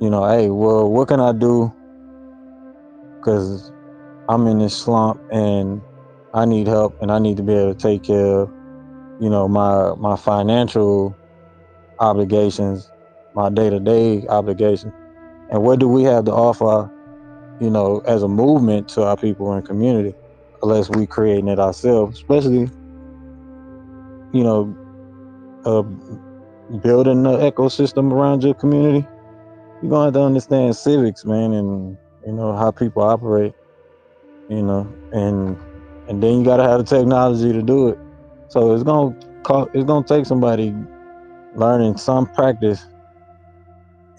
hey, well, what can I do? Because I'm in this slump and I need help, and I need to be able to take care of my financial obligations, my day-to-day obligations. And what do we have to offer, as a movement to our people and community, unless we creating it ourselves, especially, you know, uh, building the ecosystem around your community. You're going to have to understand civics, man, and, how people operate, and then you got to have the technology to do it. So it's going to take somebody learning some practice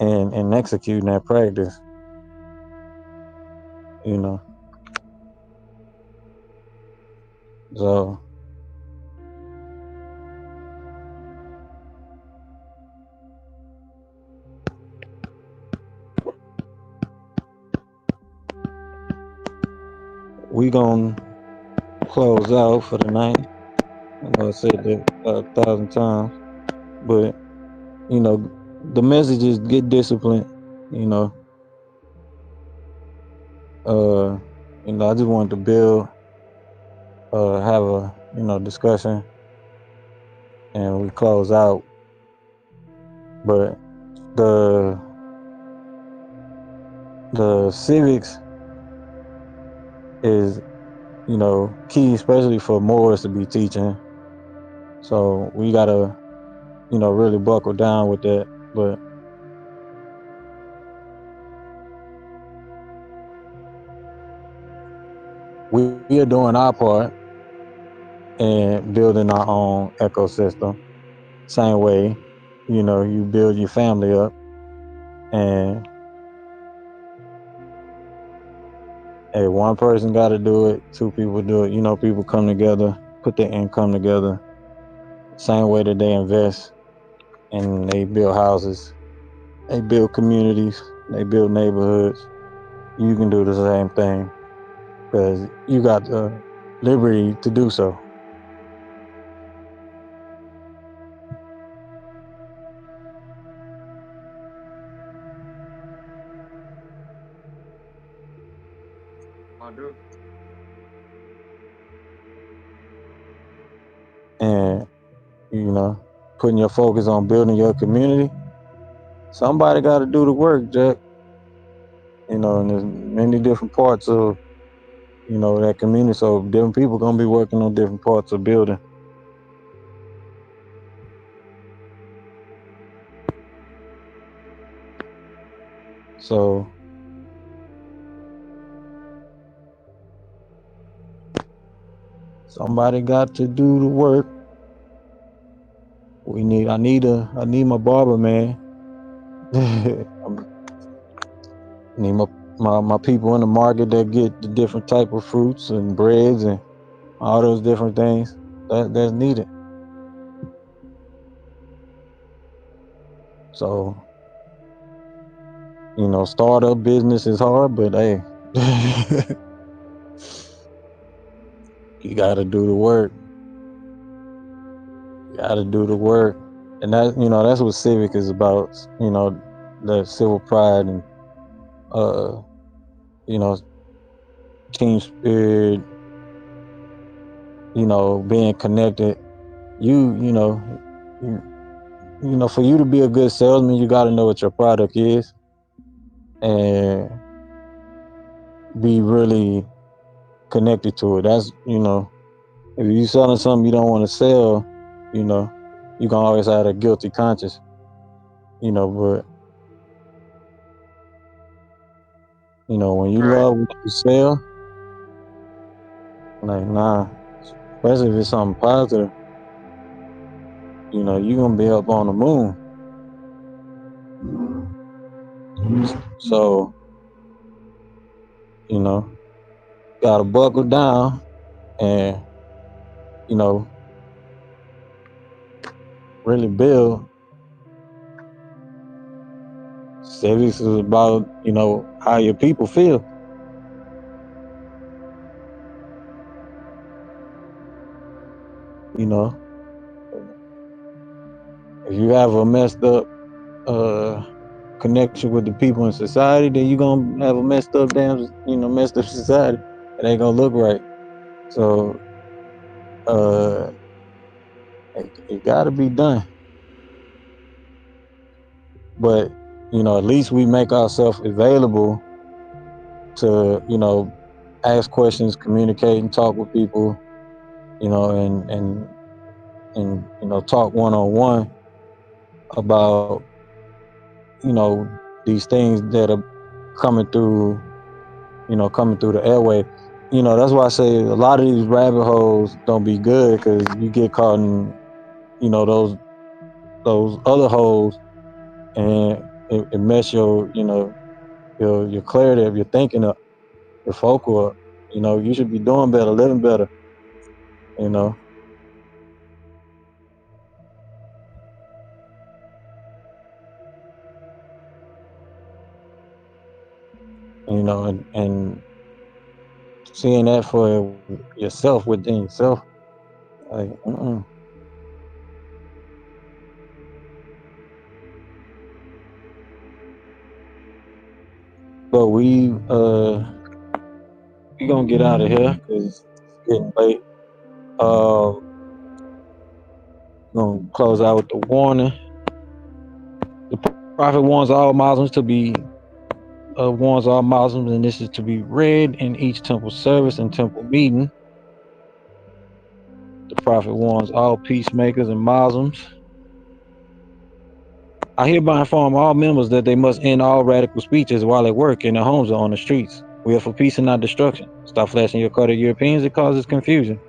and executing that practice, you know. So we gonna close out for the night. I know I said that 1,000 times, but the message is get disciplined. You know, uh, I just wanted to build, have a discussion, and we close out. But the civics is key, especially for Moors to be teaching. So we gotta really buckle down with that. But we are doing our part and building our own ecosystem. Same way, you build your family up, and hey, one person got to do it, two people do it. People come together, put their income together. Same way that they invest and they build houses, they build communities, they build neighborhoods. You can do the same thing because you got the liberty to do so. I do. And putting your focus on building your community. Somebody got to do the work, Jack. And there's many different parts of that community. So different people gonna be working on different parts of building. So somebody got to do the work. I need my barber, man. I need my people in the market that get the different type of fruits and breads and all those different things that's needed. So startup business is hard, but hey, you got to do the work. You got to do the work, and that's what civic is about. The civil pride and uh, you know team spirit. Being connected. You, for you to be a good salesman, you got to know what your product is and be really connected to it. That's, if you selling something you don't want to sell, you can always have a guilty conscience, but when you Right. love what you sell, like, nah, especially if it's something positive, you're gonna be up on the moon. So, gotta buckle down and, really build. Civics is about, how your people feel. If you have a messed up connection with the people in society, then you're gonna have a messed up messed up society. It ain't gonna look right. So it gotta be done. But at least we make ourselves available to, ask questions, communicate and talk with people, and talk one-on-one about, these things that are coming through, coming through the airway. That's why I say a lot of these rabbit holes don't be good, because you get caught in, those other holes, and it mess your, your clarity of your thinking up, your focal up. You should be doing better, living better, you know. And seeing that for yourself, within yourself, like, but we gonna get out of here because it's getting late. Gonna close out with the warning. The Prophet warns all Muslims, and this is to be read in each temple service and temple meeting. The Prophet warns all peacemakers and Muslims. I hereby inform all members that they must end all radical speeches while at work, in their homes, or on the streets. We are for peace and not destruction. Stop flashing your card at Europeans. It causes confusion.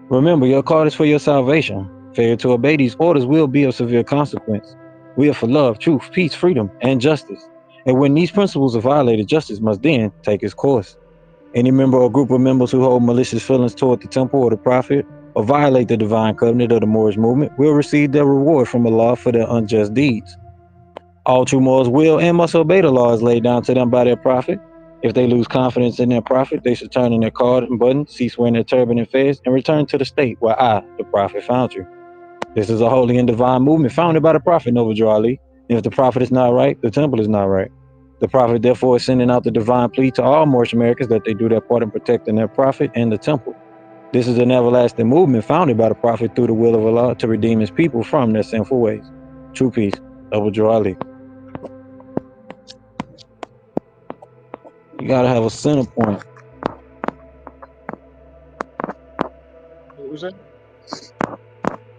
Remember, your card is for your salvation. Failure to obey these orders will be of severe consequence. We are for love, truth, peace, freedom, and justice. And when these principles are violated, justice must then take its course. Any member or group of members who hold malicious feelings toward the temple or the prophet, or violate the divine covenant of the Moorish movement, will receive their reward from Allah for their unjust deeds. All true Moors will and must obey the laws laid down to them by their prophet. If they lose confidence in their prophet, they should turn in their card and button, cease wearing their turban and fez, and return to the state where I, the prophet, found you. This is a holy and divine movement founded by the prophet Noble Ali. And if the prophet is not right, the temple is not right. The prophet therefore is sending out the divine plea to all Moorish Americans that they do their part in protecting their prophet and the temple. This is an everlasting movement founded by the prophet through the will of Allah to redeem his people from their sinful ways. True peace. Noble Ali. You gotta have a center point. What was that?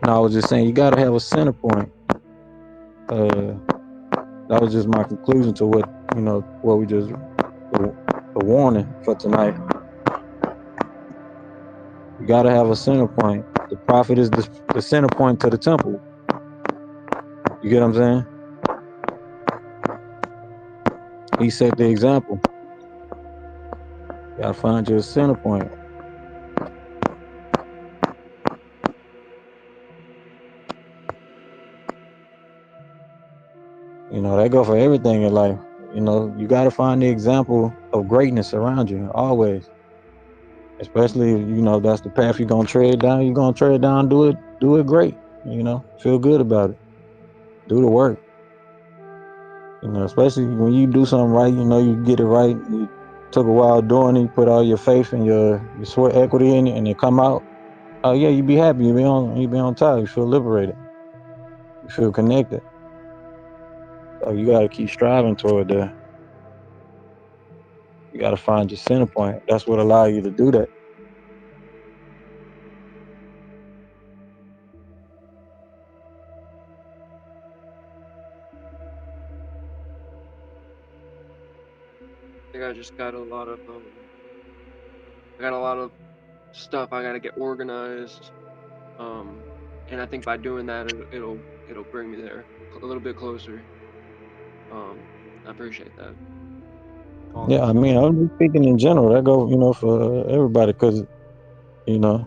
No, I was just saying you gotta have a center point. That was just my conclusion to what we just the warning for tonight. You gotta have a center point. The prophet is the center point to the temple. You get what I'm saying? He set the example. You gotta find your center point. That go for everything in life. You gotta find the example of greatness around you always. Especially if that's the path you're gonna tread down. You're gonna tread down, do it great. Feel good about it. Do the work. Especially when you do something right, you get it right. You took a while doing it, you put all your faith and your sweat equity in it, and it come out. Oh yeah, you be happy. You be on top. You feel liberated. You feel connected. So you gotta keep striving toward that. You got to find your center point. That's what allows you to do that. I think I just got a lot of stuff I gotta get organized. And I think by doing that, it'll bring me there a little bit closer. I appreciate that. Yeah, I mean, I'm just speaking in general. That go, for everybody, because you know,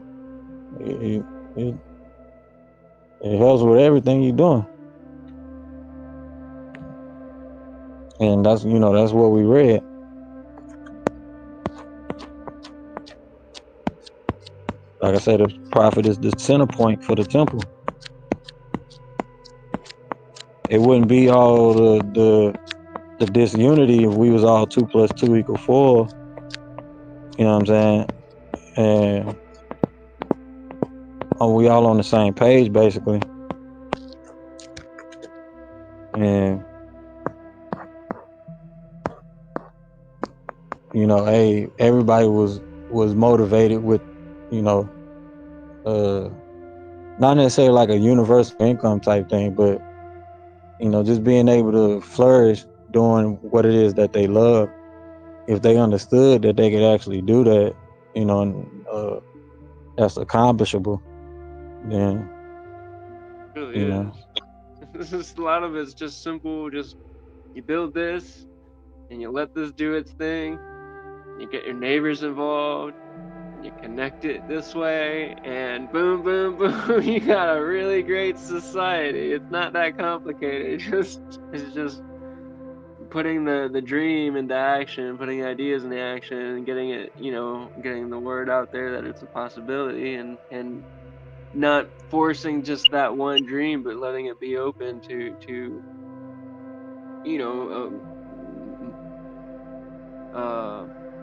it, it, it helps with everything you're doing, and that's what we read. Like I said, the prophet is the center point for the temple. It wouldn't be all the disunity if we was all 2 + 2 = 4. You know what I'm saying? And we all on the same page basically. And hey, everybody was motivated with, uh, not necessarily like a universal income type thing, but just being able to flourish doing what it is that they love. If they understood that they could actually do that, and that's accomplishable, then It really you know, is. This is a lot of it's just simple. Just you build this and you let this do its thing. And you get your neighbors involved and you connect it this way, and boom, boom, boom, you got a really great society. It's not that complicated. It's just putting the dream into action, putting ideas into action, and getting it, getting the word out there that it's a possibility, and not forcing just that one dream, but letting it be open to you know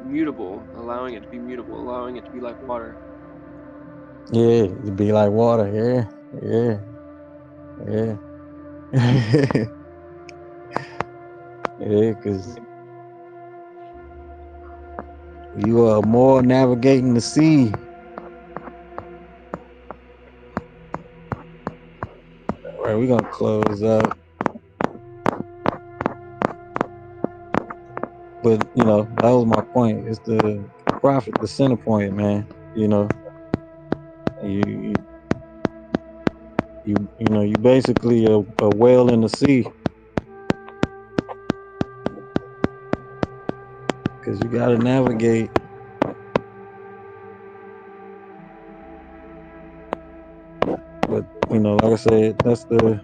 mutable, allowing it to be mutable, allowing it to be like water. yeah, it'd be like water. Yeah, yeah, yeah. Yeah, because you are more navigating the sea. All right, we're gonna close up. But that was my point. It's the prophet, the center point, man. You you you basically a whale in the sea, because you got to navigate. But like I said, that's the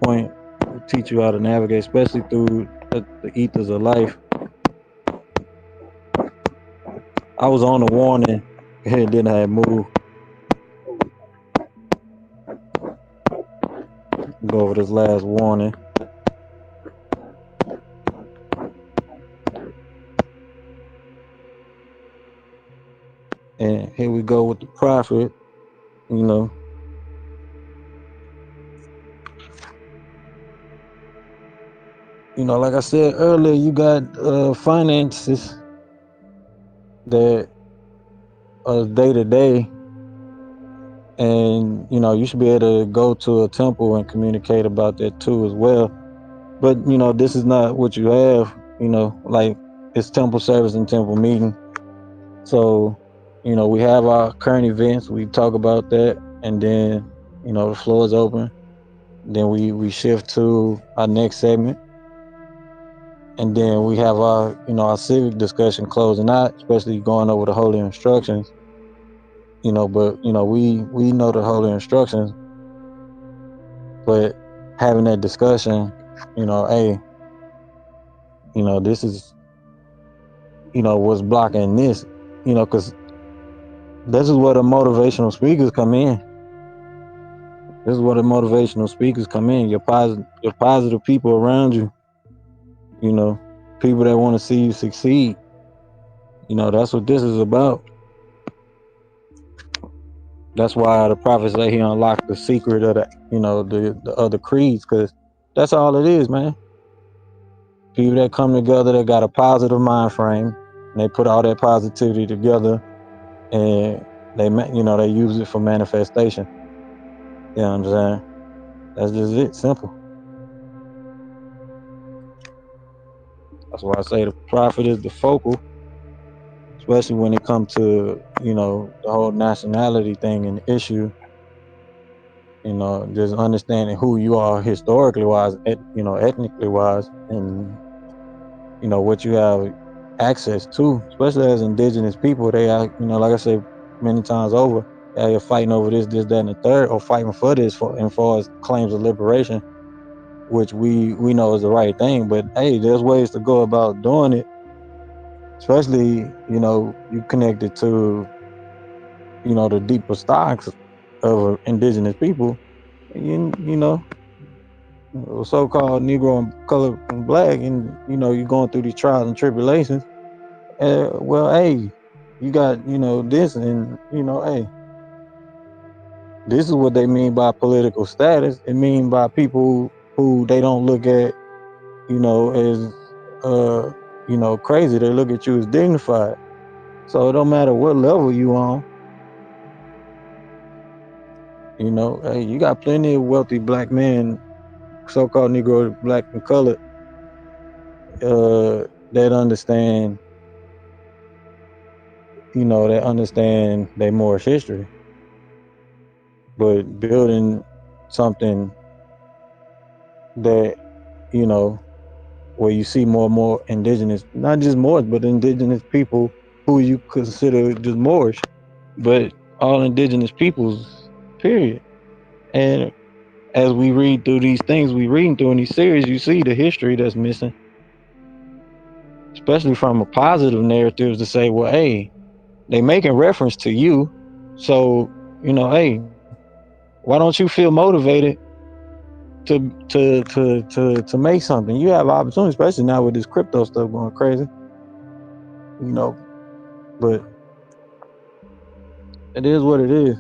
point. We teach you how to navigate, especially through the ethers of life. I was on a warning and then I had moved. Go over this last warning. And here we go with the prophet. You know, like I said earlier, you got finances that are day to day, and you should be able to go to a temple and communicate about that too as well. But this is not what you have. Like it's temple service and temple meeting. So we have our current events. We talk about that, and then the floor is open. Then we shift to our next segment, and then we have our our civic discussion closing out, especially going over the holy instructions. But we know the holy instructions, but having that discussion, hey, this is what's blocking this, because this is where the motivational speakers come in. This is where the motivational speakers come in. Your positive people around you, people that want to see you succeed. That's what this is about. That's why the prophet say he unlocked the secret of the other creeds, because that's all it is, man. People that come together that got a positive mind frame, and they put all that positivity together, and they use it for manifestation. You know what I'm saying? That's just it. Simple. That's why I say the prophet is the focal, especially when it comes to the whole nationality thing and issue. Just understanding who you are historically wise, ethnically wise, and what you have access to, especially as indigenous people. They are, like I said many times over, they're fighting over this, that, and the third, or fighting for this for as far as claims of liberation, which we know is the right thing. But hey, there's ways to go about doing it, especially you connected to the deeper stocks of indigenous people. You know, so-called Negro and color and black, and you're going through these trials and tribulations. Well, hey, you got this, and hey, this is what they mean by political status. It mean by people who they don't look at as uh crazy. They look at you as dignified. So it don't matter what level you on. Hey, you got plenty of wealthy black men, so-called Negro, black and colored, that understand their Moorish history, but building something that you know where you see more and more indigenous, not just Moors, but indigenous people who you consider just Moorish, but all indigenous peoples, period. And as we read through these things we reading through in these series, you see the history that's missing, especially from a positive narratives to say, well, hey, they making reference to you, so hey, why don't you feel motivated to make something? You have opportunity, especially now with this crypto stuff going crazy, you know. But it is what it is.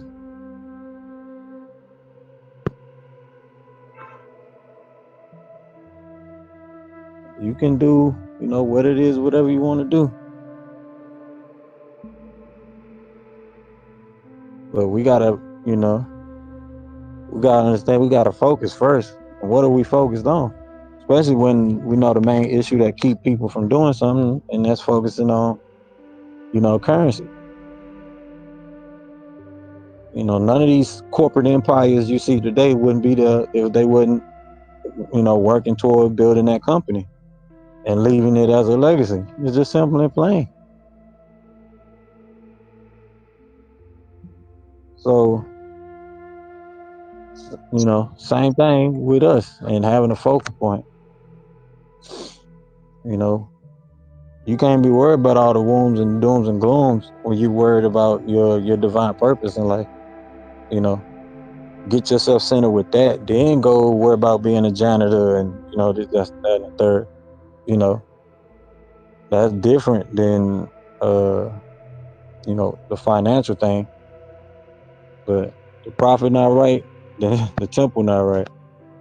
You can do, what it is, whatever you want to do. But we gotta understand. We gotta focus first. What are we focused on? Especially when we know the main issue that keep people from doing something, and that's focusing on, currency. None of these corporate empires you see today wouldn't be there if they wouldn't, working toward building that company and leaving it as a legacy. It's just simple and plain. So, same thing with us and having a focal point. You know, you can't be worried about all the wounds and dooms and glooms when you worried about your divine purpose in life. You know, get yourself centered with that. Then go worry about being a janitor and this, that, and the third. You know, that's different than uh, the financial thing. But the profit not right, then the temple not right,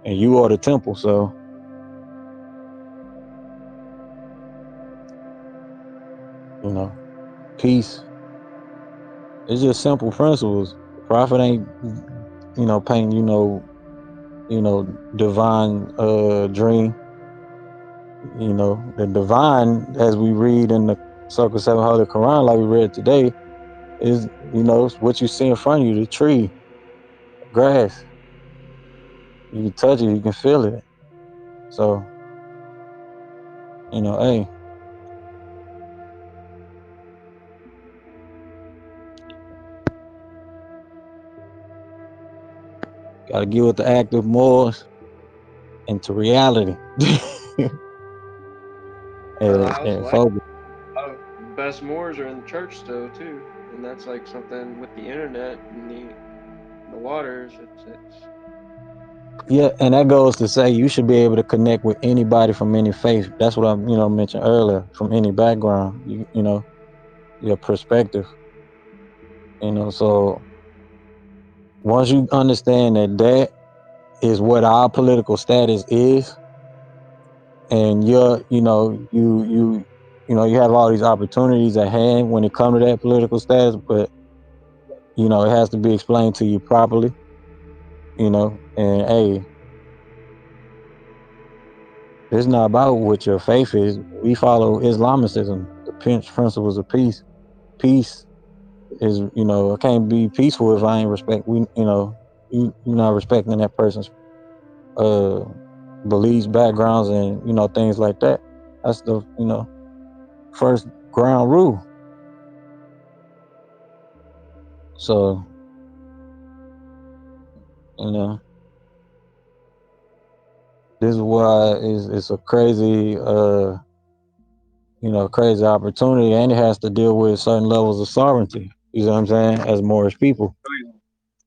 and you are the temple. So peace. It's just simple principles. The prophet ain't painting divine dream. The divine, as we read in the Circle 700 Quran, like we read today, is what you see in front of you, the tree, grass. You can touch it, you can feel it. So hey, gotta get with the active morals into reality. Well, and, I also and like focus. the best Moors are in the church still too, and that's like something with the internet and the waters. It's Yeah, and that goes to say you should be able to connect with anybody from any faith. That's what I mentioned earlier. From any background, your perspective. So once you understand that is what our political status is, and you have all these opportunities at hand when it comes to that political status, but it has to be explained to you properly. And hey, it's not about what your faith is. We follow Islamicism, the principles of peace. Peace is, it can't be peaceful if I ain't respect. You're not respecting that person's uh beliefs, backgrounds, and things like that. That's the first ground rule. So you know this is why it's a crazy crazy opportunity, and it has to deal with certain levels of sovereignty. You know what I'm saying? As Moorish people,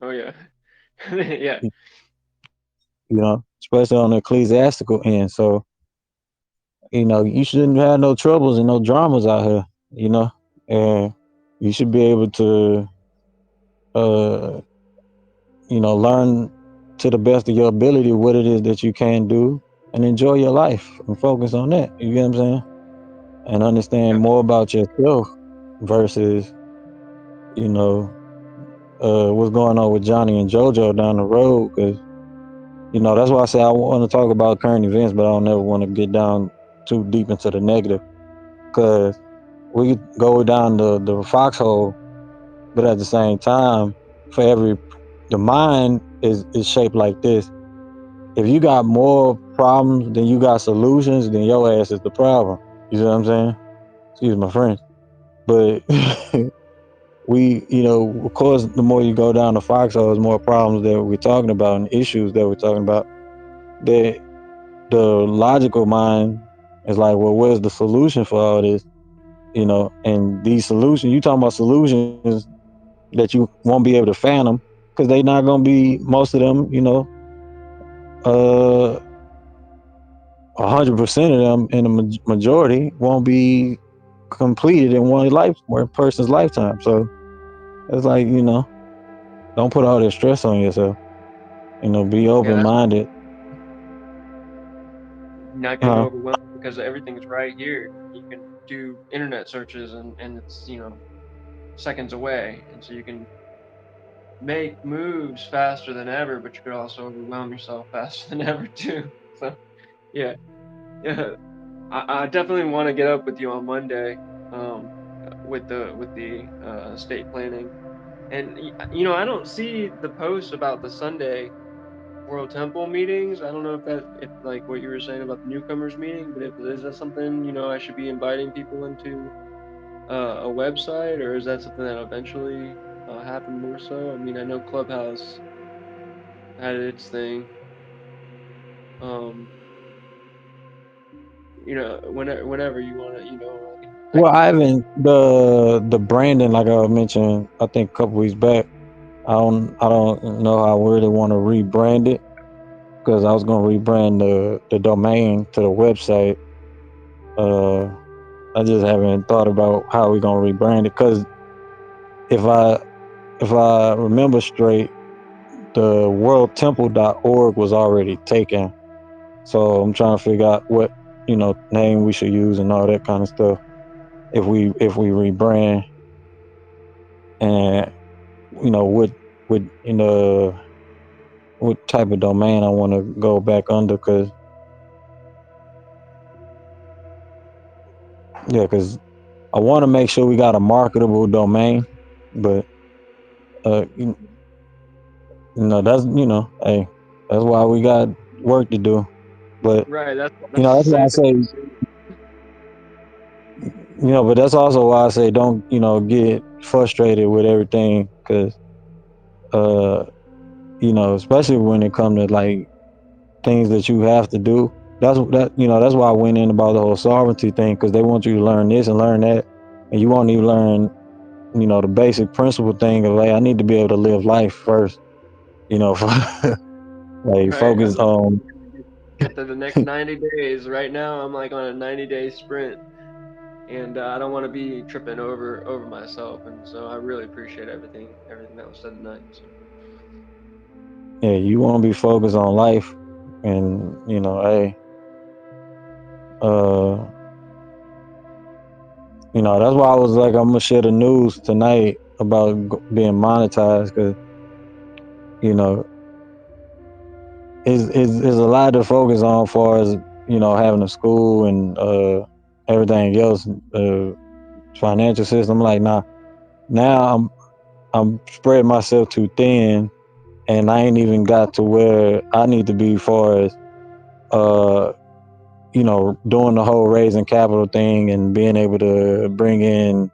Oh yeah. Yeah. especially on the ecclesiastical end. So you shouldn't have no troubles and no dramas out here. And you should be able to uh learn to the best of your ability what it is that you can do and enjoy your life and focus on that. You get what I'm saying? And understand Yeah. more about yourself versus, you know, what's going on with Johnny and JoJo down the road. Cause, that's why I say I want to talk about current events, but I don't ever want to get down too deep into the negative. Cause we go down the foxhole, but at the same time, for the mind is shaped like this. If you got more problems than you got solutions, then your ass is the problem. You know what I'm saying? Excuse my French. But of course, the more you go down the foxhole, there's more problems that we're talking about and issues that we're talking about. That the logical mind is like, well, where's the solution for all this? And these solutions, you talking about solutions that you won't be able to fathom because they not gonna be most of them, 100% of them in the majority won't be completed in one person's lifetime. So it's like, don't put all that stress on yourself. Be Yeah, open that's minded. not getting Huh? overwhelmed because everything's right here. You can do internet searches and it's, seconds away. And so you can make moves faster than ever, but you could also overwhelm yourself faster than ever too. So yeah, yeah. I definitely want to get up with you on Monday, um, with the estate planning. And I don't see the posts about the Sunday World Temple meetings. I don't know if like what you were saying about the newcomers meeting, but if is that something I should be inviting people into a website, or is that something that eventually happen more so? I mean, I know Clubhouse had its thing. Um, whenever you want to, I Well, can. I haven't the branding like I mentioned. I think a couple weeks back. I don't know how I really want to rebrand it because I was gonna rebrand the domain to the website. Uh, I just haven't thought about how we're gonna rebrand it because if I if I remember straight, the worldtemple.org was already taken. So I'm trying to figure out what name we should use and all that kind of stuff if we rebrand, and what what type of domain I want to go back under, because I want to make sure we got a marketable domain, but uh you, that's hey, that's why we got work to do. But Right, that's the that's why I same thing. say, but that's also why I say don't get frustrated with everything, because uh especially when it comes to like things that you have to do. That's why I went in about the whole sovereignty thing, because they want you to learn this and learn that, and you won't even learn the basic principle thing of, like, I need to be able to live life first. Like Right. focus on. Get to the next 90 days. Right now, I'm like on a 90-day sprint, and I don't want to be tripping over myself. And so I really appreciate everything that was said tonight. So Yeah, you want to be focused on life, and hey, uh, that's why I was like, I'm gonna share the news tonight about being monetized, because you know, is a lot to focus on, far as having a school and everything else, financial system. Like, now I'm spreading myself too thin, and I ain't even got to where I need to be, far as uh doing the whole raising capital thing and being able to bring in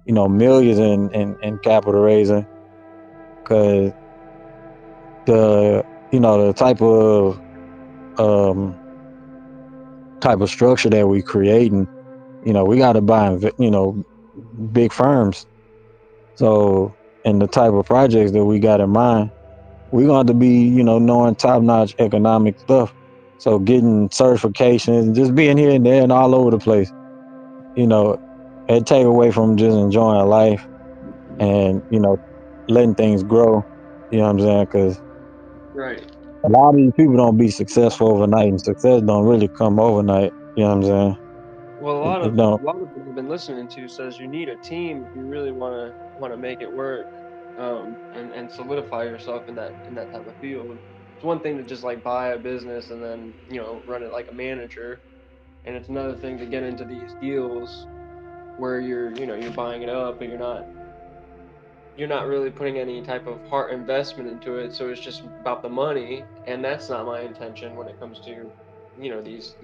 millions in capital raising, because the the um type of structure that we creating, we got to buy big firms. So, and the type of projects that we got in mind, we're going to be knowing top-notch economic stuff. So getting certifications, just being here and there and all over the place, you know it take away from just enjoying life and letting things grow. You know what I'm saying? Because Right. a lot of these people don't be successful overnight, and success don't really come overnight. You know what I'm saying? Well, It don't. a lot of what I've been listening to says you need a team if you really want to make it work, and solidify yourself in that type of field. It's one thing to just like buy a business and then run it like a manager, and it's another thing to get into these deals where you're buying it up, but you're not really putting any type of heart investment into it. So it's just about the money, and that's not my intention when it comes to these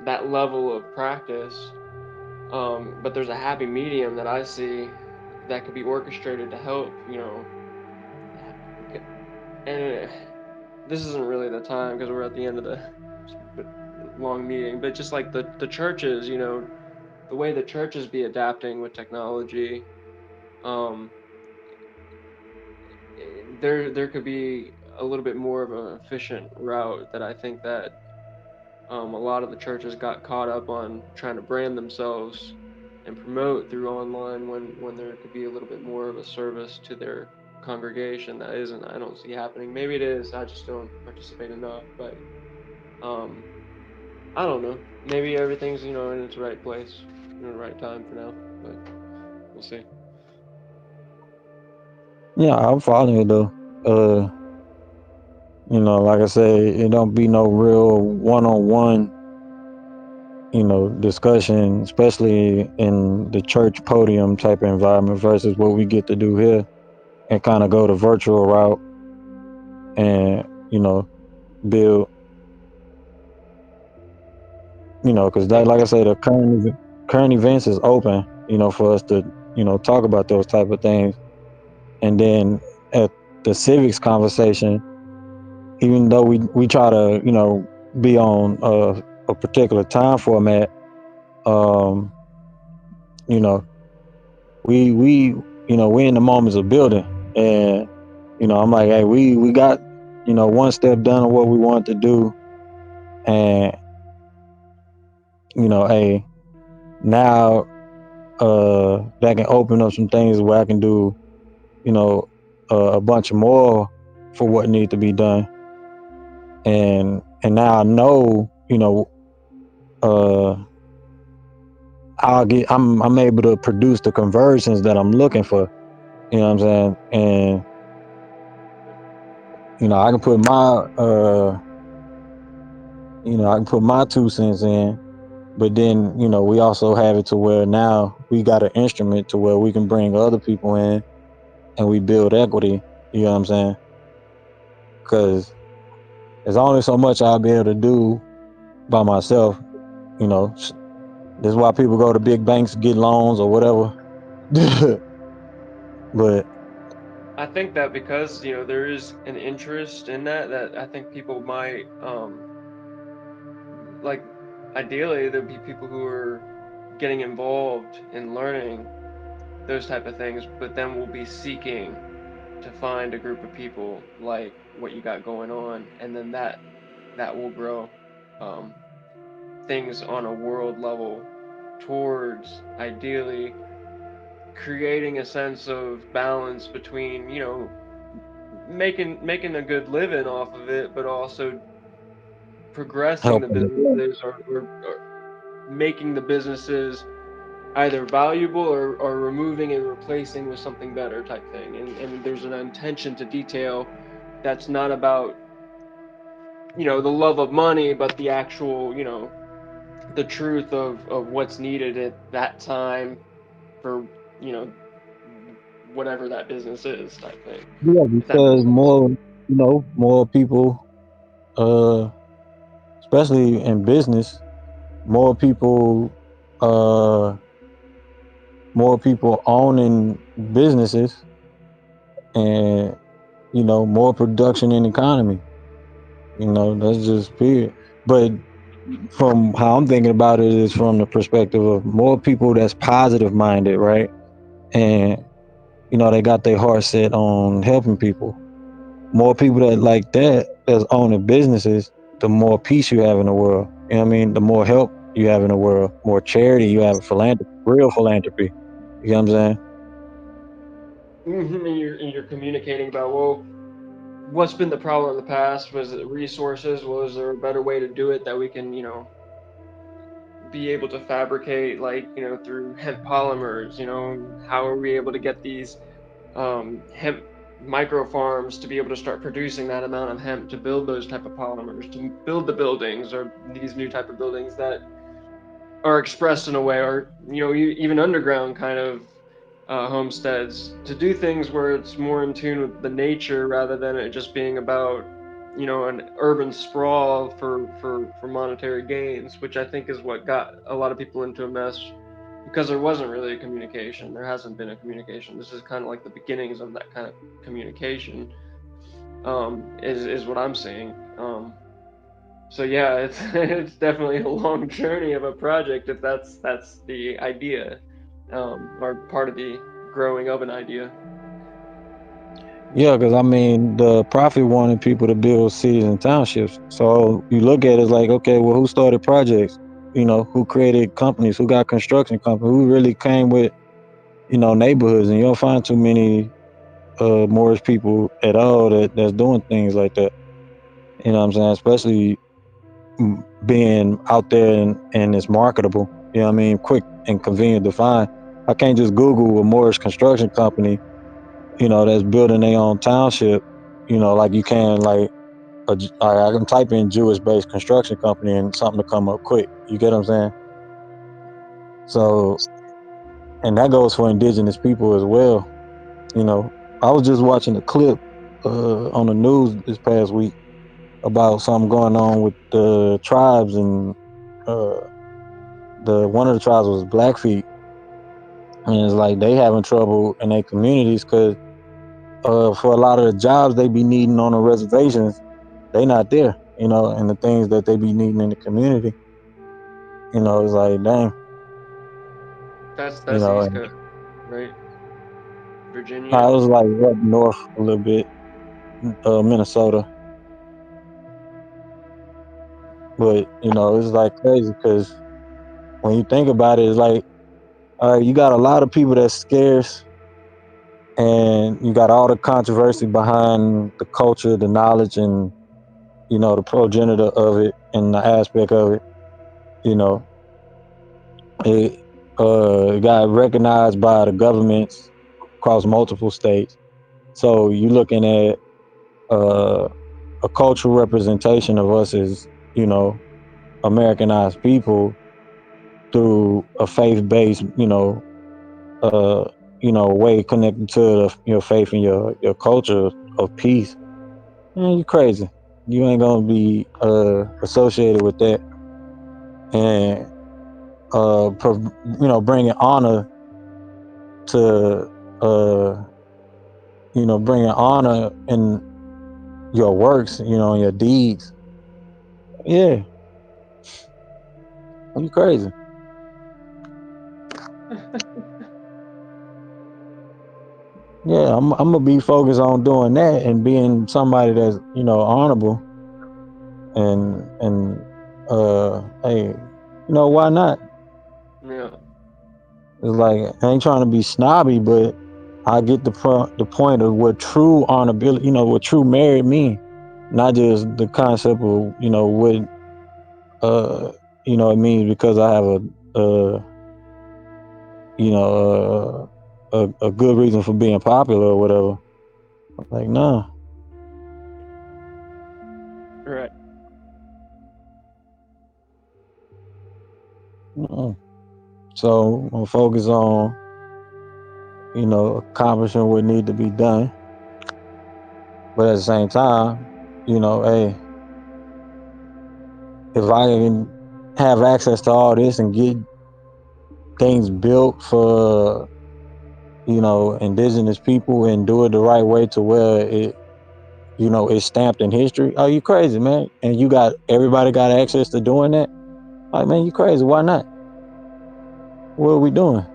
that level of practice. But there's a happy medium that I see that could be orchestrated to help, and this isn't really the time because we're at the end of the long meeting, but just like the churches, the way the churches be adapting with technology, um, there could be a little bit more of an efficient route that I think that a lot of the churches got caught up on trying to brand themselves and promote through online when there could be a little bit more of a service to their congregation that isn't. I don't see happening. Maybe it is. I just don't participate enough. But um, I don't know. Maybe everything's in its right place, in the right time for now. But we'll see. Yeah, I'm following you though. Like I said, it don't be no real one-on-one, discussion, especially in the church podium type of environment, versus what we get to do here and kind of go the virtual route and build, because that, like I said, the current events is open, for us to talk about those type of things. And then at the civics conversation, even though we try to be on a particular time format, um you know we we in the moments of building. And I'm like, hey, we got one step done of what we want to do. And hey, now that can open up some things where I can do you know a bunch of more for what needs to be done. And now I know uh I'm able to produce the conversions that I'm looking for. You know what I'm saying? And I can put my I can put my 2 cents in. But then we also have it to where now we got an instrument to where we can bring other people in and we build equity. You know what I'm saying? Because there's only so much I'll be able to do by myself. You know, this is why people go to big banks, get loans or whatever. But I think that because there is an interest in that I think people might like ideally there'd be people who are getting involved in learning those type of things, but then we'll be seeking to find a group of people like what you got going on, and then that will grow um, things on a world level towards ideally creating a sense of balance between making a good living off of it, but also progressing the helping the businesses, or making the businesses either valuable, or removing and replacing with something better type thing. And there's an attention to detail that's not about, the love of money, but the actual, the truth of what's needed at that time for, you know, whatever that business is type thing. yeah, If that makes because sense. more people, uh, especially in business, more people, uh, more people owning businesses, and more production in the economy. That's just period. But from how I'm thinking about it is from the perspective of more people that's positive minded, right? And they got their heart set on helping people. More people that like that's owning businesses, the more peace you have in the world. You know what I mean? The more help you have in the world, more charity you have, philanthropy, real philanthropy. You know what I'm saying? And you're communicating about, well, what's been the problem in the past? Was it resources? Was there a better way to do it that we can, be able to fabricate, like, through hemp polymers? How are we able to get these hemp micro farms to be able to start producing that amount of hemp to build those type of polymers, to build the buildings, or these new type of buildings that are expressed in a way, or even underground kind of homesteads, to do things where it's more in tune with the nature rather than it just being about an urban sprawl for monetary gains, which I think is what got a lot of people into a mess, because there wasn't really a communication. There hasn't been a communication. This is kind of like the beginnings of that kind of communication. Is what I'm seeing. So yeah, it's it's definitely a long journey of a project, if that's the idea, or part of the growing of an idea. Yeah, because I mean, the prophet wanted people to build cities and townships. So you look at it as like, okay, well, who started projects? Who created companies? Who got construction companies? Who really came with neighborhoods? And you don't find too many Moorish people at all that's doing things like that. You know what I'm saying? Especially being out there and it's marketable. You know what I mean? Quick and convenient to find. I can't just Google a Moorish construction company, that's building their own township, like you can like I can type in Jewish based construction company and something to come up quick. You get what I'm saying? So, and that goes for indigenous people as well. I was just watching a clip on the news this past week about something going on with the tribes, and uh, the one of the tribes was Blackfeet, and it's like they having trouble in their communities because for a lot of the jobs they be needing on the reservations, they not there. And the things that they be needing in the community, it's like dang, That's East and Coast, right? I Virginia. was like up north a little bit, Minnesota, but it's like crazy because when you think about it, it's like you got a lot of people that's scarce, and you got all the controversy behind the culture, the knowledge, and the progenitor of it and the aspect of it. You know, it got recognized by the governments across multiple states. So you're looking at uh, a cultural representation of us as Americanized people through a faith-based, uh, way connected to your faith and your culture of peace. Man, you crazy. You ain't gonna be associated with that, and bringing honor to bringing honor in your works, in your deeds. Yeah, you crazy. Yeah, I'm gonna be focused on doing that and being somebody that's honorable, and hey, why not? Yeah. It's like I ain't trying to be snobby, but I get the point of what true honorability, what true merit mean, not just the concept of what. it means because I have a good reason for being popular or whatever. Like, nah. Right. So I'm focus on, accomplishing what need to be done. But at the same time, hey, if I can have access to all this and get things built for, indigenous people and do it the right way to where it's stamped in history. Oh, you crazy, man. And everybody got access to doing that. Like, man, you crazy. Why not? What are we doing?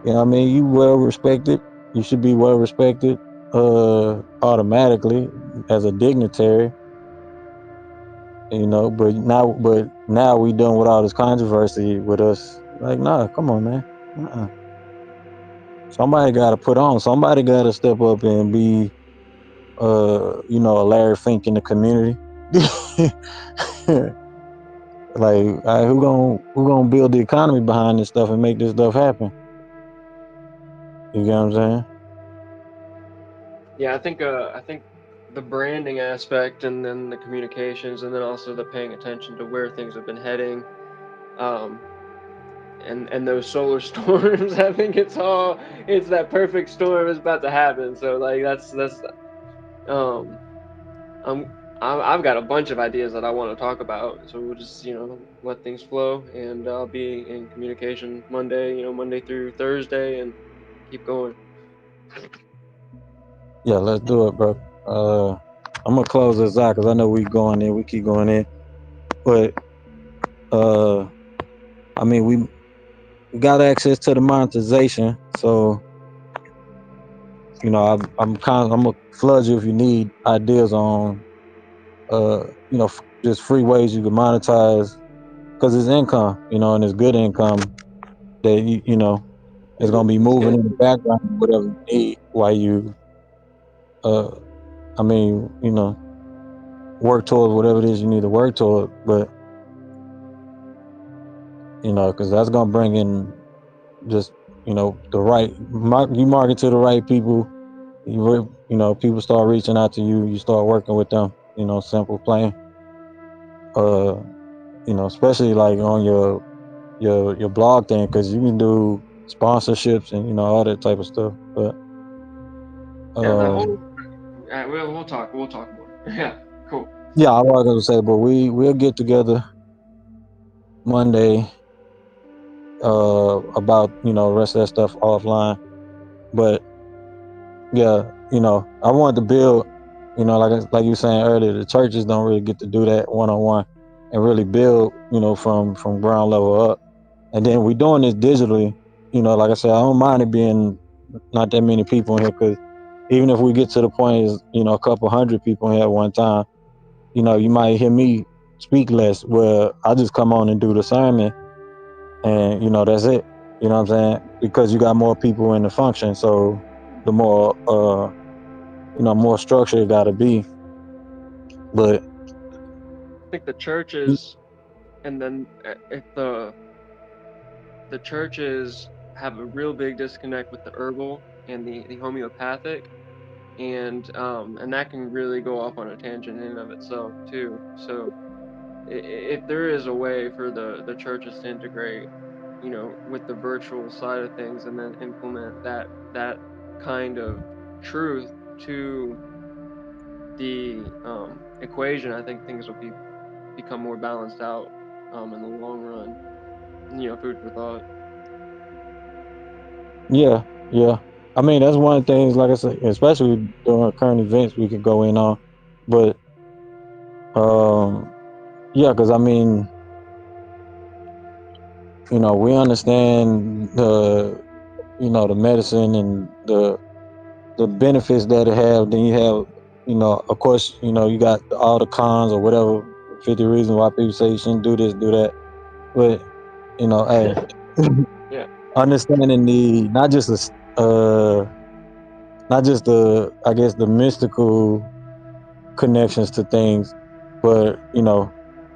You well respected. You should be well respected automatically as a dignitary. But now we done with all this controversy with us. Like, nah, come on, man. Uh-uh. Somebody got to put on. Somebody got to step up and be, a Larry Fink in the community. Like, who gonna build the economy behind this stuff and make this stuff happen? You get what I'm saying? Yeah, I think the branding aspect, and then the communications, and then also the paying attention to where things have been heading, um, and those solar storms. I think it's that perfect storm is about to happen. So like that's um I'm I've got a bunch of ideas that I want to talk about. So we'll just let things flow, and I'll be in communication Monday, Monday through Thursday, and keep going. Yeah, let's do it, bro. I'm gonna close this out because I know we keep going in, but uh, we got access to the monetization, so I'm gonna flood you if you need ideas on just free ways you can monetize because it's income, and it's good income that it's gonna be That's moving good. in the background, whatever you need while you uh, work towards whatever it is you need to work toward, but because that's gonna bring in just the right you market to the right people. People start reaching out to you. You start working with them. Simple, plain. Uh, especially like on your blog thing, because you can do sponsorships and all that type of stuff. But Yeah, that um, whole. We'll talk more. Yeah, cool. yeah, I was gonna say, but we'll get together Monday about the rest of that stuff offline. But yeah, I wanted to build, like you were saying earlier, the churches don't really get to do that one on one and really build, from ground level up. And then we doing this digitally, like I said, I don't mind it being not that many people in here, because even if we get to the point is, a couple hundred people in here at one time, you might hear me speak less, where I just come on and do the sermon, and that's it. You know what I'm saying? Because you got more people in the function, so the more more structure it got to be. But I think the churches, and then if the churches have a real big disconnect with the herbal and the homeopathic, and that can really go off on a tangent in and of itself too. So if there is a way for the churches to integrate, with the virtual side of things, and then implement that kind of truth to the equation, I think things will become more balanced out in the long run. Food for thought. yeah, yeah. I mean, that's one of the things, like I said, especially during current events, we could go in on. But yeah, because I mean, we understand the medicine and the benefits that it have. Then you have, of course, you got all the cons or whatever, 50 reasons why people say you shouldn't do this, do that. But hey, Yeah. understanding the not just the, I guess, the mystical connections to things. But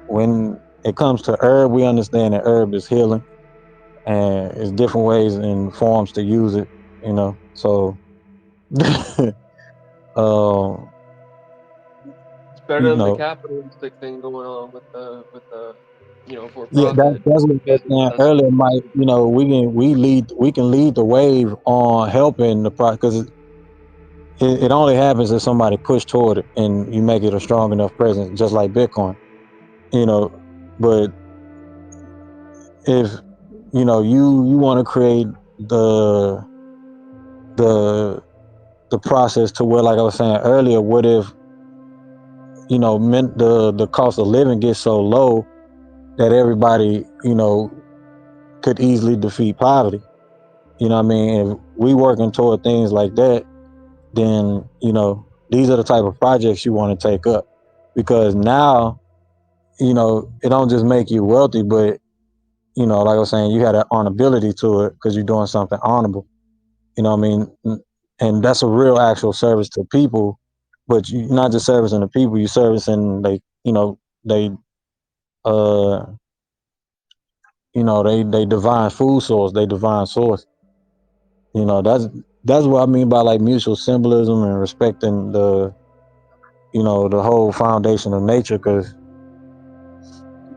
when it comes to herb, we understand that herb is healing, and it's different ways and forms to use it. So um, It's better you than the know, capitalistic thing going on with the for yeah, profit that's what I was business. saying That's earlier, Mike. We can lead the wave on helping the pro because it only happens if somebody push toward it and you make it a strong enough presence, just like Bitcoin. You know, but if you want to create the the the process to where, like I was saying earlier, what if the cost of living gets so low that everybody could easily defeat poverty. What I mean? If we working toward things like that, then these are the type of projects you want to take up, because now it don't just make you wealthy, but like I was saying, you had an honorability to it because you're doing something honorable. What I mean? And that's a real actual service to people, but you're not just servicing the people, you're servicing they uh they divine food source, they divine source. That's what I mean by like mutual symbolism and respecting the whole foundation of nature, because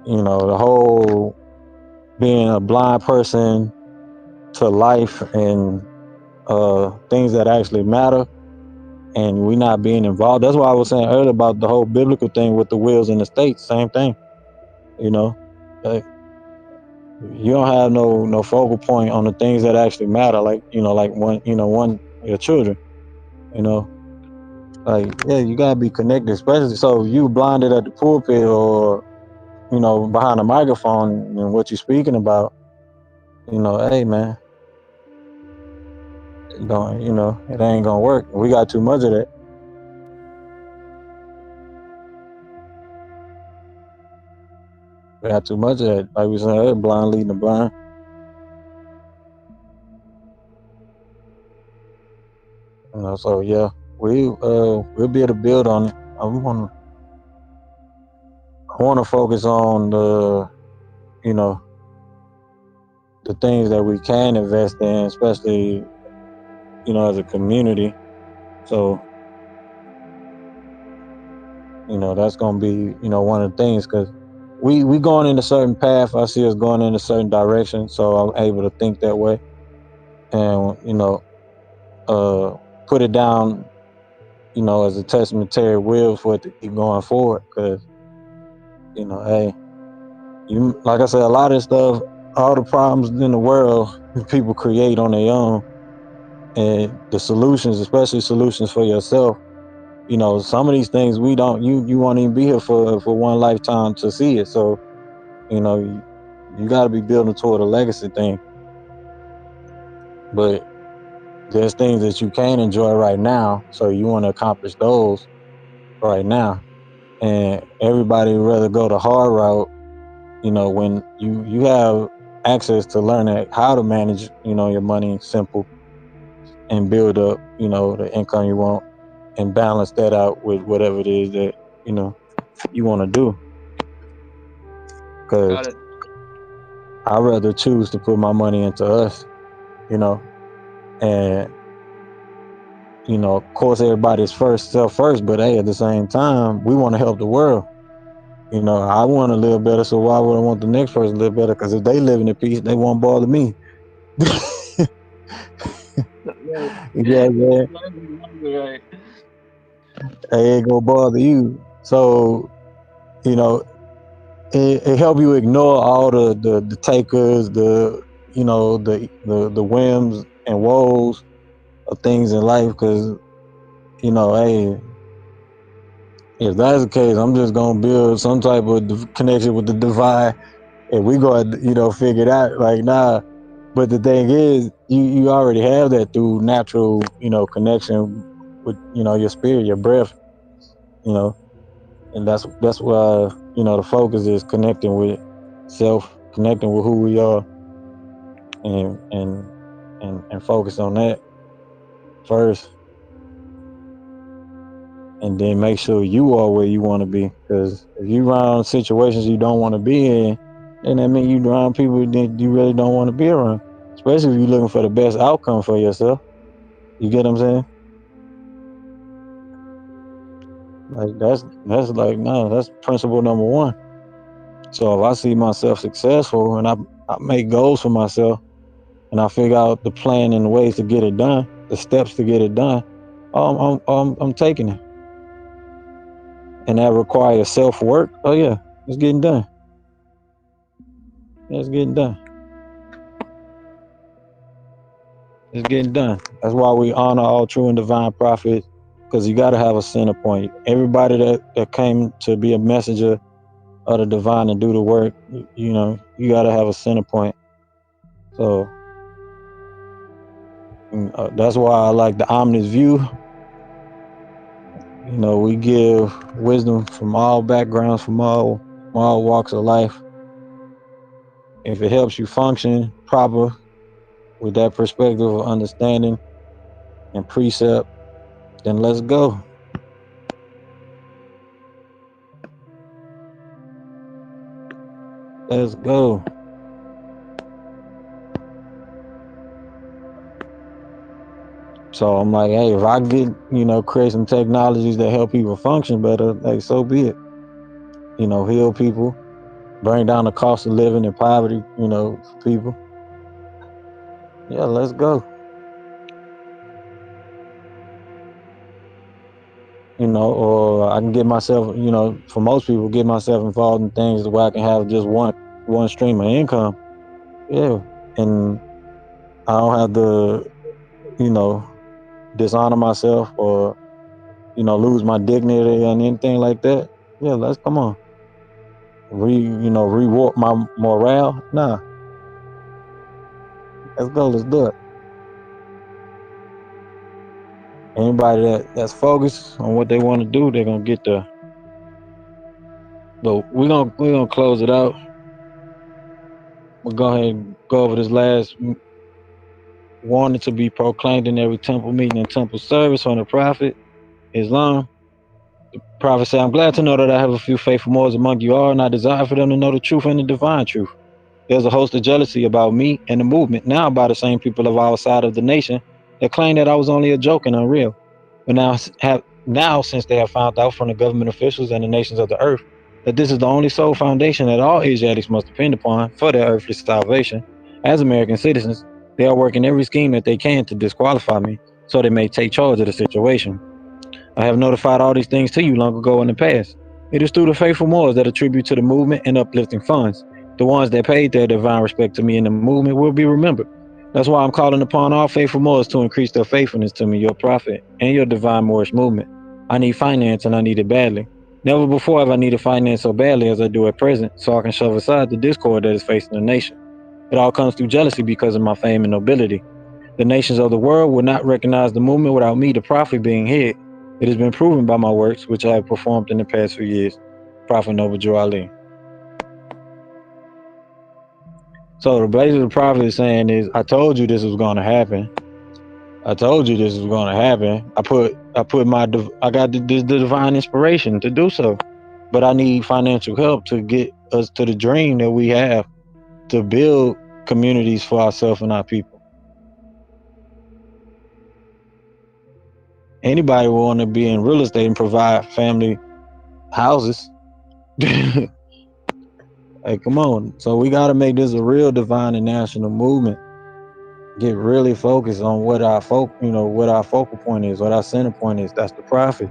the whole being a blind person to life and things that actually matter, and we not being involved. That's why I was saying earlier about the whole biblical thing with the wills and the states. Same thing. you know Like, you don't have no focal point on the things that actually matter, like one your children. you know like, yeah, you gotta be connected, especially so if you blinded at the pulpit or behind a microphone and what you're speaking about. Hey man, it ain't gonna work. We got too much of that. We got too much of that. Like we said earlier, blind leading the blind. So yeah, we'll be able to build on it. I want to focus on you know the things that we can invest in, especially as a community. So that's gonna be one of the things, because we going in a certain path. I see us going in a certain direction, so I'm able to think that way, and uh put it down as a testamentary will for it to keep going forward. Because hey, you like I said, a lot of stuff, all the problems in the world, people create on their own, and the solutions, especially solutions for yourself. Some of these things we don't. You won't even be here for one lifetime to see it. So you got to be building toward a legacy thing. But there's things that you can enjoy right now, so you want to accomplish those right now. And everybody would rather go the hard route. When you have access to learning how to manage your money simple, and build up the income you want, and balance that out with whatever it is that you know you want to do. Because Got it. I'd rather choose to put my money into us, you know and of course everybody's first self first, but hey, at the same time, we want to help the world. I want to live better, so why would I want the next person to live better? Because if they live in peace, they won't bother me. Right. Yeah, Right. they ain't gonna bother you. So you know it help you ignore all the takers, the whims and woes of things in life. Because hey, if that's the case, I'm just gonna build some type of connection with the divine, and we go, figure it out. Like, nah. But the thing is, you already have that through natural, connection with your spirit, your breath, you know, and that's why the focus is connecting with self, connecting with who we are, and and, and focus on that first. and then make sure you are where you want to be. Because if you around situations you don't want to be in, then that means you around people that you really don't want to be around. Especially if you're looking for the best outcome for yourself. You get what I'm saying? Like that's like no, that's principle number one. So if I see myself successful and I make goals for myself and I figure out the plan and the ways to get it done, the steps to get it done, I'm taking it. And that requires self work. Oh yeah, it's getting done. Yeah, it's getting done. It's getting done. That's why we honor all true and divine prophets, because you got to have a center point. Everybody that came to be a messenger of the divine and do the work, you know, you got to have a center point. So that's why I like the Omniverse view. You know, we give wisdom from all backgrounds, from all walks of life. If it helps you function proper with that perspective of understanding and precept, then let's go. Let's go. So I'm like, hey, if I get, you know, create some technologies that help people function better, like so be it. You know, heal people, bring down the cost of living and poverty, you know, for people. Yeah, let's go. You know, or I can get myself, you know, for most people, get myself involved in things where I can have just one stream of income. Yeah. And I don't have to, you know, dishonor myself or, you know, lose my dignity and anything like that. Yeah, let's come on. Reward my morale. Nah, let's go. Let's do it. Anybody that's focused on what they want to do, they're gonna get there. But we're gonna close it out. We'll go ahead and go over this last warning to be proclaimed in every temple meeting and temple service from the prophet Islam. The prophet said, "I'm glad to know that I have a few faithful Moors among you all, and I desire for them to know the truth and the divine truth. There's a host of jealousy about me and the movement now by the same people of our side of the nation that claim that I was only a joke and unreal. But now since they have found out from the government officials and the nations of the earth that this is the only sole foundation that all Asiatics must depend upon for their earthly salvation, as American citizens, they are working every scheme that they can to disqualify me so they may take charge of the situation. I have notified all these things to you long ago in the past. It is through the faithful Moors that attribute to the movement and uplifting funds. The ones that paid their divine respect to me in the movement will be remembered. That's why I'm calling upon all faithful Moors to increase their faithfulness to me, your prophet, and your divine Moorish movement. I need finance and I need it badly. Never before have I needed finance so badly as I do at present, so I can shove aside the discord that is facing the nation. It all comes through jealousy because of my fame and nobility. The nations of the world will not recognize the movement without me, the prophet, being hid. It has been proven by my works, which I have performed in the past few years. Prophet Noble Ali. So the basically the prophet is saying is, I told you this was going to happen. I told you this was going to happen. I got the divine inspiration to do so, but I need financial help to get us to the dream that we have to build communities for ourselves and our people. Anybody will want to be in real estate and provide family houses. Hey, come on. So we got to make this a real divine and national movement. Get really focused on what what our focal point is, what our center point is. That's the prophet.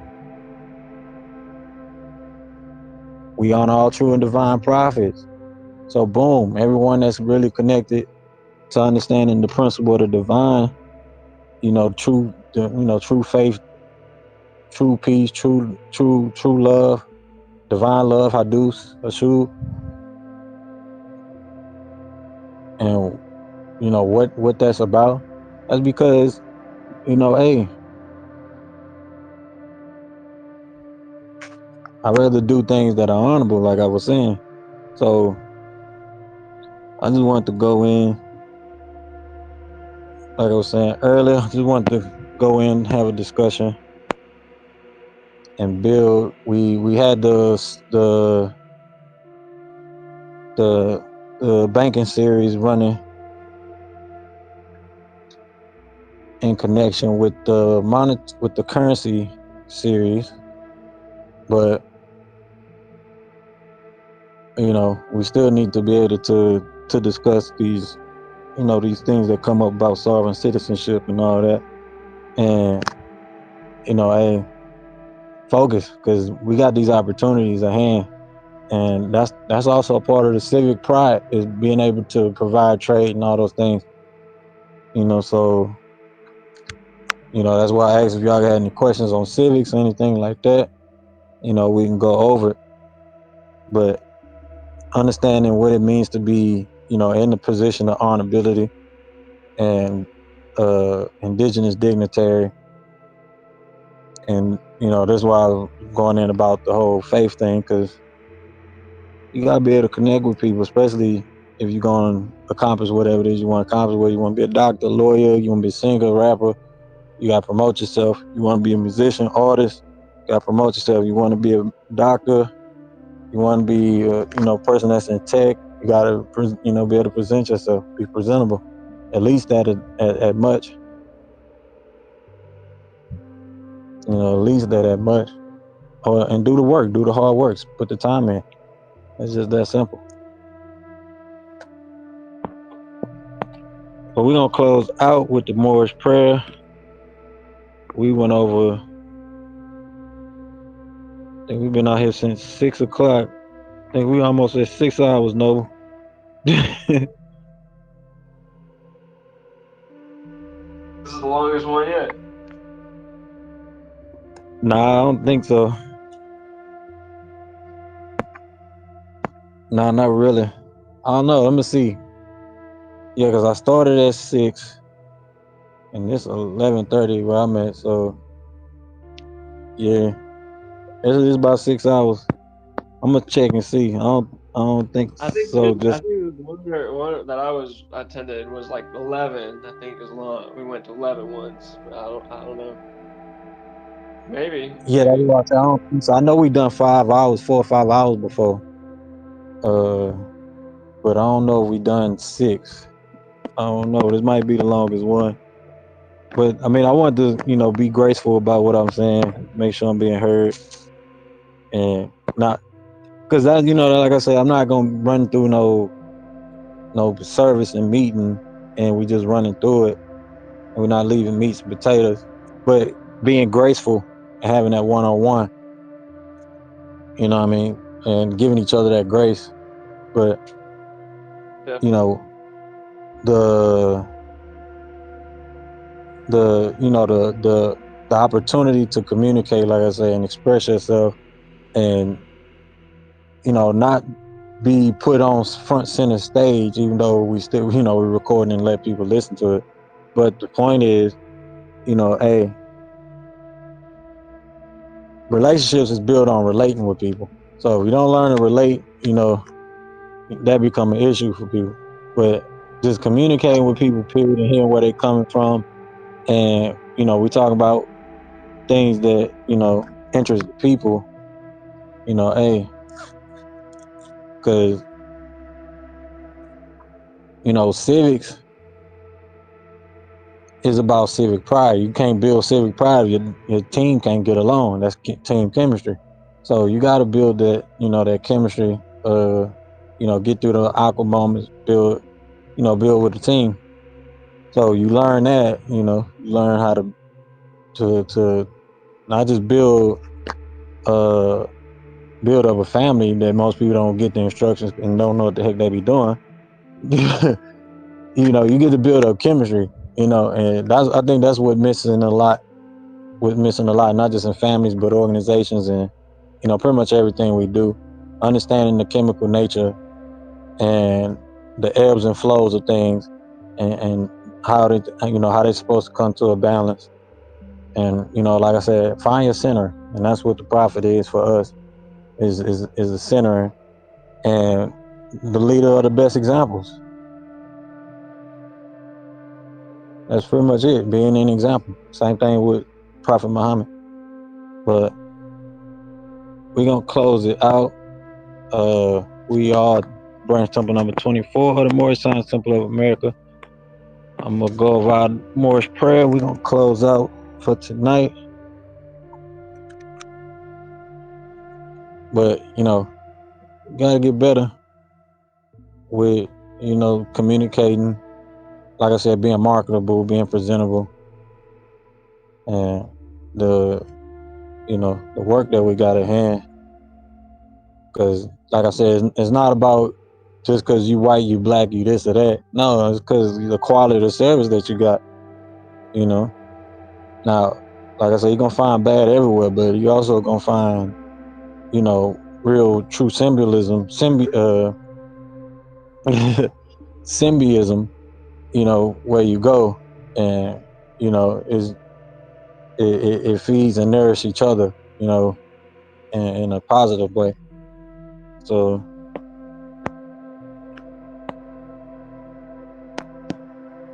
We on all true and divine prophets. So boom, everyone that's really connected to understanding the principle of the divine, true faith, true peace, true love, divine love, hadus, ashu, and what that's about. That's because hey, I'd rather do things that are honorable, like I was saying. So I just want to go in, like I was saying earlier, I just want to go in, have a discussion and build. We had the banking series running in connection with with the currency series, but we still need to be able to discuss these these things that come up about sovereign citizenship and all that, and hey, focus, because we got these opportunities at hand, and that's also a part of the civic pride, is being able to provide trade and all those things. So that's why I asked if y'all got any questions on civics or anything like that. We can go over it, but understanding what it means to be in the position of honorability and indigenous dignitary. And that's why I'm going in about the whole faith thing, because you gotta be able to connect with people, especially if you're going to accomplish whatever it is you want to accomplish. Whether you want to be a doctor, lawyer, you want to be a singer, rapper, you gotta promote yourself. You want to be a musician, artist, you gotta promote yourself. You want to be a doctor, you want to be a person that's in tech, you gotta be able to present yourself, be presentable, at least at much. At least that at much. And do the work, do the hard works, put the time in. It's just that simple. But we're gonna close out with the Moorish prayer. We went over, I think we've been out here since 6 o'clock. I think we almost at 6 hours, no. This is the longest one yet. Nah, I don't think so. Nah, not really. I don't know. Let me see. Yeah, because I started at 6 and it's 11:30 where I'm at. So yeah, it's about 6 hours. I'm gonna check and see. I don't think I think so. I Just think the one that I attended was like 11. I think it was long. We went to 11 once, but I don't know. Maybe yeah, that's maybe. what I said. I don't think so. I know we done 5 hours, 4 or 5 hours before. Uh, but I don't know if we done 6. I don't know. This might be the longest one. But I mean, I want to, be graceful about what I'm saying, make sure I'm being heard, and not because that, like I said, I'm not gonna run through no service and meeting, and we just running through it, and we're not leaving meats and potatoes. But being graceful and having that one-on-one, what I mean, and giving each other that grace. But Definitely. the the opportunity to communicate, like I say, and express yourself, and not be put on front center stage, even though we still, we're recording and let people listen to it. But the point is, hey, relationships is built on relating with people. So if you don't learn to relate, that become an issue for people. But just communicating with people, period, and hearing where they're coming from, and we talk about things that interest the people. Hey, because civics is about civic pride. You can't build civic pride if your team can't get along. That's team chemistry. So you got to build that, that chemistry. Get through the awkward moments. Build with the team. So you learn that. You learn how to not just uh build up a family that most people don't get the instructions and don't know what the heck they be doing. You get to build up chemistry. And I think that's what missing a lot. With missing a lot, not just in families, but organizations, and pretty much everything we do. Understanding the chemical nature and the ebbs and flows of things, and how how they're supposed to come to a balance. And like I said, find your center, and that's what the prophet is for us. Is the center and the leader of the best examples. That's pretty much it. Being an example. Same thing with Prophet Muhammad. But we're gonna close it out. We are branch temple number 24 of the Moorish Science Temple of America. I'm gonna go over our Moorish prayer. We're gonna close out for tonight. But you gotta get better with communicating. Like I said, being marketable, being presentable, and the the work that we got at hand. Because, like I said, it's not about just because you white, you black, you this or that. No, it's because the quality of the service that you got. You know. Now, like I said, you're gonna find bad everywhere, but you also gonna find real true symbolism, symbiotism. Where you go, and is it feeds and nourishes each other. In a positive way. So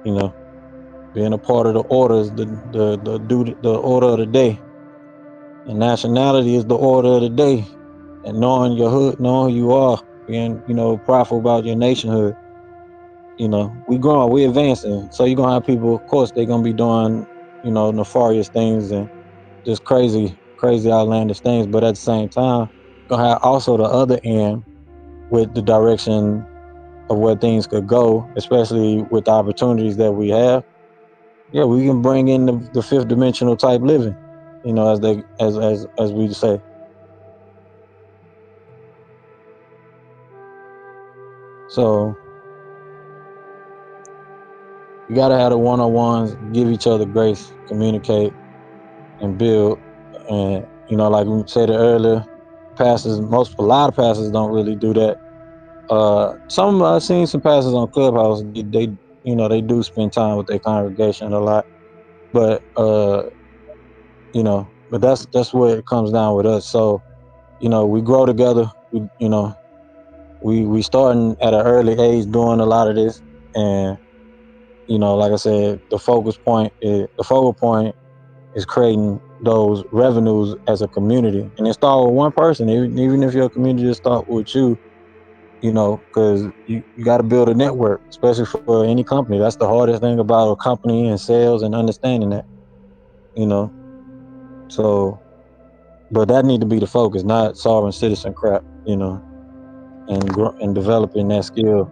being a part of the order is the order of the day. And nationality is the order of the day. And knowing your hood, knowing who you are, being prideful about your nationhood. We growing, we advancing. So you're gonna have people, of course, they're gonna be doing nefarious things and just crazy outlandish things. But at the same time, you're gonna have also the other end with the direction of where things could go, especially with the opportunities that we have. Yeah, we can bring in the fifth dimensional type living, as we say. So you gotta have the one-on-ones, give each other grace, communicate, and build. And like we said earlier, a lot of pastors don't really do that. Some I've seen some pastors on Clubhouse. They do spend time with their congregation a lot, but but that's where it comes down with us. So we grow together. We starting at an early age doing a lot of this, and like I said, the focal point is creating those revenues as a community, and it start with one person. Even if your community just start with you, because you got to build a network, especially for any company. That's the hardest thing about a company and sales and understanding that, you know. So, but that need to be the focus, not sovereign citizen crap, and developing that skill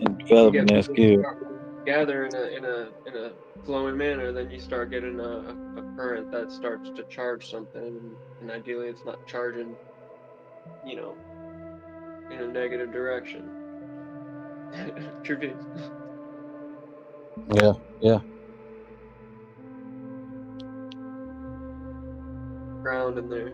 and You developing get that people to skill. start working together in a flowing manner, then you start getting a current that starts to charge something, and ideally it's not charging, you know, in a negative direction. True being Yeah, yeah. ground in there.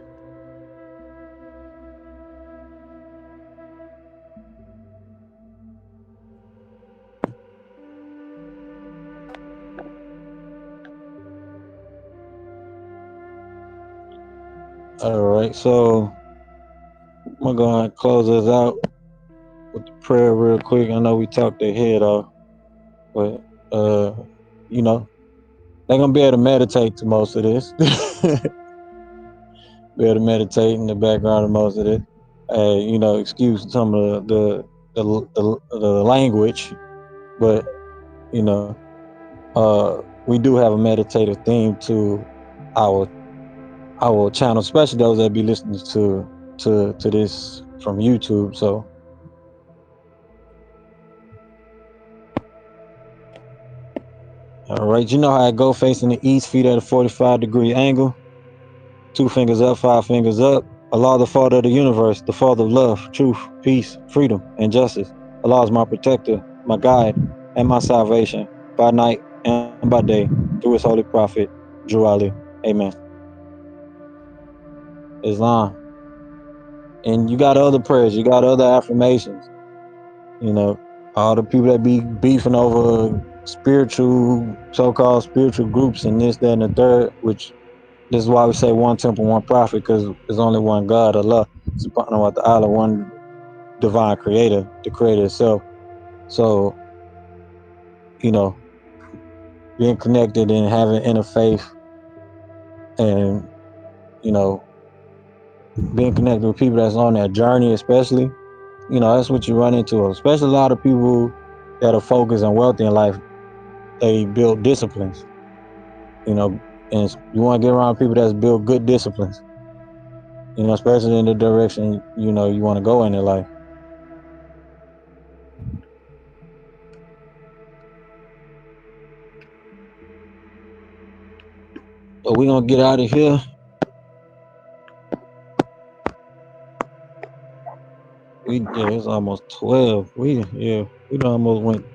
All right, so I'm gonna go ahead and close us out with the prayer real quick. I know we talked their head off, but uh, you know, they're gonna be able to meditate to most of this. Be able to meditate in the background of most of it. Excuse some of the language, but you know, we do have a meditative theme to our channel, especially those that be listening to this from YouTube. So, all right, you know how I go, facing the east, feet at a 45-degree angle, 2 fingers up, 5 fingers up. Allah, the Father of the universe, the Father of love, truth, peace, freedom, and justice. Allah is my protector, my guide, and my salvation by night and by day through His holy prophet, Ali. Amen. Islam. And you got other prayers, you got other affirmations. You know, all the people that be beefing over so-called spiritual groups and this, that, and the third, which this is why we say one temple, one prophet, because there's only one God, Allah, subhanahu wa ta'ala, one divine creator, the creator itself. So, you know, being connected and having interfaith and, being connected with people that's on that journey, especially, that's what you run into. Especially a lot of people that are focused and wealthy in life, they build disciplines, and you want to get around people that's build good disciplines, especially in the direction, you want to go in their life. But we're going to get out of here. It's almost 12. We done almost went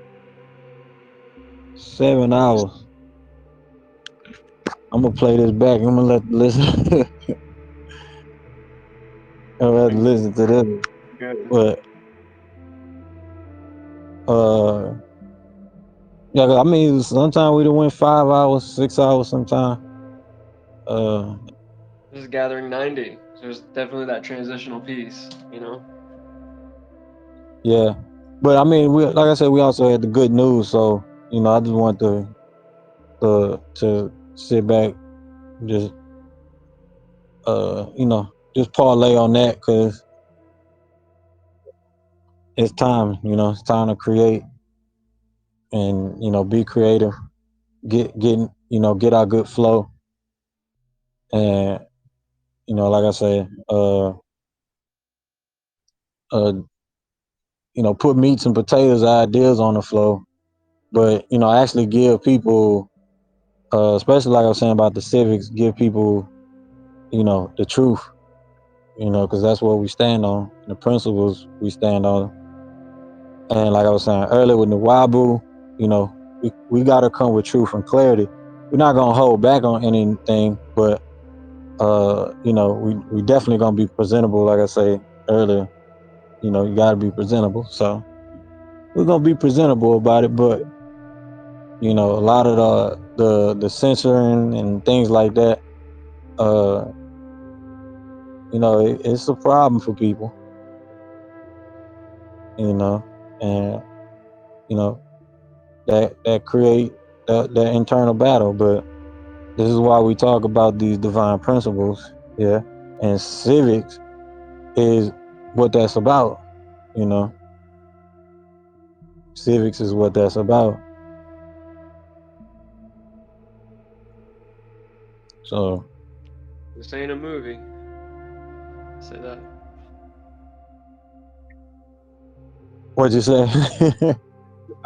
7 hours. I'm gonna play this back. I'm gonna let listen. I'm gonna have to listen to this. Good. But yeah, I mean, sometimes we done went 5 hours, 6 hours. Sometimes. This is gathering 90. So there's definitely that transitional piece, Yeah, but I mean, like I said, we also had the good news. So I just want to sit back, just just parlay on that because it's time. It's time to create and be creative. Get our good flow, and like I said, put meats and potatoes ideas on the flow, but actually give people, especially like I was saying about the civics, give people the truth, because that's what we stand on, the principles we stand on. And like I was saying earlier with the Wabu, we got to come with truth and clarity. We're not gonna hold back on anything, but we definitely gonna be presentable. Like I say earlier, you got to be presentable. So we're gonna be presentable about it, but a lot of the censoring and things like that, uh, it's a problem for people, and that create that internal battle. But this is why we talk about these divine principles, yeah. And civics is what that's about, you know. Civics is what that's about. So This ain't a movie. Say that. what'd you say?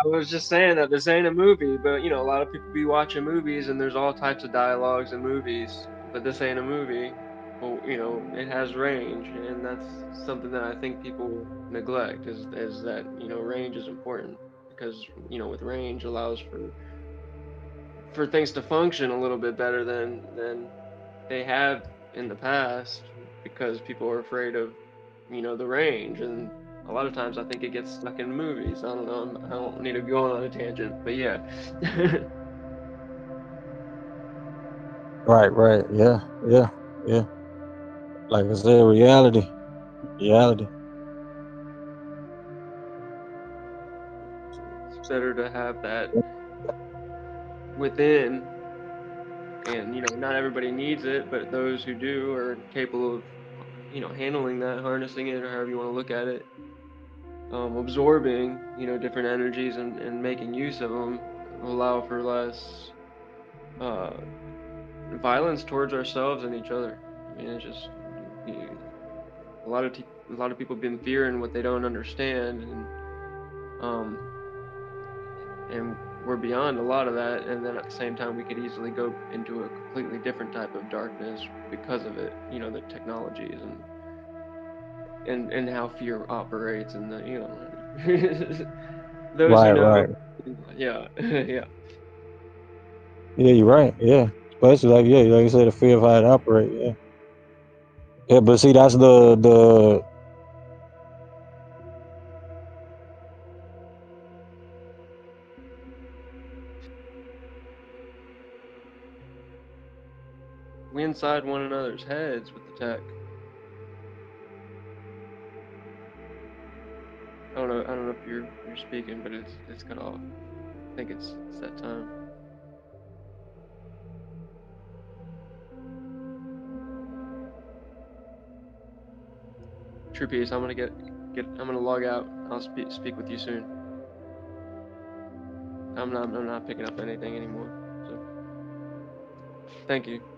I was just saying that this ain't a movie, but a lot of people be watching movies and there's all types of dialogues in movies, but this ain't a movie. Well, it has range, and that's something that I think people neglect is that, range is important because, with range allows for things to function a little bit better than they have in the past because people are afraid of, the range. And a lot of times I think it gets stuck in movies. I don't know. I don't need to go on a tangent, but yeah. Right. Yeah. Like I said, reality. It's better to have that within, and not everybody needs it, but those who do are capable of handling that, harnessing it, or however you want to look at it, absorbing different energies and making use of them allow for less uh, violence towards ourselves and each other. I mean, it's just a lot of people have been fearing what they don't understand, um, and we're beyond a lot of that. And then at the same time, we could easily go into a completely different type of darkness because of it. The technologies and how fear operates, and those who know. Right. Yeah, yeah. Yeah, you're right. Yeah. Especially like you said, the fear of how it operate. Yeah. Yeah, but see, that's the We inside one another's heads with the tech. I don't know if you're speaking, but it's cut off. I think it's that time. your piece. I'm gonna I'm gonna log out. I'll speak with you soon. I'm not picking up anything anymore. So thank you.